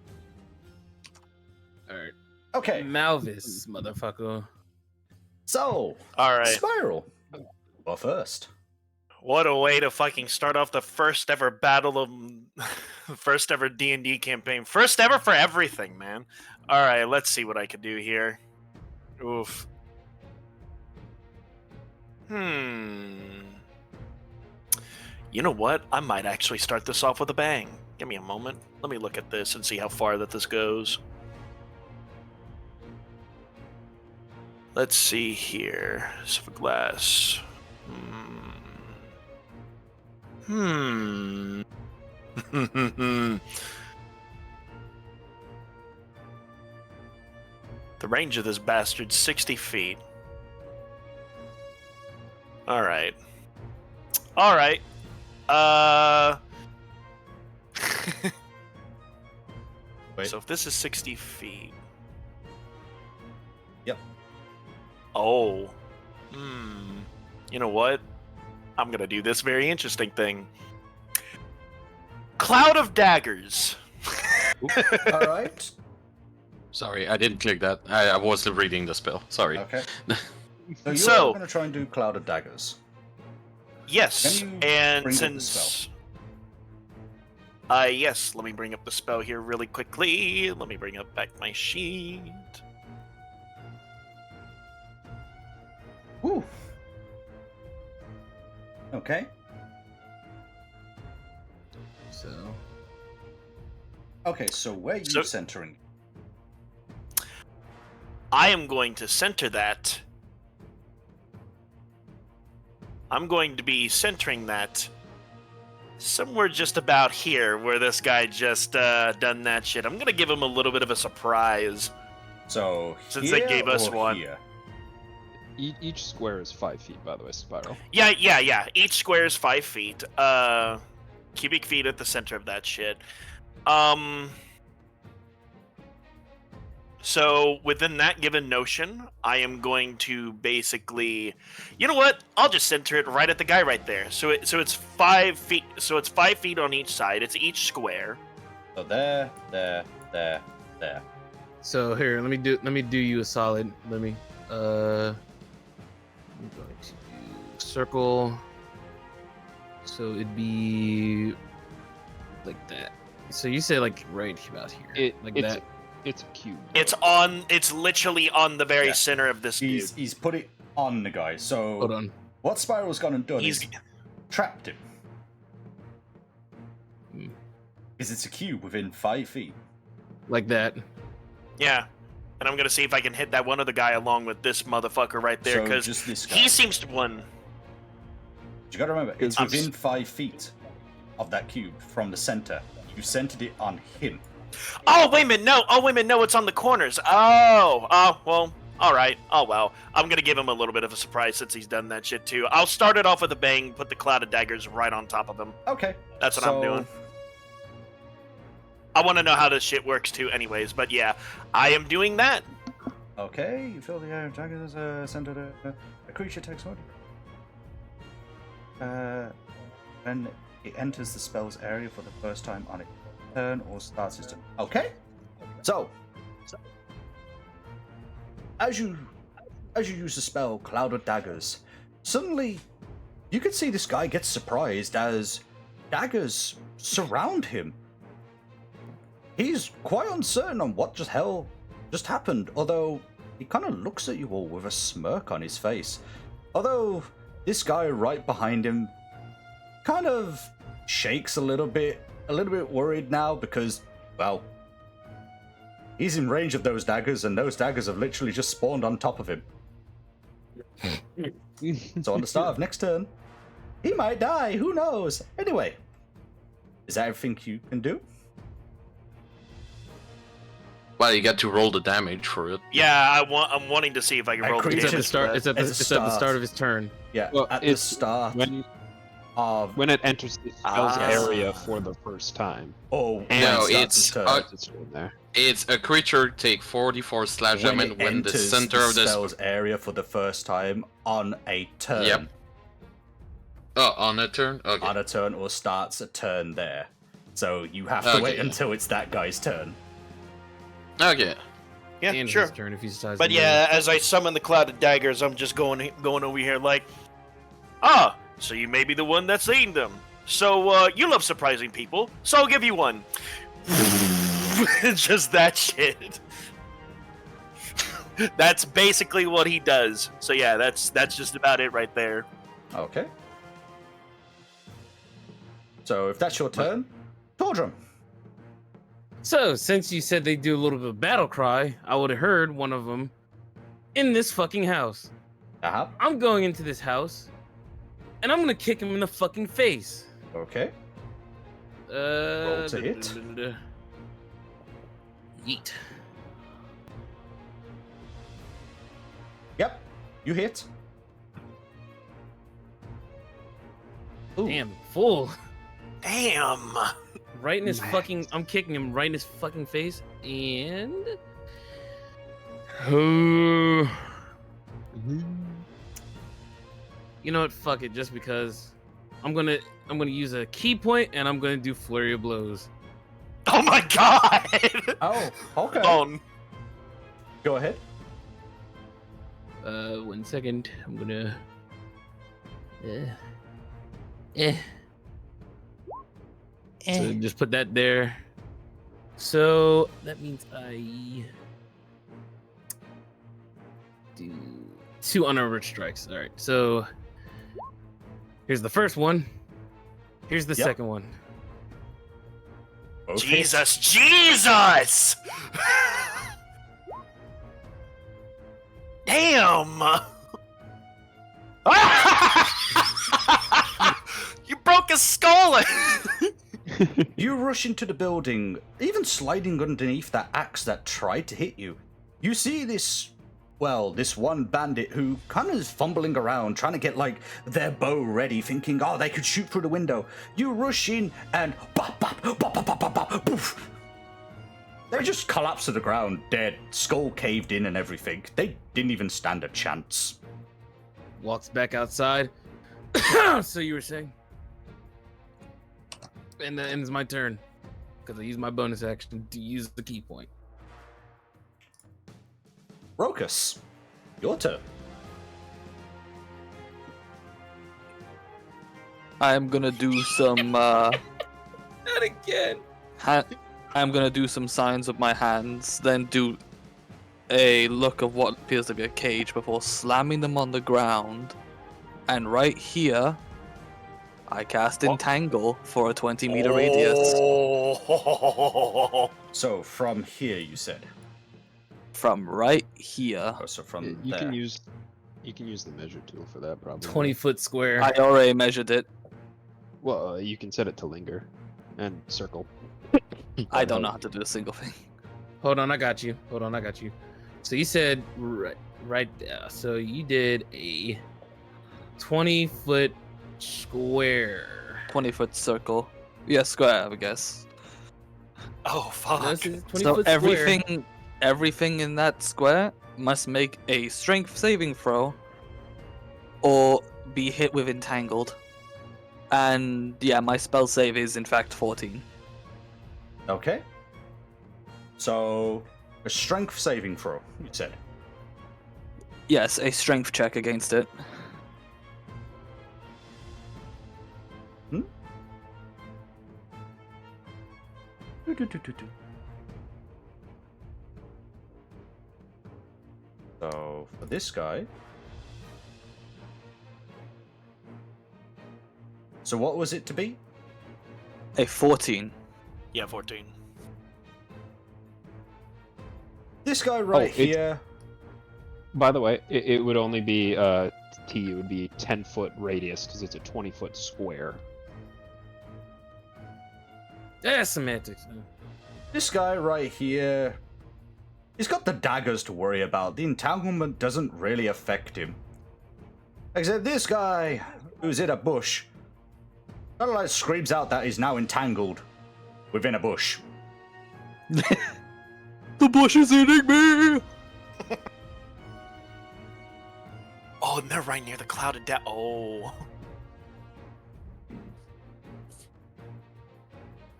Alright. Okay. Malvis, motherfucker. So, All right. Spiral. Well, first. What a way to fucking start off the first ever battle of, first ever D&D campaign, first ever for everything, man. All right, let's see what I can do here. Oof. You know what? I might actually start this off with a bang. Give me a moment. Let me look at this and see how far that this goes. Let's see here. Silver glass. The range of this bastard's 60 feet. Alright. Alright. Wait. So if this is 60 feet. Yep. Oh. You know what? I'm gonna do this very interesting thing. Cloud of daggers. All right. Sorry, I didn't click that. I wasn't reading the spell. Sorry. Okay. So you're So- going to try and do Cloud of Daggers. Yes, Can you and bring up the since yes, let me bring up the spell here really quickly. Let me bring up back my sheet. Woo. Okay. So. Okay, so where are you centering? I am going to center that. I'm going to be centering that somewhere just about here where this guy just done that shit. I'm going to give him a little bit of a surprise. So, since they gave us one. Here? Each square is 5 feet, by the way, Spiral. Yeah. Each square is 5 feet. Cubic feet at the center of that shit. So within that given notion, I am going to basically, you know what? I'll just center it right at the guy right there. So it's 5 feet. So it's 5 feet on each side. It's each square. So there. So here, let me do you a solid. I'm going to do circle. So it'd be like that. So you say like right about here, like that. It's a cube. It's literally on the very center of this dude. He's put it on the guy. So Hold on. What Spiral's gone and done is trapped him. Because it's a cube within 5 feet. Like that. Yeah. And I'm going to see if I can hit that one other guy along with this motherfucker right there. So Because just this guy. he seems to one. You gotta remember, it's within 5 feet of that cube from the center. You centered it on him. Oh, wait a minute. No, it's on the corners. Oh, well. All right. Oh, well. I'm going to give him a little bit of a surprise since he's done that shit too. I'll start it off with a bang, put the cloud of daggers right on top of him. Okay. That's what I'm doing. I want to know how this shit works too anyways, but yeah, I am doing that. Okay, you fill the air of daggers centered a creature takes one. when it enters the spell's area for the first time on its turn or starts its turn. Okay. So as you use the spell Cloud of Daggers, suddenly you can see this guy gets surprised as daggers surround him. He's quite uncertain on what just happened, although he kind of looks at you all with a smirk on his face. Although this guy right behind him kind of shakes a little bit worried now because, well, he's in range of those daggers, and those daggers have literally just spawned on top of him. So on the start of next turn, he might die, who knows? Anyway, is that everything you can do? Well, you get to roll the damage for it. Yeah, I'm wanting to see if I can roll the It's at damage. the start. It's at the start of his turn. Yeah, Well, at the it's start when it enters the spell's area for the first time. Oh, No, it's it's there. it's a creature take 44 slash damage when the enters center of the spell's area for the first time on a turn. Yep. Oh, on a turn? Okay. On a turn or starts a turn there. So you have to Okay, wait yeah. until it's that guy's turn. Okay. Yeah, And sure. his turn if he decides But to yeah, as I summon the cloud of daggers, I'm just going over here like, so you may be the one that's eating them. So you love surprising people, so I'll give you one. Just that shit. That's basically what he does. So yeah, that's just about it right there. Okay. So if that's your turn, Tordrum. So, since you said they do a little bit of battle cry, I would have heard one of them in this fucking house. Uh-huh. I'm going into this house, and I'm gonna kick him in the fucking face. Okay. Roll to hit. Yeet. Yep, you hit. Damn, full. Damn. Right in his fucking. I'm kicking him right in his fucking face, and. You know what? Fuck it. Just because, I'm gonna use a key point, and I'm gonna do flurry of blows. Oh my god. Oh, okay. Go ahead. 1 second. I'm gonna. So just put that there. So that means I do 2 unarmored strikes. All right. So here's the first one. Here's the second one. Okay. Jesus! Damn! You broke his skull! You rush into the building, even sliding underneath that axe that tried to hit you. You see this one bandit who kind of is fumbling around, trying to get, like, their bow ready, thinking, they could shoot through the window. You rush in and bop, bop, bop, bop, bop, bop, bop, poof. They just collapse to the ground, dead, skull caved in and everything. They didn't even stand a chance. Walks back outside. So you were saying? And that ends my turn. Because I used my bonus action to use the key point. Rokus, your turn. I'm gonna do some. Not again. I'm gonna do some signs with my hands, then do a look of what appears to be a cage before slamming them on the ground. And right here, I cast Entangle for a 20-meter radius. So from here, you said. From right here. Oh, so from You there. can use the measure tool for that probably. 20-foot square. I already measured it. Well, you can set it to linger and circle. I don't know how to do a single thing. Hold on, I got you. So you said right there. So you did a 20-foot square. 20-foot circle. Yeah, square, I guess. Oh fuck. No, this is 20 So foot everything in that square must make a strength saving throw or be hit with entangled. And yeah, my spell save is in fact 14. Okay. So, a strength saving throw, you said. Yes, a strength check against it. So, for this guy... So what was it to be? A 14. Yeah, 14. This guy right it's- here... By the way, it would only be it would be 10-foot radius because it's a 20-foot square. That's semantics. This guy right here... He's got the daggers to worry about. The entanglement doesn't really affect him. Except this guy, who's in a bush, kind of like screams out that he's now entangled within a bush. The bush is eating me! Oh, and they're right near the cloud of death. Oh.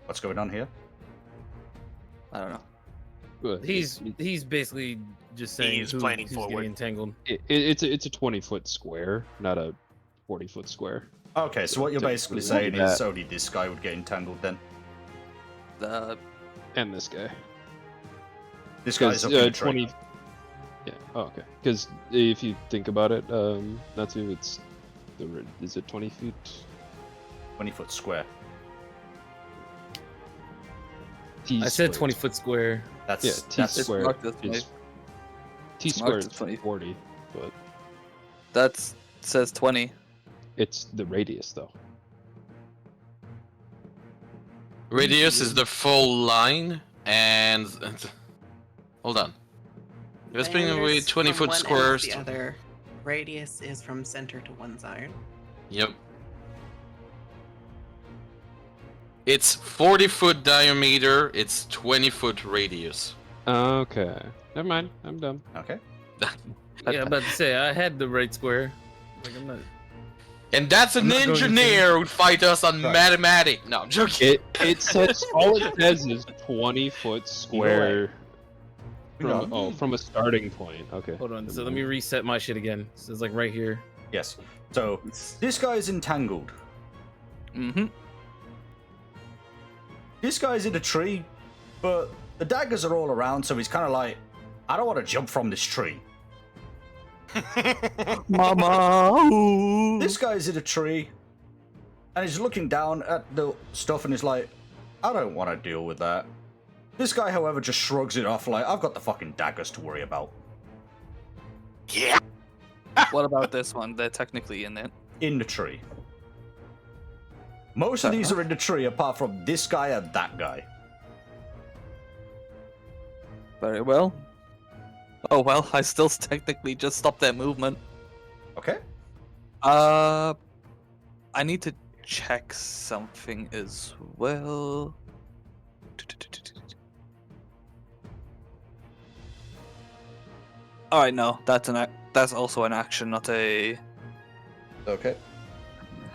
What's going on here? I don't know. He's basically just saying He's who's planning getting forward. entangled. It's a 20-foot square, not a 40-foot square. Okay, so what you're So- basically so saying that- is only this guy would get entangled then. And this guy. This guy's up in the tree. Yeah. Oh, okay. Because if you think about it, Natsu, is it 20 feet? 20-foot square. I said 20-foot square. That's Yeah, T that's square marked as is 20. T It's square marked is as 20. 40, but That says 20. it's the radius though. Radius is the full line, and hold on. You're spinning away Diameter's from 20-foot one end to squares. The other radius is from center to one side. Yep. It's 40-foot diameter. It's 20-foot radius. Okay. Never mind. I'm done. Okay. Yeah, I'm about to say I had the right square. Like I'm not. And that's I'm an not going to- engineer who'd fight us on Right. mathematics. No, I'm joking. It says all it says is 20-foot square from a starting point. Okay. Hold on. So let me reset my shit again. So it's like right here. Yes. So this guy's entangled. Mm-hmm. This guy's in a tree, but the daggers are all around, so he's kind of like, I don't want to jump from this tree. Mama! This guy's in a tree, and he's looking down at the stuff, and he's like, I don't want to deal with that. This guy, however, just shrugs it off like, I've got the fucking daggers to worry about. Yeah. What about this one? They're technically in it. In the tree. Most of these are in the tree, apart from this guy and that guy. Very well. Oh well, I still technically just stopped their movement. Okay. I need to check something as well. All right, no, that's also an action, not a. Okay.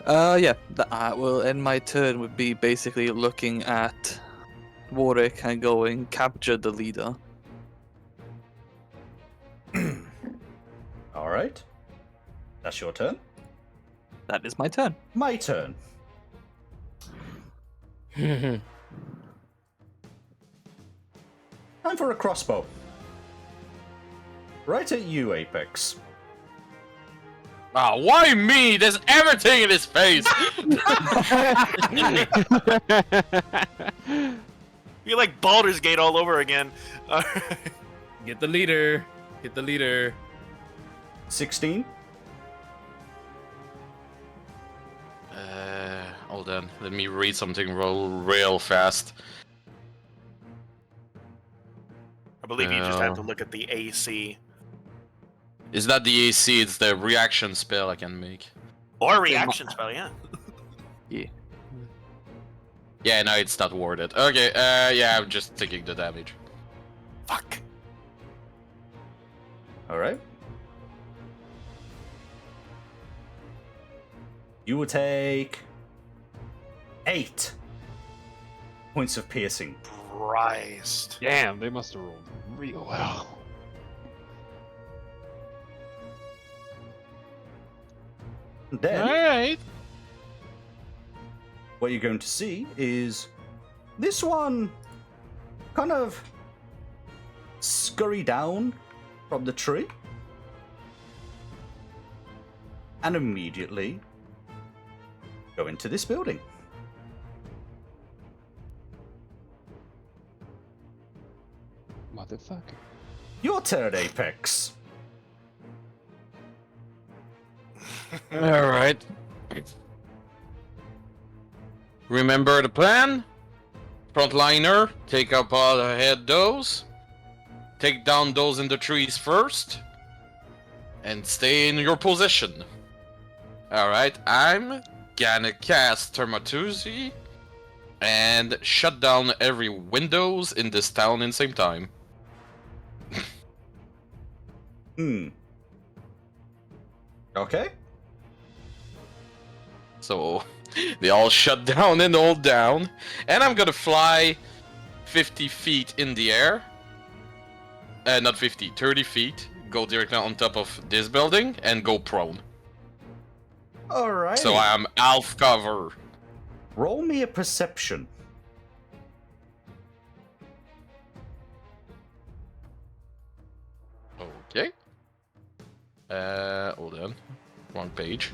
Yeah, that will end my turn. Would be basically looking at Warwick and going capture the leader. All right. That's your turn. That is my turn. My turn. Time for a crossbow. Right at you, Apex. Ah, why me? There's everything in his face. You're like Baldur's Gate all over again. Get the leader. Get the leader. 16. Hold on. Let me read something real fast. I believe you just have to look at the AC. It's not the AC, it's the reaction spell I can make. Or reaction spell, yeah. Yeah. Yeah, no, it's not worded. Okay, yeah, I'm just taking the damage. Fuck. Alright. You will take 8 points of piercing. Christ. Damn, they must have rolled real well. Then, Alright. what you're going to see is this one kind of scurry down from the tree and immediately go into this building. Motherfucker. Your turn, Apex. Alright. Remember the plan? Frontliner, take up all ahead those. Take down those in the trees first. And stay in your position. Alright, I'm gonna cast Thaumaturgy and shut down every windows in this town in same time. Okay. So they all shut down and hold down. And I'm gonna fly 50 feet in the air. Not 50, 30 feet. Go directly on top of this building and go prone. Alright. So I'm half cover. Roll me a perception. Okay. Hold on. Wrong page.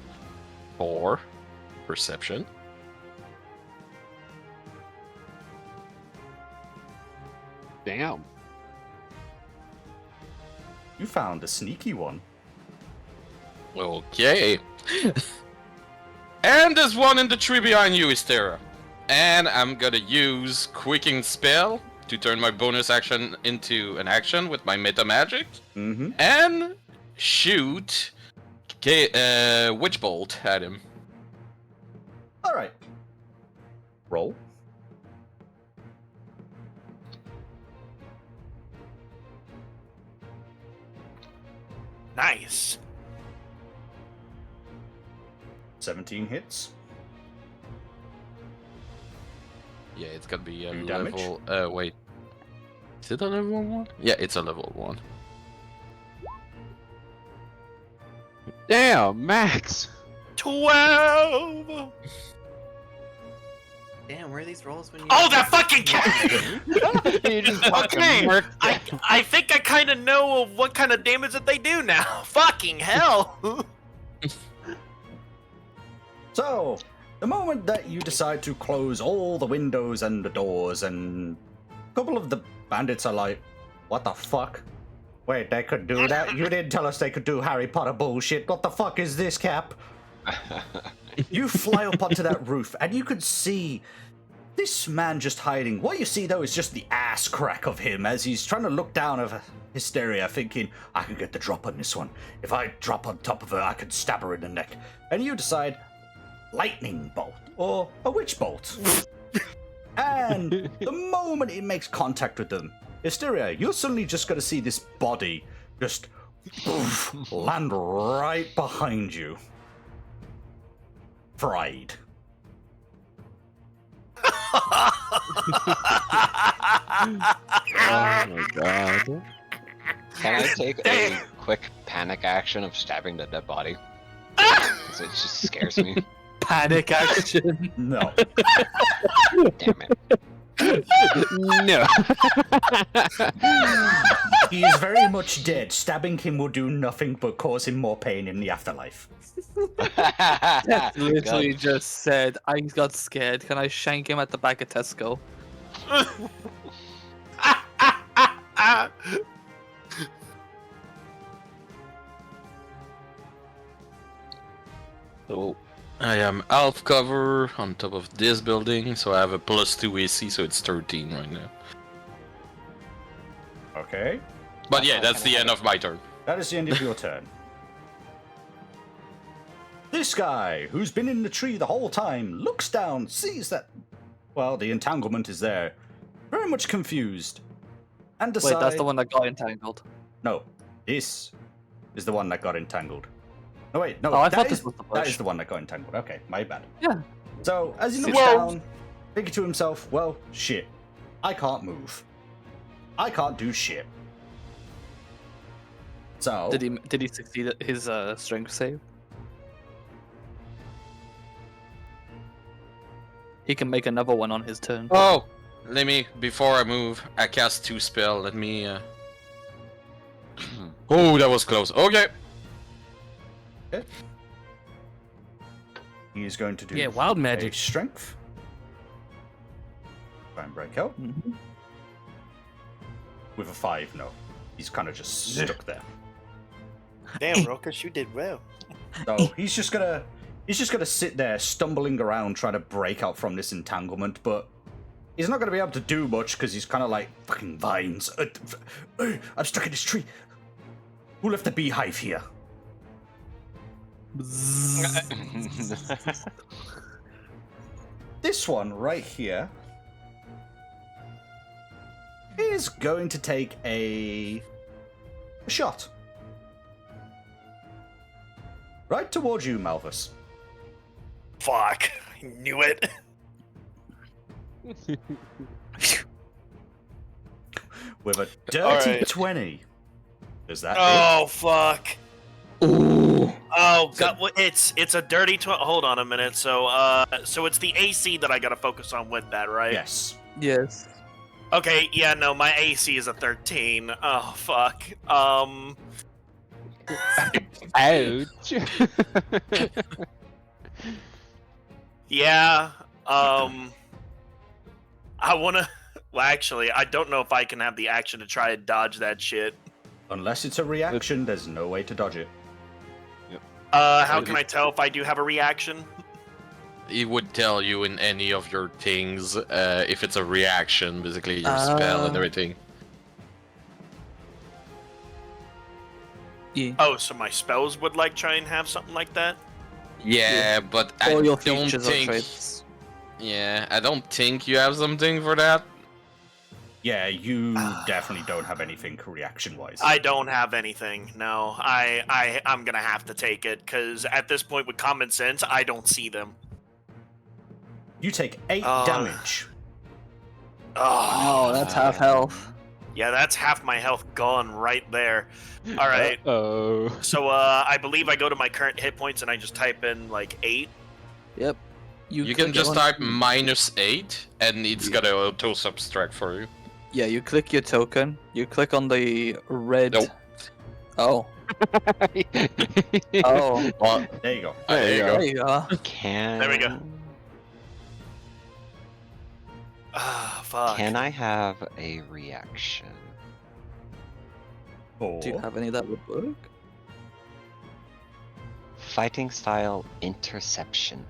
4. Perception. Damn. You found a sneaky one. Okay. And there's one in the tree behind you, Ystera. And I'm gonna use Quickening Spell to turn my bonus action into an action with my meta magic. Mm-hmm. And shoot Witch Bolt at him. Alright. Roll. Nice. 17 hits. Yeah, it's gonna be a Do damage? level. Wait. Is it a level 1? Yeah, it's a level 1. Damn, Max. 12. Damn, where are these rolls when you? Oh, that fucking cat! You just fucking Okay, murked I think I kind of know what kind of damage that they do now. Fucking hell! So, the moment that you decide to close all the windows and the doors, and a couple of the bandits are like, what the fuck? Wait, they could do that? You didn't tell us they could do Harry Potter bullshit. What the fuck is this, Cap? You fly up onto that roof, and you could see this man just hiding. What you see, though, is just the ass crack of him as he's trying to look down at Hysteria, thinking, I could get the drop on this one. If I drop on top of her, I could stab her in the neck. And you decide, lightning bolt or a witch bolt. And the moment it makes contact with them, Hysteria, you're suddenly just going to see this body just land right behind you. Fried. Oh my god. Can I take a quick panic action of stabbing the dead body? 'Cause it just scares me. Panic action. No. Damn it. No. He is very much dead. Stabbing him will do nothing but cause him more pain in the afterlife. That literally just said, I got scared. Can I shank him at the back of Tesco? So I am half cover on top of this building, so I have a +2 AC, so it's 13 right now. Okay. But yeah, that's the end of my turn. That is the end of your turn. This guy, who's been in the tree the whole time, looks down, sees that, well, the entanglement is there, very much confused, and decides... Wait, that's the one that got entangled. No, this is the one that got entangled. No, wait, no, Oh, I that thought is, this was the that bush. is the one that got entangled. Okay, my bad. Yeah. So, as he looks Well- down, thinking to himself, well, shit. I can't move. I can't do shit. So... Did he succeed at his strength save? He can make another one on his turn. Oh, let me, before I move, I cast 2 spell. Let me. Oh, that was close. Okay. Okay. He is going to do Yeah, wild a magic. strength. Try and break out. With a 5, no. He's kind of just stuck there. Damn, Rokus, you did well. So he's just gonna sit there stumbling around trying to break out from this entanglement, but he's not gonna be able to do much because he's kind of like fucking vines. I'm stuck in this tree. Who left the beehive here? This one right here is going to take a shot. Right towards you, Malthus. Fuck. I knew it. With a dirty Alright. 20. Is that Oh, fuck. Oh god, it's a dirty Hold on a minute. So it's the AC that I gotta focus on with that, right? Yes. Yes. Okay, yeah, no, my AC is a 13. Oh fuck. Ouch. Yeah. I wanna. Well, actually, I don't know if I can have the action to try and dodge that shit. Unless it's a reaction, there's no way to dodge it. How can I tell if I do have a reaction? It would tell you in any of your things if it's a reaction, basically your spell and everything. Yeah. Oh, so my spells would like try and have something like that? Yeah, but I All your don't features or think. traits. Yeah, I don't think you have something for that. Yeah, you definitely don't have anything reaction-wise. I don't have anything. No, I'm gonna have to take it because at this point, with common sense, I don't see them. You take 8 Oh. damage. Oh, that's half health. Yeah, that's half my health gone right there. All right. Oh. So I believe I go to my current hit points and I just type in like 8. Yep. You can just type -8, and it's gonna auto subtract for you. Yeah, you click your token. You click on the red. Nope. Oh. Oh. Well, There you go. there you go. There you go. Can There we go. Ah, fuck. Can I have a reaction? Four. Do you have any that would work? Fighting style interception.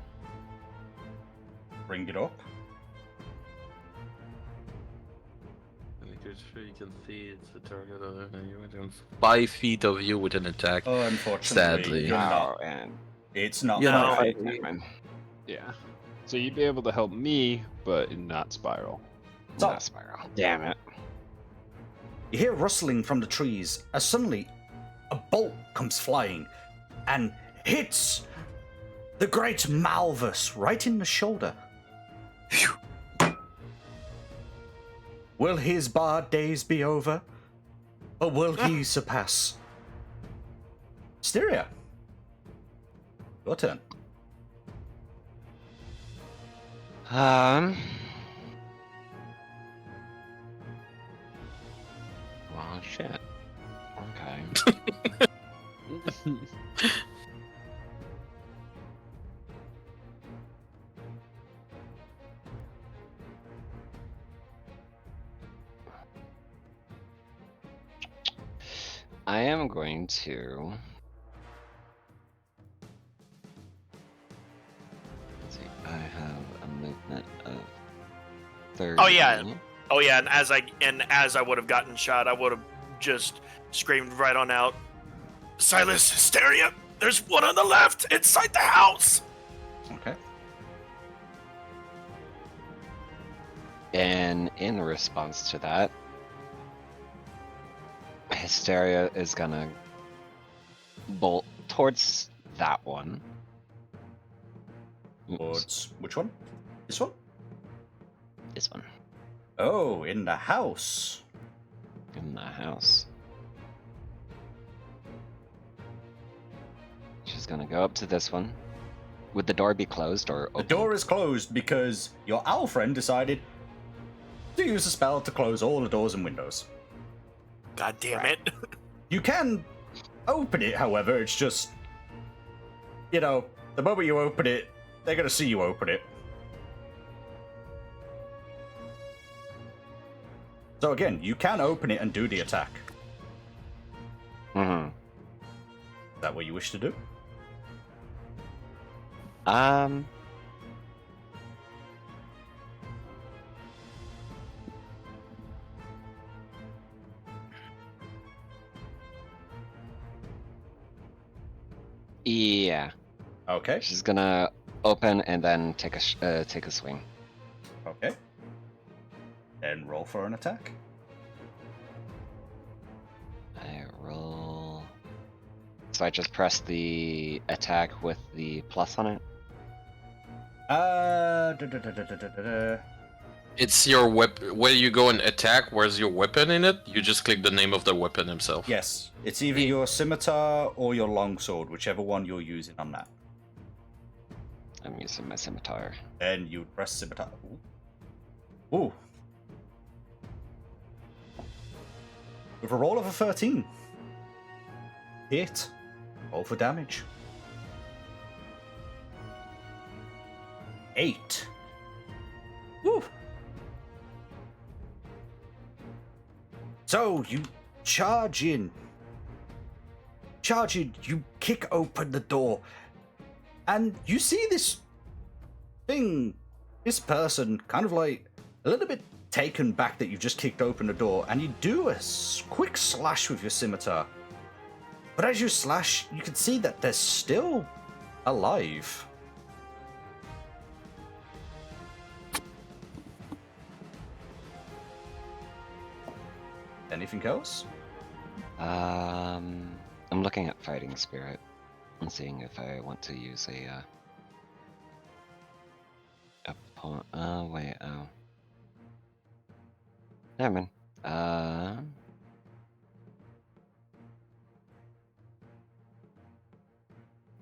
Bring it up. You can see it's a target within 5 feet of you with an attack. Oh, unfortunately, Sadly. you're not. Oh, and It's not. You're not right. fighting. Yeah. So you'd be able to help me, but not Spiral. So- not Spiral. Damn it. You hear rustling from the trees as suddenly a bolt comes flying and hits the great Malthus right in the shoulder. Will his bard days be over? Or will he surpass? Styria. Your turn. Well, shit. Okay. I am going to. Let's see. I have a movement of 30. Oh yeah. Oh yeah, and as I would have gotten shot, I would have just screamed right on out. Silas, Hysteria! There's one on the left, inside the house! Okay. And in response to that, Hysteria is gonna bolt towards that one. Towards which one? This one? This one. Oh, in the house. In the house. She's gonna go up to this one. Would the door be closed or The open? door is closed because your owl friend decided to use a spell to close all the doors and windows. God damn it. You can open it, however, it's just, you know, the moment you open it, they're gonna see you open it. So again, you can open it and do the attack. Mm-hmm. Is that what you wish to do? Yeah. Okay. She's gonna open and then take a swing. Okay. And roll for an attack. I roll. So I just press the attack with the plus on it. It's your weapon. Where you go and attack, where's your weapon in it? You just click the name of the weapon himself. Yes, it's either your scimitar or your longsword, whichever one you're using on that. I'm using my scimitar. And you press scimitar. Ooh. Ooh. With a roll of a 13. Hit. Roll for damage. 8. Woo. So you charge in. You kick open the door. And you see this thing, this person, kind of like a little bit taken back that you've just kicked open the door, and you do a quick slash with your scimitar. But as you slash, you can see that they're still alive. Anything else? I'm looking at Fighting Spirit and seeing if I want to use a wait, oh. Never mind.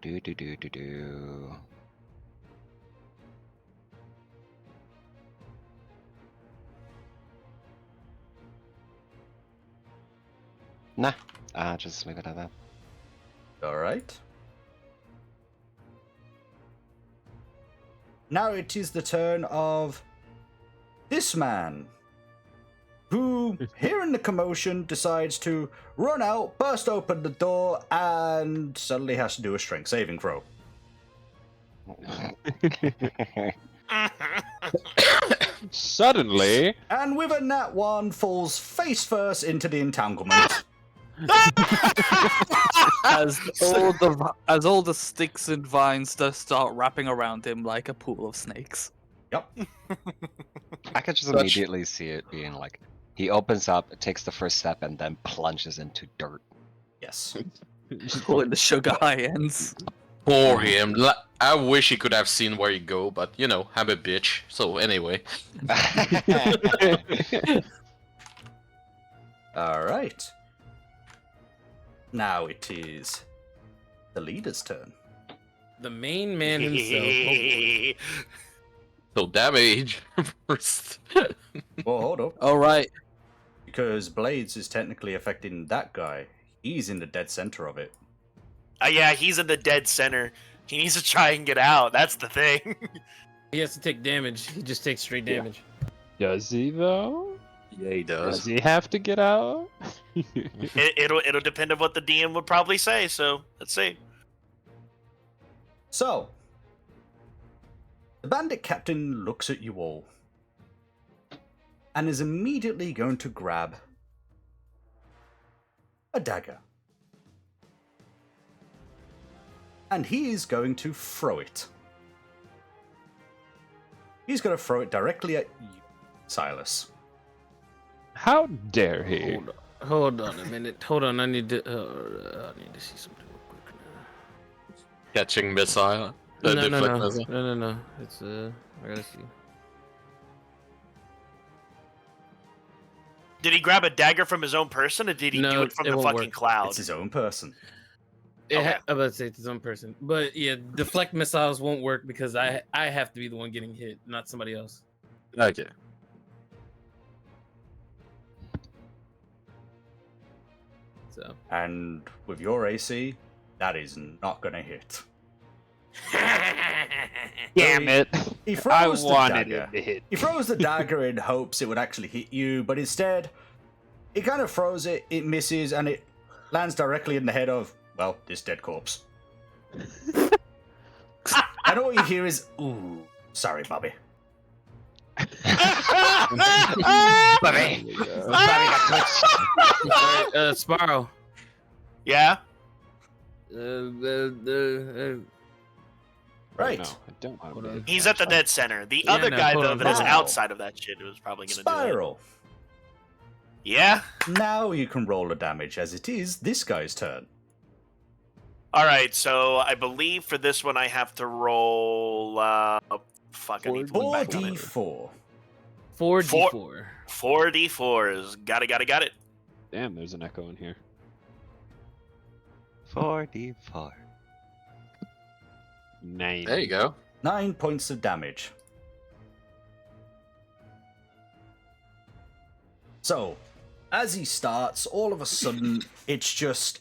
Do. Nah, just leave it at that. Alright. Now it is the turn of this man, who, hearing the commotion, decides to run out, burst open the door, and suddenly has to do a strength saving throw. Suddenly. And with a nat 1, falls face first into the entanglement. as all the sticks and vines just start wrapping around him like a pool of snakes. Yep. I could just immediately see it being like, he opens up, takes the first step, and then plunges into dirt. Yes. Pulling the sugar high ends. Poor him. I wish he could have seen where he go, but you know, I'm a bitch. So anyway. Alright. Now it is the leader's turn. The main man himself. So damage first. Well, hold up. All right. Because Blades is technically affecting that guy. He's in the dead center of it. Yeah, he's in the dead center. He needs to try and get out. That's the thing. He has to take damage. He just takes straight damage. Does he though? Yeah, he does. Does he have to get out? It'll depend on what the DM would probably say. So let's see. So, the bandit captain looks at you all and is immediately going to grab a dagger. And he is going to throw it. He's going to throw it directly at you, Silas. How dare he? Hold on a minute. Hold on. I need to see something real quick now. Catching missile. No, no, deflect no, missile. no. It's I gotta see. Did he grab a dagger from his own person, or did he do No, it from it the won't fucking work. cloud? It's his own person. Okay. I'm about to say it's his own person, but yeah, deflect missiles won't work because I have to be the one getting hit, not somebody else. Okay. So. And with your AC, that is not gonna hit. Damn it! He I throws the wanted dagger. it to hit. He throws the dagger in hopes it would actually hit you, but instead, he kind of throws it, it misses, and it lands directly in the head of, well, this dead corpse. And all you hear is, ooh, sorry, Bobby. Bobby! Sparrow. Yeah? Right. No, I don't want to be. He's at the dead center. The Yeah, other no, guy, hold though, on, that is hold on. outside of that shit was probably going to do it. Spiral. Yeah? Now you can roll the damage, as it is this guy's turn. Alright, so I believe for this one I have to roll... fuck, I need to look back on it. 4d4. 4d4. 4d4s. Got it. Damn, there's an echo in here. 4d4. 9. There you go. 9 points of damage. So, as he starts, all of a sudden, it's just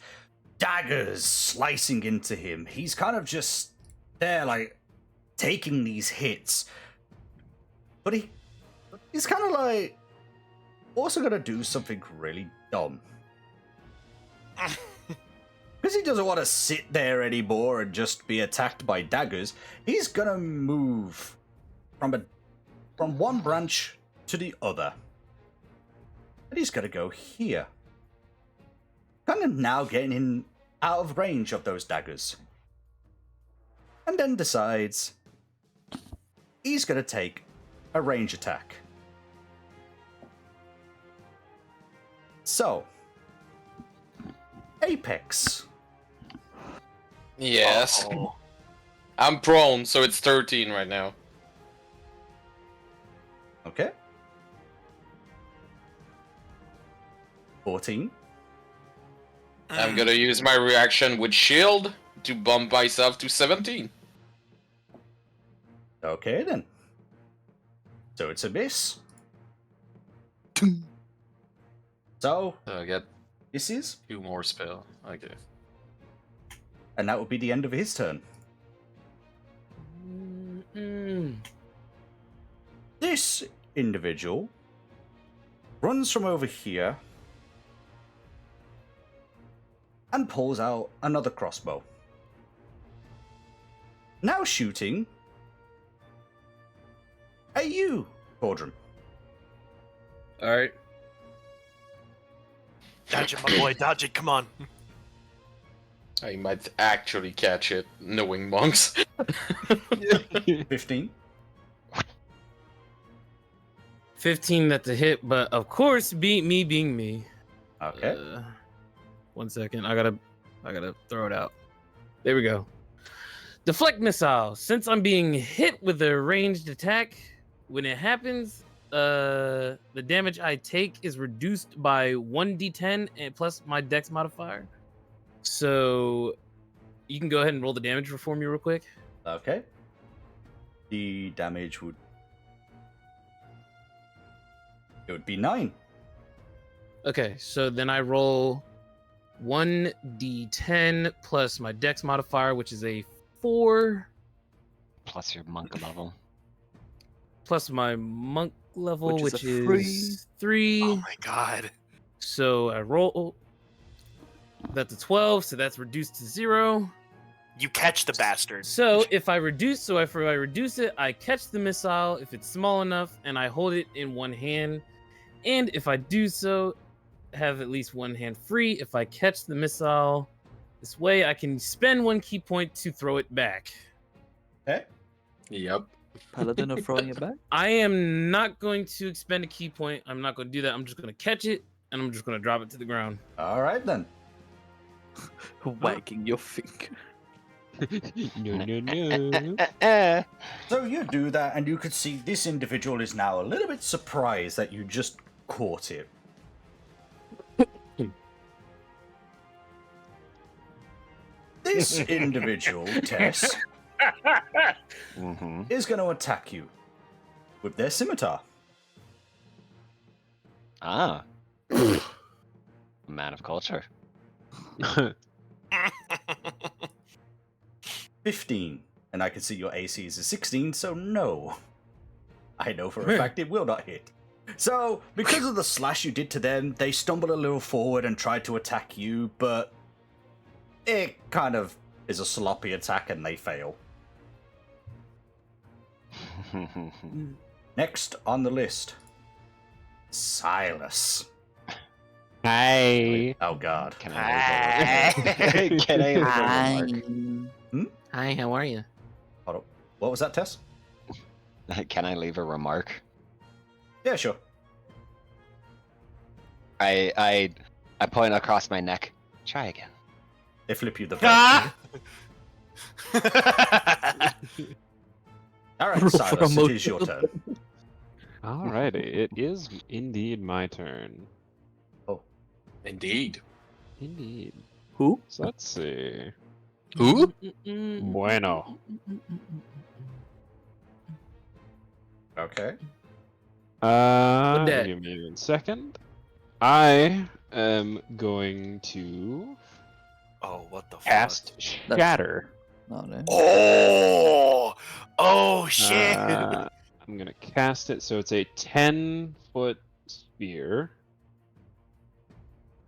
daggers slicing into him. He's kind of just there, like, taking these hits. But he's kind of like, also gonna do something really dumb. Because he doesn't want to sit there anymore and just be attacked by daggers, he's gonna move from one branch to the other. And he's gonna go here. Kind of now getting in out of range of those daggers. And then decides he's gonna take a range attack. So, Apex. Yes. I'm prone, so it's 13 right now. Okay. 14. I'm gonna use my reaction with shield to bump myself to 17. Okay then. So it's a miss. So I get this is, 2 more spell. Okay. and that would be the end of his turn. This individual runs from over here and pulls out another crossbow. Now shooting at you, Cordrum. Alright. Dodge it, my boy. Dodge it. Come on. I might actually catch it, knowing monks. 15. 15, that's a hit, but of course, me being me. Okay. 1 second, I gotta throw it out. There we go. Deflect missile. Since I'm being hit with a ranged attack, when it happens, the damage I take is reduced by 1d10 and plus my dex modifier. So you can go ahead and roll the damage for me real quick. Okay. The damage would... It would be 9. Okay, so then I roll 1d10 plus my dex modifier, which is a 4. Plus your monk level. Plus my monk level, Which which is a is 3. Oh my god. So I roll. That's a 12, so that's reduced to 0. You catch the bastard. So if I reduce it, I catch the missile if it's small enough, and I hold it in one hand. And if I do so, have at least one hand free. If I catch the missile, this way I can spend 1 key point to throw it back. Okay. Yep. Paladin of throwing it back? I am not going to expend a key point. I'm not going to do that. I'm just going to catch it, and I'm just going to drop it to the ground. All right then. Wagging your finger. no. So you do that, and you could see this individual is now a little bit surprised that you just caught it. This individual, Tess, is going to attack you with their scimitar. Ah. A man of culture. 15, and I can see your AC is a 16, so no. I know for a fact it will not hit. So, because of the slash you did to them, they stumbled a little forward and tried to attack you, but it kind of is a sloppy attack and they fail. Next on the list, Silas. Hi. Oh God. Can I leave a remark? Hi, how are you? Hold up. What was that, Tess? Can I leave a remark? Yeah, sure. I point across my neck. Try again. They flip you the Alright, Silas, it is your turn. Alrighty, it is indeed my turn. Oh. Indeed. Indeed. Who? So let's see. Who? Bueno. Okay. Give me 1 second. I am going to Oh, what the cast fuck? Shatter. Oh shit! I'm gonna cast it, so it's a 10-foot sphere.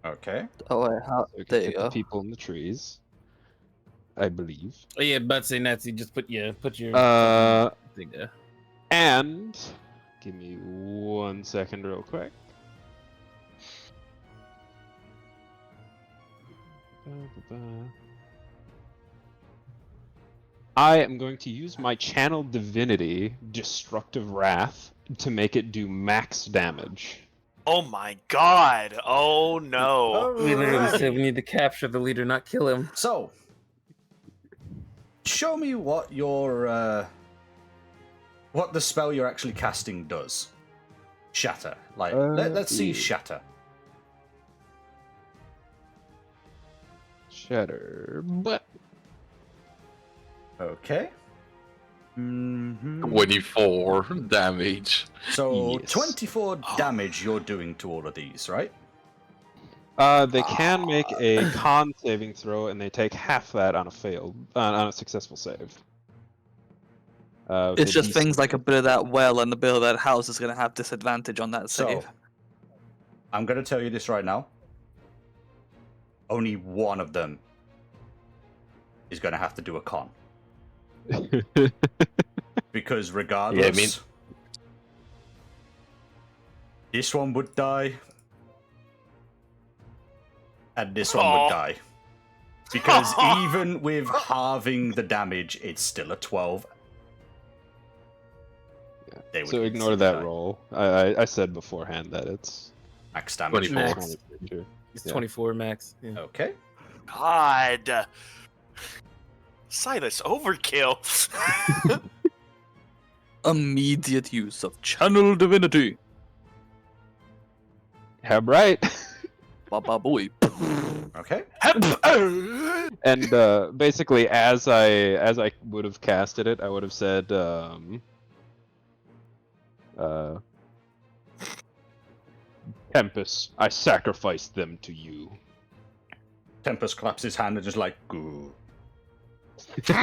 Okay. Oh, wait, how? So it can There you hit the go. people in the trees, I believe. Oh yeah, but say Nazi, just put your thing there. And give me 1 second, real quick. I am going to use my Channel Divinity, Destructive Wrath, to make it do max damage. Oh my god! Oh no! We literally said we need to capture the leader, not kill him. So, show me what your what the spell you're actually casting does. Shatter. Like, let's see Shatter. Shatter, but okay. 24 damage. So 24 damage you're doing to all of these, right? they can make a con saving throw, and they take half that on a successful save. It's just things like a bit of that well and a bit of that house is going to have disadvantage on that So, save. I'm going to tell you this right now. Only one of them is going to have to do a con. Because regardless, this one would die, and this one would die. Because even with halving the damage, it's still a 12. They would So ignore instantly that die. roll. I said beforehand that it's Max damage. Max. It's 24 max. Yeah. Okay. God. Silas, overkill. Immediate use of Channel Divinity. Have right. Baba boy. Okay. And basically, as I would have casted it, I would have said, Tempest, I sacrificed them to you. Tempest claps his hand and just like, goo. You're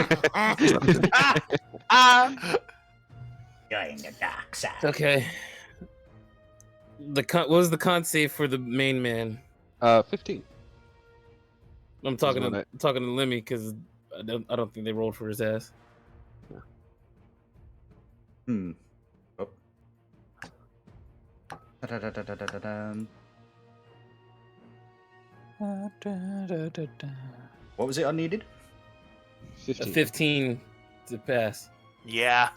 in the dark side. Okay. What was the con save for the main man? 15. I'm talking what to Lemmy because I don't think they rolled for his ass. Hmm. Oh. Da-da-da-da-da-da-dum. What was it I needed? 15 to pass. Yeah.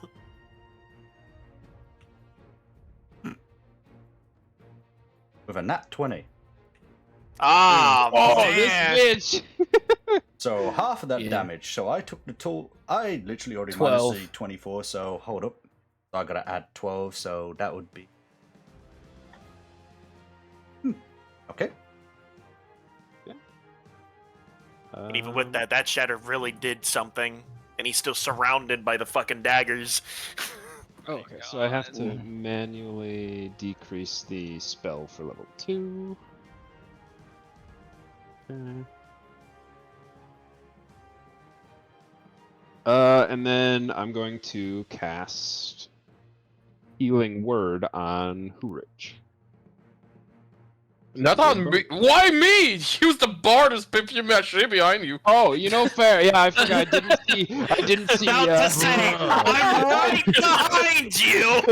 With a nat 20. Ah, Oh, man. this bitch! So half of that Yeah. damage. So I took the tool. I literally already 12. minus the 24. So hold up. So I gotta add 12. So that would be. Okay. And even with that, that shatter really did something, and he's still surrounded by the fucking daggers. Oh, okay, so I have to manually decrease the spell for level 2. Okay. And then I'm going to cast Healing Word on Hurich. Not on me. Why me? Use the bar to spip your machine behind you. Oh, you know, fair. Yeah, I forgot. I didn't see. I didn't see. About to say, I'm right behind you.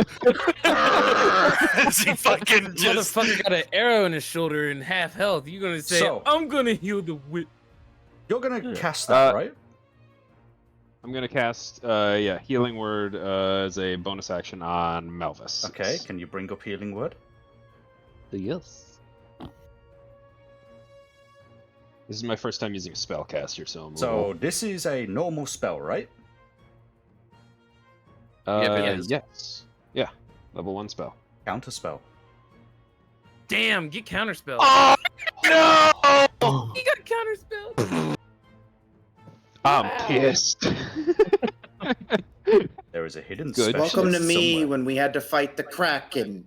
As he fucking just. Motherfucker got an arrow in his shoulder and half health. You gonna say, So- I'm gonna heal the wit. You're gonna cast that, right? I'm gonna cast, Healing Word as a bonus action on Malvis. Okay. Can you bring up Healing Word? Yes. This is my first time using a spellcaster, so I'm a So little... this is a normal spell, right? Yes. Yeah. Level 1 spell. Counter spell. Damn, get counterspell. Oh no! He got counterspell. I'm pissed. There is a hidden Good. specialist Welcome to me somewhere. when we had to fight the Kraken.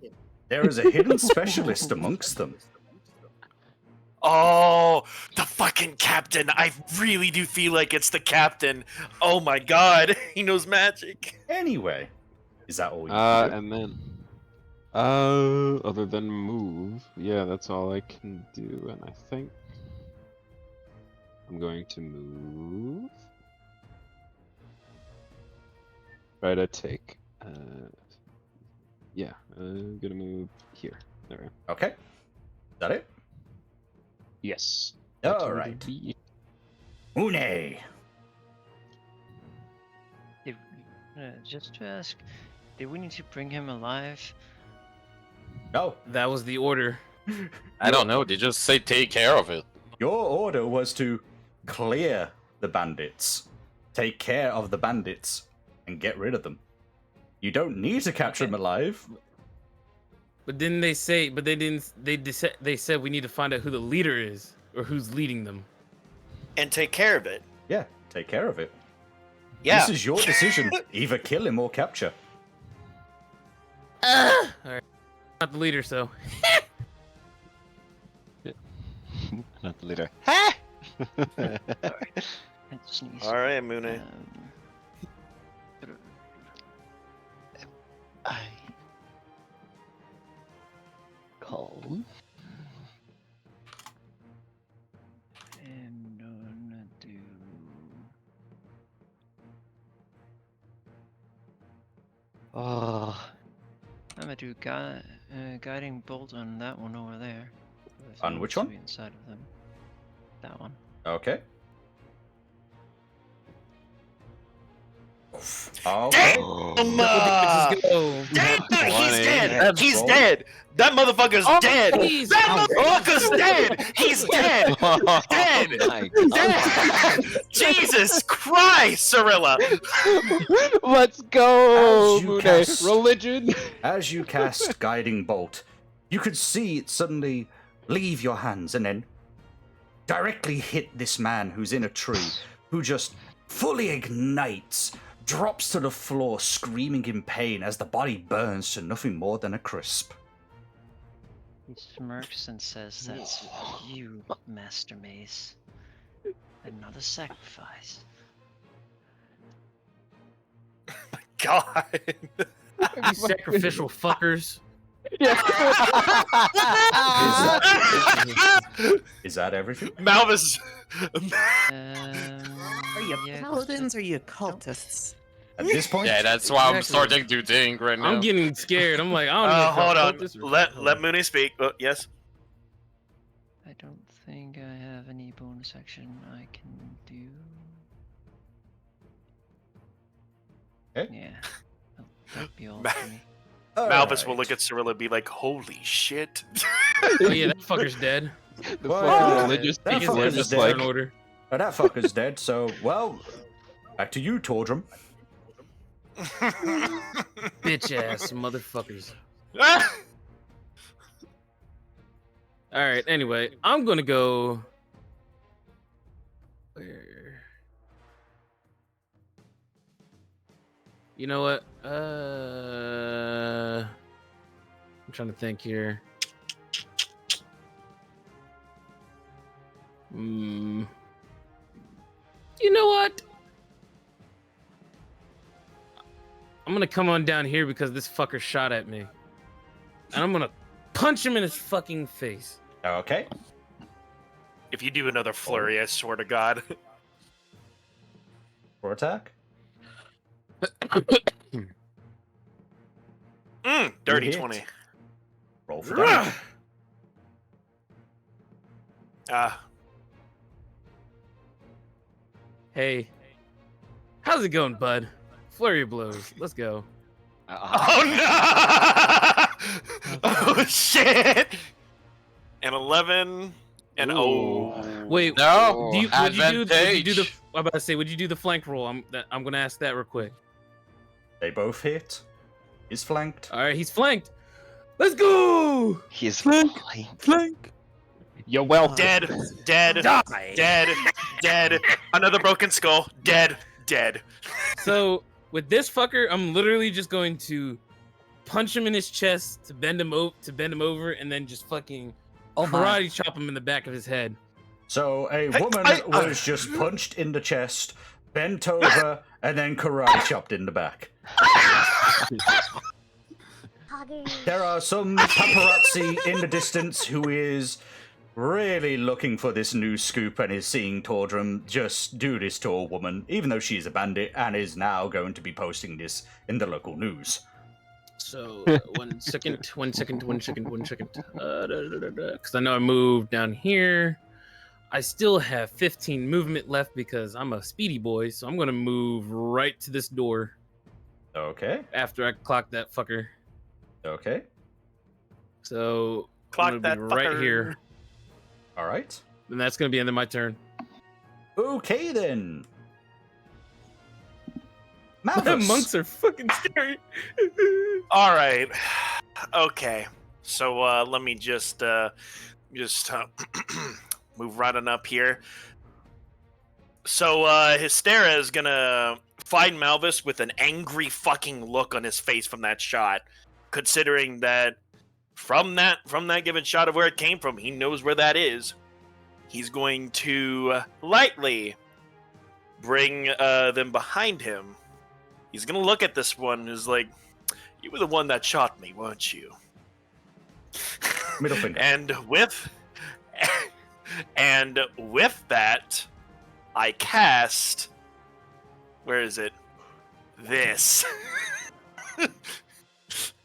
There is a hidden specialist amongst them. Oh, the fucking captain. I really do feel like it's the captain. Oh my god, he knows magic. Anyway, is that all you can do? And then... other than move, yeah, that's all I can do, and I think... I'm going to move... Try to take... I'm gonna move here. There we go. Okay. Is that it? Yes. All right. Une. Just to ask, did we need to bring him alive? No. That was the order. I don't know. They just say take care of it. Your order was to clear the bandits, take care of the bandits, and get rid of them. You don't need to capture them alive. But didn't they say? But they didn't. They said we need to find out who the leader is or who's leading them. And take care of it. Yeah, take care of it. Yeah. This is your decision. Either kill him or capture. All right. Not the leader, so. Not the leader. Alright, Mooney. I calm. I'm gonna do. Oh. I'm gonna do guiding bolt on that one over there. If On it which wants one? to be inside of them. That one. Okay. Okay. Damn! Damn! He's dead! He's dead! That motherfucker's dead! That motherfucker's dead! He's dead! Dead! Dead! Jesus Christ, Cirilla! Let's go! As you Mune. cast- Religion! As you cast Guiding Bolt, you could see it suddenly leave your hands and then directly hit this man who's in a tree, who just fully ignites, drops to the floor screaming in pain as the body burns to nothing more than a crisp. He smirks and says, "That's for you, Master Mace. Another sacrifice." God. You sacrificial fuckers. Is that everything? Malvis. Are you paladins or you cultists? At this point, Yeah, that's why I'm starting to think right now. I'm getting scared. I'm like, I don't know. if Hold I'm on. cultist or- Let Mooney speak. Yes. I don't think I have any bonus action I can do. Okay. Yeah. That'd be all for me. Malvis will look at Cirilla and be like, "Holy shit!" Oh yeah, that fucker's dead. The fucking religious that people are fucker's just dead. like, Turn order. But that fucker's dead, so, well, back to you, Tordrum. Bitch ass motherfuckers. Alright, anyway, I'm gonna go. Where? You know what? I'm trying to think here. You know what? I'm gonna come on down here because this fucker shot at me. And I'm gonna punch him in his fucking face. Okay. If you do another flurry, I swear to God. For attack? Dirty You hit. 20. Roll for damage. Hey. How's it going, bud? Flurry of blows. Let's go. Oh no! Oh shit! An 11 and Wait, No, would you do advantage. the? I'm about to say, would you do the flank roll? I'm gonna ask that real quick. They both hit. He's flanked. All right, he's flanked. Let's go. He's flank. You're welcome. dead, dead, Die. dead, dead. Another broken skull. Dead, dead. So with this fucker, I'm literally just going to punch him in his chest to bend him over, and then just fucking karate chop him in the back of his head. So a woman was just punched in the chest, bent over, and then karate chopped in the back. There are some paparazzi in the distance who is really looking for this new scoop and is seeing Tordrum just do this to a woman, even though she's a bandit, and is now going to be posting this in the local news. So 1 second. Because I know I moved down here. I still have 15 movement left because I'm a speedy boy, so I'm gonna move right to this door. Okay. After I clock that fucker. Okay. So Clock I'm gonna that be right fucker. here. All right. And that's gonna be the end of my turn. Okay then. The Malthus. monks are fucking scary. All right. Okay. So let me just move right on up here. So Hystera is gonna find Malthus with an angry fucking look on his face from that shot, considering that from that given shot of where it came from, he knows where that is. He's going to lightly bring them behind him. He's gonna look at this one who's like, "You were the one that shot me, weren't you?" Middle finger. And with that, I cast. Where is it? This.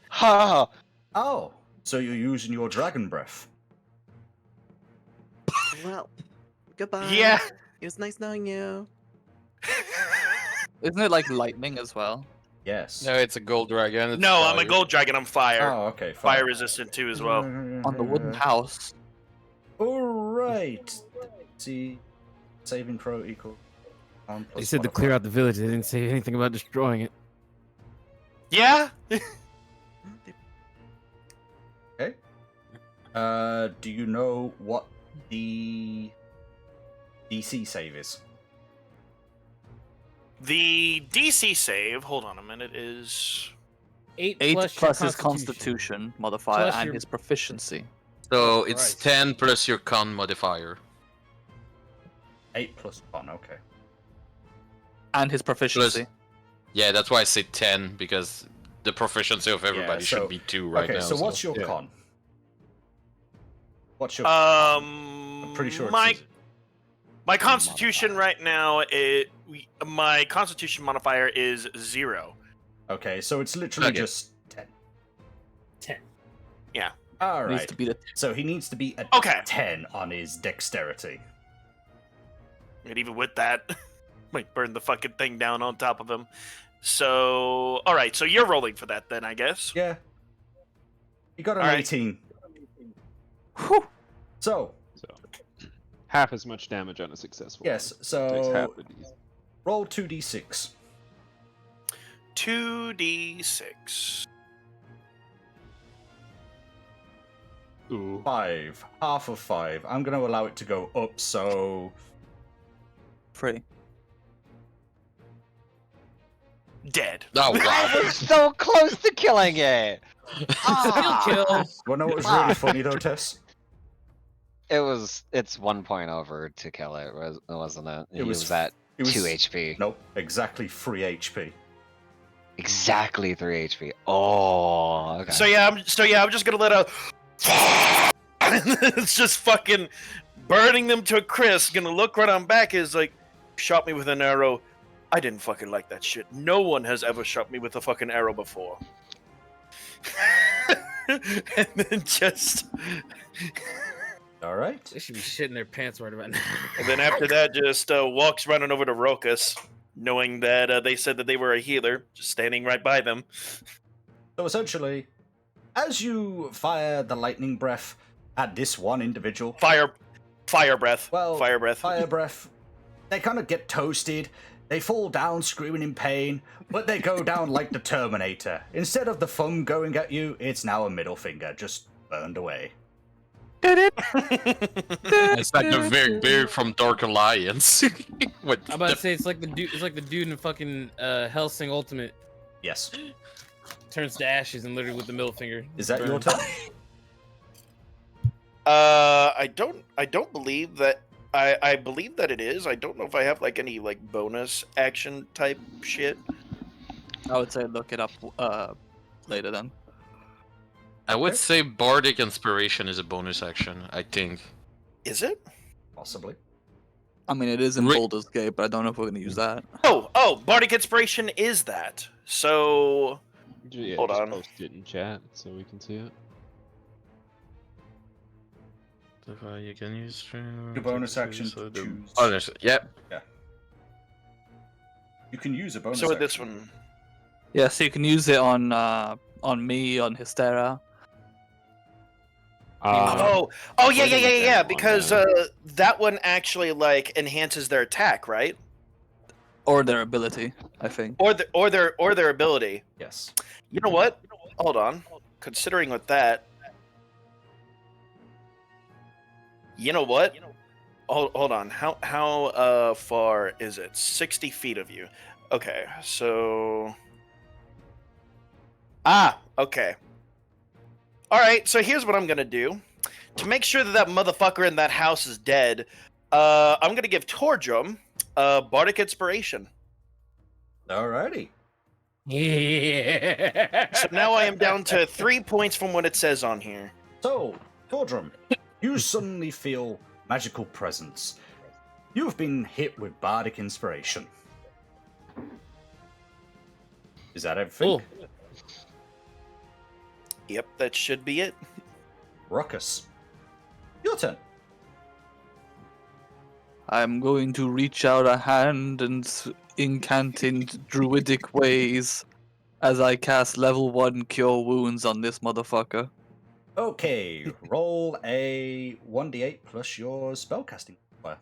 Ha! Oh, so you're using your dragon breath. Well, goodbye. Yeah. It was nice knowing you. Isn't it like lightning as well? Yes. No, it's a gold dragon. It's No, I'm a fire. gold dragon. I'm fire. Oh, okay. Fire resistant too as well. On the wooden house. All right. See, saving throw equal. They said to clear out the village. They didn't say anything about destroying it. Yeah. Okay. Do you know what the DC save is? The DC save. Hold on a minute. Is 8 plus his constitution modifier Plus and your- his proficiency. So it's Christ. 10 plus your con modifier. 8 plus 1. Okay. And his proficiency. Yeah, that's why I say 10, because the proficiency of everybody so- should be 2 right okay. now. So what's your yeah. con? What's your? I'm pretty sure. my It's my constitution right now. My constitution modifier is 0. okay, so it's literally Okay. just 10. 10. Yeah. All Needs right. to be the So he needs to be a Okay. 10 on his dexterity. And even with that, might burn the fucking thing down on top of him. So, all right. So you're rolling for that then, I guess. Yeah. You got an All right. 18. Whew. So, half as much damage on a successful. Yes, Takes half so the d. roll 2d6. 2d6. Ooh. 5. Half of 5. I'm going to allow it to go up, so... 3. Dead. Oh, wow. I was so close to killing it. Still kill. You know what was really funny though, Tess? It's 1 point over to kill it, wasn't it? It was at it was- 2 HP. Nope, exactly 3 HP. Exactly 3 HP. Oh, okay. So yeah, I'm just gonna let out. It's just fucking burning them to a crisp. Gonna look right on back. Is like, shot me with an arrow. I didn't fucking like that shit. No one has ever shot me with a fucking arrow before. And then just. All right. They should be shitting their pants right about now. And then after that, just walks running over to Rokas, knowing that they said that they were a healer, just standing right by them. So essentially, as you fire the lightning breath at this one individual, fire breath. Well, fire breath. Fire breath. They kind of get toasted. They fall down screaming in pain, but they go down like the Terminator. Instead of the thumb going at you, it's now a middle finger, just burned away. It's like the very big from Dark Alliance. With I'm about to say it's like the dude. It's like the dude in fucking Hellsing Ultimate. Yes. Turns to ashes and literally with the middle finger. Is that your burns. turn? I don't believe that. I believe that it is. I don't know if I have like any like bonus action type shit. I would say look it up later then. I would say Bardic Inspiration is a bonus action, I think. Is it? Possibly. I mean, it is in Baldur's Gate, but I don't know if we're gonna use that. Oh, Bardic Inspiration is that. So Yeah, hold just on. post it in chat so we can see it. You can use Your bonus action to choose. Oh, there's yep. Yeah. You can use a bonus So with action. this one. Yeah, so you can use it on me, on Hystera. Oh yeah. Because that one actually like enhances their attack, right? Or their ability, I think. Or their ability. Yes. You know what? Hold on. Considering with that. You know what? Hold on. How far is it? 60 feet of you. Okay, so. Okay. All right. So here's what I'm gonna do to make sure that motherfucker in that house is dead. I'm gonna give Tordrum Bardic Inspiration. Alrighty. Yeah. So now I am down to 3 points from what it says on here. So, Tordrum, you suddenly feel magical presence. You've been hit with Bardic Inspiration. Is that everything? Yep, that should be it. Ruckus, your turn. I'm going to reach out a hand and incant in druidic ways as I cast level 1 Cure Wounds on this motherfucker. Okay, roll a 1d8 plus your spellcasting modifier.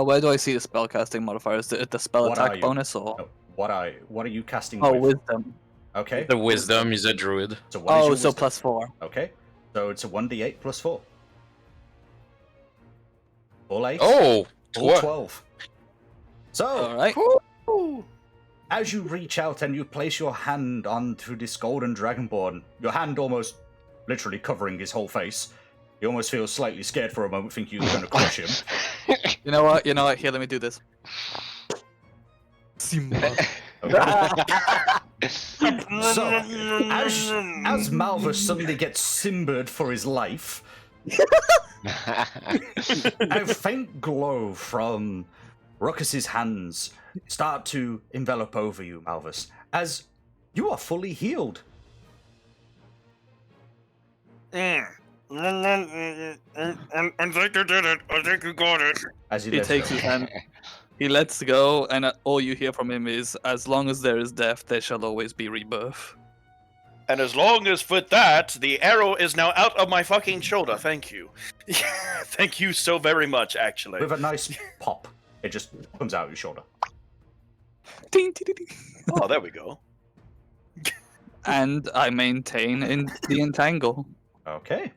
Where do I see the spellcasting modifier? Is it the spell What are attack you? bonus or? No, what are you casting Oh, with? wisdom. Okay. The wisdom is a druid. So what is your So wisdom? plus 4. Okay. So it's a 1d8 plus 4. Full 8. Oh, Full 12. So, Alright. as you reach out and you place your hand onto this golden dragonborn, your hand almost literally covering his whole face, you almost feel slightly scared for a moment, think you're going to crush him. You know what? Here, let me do this. Simba. So, as Malvus suddenly gets simbered for his life, a faint glow from Ruckus's hands start to envelop over you, Malvus, as you are fully healed. I think you did it. I think you got it. As He takes his hand. He lets go, and all you hear from him is, "As long as there is death, there shall always be rebirth." And as long as with that, the arrow is now out of my fucking shoulder. Thank you. Thank you so very much, actually. With a nice pop, it just comes out your shoulder. Ding, ding, ding, ding. Oh, there we go. And I maintain in the entangle. Okay.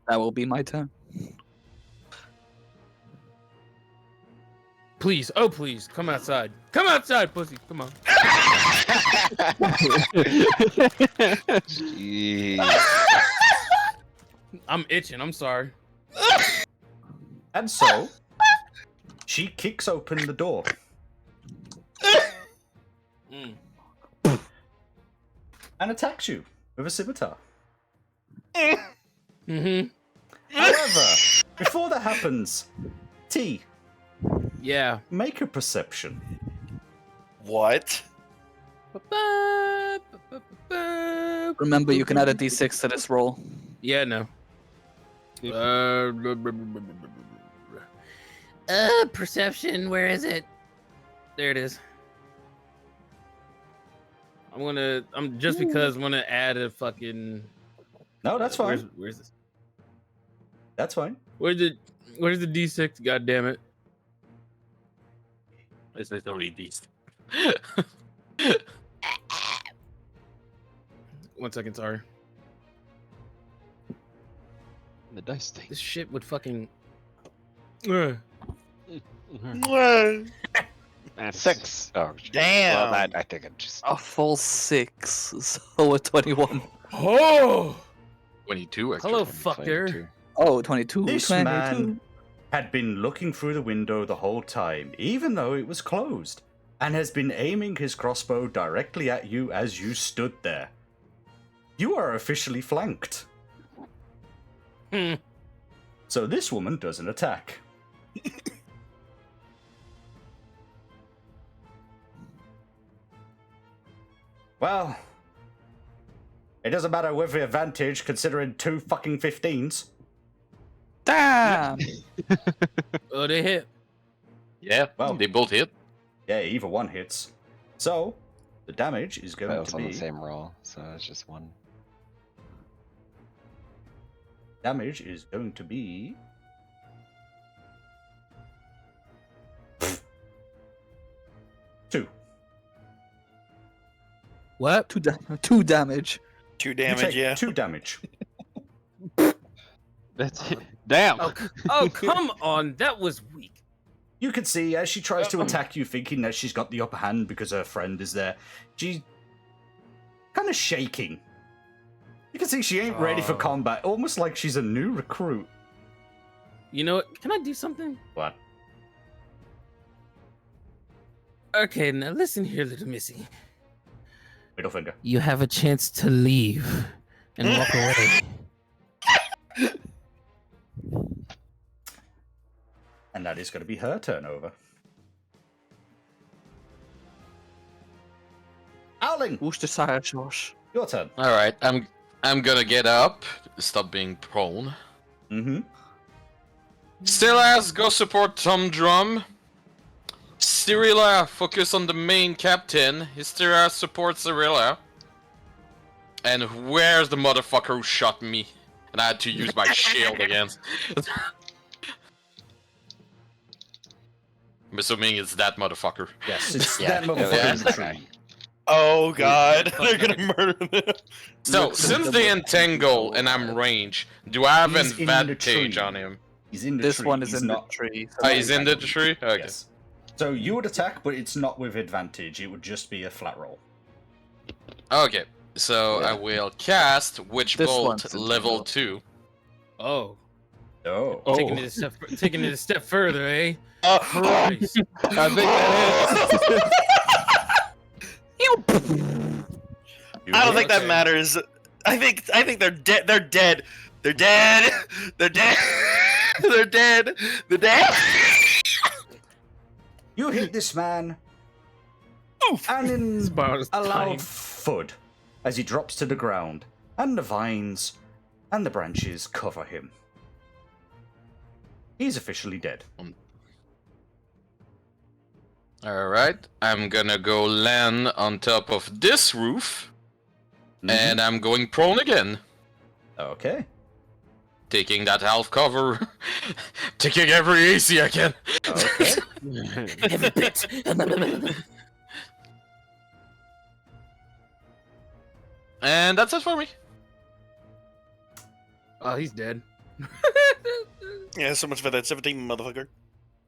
That will be my turn. Please, oh please, come outside. Come outside, pussy. Come on. I'm itching. I'm sorry. And so, she kicks open the door. And attacks you with a scimitar. Mm-hmm. However, before that happens, T. Yeah. Make a perception. What? Remember, you can add a d6 to this roll. Yeah, no. Perception, where is it? There it is. I'm just because I'm gonna add a fucking. No, that's fine. Where's this? That's fine. Where's the D6? God damn it! It's literally these. 1 second, sorry. The dice thing. This shit would fucking. That's 6. Oh, damn. Well, that, I think it just. A full 6, so a 21. Oh! 22, actually. Hello, fucker. 22. Oh, 22. This 22. man had been looking through the window the whole time, even though it was closed, and has been aiming his crossbow directly at you as you stood there. You are officially flanked. So this woman does an attack. Well, it doesn't matter with the advantage considering 2 fucking 15s. Damn! Oh, they hit. Yeah, Well, they both hit. Yeah, either one hits. So, the damage is going Both to on be... the same roll, so it's just 1. Damage is going to be... 2. What? 2 damage. 2 You damage, take yeah. 2 damage. That's it. Damn. Oh, come on. That was weak. You can see as she tries to attack you, thinking that she's got the upper hand because her friend is there, she's kind of shaking. You can see she ain't ready for combat, almost like she's a new recruit. You know what? Can I do something? What? Okay, now listen here, little missy. Middle finger. You have a chance to leave and walk away. And that is going to be her turnover. Owling! Worcestershire sauce. Your turn. All right, I'm gonna get up. Stop being prone. Mm-hmm. Stilas, go support Tom Drum. Cyrilla, focus on the main captain. Hystera, support Cyrilla. And where's the motherfucker who shot me? And I had to use my shield again. I'm assuming it's that motherfucker. Yes, it's Yeah, that motherfucker in the yeah. tree. Oh god, they're gonna murder them. So, since they entangle and I'm range, do I have He's in the advantage tree. on him? He's in the This tree. one is He's in not... the tree. Oh, he's in the tree? Okay. Yes. So you would attack, but it's not with advantage. It would just be a flat roll. Okay, so I will cast Witch This Bolt one's level entangled. 2. Oh. Oh. Taking it a step further, eh? I Christ. I think that don't think that Okay. matters. I think they're dead. They're dead. They're dead. They're dead. They're dead. They're dead. You hit this man, and in Sparrow's a loud dying. thud as he drops to the ground, and the vines and the branches cover him. He's officially dead. Alright, I'm gonna go land on top of this roof. And I'm going prone again. Okay. Taking that half cover. Taking every AC I can. Okay. Every bit. And that's it for me. Oh, he's dead. Yeah, so much for that 17 motherfucker.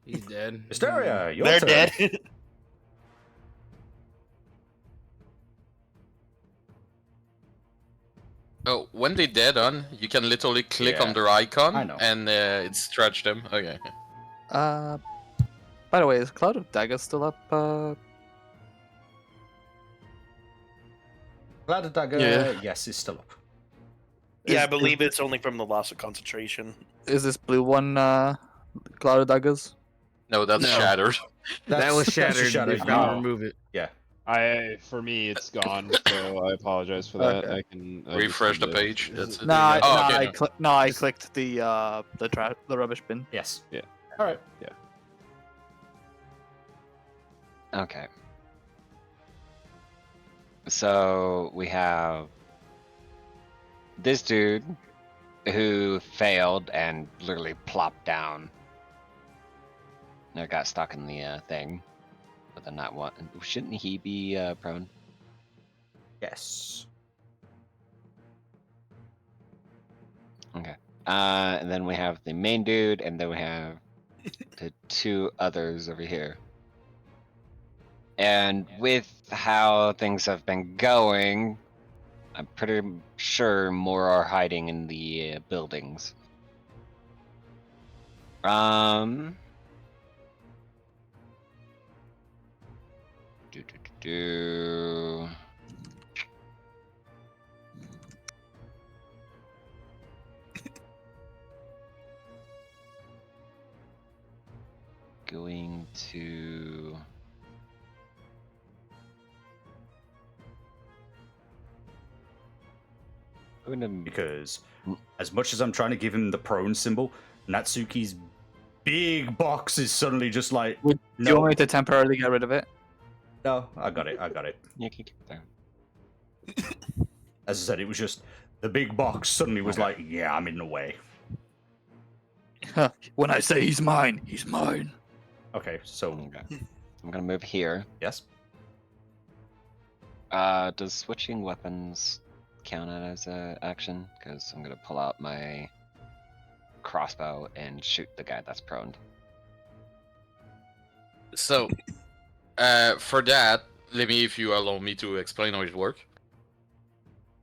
He's dead. Hysteria, your They're turn. dead. Oh, when they dead on, you can literally click Yeah, on their icon I know. and it stretch them. Okay. By the way, is Cloud of Daggers still up? Cloud of Dagger, Yeah. yes, is still up. Yeah, I believe it's only from the loss of concentration. Is this blue one Cloud of Daggers? No, that's shattered. That was That's shattered. shattered. They forgot to Oh. remove it. Yeah. For me, it's gone, so I apologize for that. Okay. I can Refresh just the need to- page. That's it. No, Oh, okay, no. I clicked the rubbish bin. Yes. Yeah. All right. Yeah. Okay. So we have this dude who failed and literally plopped down. Or got stuck in the thing. But then not one. Shouldn't he be prone? Yes. Okay. And then we have the main dude, and then we have the two others over here. And with how things have been going, I'm pretty sure more are hiding in the buildings. Do. Going to. Because as much as I'm trying to give him the prone symbol, Natsuki's big box is suddenly just like, Do you want me to temporarily get rid of it? No, I got it. I got it. You can keep it there. As I said, it was just the big box suddenly was like, yeah, I'm in the way. When I say he's mine, he's mine. Okay, so I'm gonna move here. Yes. Does switching weapons count as a action? Because I'm gonna pull out my crossbow and shoot the guy that's prone. So, for that, let me, if you allow me to explain how it works.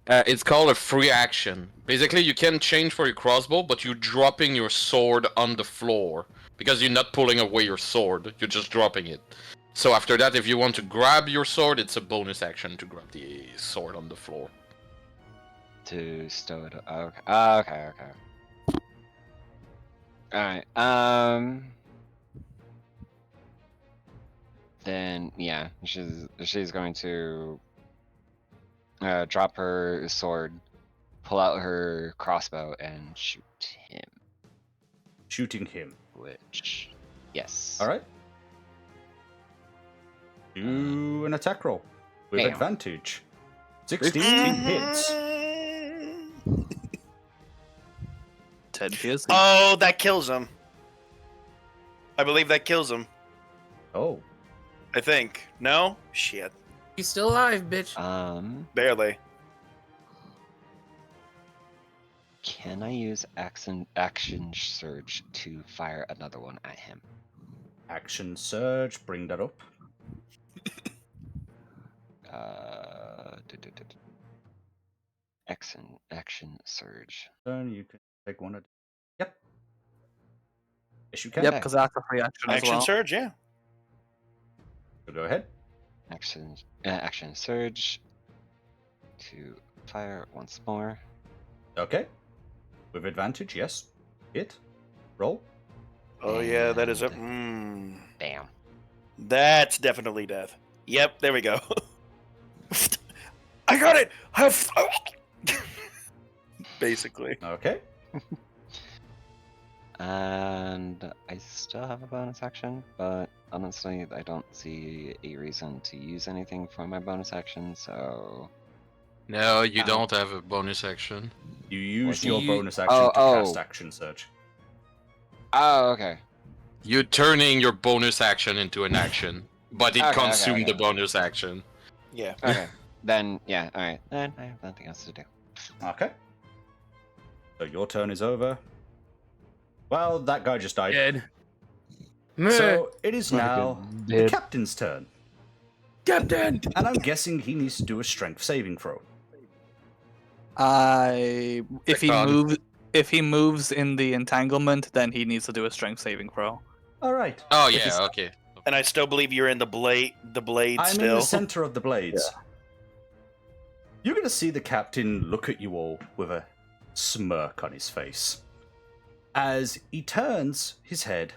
It's called a free action. Basically, you can change for your crossbow, but you're dropping your sword on the floor. Because you're not pulling away your sword, you're just dropping it. So after that, if you want to grab your sword, it's a bonus action to grab the sword on the floor. To stow it. Okay. Okay. Alright. Then yeah, she's going to drop her sword, pull out her crossbow, and shoot him. Shooting him. Which, yes. All right. Do an attack roll with Bam. advantage. 16 hits. 10 piercing. Oh, that kills him. I believe that kills him. Oh. I think. No? Shit. He's still alive, bitch. Barely. Can I use action surge to fire another one at him? Action surge. Bring that up. Action surge. Then you can take one of. Yep. Yes, you can. Yep, because that's a free action as Action well. surge, yeah. So go ahead. Action surge to fire once more. Okay. With advantage, yes. Hit. Roll. Oh, yeah, that is a. Damn. That's definitely death. Yep, there we go. I got it! Basically. Okay. And I still have a bonus action, but honestly, I don't see a reason to use anything for my bonus action, so No, you don't have a bonus action. You used your You- bonus action to cast action surge. Oh, okay. You're turning your bonus action into an action, but it Okay, okay, consumed okay. the bonus action. Yeah. Okay. Then, yeah, alright. Then I have nothing else to do. Okay. So your turn is over. Well, that guy just died. Dead. So it is Not now good. the Dead. captain's turn. Captain! And I'm guessing he needs to do a strength saving throw. If he Click on. moves, if he moves in the entanglement, then he needs to do a strength saving throw. All right. Oh If he's- yeah, okay. And I still believe you're in the blade. The blade I'm still. in the center of the blades. You're going to see the captain look at you all with a smirk on his face as he turns his head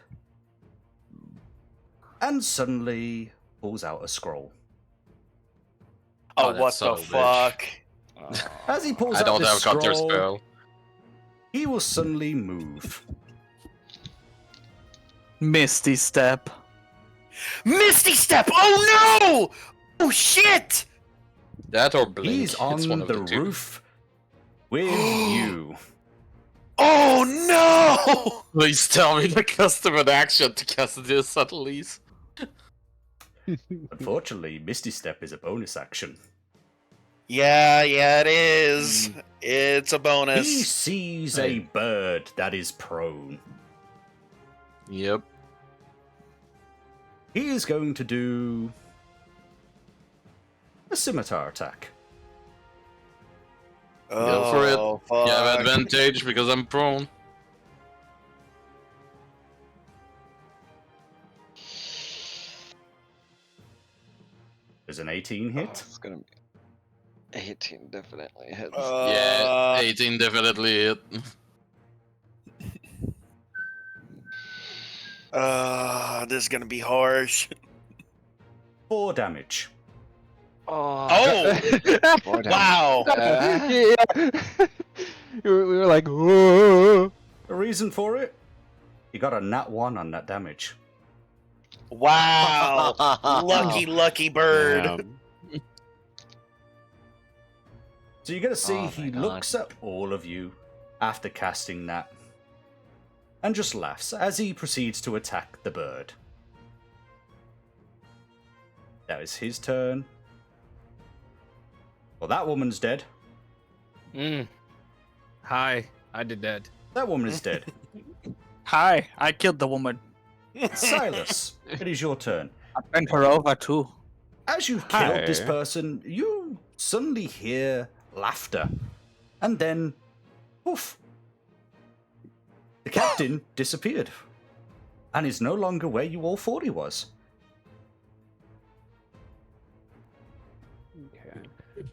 and suddenly pulls out a scroll. Oh, that what son the of a bitch. fuck? As he pulls I out don't this have counter scroll, spell. he will suddenly move. Misty step. Misty step! Oh no! Oh shit! That or blink. He's It's on one of the two. roof with you. Oh no! Please tell me to custom an action to cast this at least. Unfortunately, Misty Step is a bonus action. Yeah, it is. It's a He bonus. sees a bird that is prone. Yep. He is going to do a scimitar attack. Go for it. Oh, You have fuck. advantage because I'm prone. There's an 18 hit. It's gonna be 18 definitely hits. Yeah, 18 definitely hit. This is gonna be harsh. 4 damage. Oh! Four damage. Wow! Yeah. we were like, whoa. The reason for it? You got a nat 1 on that damage. Wow! Lucky bird. Damn. So you're going to see Oh my he God. looks at all of you after casting that and just laughs as he proceeds to attack the bird. That is his turn. Well, that woman's dead. Hi, I did that. That woman is dead. Hi, I killed the woman. Silas, it is your turn. I bent her over too. As you've killed this Hi. person, you suddenly hear laughter. And then, poof. The captain disappeared. And is no longer where you all thought he was. Okay.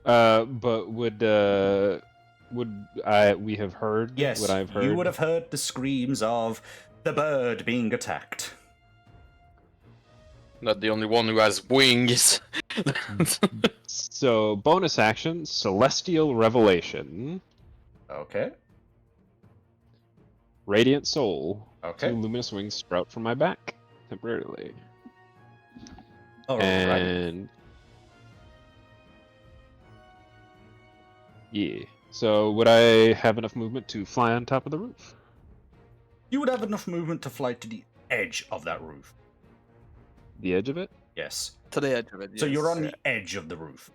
But would we have heard? Yes, Would I have heard? you would have heard the screams of the bird being attacked. Not the only one who has wings. So bonus action, Celestial Revelation, Okay. Radiant Soul. Okay. 2 luminous wings sprout from my back temporarily. All right. And yeah. So would I have enough movement to fly on top of the roof? You would have enough movement to fly to the edge of that roof. The edge of it? Yes. To the edge of it. So you're yes. on the edge of the roof.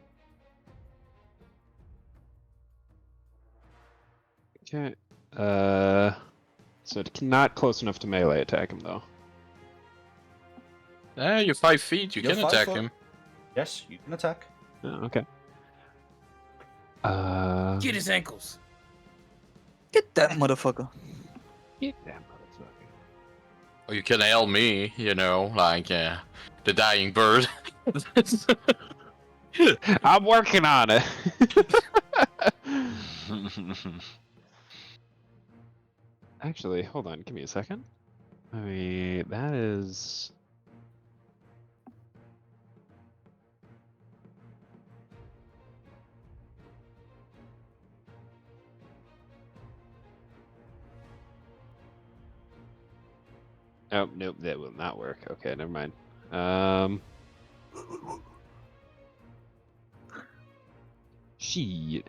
Okay. So not close enough to melee attack him though. You're 5 feet. You You're can 5 attack foot. him. Yes, you can attack. Oh, okay. Get his ankles. Get that motherfucker. Get that motherfucker. Or you can hail me, you know, like the dying bird. I'm working on it. Actually, hold on, give me a second. I mean, that is. Oh, nope, that will not work. Okay, never mind. Shit.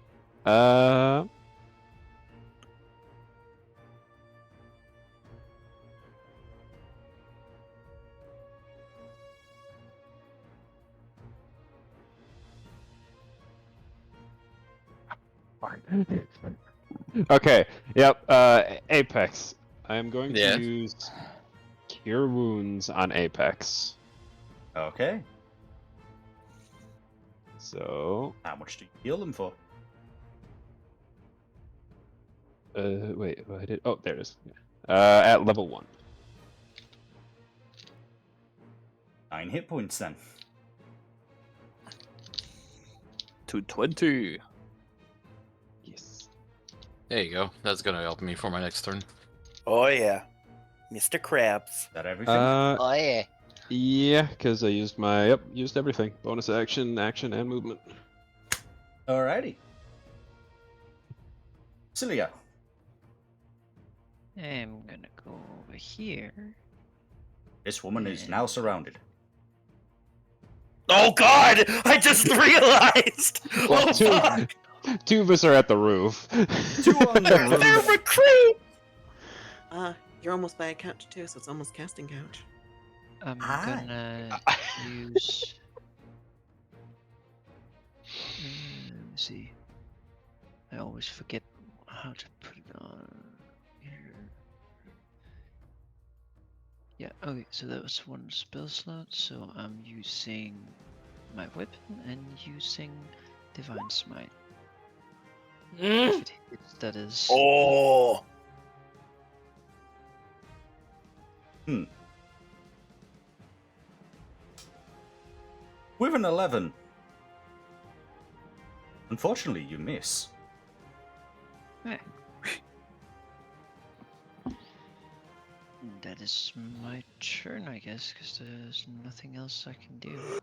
Okay. Yep. Apex. I am going Yeah. to use Cure Wounds on Apex. Okay. So. How much do you heal them for? Wait. What I did? Oh, there it is. At level 1. 9 hit points then. 220. Yes. There you go. That's gonna help me for my next turn. Oh yeah, Mr. Krabs. Is that everything? Oh yeah. Yeah, because I used used everything. Bonus action, action, and movement. Alrighty. Celia. I'm gonna go over here. This woman is now surrounded. Oh God! I just realized. Well, Oh fuck! two of us are at the roof. Two on the roof. They're recruit. You're almost by a couch too, so it's almost casting couch. I'm gonna use. Let me see. I always forget how to put it on here. Yeah, okay, so that was one spell slot, so I'm using my weapon and using Divine Smite. If it hits, that is. Oh. With an 11. Unfortunately, you miss. That is my turn, I guess, because there's nothing else I can do.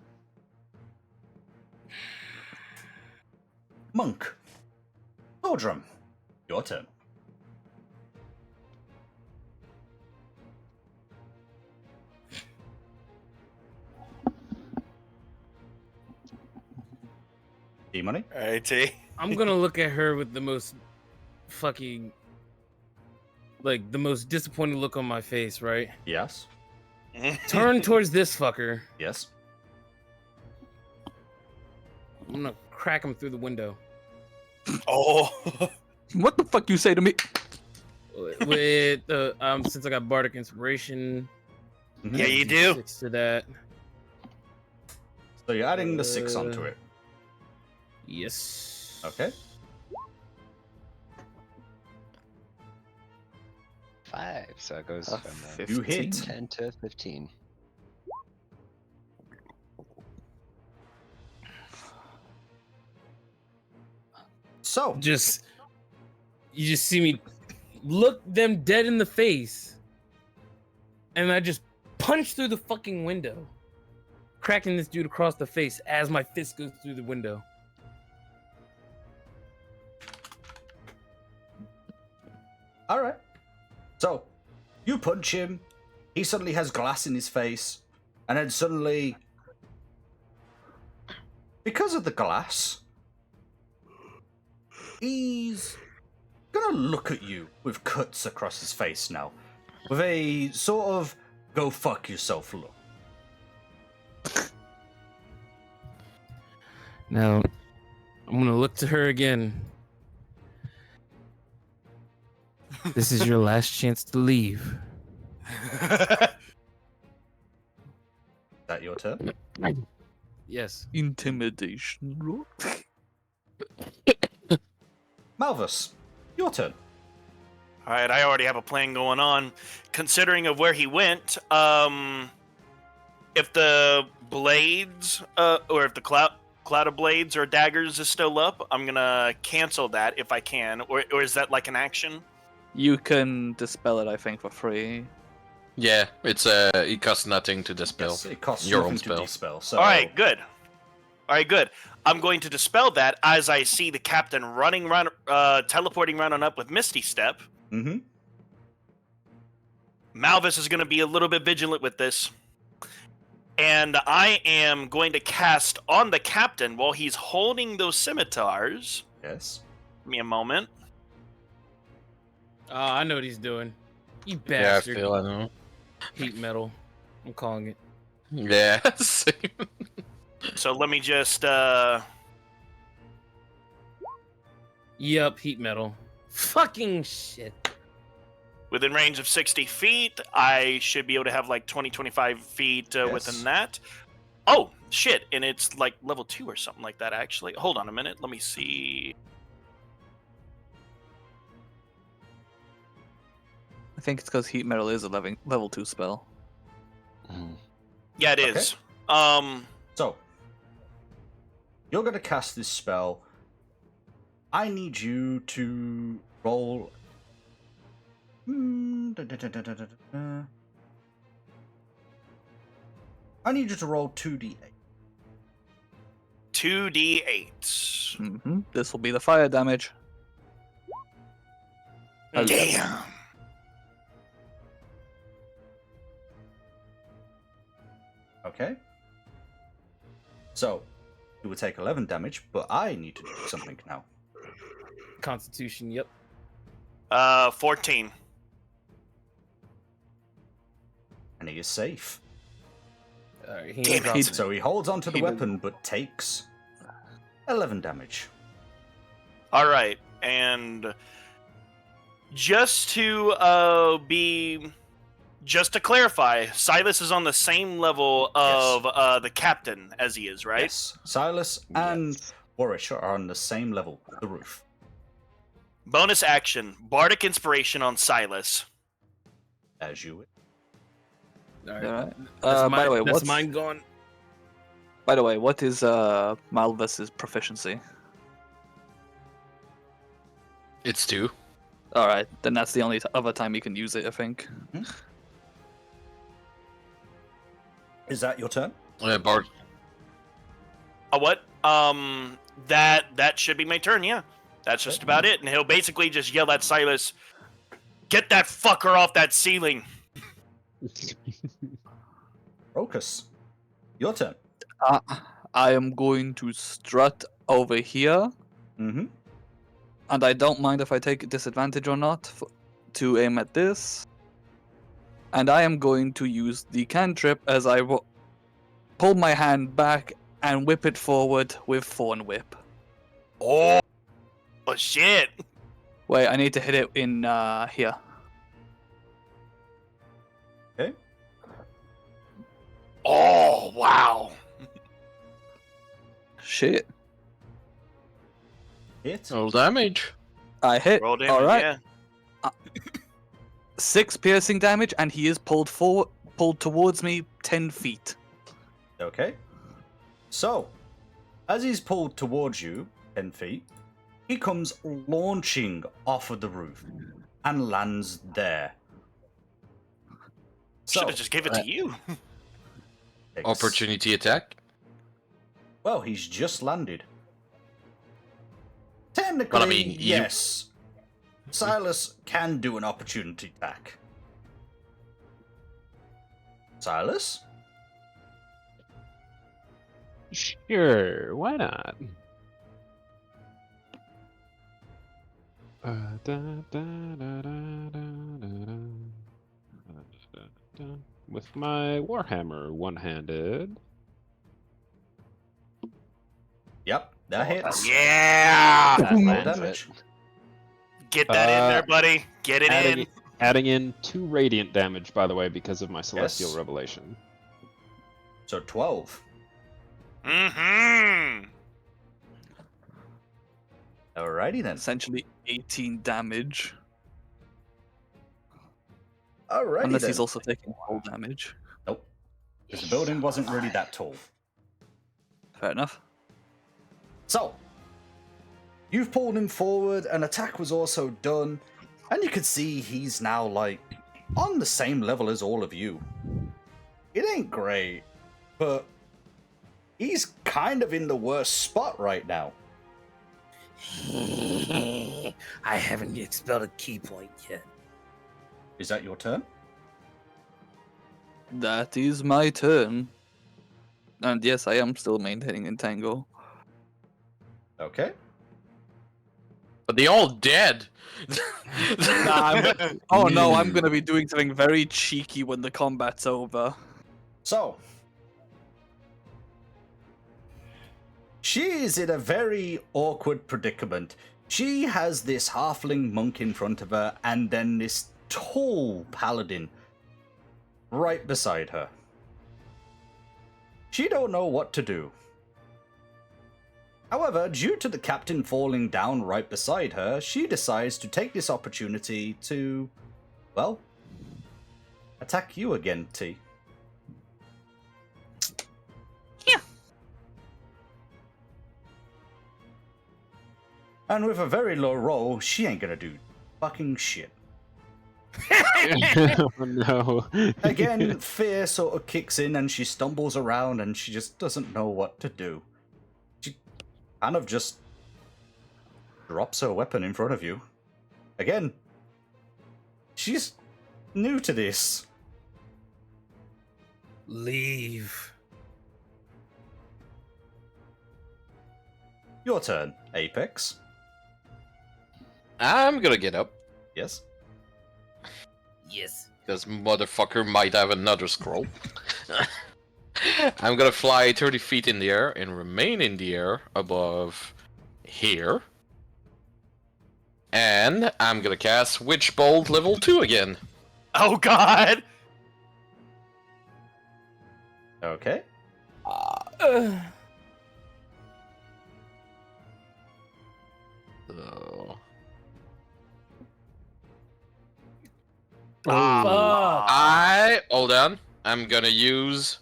Monk. Tordrum. Your turn. D-Money? Alrighty. I'm gonna look at her with the most fucking, like, the most disappointed look on my face, right? Yes. Turn towards this fucker. Yes. I'm gonna crack him through the window. Oh. What the fuck you say to me? With since I got Bardic Inspiration. Yeah, you do. 6 to that. So you're adding the 6 onto it. Yes. Okay. 5, so it goes from You hit. 10 to 15. So you just see me look them dead in the face, and I just punch through the fucking window, cracking this dude across the face as my fist goes through the window. All right. So, you punch him. He suddenly has glass in his face, and then suddenly, because of the glass, he's gonna look at you with cuts across his face now, with a sort of "go fuck yourself" look. Now, I'm gonna look to her again. This is your last chance to leave. Is that your turn? Yes. Intimidation roll. Malvus, your turn. All right, I already have a plan going on. Considering of where he went, if the blades, or if the cloud of blades or daggers is still up, I'm gonna cancel that if I can. Or is that like an action? You can dispel it, I think, for free. Yeah, it costs nothing to dispel. Yes, it costs your nothing own to spell. dispel. So, All right, good. All right, good. I'm going to dispel that as I see the captain running around, teleporting around and up with Misty Step. Mm-hmm. Malvus is going to be a little bit vigilant with this. And I am going to cast on the captain while he's holding those scimitars. Yes. Give me a moment. Oh, I know what he's doing. You Yeah, I bastard. feel I know. Heat metal. I'm calling it. Yeah. So let me just Yep, heat metal. Fucking shit. within range of 60 feet. I should be able to have like 20, 25 feet within that. Oh, shit. And it's like level 2 or something like that, actually. Hold on a minute. Let me see. I think it's because heat metal is a level 2 spell. Yeah, it Okay. is. So, you're going to cast this spell. I need you to roll. I need you to roll 2d8. 2d8. Mm-hmm. This will be the fire damage. Damn. Okay. So, you would take 11 damage, but I need to do something now. Constitution, yep. 14. And he is safe. Alright, Damn it. So he holds onto the He- weapon, but takes 11 damage. All right, and just to just to clarify, Silas is on the same level of the captain as he is, right? Yes. Silas and Warish are on the same level, the roof. Bonus action: Bardic Inspiration on Silas. As you would. Alright. That's By the way, that's what's mine gone. By the way, what is Malvis's proficiency? It's 2. All right, then that's the only other time you can use it, I think. Is that your turn? Bard. A what? That should be my turn. Yeah, that's just about it. And he'll basically just yell at Silas, "Get that fucker off that ceiling!" Rokus, your turn. I am going to strut over here. Mm-hmm. And I don't mind if I take a disadvantage or not to aim at this. And I am going to use the cantrip as I pull my hand back and whip it forward with Thorn Whip. Oh shit! Wait, I need to hit it in here. Okay. Oh wow! Shit. Hit. Roll damage. I hit. Roll damage, All right. yeah. 6 piercing damage, and he is pulled towards me 10 feet. Okay. So, as he's pulled towards you 10 feet, he comes launching off of the roof and lands there. Should have just gave it to you. Opportunity attack. Well, he's just landed. Technically, Well, I mean, you- yes. Silas can do an opportunity attack. Silas? Sure, why not? With my Warhammer one-handed. Yep, that hits. Yeah! That's lands damage. Get that in there, buddy. Get it in. Adding in 2 radiant damage, by the way, because of my Celestial Yes. Revelation. So 12. Mm-hmm. Alrighty then. Essentially 18 damage. Alrighty Unless then. he's also taking whole damage. Nope. Because the building wasn't really that tall. Fair enough. So, you've pulled him forward, an attack was also done, and you can see he's now, like, on the same level as all of you. It ain't great, but he's kind of in the worst spot right now. I haven't yet spelled a key point yet. Is that your turn? That is my turn. And yes, I am still maintaining Entangle. Okay. But they all dead. Oh no, I'm gonna be doing something very cheeky when the combat's over. So, she's in a very awkward predicament. She has this halfling monk in front of her, and then this tall paladin right beside her. She don't know what to do. However, due to the captain falling down right beside her, she decides to take this opportunity to, well, attack you again, T. Yeah. And with a very low roll, she ain't gonna do fucking shit. Oh no. Again, fear sort of kicks in and she stumbles around and she just doesn't know what to do. She kind of just drops her weapon in front of you. Again, she's new to this. Leave. Your turn, Apex. I'm gonna get up. Yes. Yes. This motherfucker might have another scroll. I'm gonna fly 30 feet in the air and remain in the air above here. And I'm gonna cast Witch Bolt level 2 again. Oh god! Okay. So... Hold on. I'm gonna use...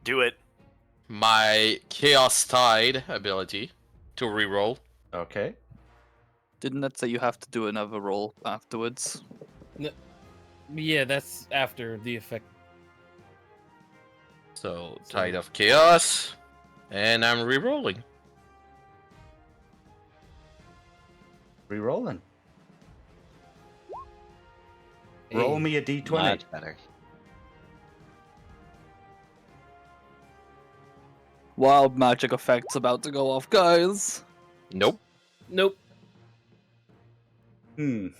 Do it. My Chaos Tide ability to reroll. Okay. Didn't that say you have to do another roll afterwards? No, yeah, that's after the effect. So, Tide of Chaos. And I'm rerolling. Rerolling. Roll me a d20. Much better. Wild magic effects about to go off, guys. Nope. Nope. You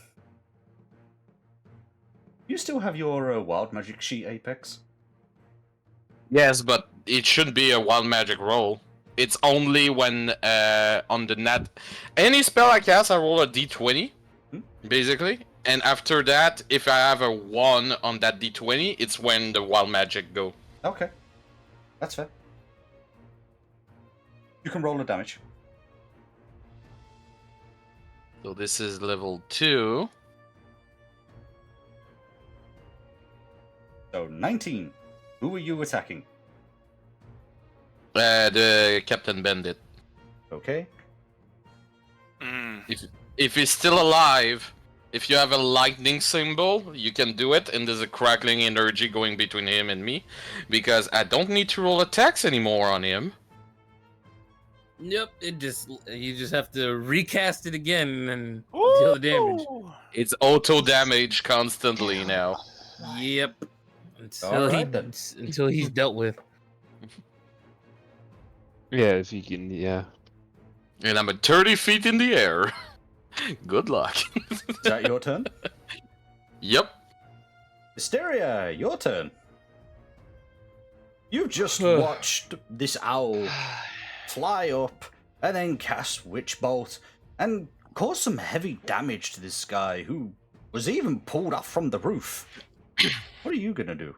still have your wild magic sheet, Apex? Yes, but it shouldn't be a wild magic roll. It's only when on the net. Any spell I cast, I roll a d20, basically. And after that, if I have a 1 on that d20, it's when the wild magic go. Okay. That's fair. You can roll the damage. So this is level 2. So 19. Who are you attacking? The Captain Bandit. Okay. If he's still alive, if you have a lightning symbol, you can do it, and there's a crackling energy going between him and me, because I don't need to roll attacks anymore on him. Yep, you just have to recast it again and deal the damage. It's auto damage constantly now. Yep. Until Alright then. until he's dealt with. Yeah, if you can, yeah. And I'm at 30 feet in the air. Good luck. Is that your turn? Yep. Hysteria, your turn. You've just watched this owl fly up and then cast Witch Bolt and cause some heavy damage to this guy who was even pulled off from the roof. What are you gonna do?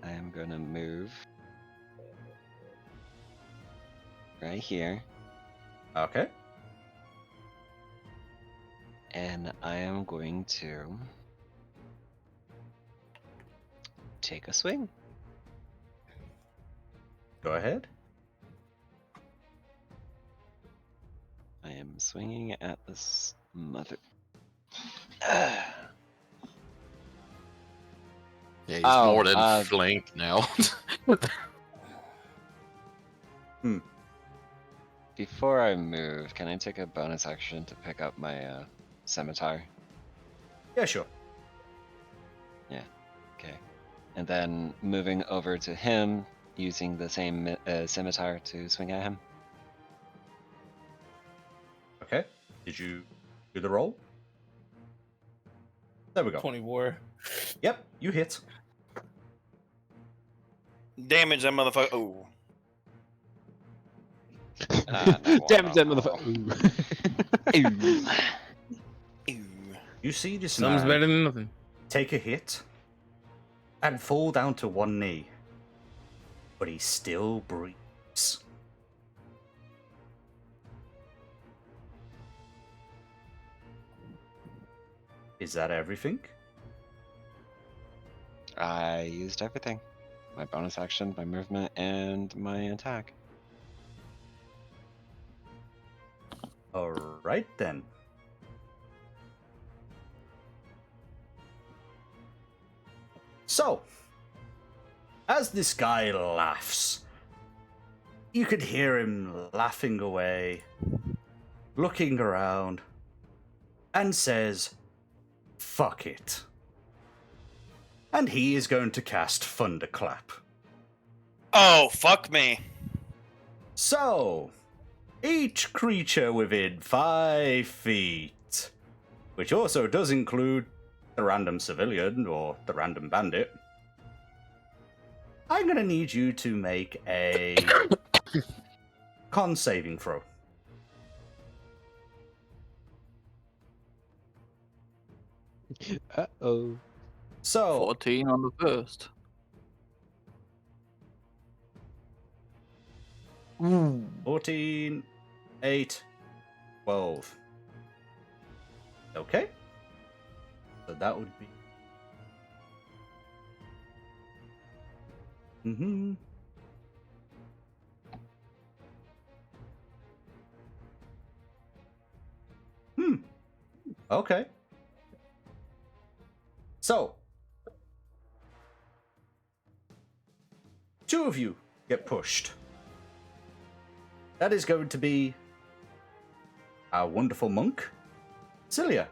I am gonna move right here. Okay. And I am going to take a swing. Go ahead. I am swinging at this mother. Yeah, he's more than flanked now. Before I move, can I take a bonus action to pick up my scimitar? Yeah, sure. Okay. And then moving over to him, using the same scimitar to swing at him. Okay. Did you do the roll? There we go. 24. Yep, you hit. Damage that motherfucker. Oh. Damage that motherfucker. You see this Some's man better than nothing. take a hit and fall down to one knee, but he still breathes. Is that everything? I used everything. My bonus action, my movement, and my attack. Alright then. So, as this guy laughs, you could hear him laughing away, looking around, and says, "Fuck it." And he is going to cast Thunderclap. Oh, fuck me. So, each creature within 5 feet, which also does include the random civilian or the random bandit, I'm going to need you to make a con saving throw. Uh-oh. So, 14 on the first. 14, 8, 12. Okay. So that would be... Mm-hmm. Okay. So, 2 of you get pushed. That is going to be our wonderful monk, Cilia.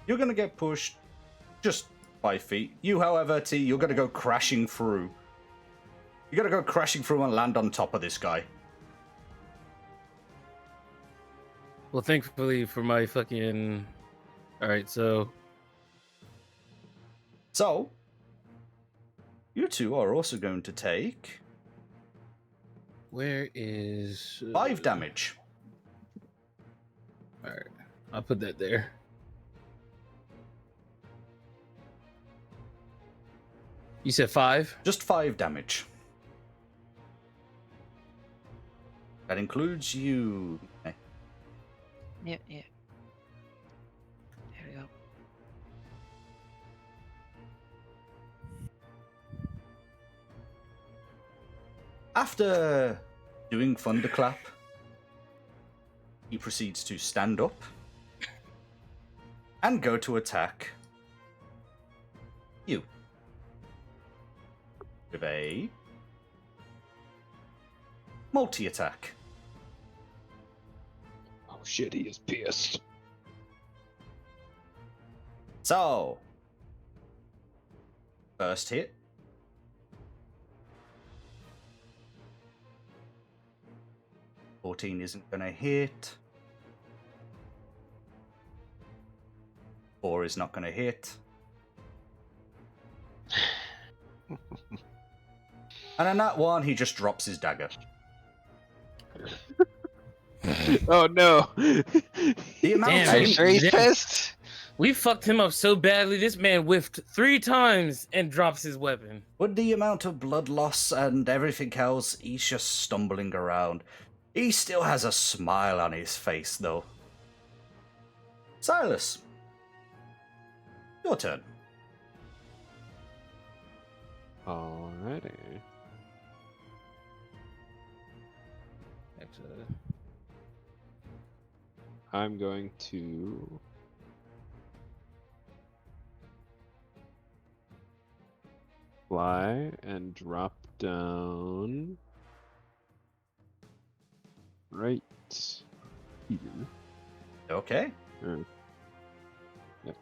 You're going to get pushed just 5 feet. You, however, T, you're going to go crashing through. You're going to go crashing through and land on top of this guy. Well, thankfully for my fucking... Alright, so... So, you two are also going to take... Where is... 5 damage. Alright, I'll put that there. You said 5? Just 5 damage. That includes you. Yeah. There we go. After doing Thunderclap, he proceeds to stand up and go to attack you with a multi-attack. Oh shit, he is pissed. So, first hit. $14 isn't gonna hit. 4 is not gonna hit. And on that one, he just drops his dagger. Oh no! The amount Damn, Are you sure he's pissed? We fucked him up so badly, this man whiffed 3 times and drops his weapon. With the amount of blood loss and everything else, he's just stumbling around. He still has a smile on his face, though. Silas, your turn. Alrighty. I'm going to fly and drop down right here. Okay. Yep.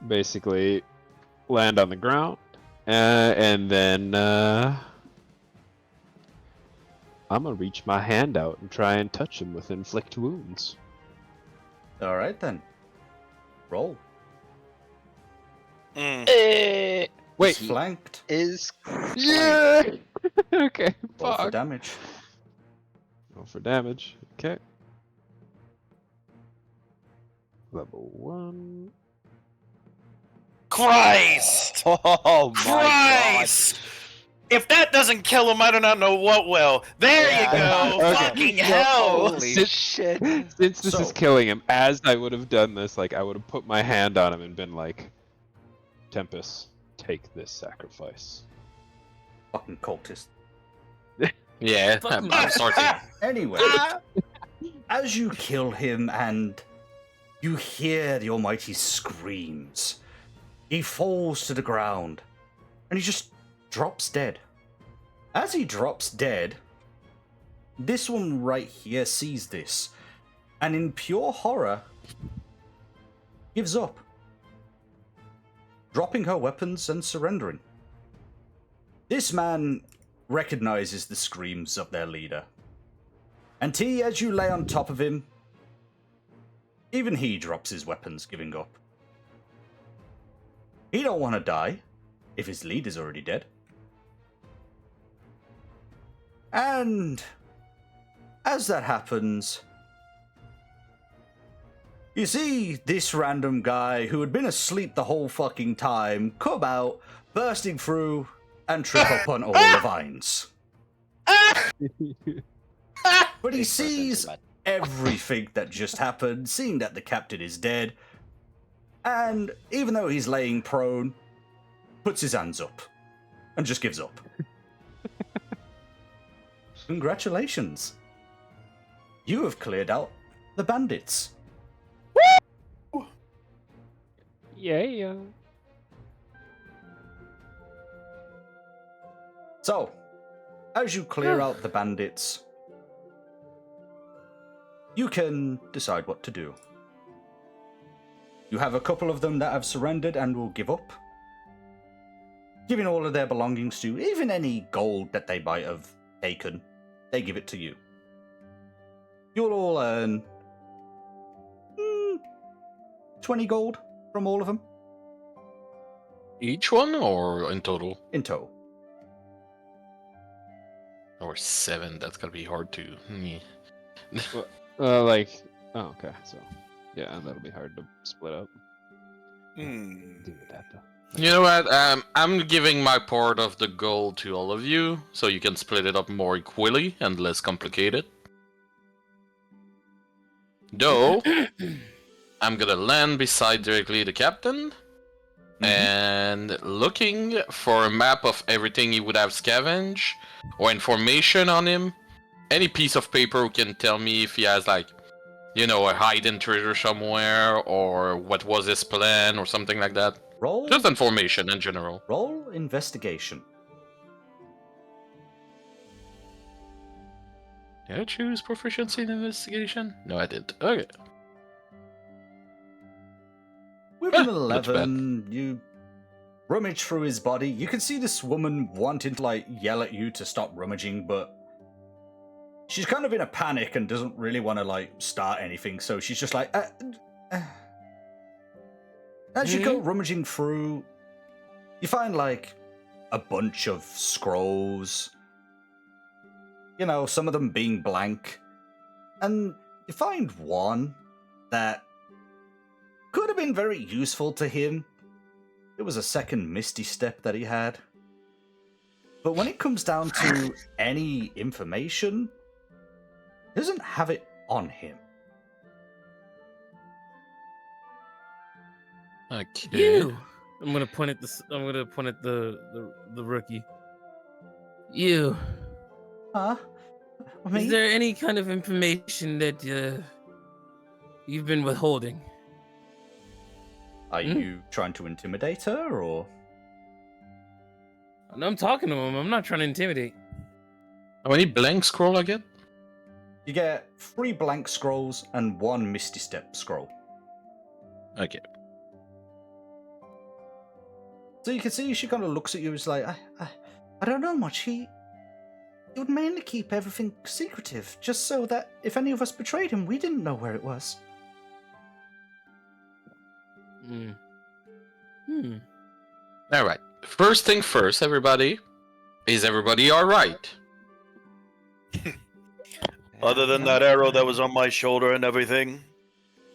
Basically land on the ground, and then I'm gonna reach my hand out and try and touch him with inflict wounds. All right then. Roll. Wait, He's flanked. Is yeah. Okay. Roll for Fuck. damage. Roll for damage. Okay. Level 1. Christ! Oh my Christ! If that doesn't kill him, I do not know what will. There you go! Okay. Fucking hell! Holy shit! Since this is killing him, as I would have done this, like I would have put my hand on him and been like, Tempest, take this sacrifice. Fucking cultist. Yeah, I'm sorry. Anyway, as you kill him and you hear the Almighty screams, he falls to the ground and he just drops dead. As he drops dead, this one right here sees this and in pure horror gives up, dropping her weapons and surrendering. This man recognizes the screams of their leader. And T, as you lay on top of him, even he drops his weapons, giving up. He don't want to die, if his leader's already dead. And as that happens, you see this random guy who had been asleep the whole fucking time come out, bursting through, and trip up on all the vines. But he sees everything that just happened, seeing that the captain is dead, and even though he's laying prone, puts his hands up and just gives up. Congratulations. You have cleared out the bandits. Yeah. So, as you clear out the bandits, you can decide what to do. You have a couple of them that have surrendered and will give up, giving all of their belongings to, even any gold that they might have taken, they give it to you. You'll all earn 20 gold from all of them. Each one or in total? In total. Or 7, that's gonna be hard to. Like, oh, okay, so yeah, that'll be hard to split up. Hmm. Do that though. You know what? I'm giving my part of the gold to all of you, so you can split it up more equally and less complicated. Though, I'm gonna land beside directly the captain, and looking for a map of everything he would have scavenged, or information on him. Any piece of paper who can tell me if he has, like, you know, a hidden treasure somewhere, or what was his plan, or something like that. Roll. Just information in general. Roll investigation. Did I choose proficiency in investigation? No, I didn't. Okay. With an 11, you rummage through his body. You can see this woman wanting to, like, yell at you to stop rummaging, but she's kind of in a panic and doesn't really want to, like, start anything, so she's just like, As you go rummaging through, you find, like, a bunch of scrolls. You know, some of them being blank. And you find one that could have been very useful to him. It was a second Misty Step that he had. But when it comes down to any information, he doesn't have it on him. Okay. You. I'm gonna point at this. I'm gonna point at the rookie. You. Huh? Is there any kind of information that you've been withholding? Are you trying to intimidate her, or? No, I'm talking to him. I'm not trying to intimidate. How many blank scroll I get? You get 3 blank scrolls and 1 Misty Step scroll. Okay. So you can see she kind of looks at you. It's like, I don't know much. He would mainly keep everything secretive, just so that if any of us betrayed him, we didn't know where it was. All right. First thing first, everybody. Is everybody all right? Other than that arrow that was on my shoulder and everything,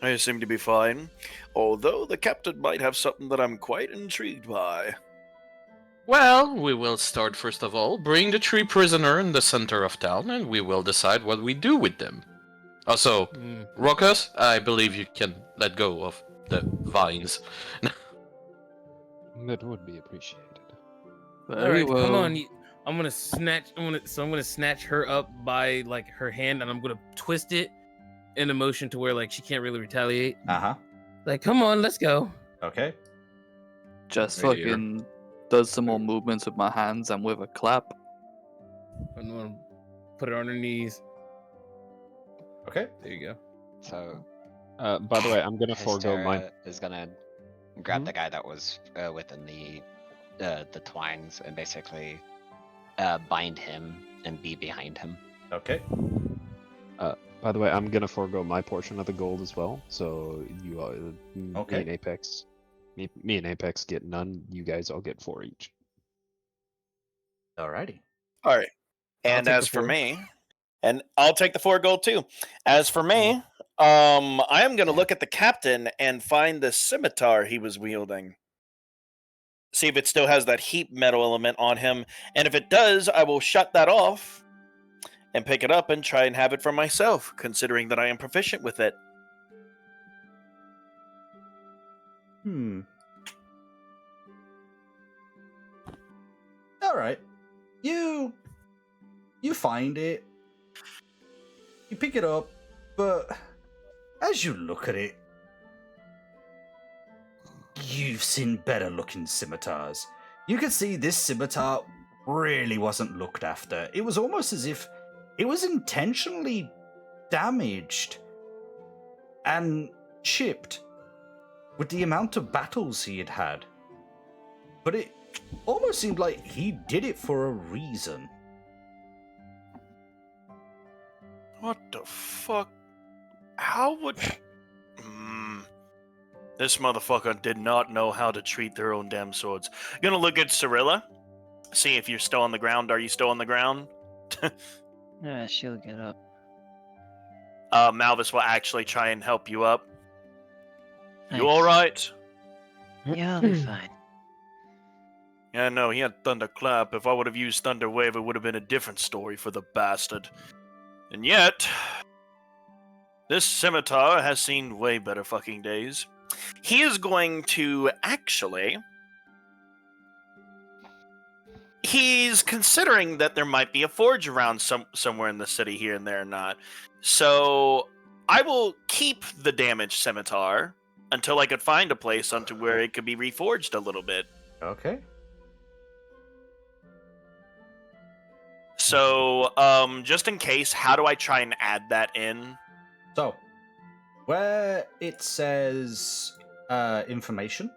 I seem to be fine. Although the captain might have something that I'm quite intrigued by. Well, we will start first of all. Bring the 3 prisoner in the center of town, and we will decide what we do with them. Also, Rokas, I believe you can let go of the vines. That would be appreciated. Very well. Come on. I'm gonna snatch her up by like her hand, and I'm gonna twist it in a motion to where like she can't really retaliate. Like, come on, let's go. Okay. Just Right here. fucking does some more movements with my hands and with a clap. I'm gonna put her on her knees. Okay. There you go. So, by the way, I'm gonna forego mine. Hystera is gonna grab the guy that was within the twines and basically bind him and be behind him. Okay. By the way, I'm gonna forego my portion of the gold as well. So you, Okay. me and Apex, me and Apex get none. You guys all get 4 each. Alrighty. All right. And take as the for 4. me, and I'll take the 4 gold too. As for me, I am going to look at the captain and find the scimitar he was wielding. See if it still has that heat metal element on him. And if it does, I will shut that off and pick it up and try and have it for myself, considering that I am proficient with it. Alright. You find it. You pick it up, but as you look at it, you've seen better looking scimitars. You can see this scimitar really wasn't looked after. It was almost as if it was intentionally damaged and chipped with the amount of battles he had had. But it almost seemed like he did it for a reason. What the fuck? How would... This motherfucker did not know how to treat their own damn swords. Gonna look at Cirilla. See if you're still on the ground. Are you still on the ground? Yeah, she'll get up. Malvis will actually try and help you up. You alright? Yeah, I'll be fine. Yeah, no, he had Thunderclap. If I would have used Thunderwave, it would have been a different story for the bastard. And yet, this scimitar has seen way better fucking days. He is going to actually... He's considering that there might be a forge around somewhere in the city here and there or not. So, I will keep the damaged scimitar until I could find a place onto where it could be reforged a little bit. Okay. So, just in case, how do I try and add that in? So, where it says information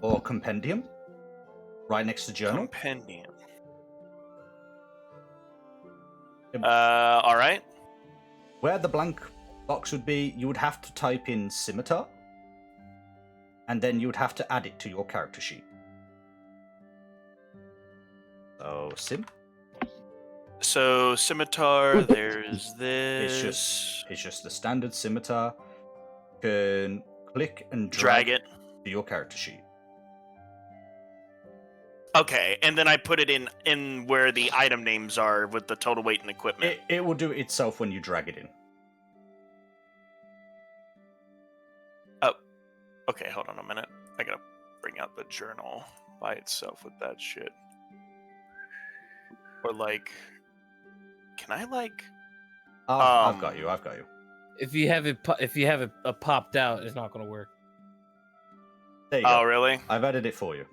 or compendium, right next to journal. Compendium. Alright. Where the blank box would be, you would have to type in scimitar, and then you would have to add it to your character sheet. So, So, scimitar, there's this. It's just the standard scimitar. You can click and Drag drag it to your character sheet. Okay, and then I put it in where the item names are with the total weight and equipment. It will do it itself when you drag it in. Oh, okay, hold on a minute. I gotta bring out the journal by itself with that shit. Or like, can I like? I've got you. If you have it popped out, it's not gonna work. There you Oh, go. really? I've added it for you.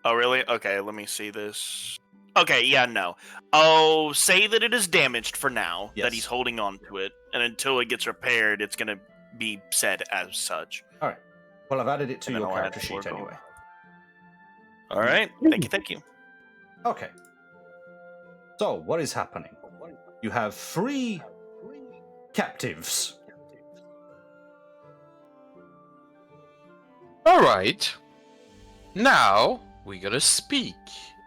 Oh, really? Okay, let me see this. Okay, yeah, no. I'll say that it is damaged for now, that he's holding on to it, and until it gets repaired, it's gonna be said as such. Alright. Well, I've added it to And then your I'll add character the sheet logo. anyway. All right. Thank you. Thank you. Okay. So, what is happening? You have 3 captives. Alright. Now, we gotta speak.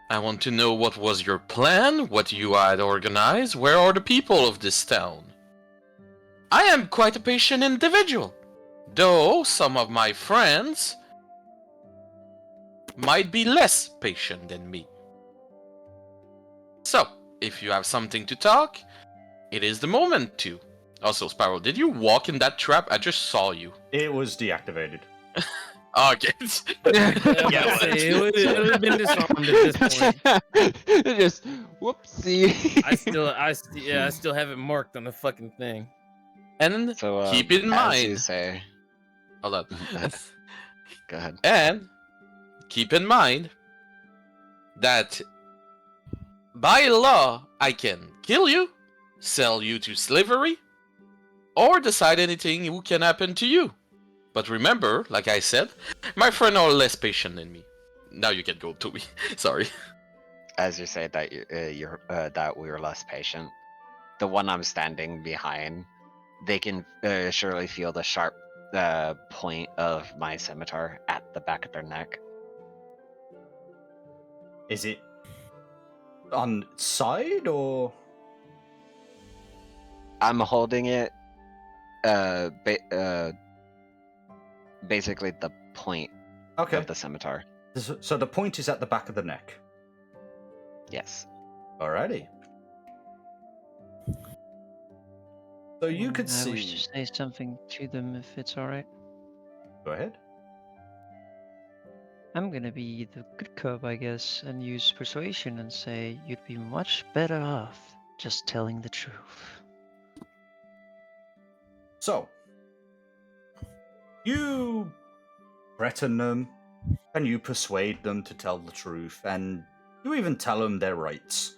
I want to know what was your plan, what you had organized, where are the people of this town? I am quite a patient individual, though some of my friends might be less patient than me. So, if you have something to talk, it is the moment to. Also, Spiral, did you walk in that trap? I just saw you. It was deactivated. Okay. It would have been disarmed at this point. Just whoopsie. I still have it marked on the fucking thing. And So keep in as you mind. say, Hold on. go ahead. And keep in mind that by law, I can kill you, sell you to slavery, or decide anything who can happen to you. But remember, like I said, my friends are less patient than me. Now you can go, Toby. Sorry. As you say that that we were less patient, the one I'm standing behind, they can surely feel the sharp point of my scimitar at the back of their neck. Is it on side or? I'm holding it. Basically the point Okay. of the scimitar. So the point is at the back of the neck. Yes. Alrighty. So you could I wish see. to say something to them if it's alright. Go ahead. I'm gonna be the good cop, I guess, and use persuasion and say you'd be much better off just telling the truth. So, you threaten them, and you persuade them to tell the truth, and you even tell them their rights.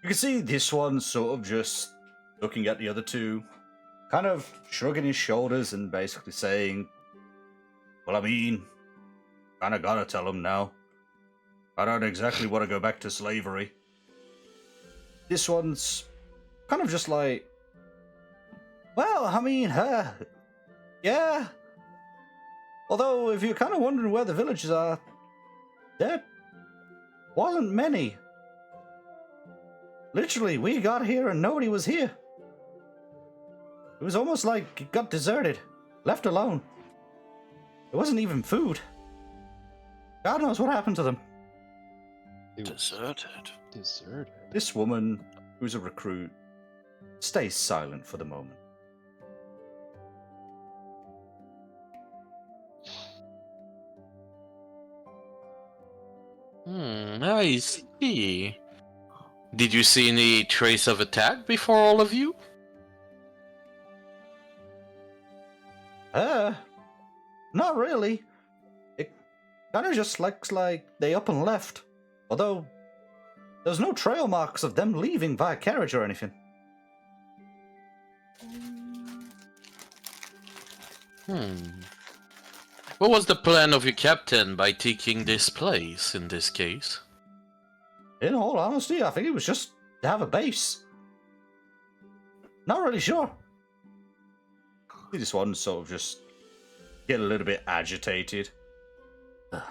You can see this one sort of just looking at the other two, kind of shrugging his shoulders and basically saying, well, I mean, kinda gotta tell them now. I don't exactly want to go back to slavery. This one's kind of just like, well, I mean, yeah. Although, if you're kind of wondering where the villages are, there wasn't many. Literally, we got here and nobody was here. It was almost like it got deserted, left alone. There wasn't even food. God knows what happened to them. Deserted. Deserted. This woman, who's a recruit, stays silent for the moment. I see. Did you see any trace of attack before all of you? Not really. It kind of just looks like they up and left. Although, there's no trail marks of them leaving via carriage or anything. What was the plan of your captain by taking this place in this case? In all honesty, I think it was just to have a base. Not really sure. This one sort of just get a little bit agitated. Ugh.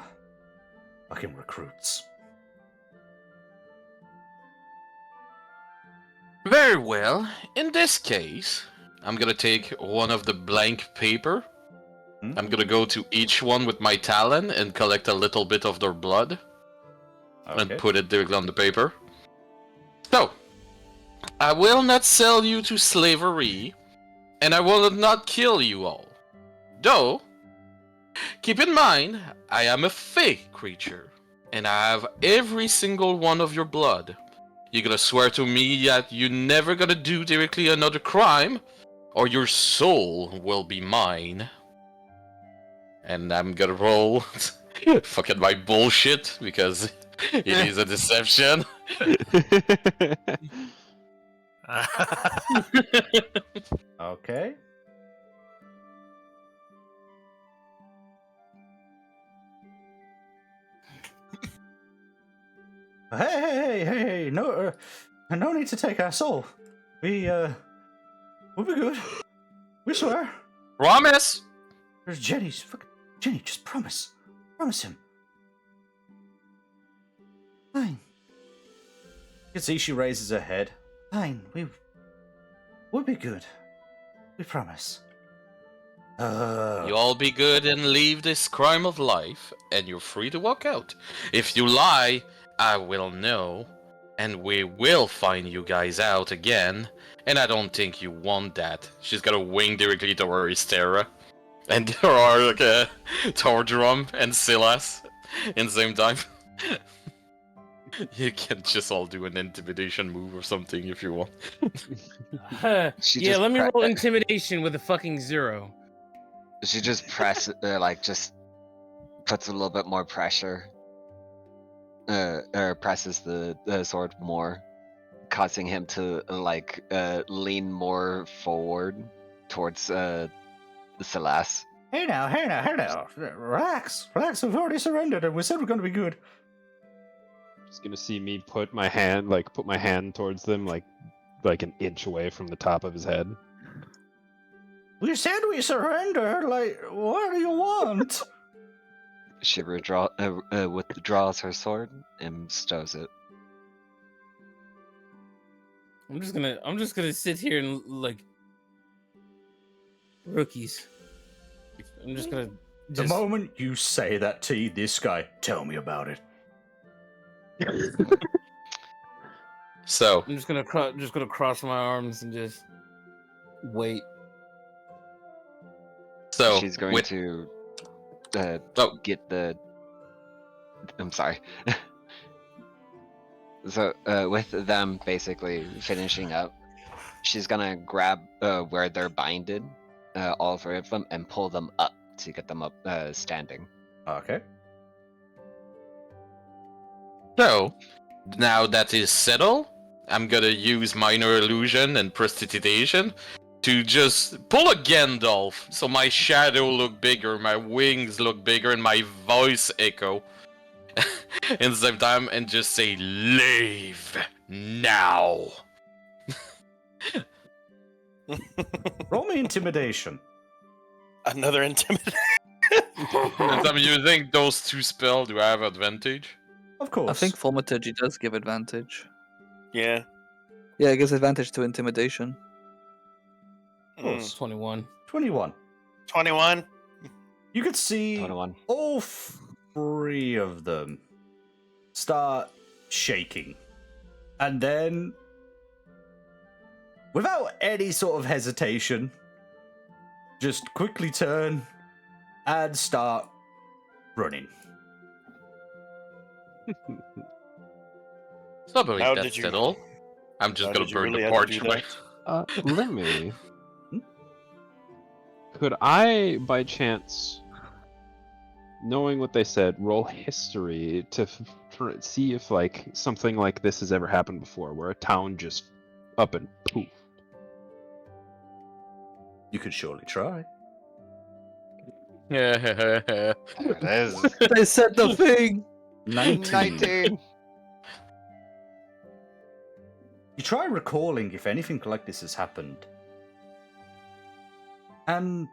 Fucking recruits. Very well. In this case, I'm gonna take one of the blank paper. I'm gonna go to each one with my talon and collect a little bit of their blood. And put it there on the paper. So, I will not sell you to slavery, and I will not kill you all. Though, keep in mind, I am a fey creature, and I have every single one of your blood. You're gonna swear to me that you're never gonna do directly another crime, or your soul will be mine. And I'm gonna roll fucking my bullshit, because it is a deception. Okay. Hey, no, no need to take our soul. We'll be good. We swear. Promise. There's Jenny's. Jenny, just promise. Promise him. Fine. You can see she raises her head. Fine, we'll be good. We promise. You all be good and leave this crime of life, and you're free to walk out. If you lie, I will know, and we will find you guys out again. And I don't think you want that. She's got a wing directly toward Ystera. And there are like a Tordrum and Silas in the same time. You can just all do an intimidation move or something if you want. Yeah, let me roll intimidation with a fucking 0. She just just puts a little bit more pressure. Or presses the sword more, causing him to lean more forward towards Silas. Hey now. Relax. We've already surrendered, and we said we're going to be good. Just gonna see me put my hand towards them, like an inch away from the top of his head. We said we surrendered. Like, what do you want? She withdraws her sword and stows it. I'm just gonna sit here and rookies. I'm just gonna. The moment you say that to this guy, tell me about it. So I'm just gonna cross my arms and just wait. So she's going to get the. I'm sorry. So with them basically finishing up, she's gonna grab where they're binded, all 3 of them, and pull them up to get them up standing. Okay. So, now that is settled, I'm gonna use minor illusion and prestidigitation to just pull a Gandalf, so my shadow look bigger, my wings look bigger, and my voice echo in the same time, and just say, "Leave now." Roll me intimidation. Another intimidation. Since I'm using those 2 spells, do I have advantage? Of course. I think Thaumaturgy does give advantage. Yeah. Yeah, it gives advantage to intimidation. Of course. 21. 21. 21. You could see 21. all 3 of them start shaking. And then, without any sort of hesitation, just quickly turn and start running. So I believe How that's did you- settled. I'm just How gonna did you burn really the have to do parchment. Lemmy, could I, by chance, knowing what they said, roll history to see if something like this has ever happened before, where a town just up and poof? You could surely try. Yeah. They said the thing! 19. You try recalling if anything like this has happened. And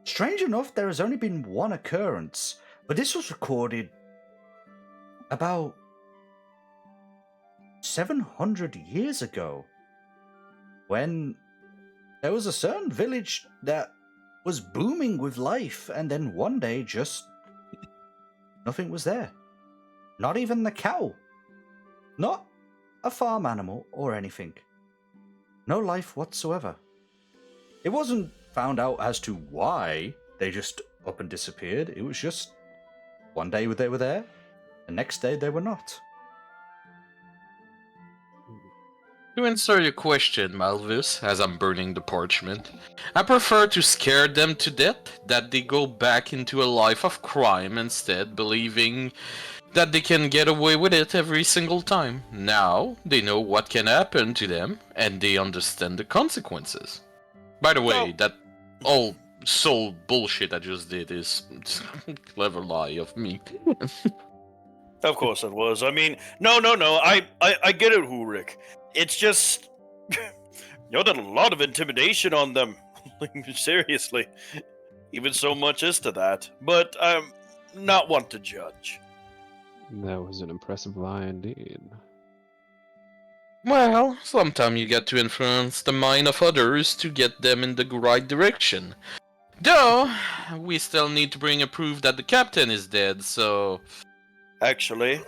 strange enough, there has only been one occurrence, but this was recorded about 700 years ago, when there was a certain village that was booming with life, and then one day just nothing was there. Not even the cow. Not a farm animal or anything. No life whatsoever. It wasn't found out as to why they just up and disappeared. It was just one day they were there, the next day they were not. To answer your question, Malvis, as I'm burning the parchment, I prefer to scare them to death, that they go back into a life of crime instead, believing that they can get away with it every single time. Now, they know what can happen to them, and they understand the consequences. By the way, that all soul bullshit I just did is clever lie of me. Of course it was. I mean, no. I get it, Ulrich. It's just you did a lot of intimidation on them. Seriously, even so much as to that. But I'm not one to judge. That was an impressive lie indeed. Well, sometimes you get to influence the mind of others to get them in the right direction. Though, we still need to bring a proof that the captain is dead, so... Actually,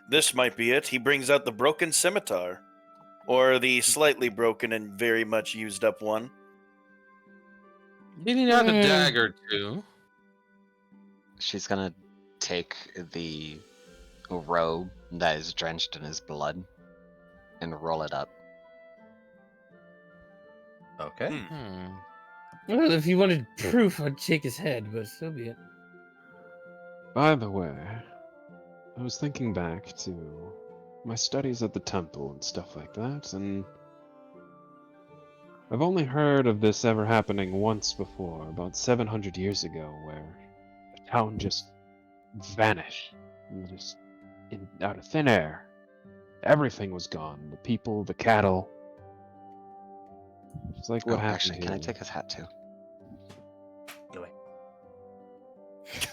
this might be it. He brings out the broken scimitar. Or the slightly broken and very much used up one. Did he have a dagger too? She's gonna take the robe that is drenched in his blood and roll it up. Okay. Well, if you wanted proof, I'd shake his head, but so be it. By the way, I was thinking back to my studies at the temple and stuff like that, and I've only heard of this ever happening once before, about 700 years ago, where a town just vanished, and just out of thin air. Everything was gone. The people, the cattle. It's like what happened Actually, here. can I take his hat too? Get away.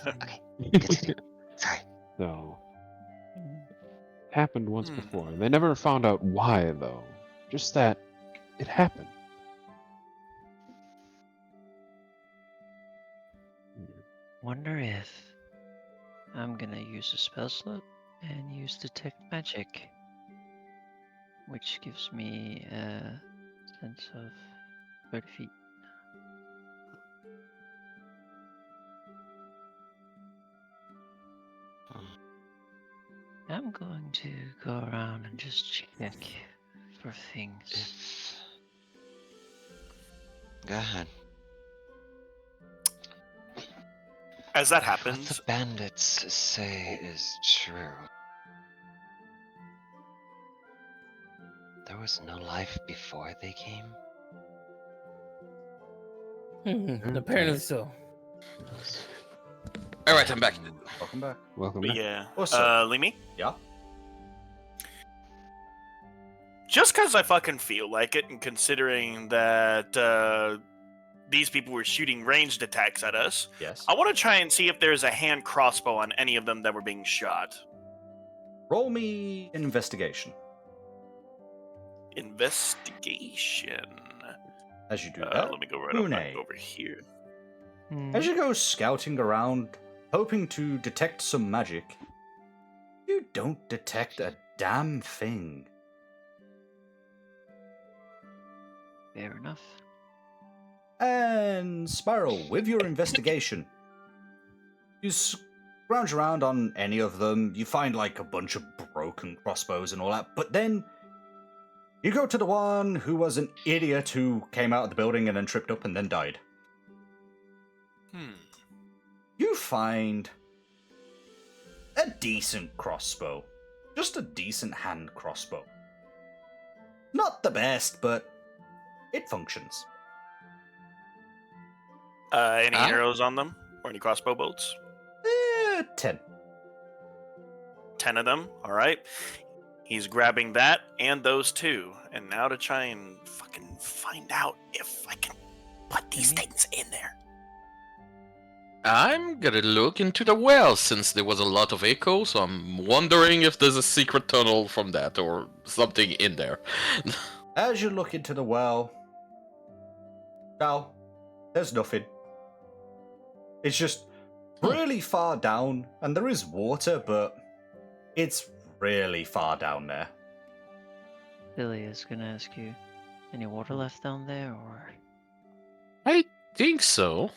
Okay, continue. Sorry. So, happened once before. They never found out why, though. Just that it happened. Wonder if I'm gonna use a spell slot and use detect magic, which gives me a sense of 30 feet. I'm going to go around and just check for things. Go ahead. As that What happens, the bandits say is true. There was no life before they came. Apparently so. Alright, I'm back. Welcome back. Welcome but back. yeah. What's up? Limi? Yeah. Just because I fucking feel like it, and considering that these people were shooting ranged attacks at us, Yes. I want to try and see if there's a hand crossbow on any of them that were being shot. Roll me an investigation. Investigation. As you do that, Let me go right up Une. back over here. As you go scouting around, hoping to detect some magic, you don't detect a damn thing. Fair enough. And Spiral, with your investigation, you scrounge around on any of them, you find like a bunch of broken crossbows and all that, but then you go to the one who was an idiot who came out of the building and then tripped up and then died. You find a decent crossbow. Just a decent hand crossbow. Not the best, but it functions. Any arrows on them? Or any crossbow bolts? 10. 10 of them, alright. He's grabbing that and those two. And now to try and fucking find out if I can put these things in there. I'm gonna look into the well since there was a lot of echo, so I'm wondering if there's a secret tunnel from that or something in there. As you look into the well, no, there's nothing. It's just really far down, and there is water, but it's really far down there. Billy is gonna ask you, any water left down there, or? I think so.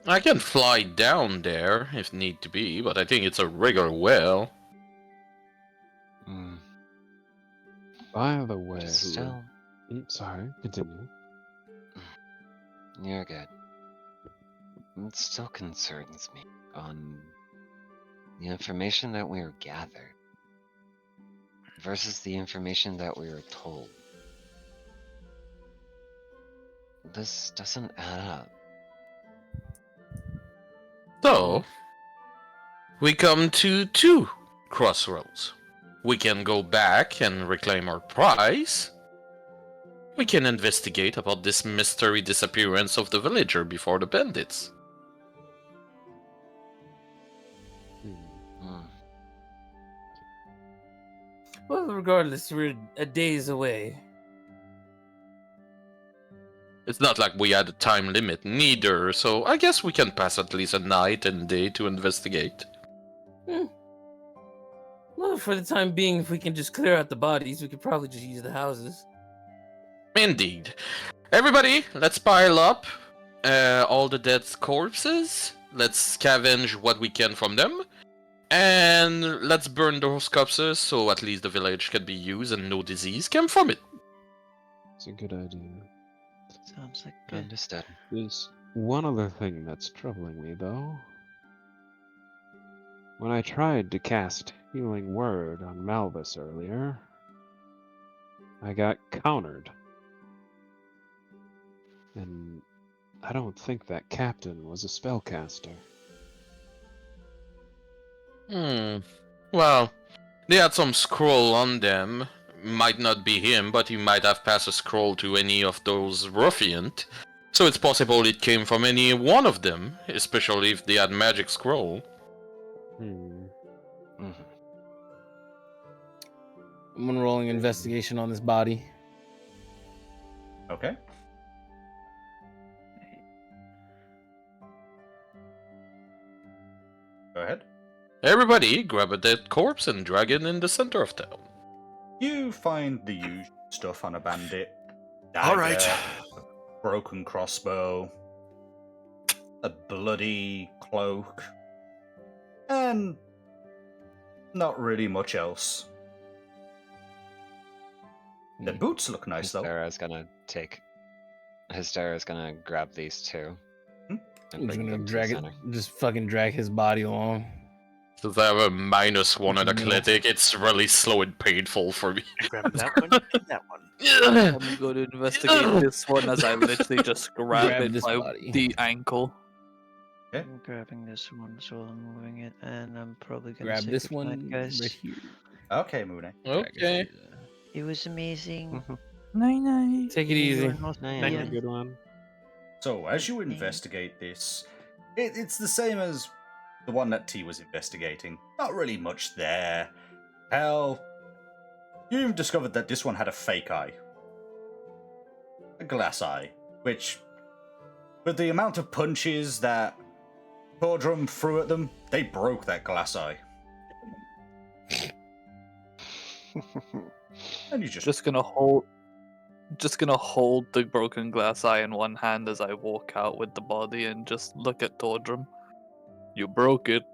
I can fly down there if need to be, but I think it's a regular well. By the way, Still, sorry, continue. you're good. It still concerns me on the information that we were gathered versus the information that we were told. This doesn't add up. So, we come to two crossroads. We can go back and reclaim our prize. We can investigate about this mystery disappearance of the villager before the bandits. Well, regardless, we're a days away. It's not like we had a time limit neither, so I guess we can pass at least a night and day to investigate. Well, for the time being, if we can just clear out the bodies, we could probably just use the houses. Indeed. Everybody, let's pile up all the dead corpses. Let's scavenge what we can from them. And let's burn those corpses so at least the village can be used and no disease came from it. It's a good idea. Sounds like good. Understood. There's one other thing that's troubling me, though. When I tried to cast Healing Word on Malvis earlier, I got countered. And I don't think that captain was a spellcaster. Well, they had some scroll on them. Might not be him, but he might have passed a scroll to any of those ruffians. So it's possible it came from any one of them, especially if they had magic scroll. I'm gonna roll an investigation on this body. Okay. Go ahead. Everybody, grab a dead corpse and drag it in the center of town. You find the usual stuff on a bandit. All right. Dagger, a broken crossbow, a bloody cloak, and not really much else. The boots look nice though. Hystera's gonna grab these two. I'm And just bring gonna them to drag the it, center. just fucking drag his body along. Since I have a -1 on No. athletic, it's really slow and painful for me. Grab that one. That one. I'm going to investigate this one as I literally just grab Grab it this by body. the ankle. Okay. I'm grabbing this one, so I'm moving it, and I'm probably gonna Grab say this goodnight, one guys. right here. Okay, Mooney. Okay. It was amazing. Night. Take it easy. Have a good one. So, as you investigate this, it's the same as the one that T was investigating. Not really much there. Hell, you've discovered that this one had a fake eye. A glass eye. Which, with the amount of punches that Tordrum threw at them, they broke that glass eye. And you Just gonna hold the broken glass eye in one hand as I walk out with the body and just look at Tordrum. You broke it.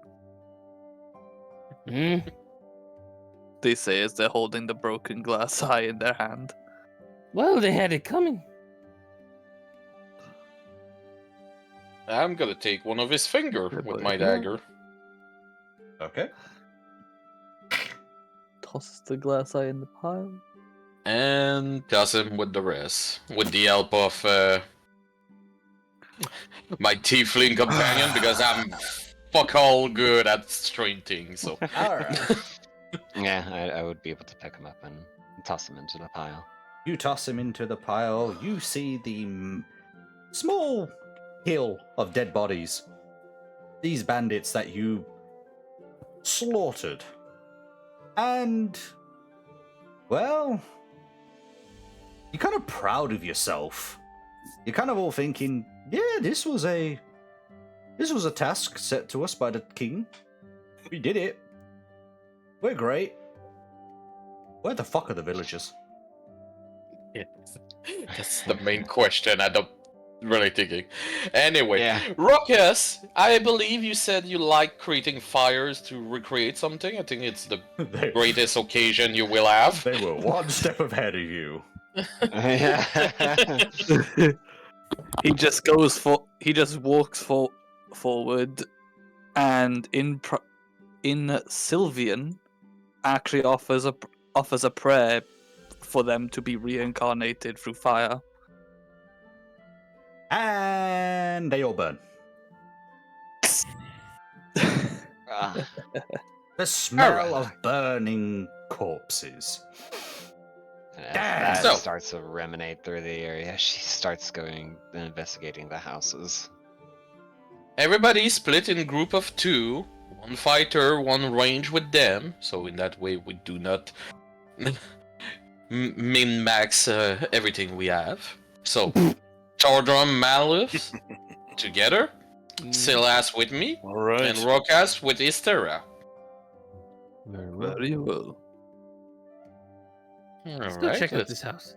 They say as they're holding the broken glass eye in their hand. Well, they had it coming. I'm gonna take one of his finger with my dagger. Okay. Tosses the glass eye in the pile. And toss him with the rest. With the help of my tiefling companion, because I'm fuck all good at strange things. So. Alright. Yeah, I would be able to pick him up and toss him into the pile. You toss him into the pile. You see the small hill of dead bodies. These bandits that you slaughtered. And, well, you're kind of proud of yourself. You're kind of all thinking, yeah, this was a task set to us by the king. We did it. We're great. Where the fuck are the villagers? That's the main question. I'm really thinking. Anyway, Yeah. Ruckus, I believe you said you like creating fires to recreate something. I think it's the greatest occasion you will have. They were one step ahead of you. He just walks forward, and in Sylvian, actually offers a prayer for them to be reincarnated through fire. And they all burn. The smell of burning corpses. As So- that starts to ruminate through the area, she starts going and investigating the houses. Everybody split in group of 2. 1 fighter, 1 range with them. So in that way, we do not min-max everything we have. So, Chordrum, Malus together. Silas with me. Alright. And Rokas with Istera. Very well. Let's go check out this house.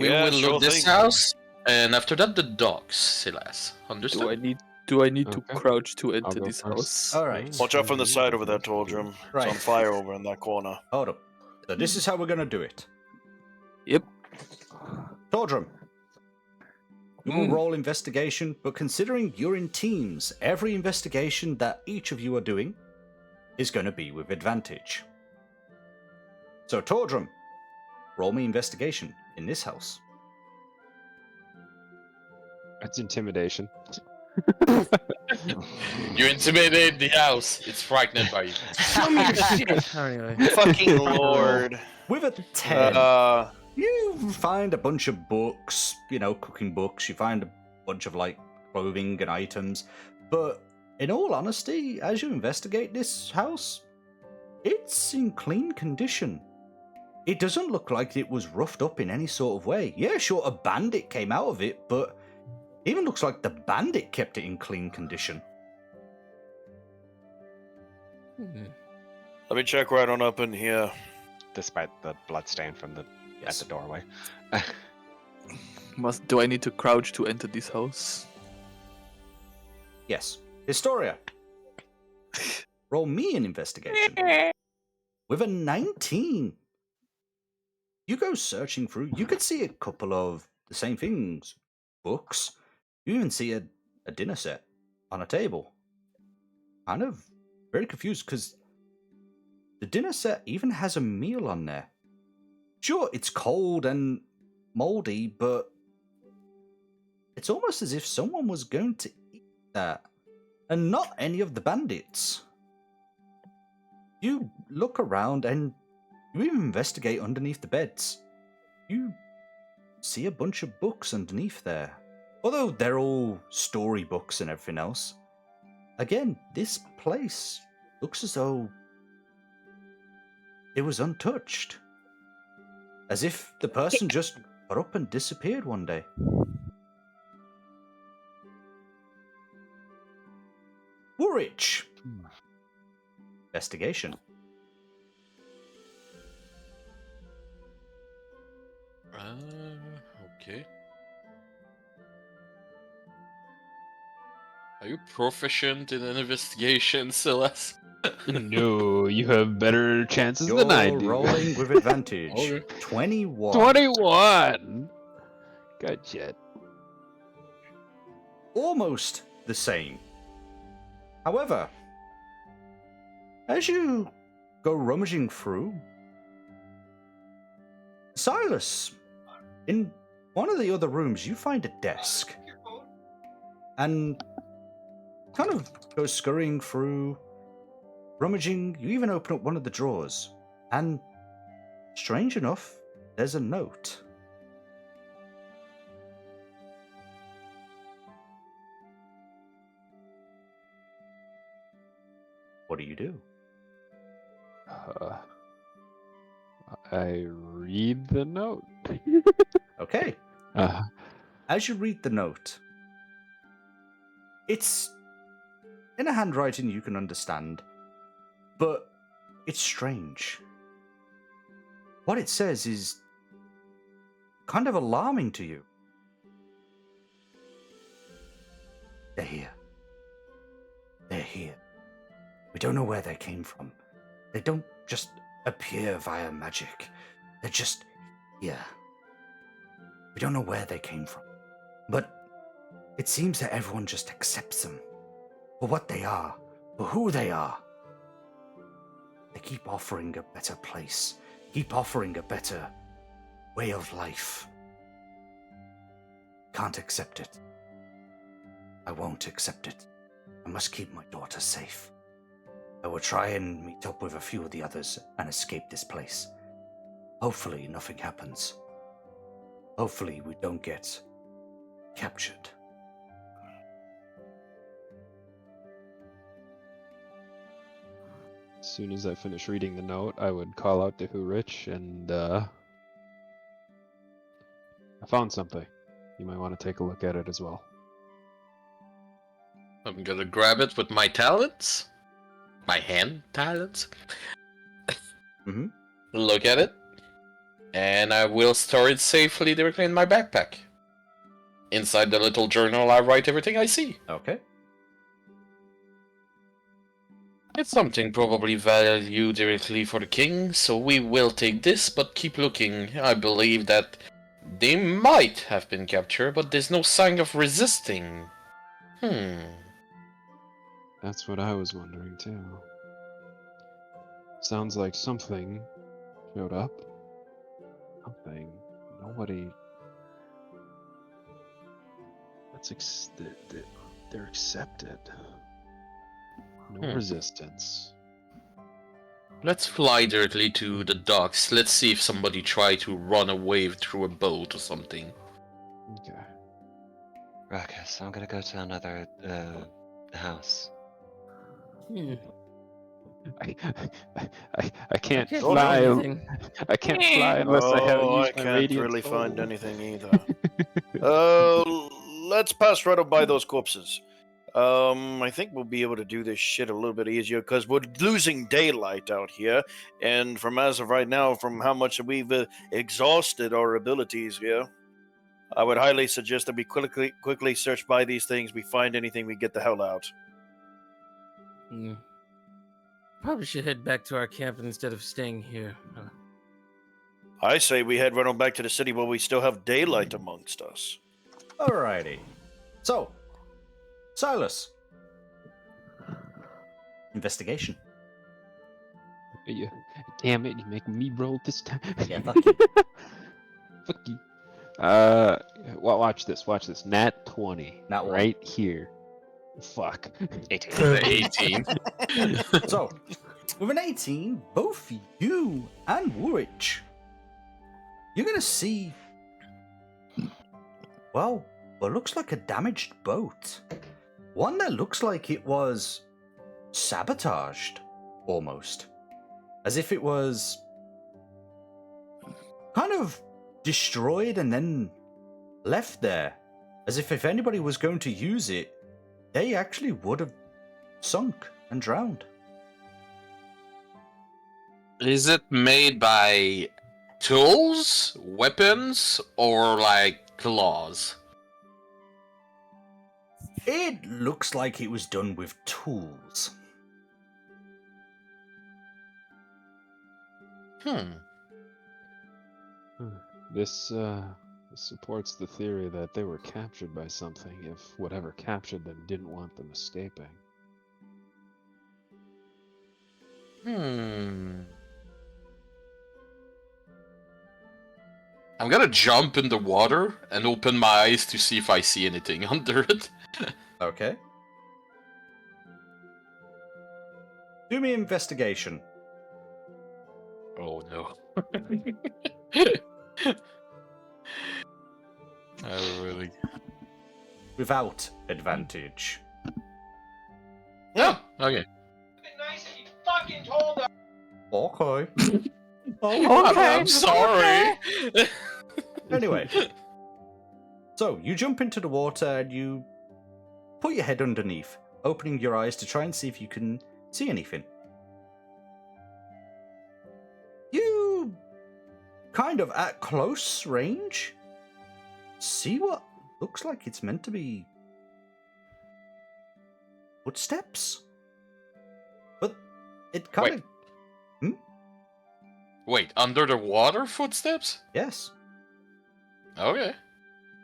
We Yeah, will sure loot this thing. house, and after that, the dogs, Silas. Understood? Do I need to Okay. crouch to enter go this first. house? All right. Watch out from the side over there, Toldrum. It's Right. on fire over in that corner. Hold up. So this is how we're gonna do it. Yep. Tordrum, you will roll investigation, but considering you're in teams, every investigation that each of you are doing is going to be with advantage. So, Tordrum, roll me investigation in this house. That's intimidation. You intimidated the house. It's frightened by you. Show me your shit. Anyway. Fucking lord. With a 10, Uh, you find a bunch of books, cooking books. You find a bunch of, clothing and items. But in all honesty, as you investigate this house, it's in clean condition. It doesn't look like it was roughed up in any sort of way. Yeah, sure, a bandit came out of it, but it even looks like the bandit kept it in clean condition. let me check right on up in here. Despite the bloodstain from at the doorway. Do I need to crouch to enter this house? Yes. Historia. Roll me an investigation. With a 19. You go searching through. You could see a couple of the same things. Books. You even see a dinner set on a table. Kind of very confused because the dinner set even has a meal on there. Sure, it's cold and moldy, but it's almost as if someone was going to eat that. And not any of the bandits. You look around and you even investigate underneath the beds. You see a bunch of books underneath there. Although they're all story books and everything else. Again, this place looks as though it was untouched. As if the person just got up and disappeared one day. Woolrich. Investigation. Okay. Are you proficient in an investigation, Silas? No, you have better chances than I You're do. rolling with advantage. Okay. 21. 21! Good shit. Almost the same. However, as you go rummaging through, Silas, in one of the other rooms, you find a desk. And kind of go scurrying through, rummaging. You even open up one of the drawers. And strange enough, there's a note. What do you do? I read the note. Okay. As you read the note, it's in a handwriting you can understand, but it's strange. What it says is kind of alarming to you. They're here. They're here. We don't know where they came from. They don't just appear via magic. They're just here. We don't know where they came from. But it seems that everyone just accepts them for what they are, for who they are. They keep offering a better place, keep offering a better way of life. Can't accept it. I won't accept it. I must keep my daughter safe. I will try and meet up with a few of the others and escape this place. Hopefully nothing happens. Hopefully we don't get captured. As soon as I finish reading the note, I would call out to Hurich and I found something. You might want to take a look at it as well. I'm gonna grab it with my talents. My hand talents. Mm-hmm. Look at it. And I will store it safely directly in my backpack. Inside the little journal, I write everything I see. Okay. It's something probably value directly for the king, so we will take this, but keep looking. I believe that they might have been captured, but there's no sign of resisting. That's what I was wondering too. Sounds like something showed up. Something. Nobody. They're accepted. No resistance. Let's fly directly to the docks. Let's see if somebody tried to run away through a boat or something. Okay. Ruckus, I'm gonna go to another house. I can't Don't fly. do anything. I can't fly unless I have Oh, used I my can't radiant really soul. find anything either. Let's pass right up by those corpses. I think we'll be able to do this shit a little bit easier because we're losing daylight out here, and from as of right now, from how much we've exhausted our abilities here, I would highly suggest that we quickly search by these things. We find anything, we get the hell out. Probably should head back to our camp instead of staying here. I say we head right on back to the city while we still have daylight amongst us. Alrighty. So, Silas. Investigation. Yeah. Damn it! You make me roll this time. Yeah, fuck you. Fuck you. Well, watch this. Watch this. Nat 20. Nat 1. Right here. Fuck. 18. So, with an 18, both you and Woolwich, you're going to see, well, what looks like a damaged boat. One that looks like it was sabotaged, almost. As if it was kind of destroyed and then left there. As if anybody was going to use it, they actually would have sunk and drowned. Is it made by tools, weapons, or like claws? It looks like it was done with tools. This supports the theory that they were captured by something if whatever captured them didn't want them escaping. I'm gonna jump in the water and open my eyes to see if I see anything under it. Okay. Do me investigation. Oh no. I really. Without advantage. Yeah, okay. Okay. I'm sorry. Anyway. So, you jump into the water and you put your head underneath, opening your eyes to try and see if you can see anything. You kind of at close range see what looks like it's meant to be footsteps, but it kind of Wait, under the water footsteps? yes, Okay.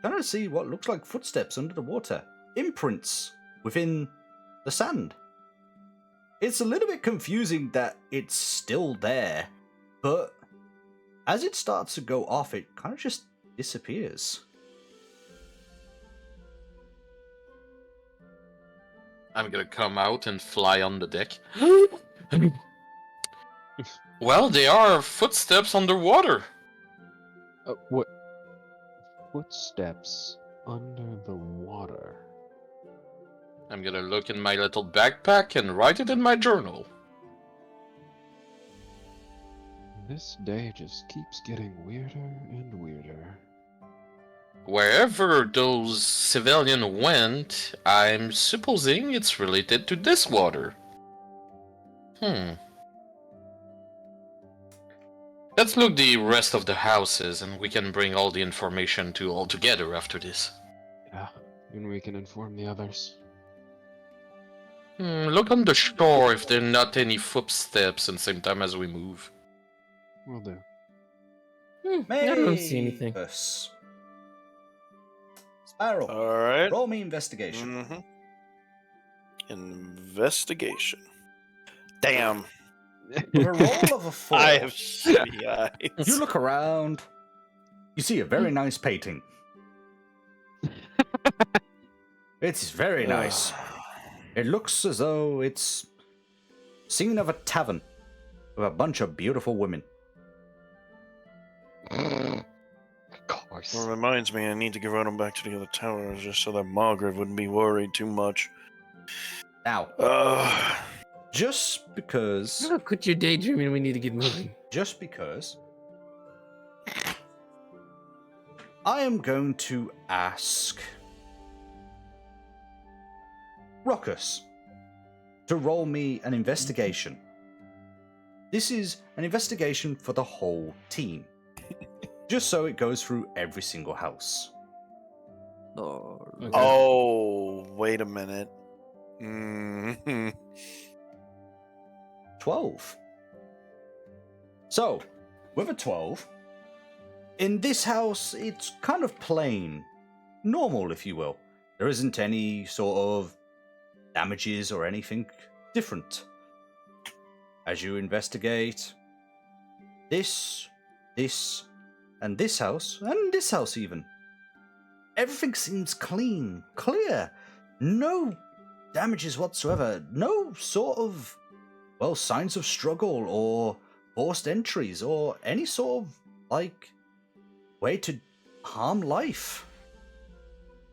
kind of see what looks like footsteps under the water, imprints within the sand. It's a little bit confusing that it's still there, but as it starts to go off, it kind of just disappears. I'm gonna come out and fly on the deck. Well, they are footsteps underwater. What? Footsteps under the water. I'm gonna look in my little backpack and write it in my journal. This day just keeps getting weirder and weirder. Wherever those civilians went, I'm supposing it's related to this water. Let's look the rest of the houses, and we can bring all the information to all together after this. Yeah, and we can inform the others. Look on the shore if there are not any footsteps at the same time as we move. Will do. I don't see anything. Mavis. Spiral. All right. Roll me investigation. Investigation. Damn. With a roll of a 4. I have shitty eyes. You look around. You see a very nice painting. It's very nice. It looks as though it's scene of a tavern with a bunch of beautiful women. Of course. Well, reminds me, I need to go run them back to the other towers just so that Margaret wouldn't be worried too much. Now, just because. No, quit your daydreaming. We need to get moving. Just because. I am going to ask Ruckus to roll me an investigation. This is an investigation for the whole team. Just so it goes through every single house. Oh, wait a minute. 12. So, with a 12, in this house, it's kind of plain. Normal, if you will. There isn't any sort of damages or anything different. As you investigate this, and this house even, everything seems clean, clear. No damages whatsoever. No sort of, well, signs of struggle or forced entries or any sort of, like, way to harm life.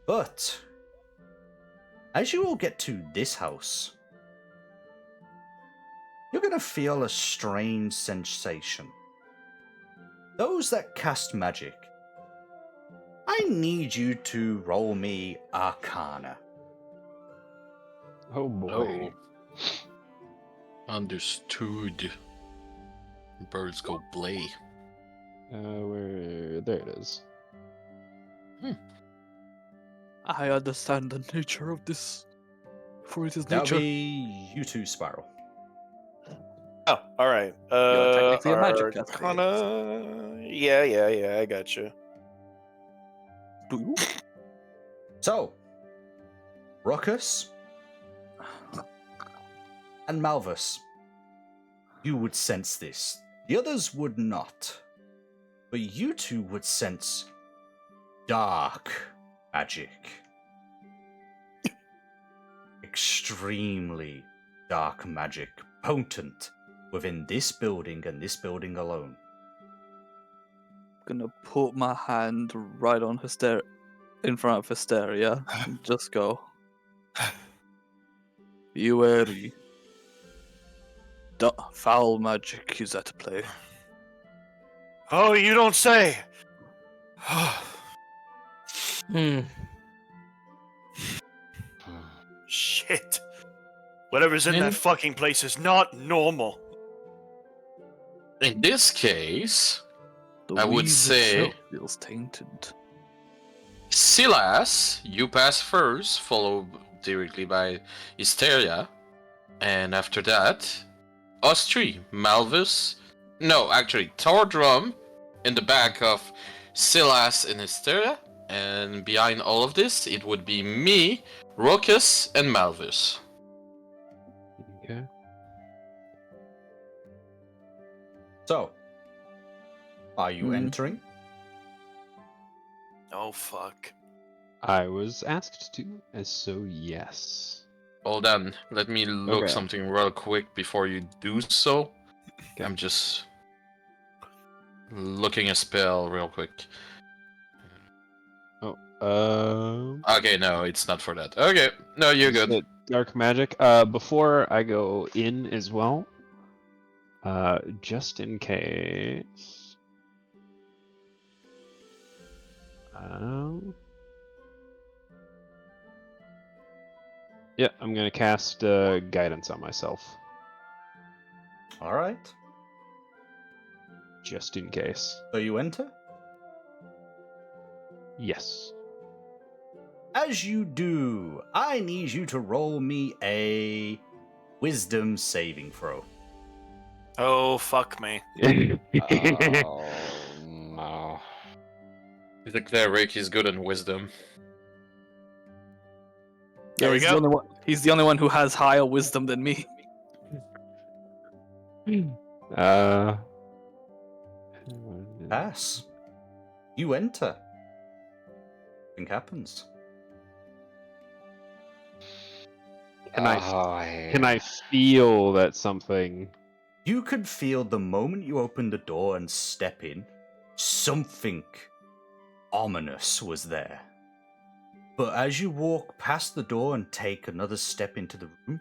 But as you all get to this house, you're going to feel a strange sensation. Those that cast magic, I need you to roll me Arcana. Oh boy. Understood. Birds go blay. Where? There it is. I understand the nature of this, for it is That'll nature. be you two, Spiral. Oh, all right. You're technically a magic caster. Arcana. Yeah, I got you. So, Ruckus and Malvus, you would sense this. The others would not. But you two would sense dark magic. Extremely dark magic, potent within this building and this building alone. Gonna put my hand right on in front of Hysteria and just go. Be wary. Foul magic is at play. Oh, you don't say. Shit. Whatever's in that fucking place is not normal. In this case, The I would weed say, itself feels tainted. Silas, you pass first, followed directly by Hysteria, and after that, us three, Malvus. No, actually, Tordrum in the back of Silas and Hysteria, and behind all of this, it would be me, Ruckus, and Malvus. Okay. So, are you entering? Oh, fuck. I was asked to, so yes. Hold on. Let me look Okay. something real quick before you do so. I'm just looking a spell real quick. Okay, no, it's not for that. Okay, no, you're is good. it dark magic. Before I go in as well, just in case. Yeah, I'm gonna cast guidance on myself, All right. just in case. So you enter? Yes. As you do, I need you to roll me a wisdom saving throw. Oh, fuck me. Oh no. The cleric is good in wisdom. There we he's go. The only one, he's the only one who has higher wisdom than me. Pass. You enter. Nothing happens. Can I feel that something? You could feel the moment you open the door and step in, something ominous was there. But as you walk past the door and take another step into the room,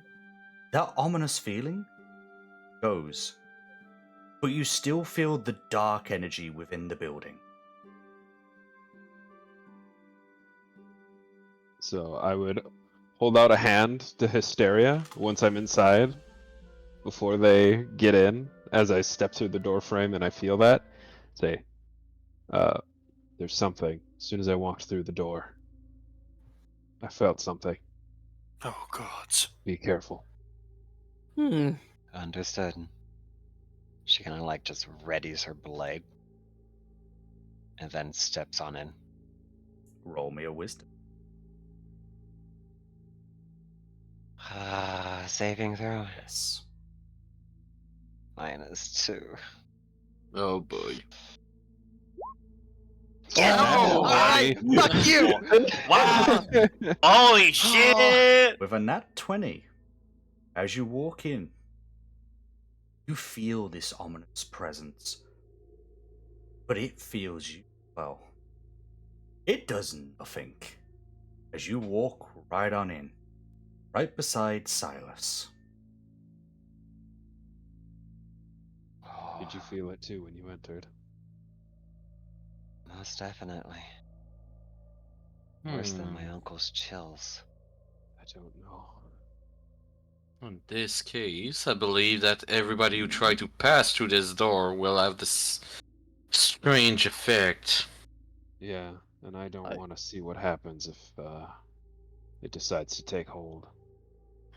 that ominous feeling goes. But you still feel the dark energy within the building. So I would hold out a hand to Hysteria once I'm inside, before they get in, as I step through the door frame and I feel that. Say, there's something. As soon as I walked through the door, I felt something. Oh, gods. Be careful. Understood. She kind of like just readies her blade. And then steps on in. Roll me a wisdom. Saving throw? Yes. -2. Oh boy. Oh, fuck you! Wow! Holy shit! With a nat 20, as you walk in, you feel this ominous presence. But it feels you, well, it does nothing. As you walk right on in, right beside Silas. Did you feel it too when you entered? Most definitely. Worse than my uncle's chills. I don't know. In this case, I believe that everybody who tried to pass through this door will have this strange effect. Yeah, and I don't want to see what happens if it decides to take hold.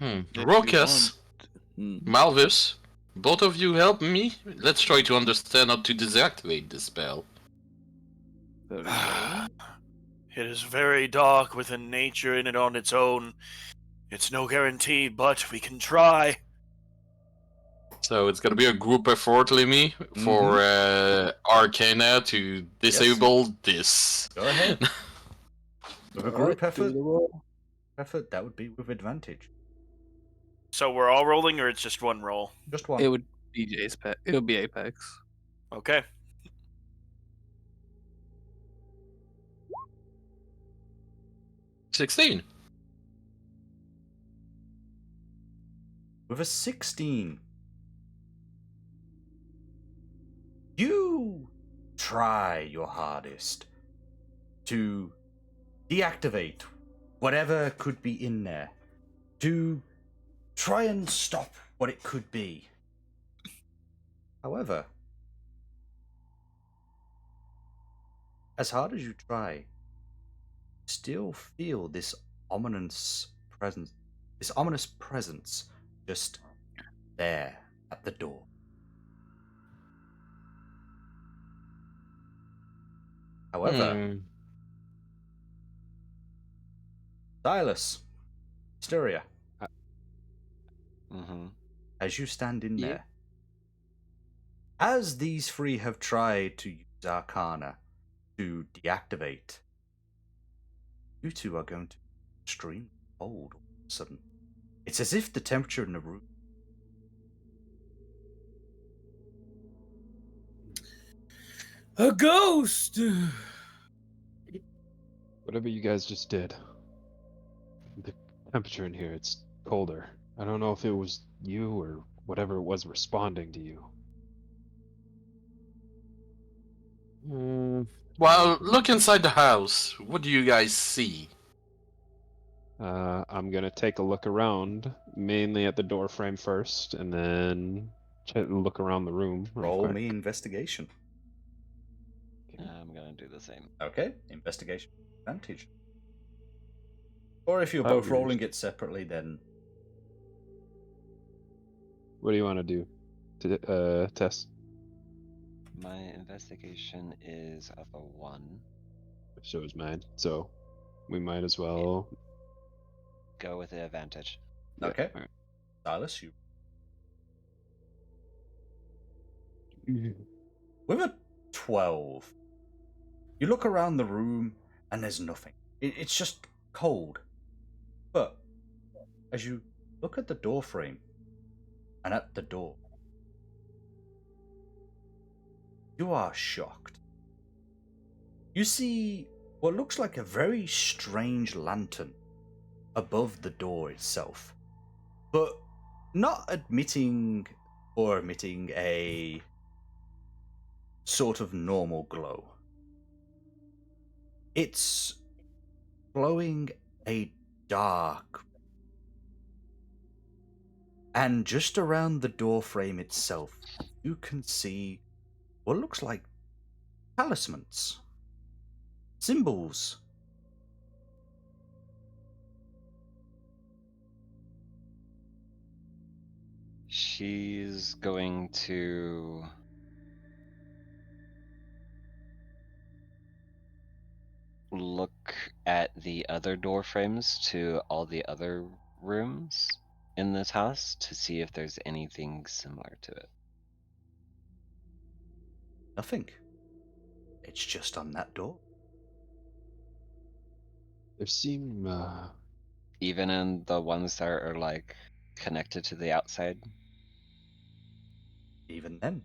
Rokas, Malvis, both of you help me. Let's try to understand how to deactivate this spell. It is very dark with a nature in it on its own. It's no guarantee, but we can try. So it's gonna be a group effort, Lemmy, for Arcana to disable this. Go ahead. With a group effort, that would be with advantage. So we're all rolling, or it's just one roll? Just one. It would be Apex. It would be Apex. Okay. $16. With a 16, you try your hardest to deactivate whatever could be in there, to try and stop what it could be. However, as hard as you try, still feel this ominous presence just there at the door. However, Silas, Hysteria, as you stand in there, as these three have tried to use Arcana to deactivate, you two are going to be extremely cold all of a sudden. It's as if the temperature in the room. A ghost! Whatever you guys just did. The temperature in here, it's colder. I don't know if it was you or whatever it was responding to you. Well, look inside the house. What do you guys see? I'm gonna take a look around, mainly at the door frame first, and then look around the room. real Roll quick. me investigation. I'm gonna do the same. Okay, investigation advantage. Or if you're Oh, both good. rolling it separately, then What do you want to do? Tess? My investigation is of a 1. So is mine. So we might as well Go with the advantage. Yeah, okay. alright. Silas, you with a 12. You look around the room and there's nothing. It's just cold. But as you look at the door frame and at the door, you are shocked. You see what looks like a very strange lantern above the door itself, but not emitting a sort of normal glow. It's glowing a dark, and just around the door frame itself, you can see what looks like talismans, symbols. She's going to look at the other door frames to all the other rooms in this house to see if there's anything similar to it. Nothing. It's just on that door. There seem Even in the ones that are like connected to the outside. Even then.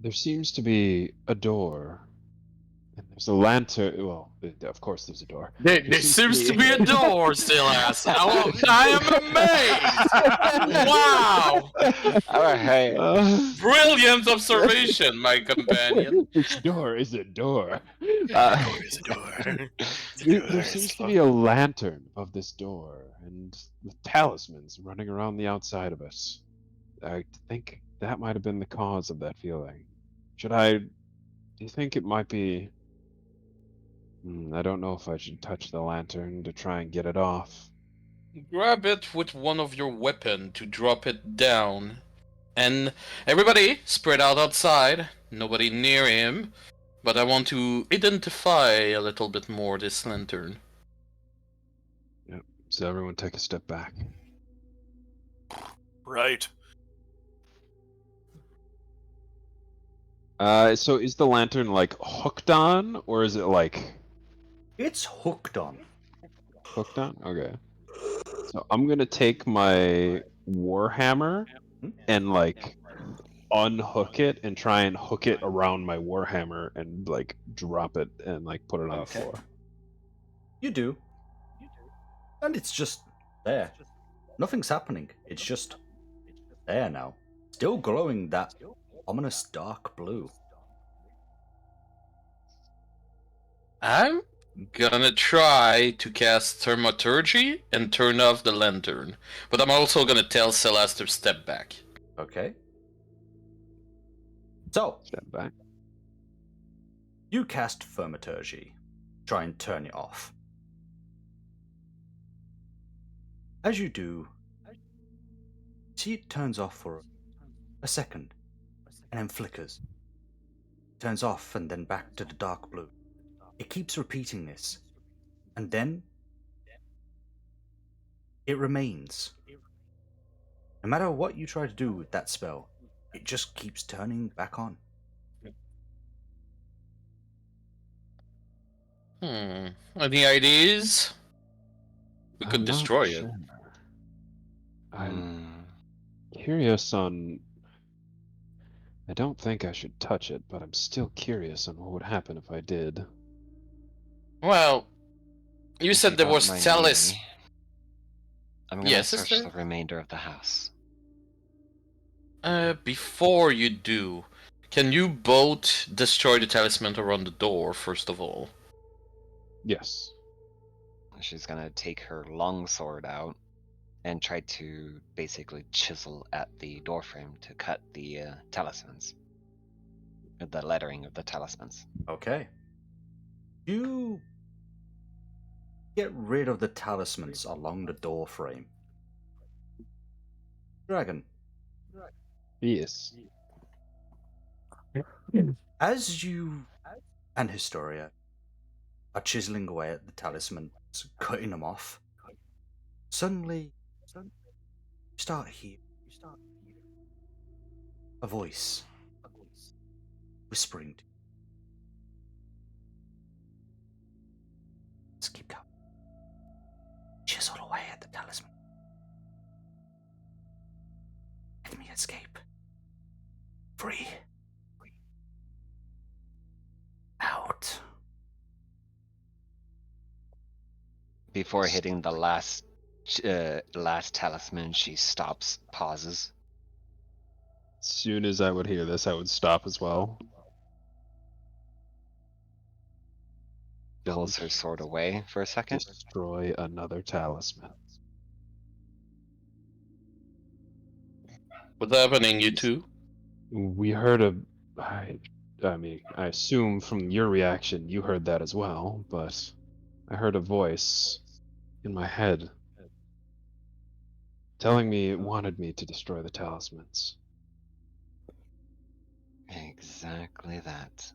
there seems to be a door. And there's a lantern. Well, of course there's a door. There seems to be a door, Silas. I am amazed. Wow. Alright. Brilliant observation, my companion. This door is a door. Door. There seems to be a lantern above this door, and with talismans running around the outside of it. I think that might have been the cause of that feeling. Do you think it might be... I don't know if I should touch the lantern to try and get it off. Grab it with one of your weapon to drop it down. And everybody, spread out outside. Nobody near him. But I want to identify a little bit more this lantern. Yep. So everyone take a step back. Right. So is the lantern like hooked on, or is it like... It's hooked on. Hooked on? Okay. So I'm gonna take my warhammer and like unhook it and try and hook it around my warhammer and like drop it and like put it on the floor. You do. And it's just there. Nothing's happening. It's just there now. Still glowing that ominous dark blue. I'm gonna try to cast Thermaturgy and turn off the lantern. But I'm also gonna tell Celeste to step back. Okay. So, step back. You cast Thaumaturgy. Try and turn it off. As you do, see it turns off for a second, and then flickers. Turns off and then back to the dark blue. It keeps repeating this, and then it remains. No matter what you try to do with that spell, it just keeps turning back on. Any ideas? We could I'm not destroy it. sure. I'm curious on. I don't think I should touch it, but I'm still curious on what would happen if I did. Well, you If said there don't was mind Talis. me, I'm gonna Yes, search sister? the remainder of the house. Before you do, can you both destroy the talisman around the door, first of all? Yes. She's gonna take her long sword out and try to basically chisel at the doorframe to cut the talismans. The lettering of the talismans. Okay. You get rid of the talismans along the door frame. Dragon, Yes. as you and Historia are chiseling away at the talismans, cutting them off, suddenly you start hearing a voice whispering to you. Just keep going. Chisel away at the talisman. Let me escape. Free. Out. Before hitting the last talisman, she stops, pauses. As soon as I would hear this, I would stop as well. Pulls her sword away for a second. Destroy another talisman. What's happening, you two? We heard a. I mean, I assume from your reaction you heard that as well, but I heard a voice in my head telling me it wanted me to destroy the talismans. Exactly that.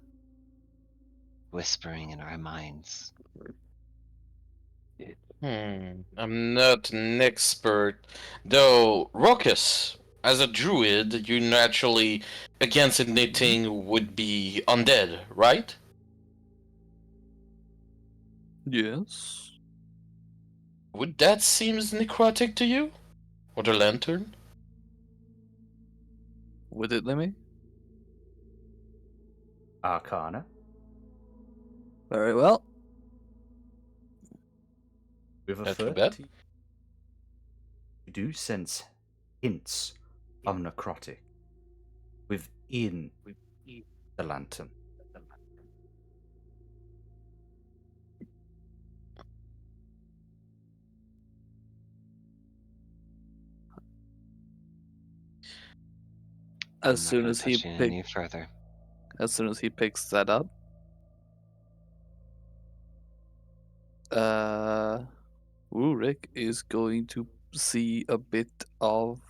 Whispering in our minds. I'm not an expert. Though, Rokus, as a druid, you naturally, against anything, would be undead, right? Yes. Would that seem necrotic to you? Or the lantern? Would it, Lemmy? Arcana. Very well. With a Not too 30, bad. you do sense hints of necrotic within the lantern. As soon as he any further. as soon as he picks that up, Rurik is going to see a bit of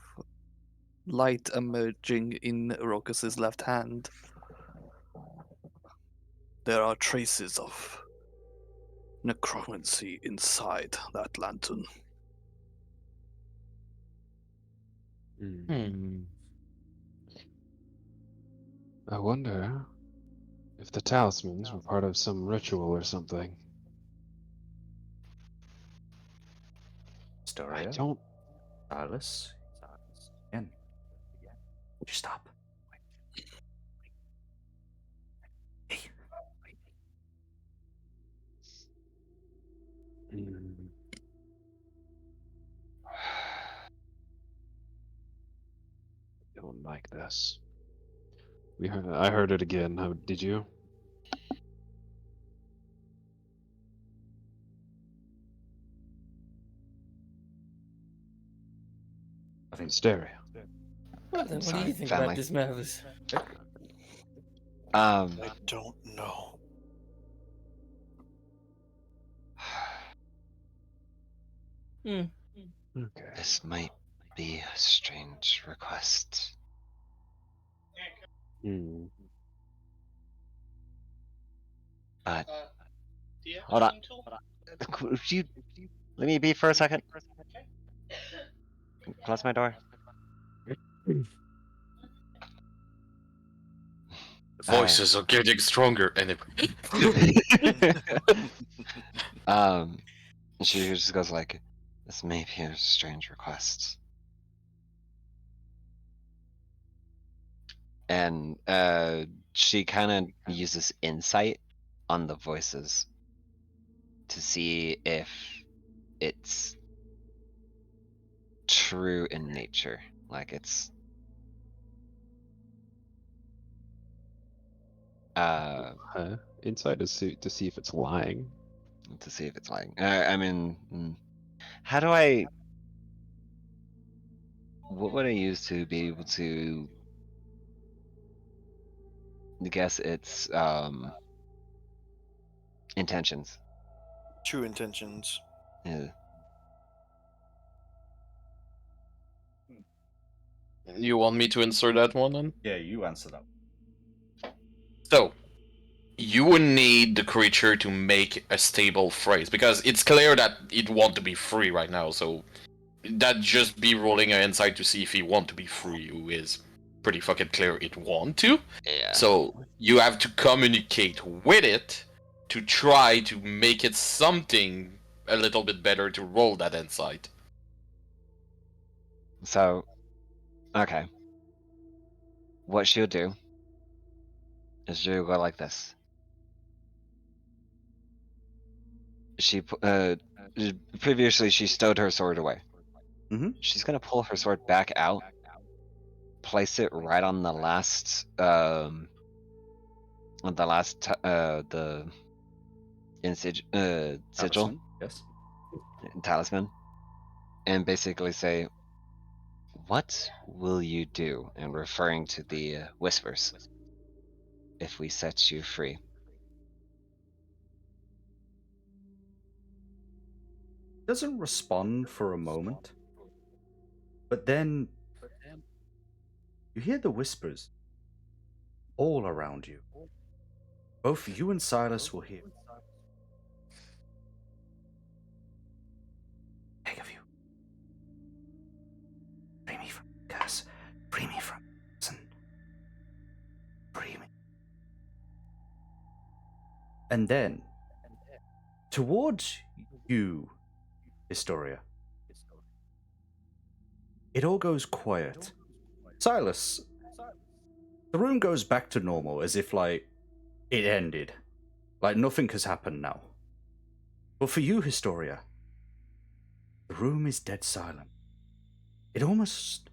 light emerging in Rokus's left hand. There are traces of necromancy inside that lantern. I wonder if the talismans were part of some ritual or something. Storia. I don't. Silas. Again. Would you stop? Hey. I don't like this. I heard it again. How did you? I think Hysteria. What do Sorry, you think family. about this, Mavis? I don't know. Okay. This might be a strange request. But hold on. Could you let me be for a second? Close my door. Voices are getting stronger anyway. She just goes like, This may be a strange request. And she kind of uses insight on the voices to see if it's true in nature. Like it's Insight is to see if it's lying. To see if it's lying. I mean, how do I? What would I use to be able to guess its intentions? True intentions. Yeah. You want me to insert that one then? Yeah, you answer that. So, you would need the creature to make a stable phrase, because it's clear that it want to be free right now, so that just be rolling an insight to see if he want to be free, who is pretty fucking clear it want to. Yeah. So, you have to communicate with it to try to make it something a little bit better to roll that insight. So, okay. What she'll do is she'll go like this. She previously she stowed her sword away. She's gonna pull her sword back out, place it right on the last the sigil, Yes. talisman, and basically say, "What will you do?" And referring to the whispers. If we set you free. Doesn't respond for a moment, but then you hear the whispers all around you. Both you and Silas will hear. Beg of you, free me from curse. Free me from sin. Free me. And then, towards you, Historia, it all goes quiet. Silas, the room goes back to normal as if, like, it ended. Like nothing has happened now. But for you, Historia, the room is dead silent. It almost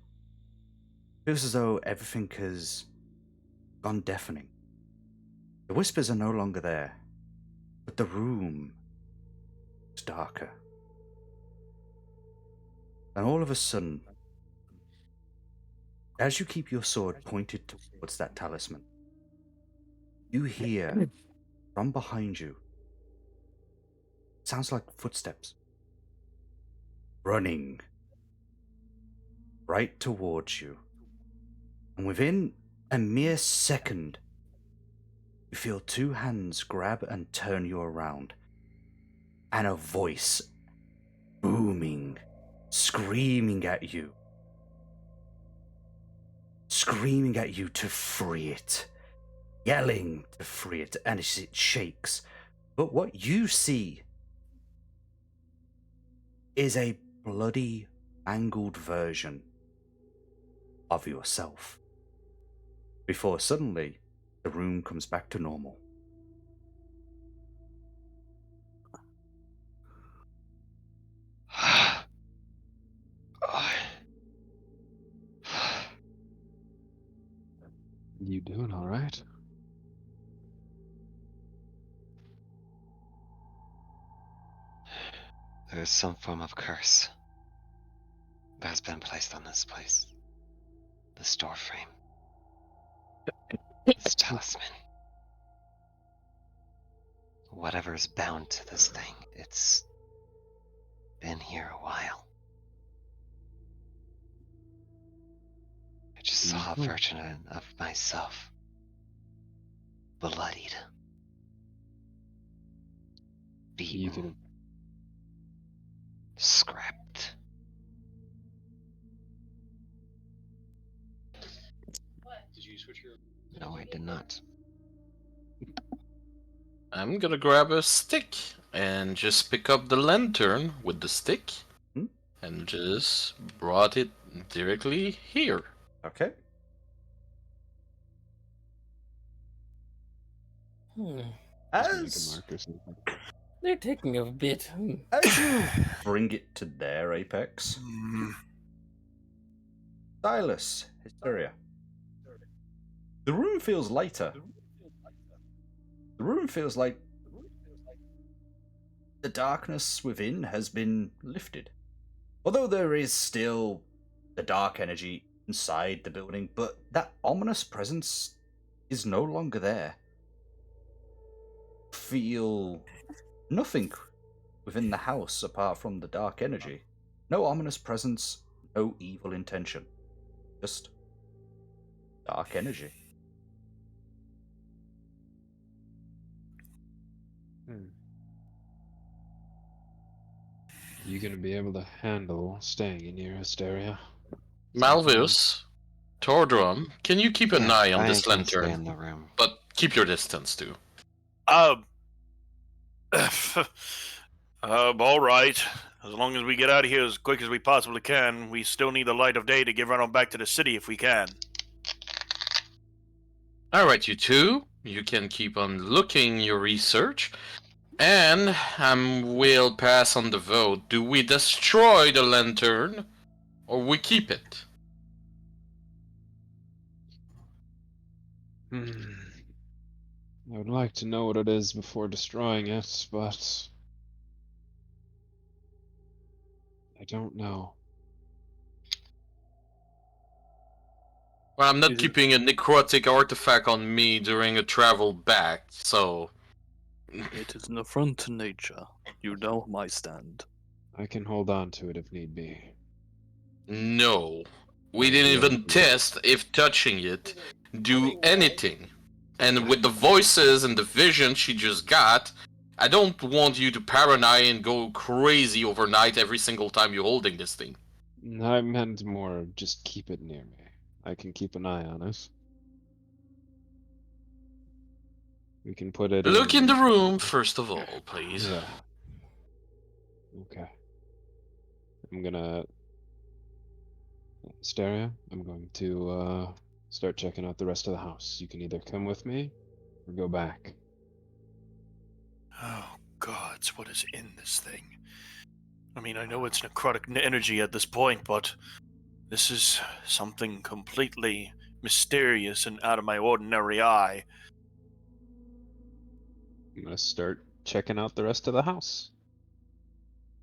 feels as though everything has gone deafening. The whispers are no longer there, but the room is darker. And all of a sudden, as you keep your sword pointed towards that talisman, you hear from behind you, sounds like footsteps, running right towards you. And within a mere second, you feel two hands grab and turn you around, and a voice booming, screaming at you to free it, yelling to free it, and as it shakes. But what you see is a bloody, mangled version of yourself, before suddenly the room comes back to normal. You doing all right? There is some form of curse that has been placed on this place. This door frame. This talisman. Whatever is bound to this thing, it's been here a while. I just saw a version of myself. Bloodied. Beaten. Scrapped. Did you switch your... No, I did not. I'm gonna grab a stick and just pick up the lantern with the stick. and just brought it directly here. Okay. As They're taking a bit. as you bring it to their apex, Silas, Hysteria. The room feels lighter. The room feels like the darkness within has been lifted. Although there is still the dark energy inside the building, but that ominous presence is no longer there. Feel nothing within the house apart from the dark energy. No ominous presence, no evil intention. Just dark energy. You gonna be able to handle staying in here, Hysteria? Malvius, Tordrum, can you keep an eye on I this can stay lantern? in the room. But keep your distance too. All right. As long as we get out of here as quick as we possibly can, we still need the light of day to get right on back to the city if we can. Alright, you two. You can keep on looking your research. And we'll pass on the vote. Do we destroy the lantern or we keep it? I would like to know what it is before destroying it, but I don't know. Well, I'm not keeping a necrotic artifact on me during a travel back, so... It is an affront to nature. You know my stand. I can hold on to it if need be. No. We didn't even test if touching it do anything. And with the voices and the vision she just got, I don't want you to paranoid and go crazy overnight every single time you're holding this thing. I meant more of just keep it near me. I can keep an eye on it. We can put it Look in the room, first of all, please. Yeah. Okay. I'm gonna... Hysteria, I'm going to, start checking out the rest of the house. You can either come with me, or go back. Oh, gods, what is in this thing? I mean, I know it's necrotic energy at this point, but this is something completely mysterious and out of my ordinary eye. I'm gonna start checking out the rest of the house.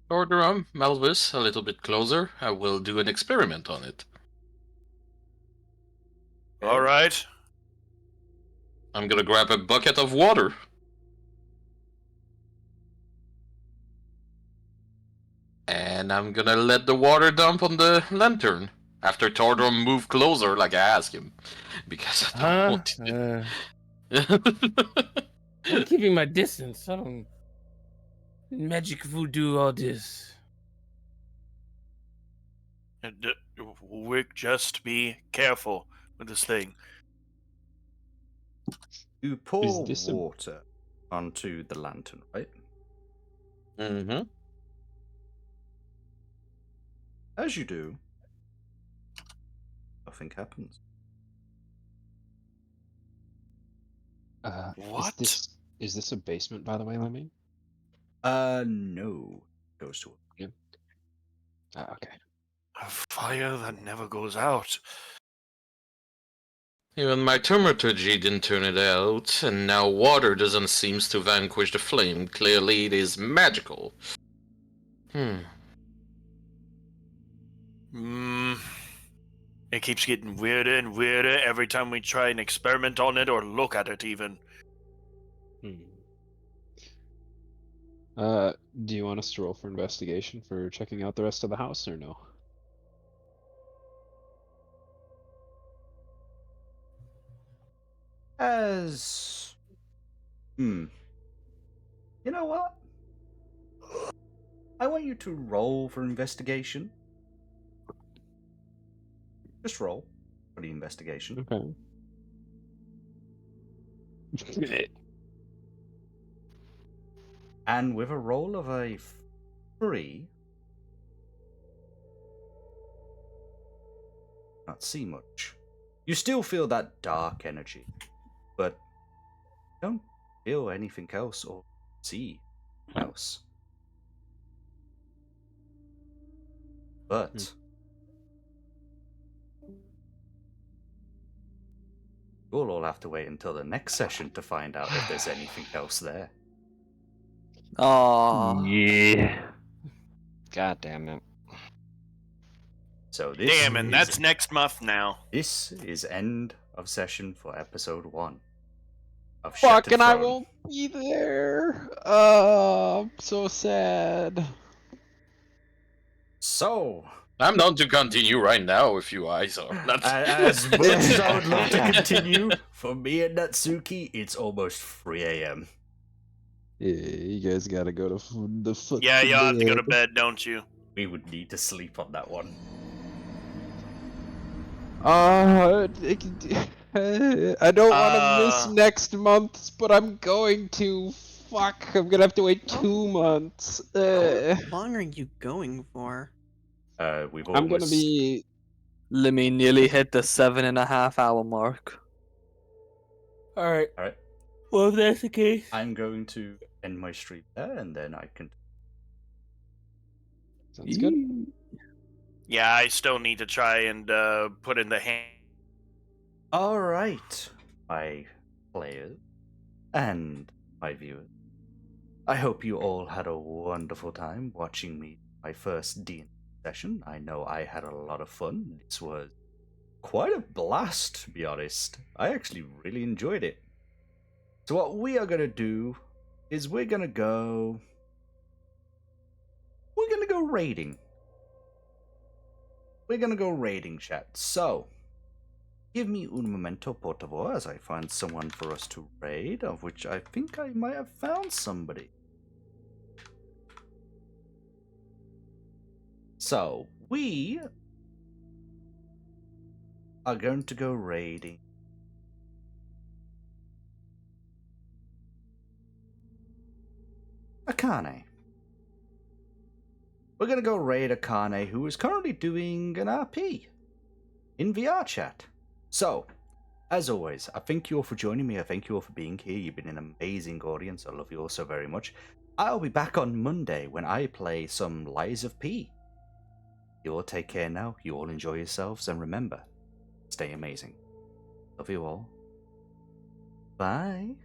Orderum, Malvis, a little bit closer. I will do an experiment on it. All right. I'm gonna grab a bucket of water. And I'm gonna let the water dump on the lantern. After Tordrum moved closer like I asked him. Because I don't want to... I'm keeping my distance. I don't... Magic voodoo, all this. Wick, just be careful with this thing. You pour water onto the lantern, right? Mm-hmm. As you do, nothing happens. What? Is this a basement, by the way, Lemmy? No. Goes to a... Yep. Okay. A fire that never goes out. Even my thaumaturgy didn't turn it out, and now water doesn't seem to vanquish the flame. Clearly it is magical. It keeps getting weirder and weirder every time we try and experiment on it or look at it even. Do you want us to roll for investigation for checking out the rest of the house, or no? You know what? I want you to roll for investigation. Just roll for the investigation. Okay. And with a roll of a 3, not see much. You still feel that dark energy, but don't feel anything else or see else. But you'll all have to wait until the next session to find out if there's anything else there. Oh. Yeah. God damn it. So this Damn, and is- that's next month now. This is end of session for episode 1 of Fuck, Shattered and I Throne. won't be there. I'm so sad. So, I'm down to continue right now if you guys are. as much as I would love to continue, for me and Natsuki, it's almost 3 a.m. Yeah, you guys gotta go to the foot. Yeah, y'all have to go to bed, don't you? We would need to sleep on that one. I don't want to miss next month's, but I'm going to. Fuck, I'm gonna have to wait 2 months. How long are you going for? We've I'm gonna almost... be. Lemmy nearly hit the 7.5 hour mark. Alright. Alright. Well, if that's the case. I'm going to end my stream there, and then I can... Sounds good. Yeah, I still need to try and put in the hand. Alright, my players and my viewers. I hope you all had a wonderful time watching me my first D&D session. I know I had a lot of fun. This was quite a blast, to be honest. I actually really enjoyed it. So what we are going to do is we're going to go raiding. We're going to go raiding, chat. So, give me un momento, por favor, as I find someone for us to raid, of which I think I might have found somebody. So, we are going to go raiding Akane. We're going to go raid Akane, who is currently doing an RP in VR chat. So, as always, I thank you all for joining me. I thank you all for being here. You've been an amazing audience. I love you all so very much. I'll be back on Monday when I play some Lies of P. You all take care now. You all enjoy yourselves. And remember, stay amazing. Love you all. Bye.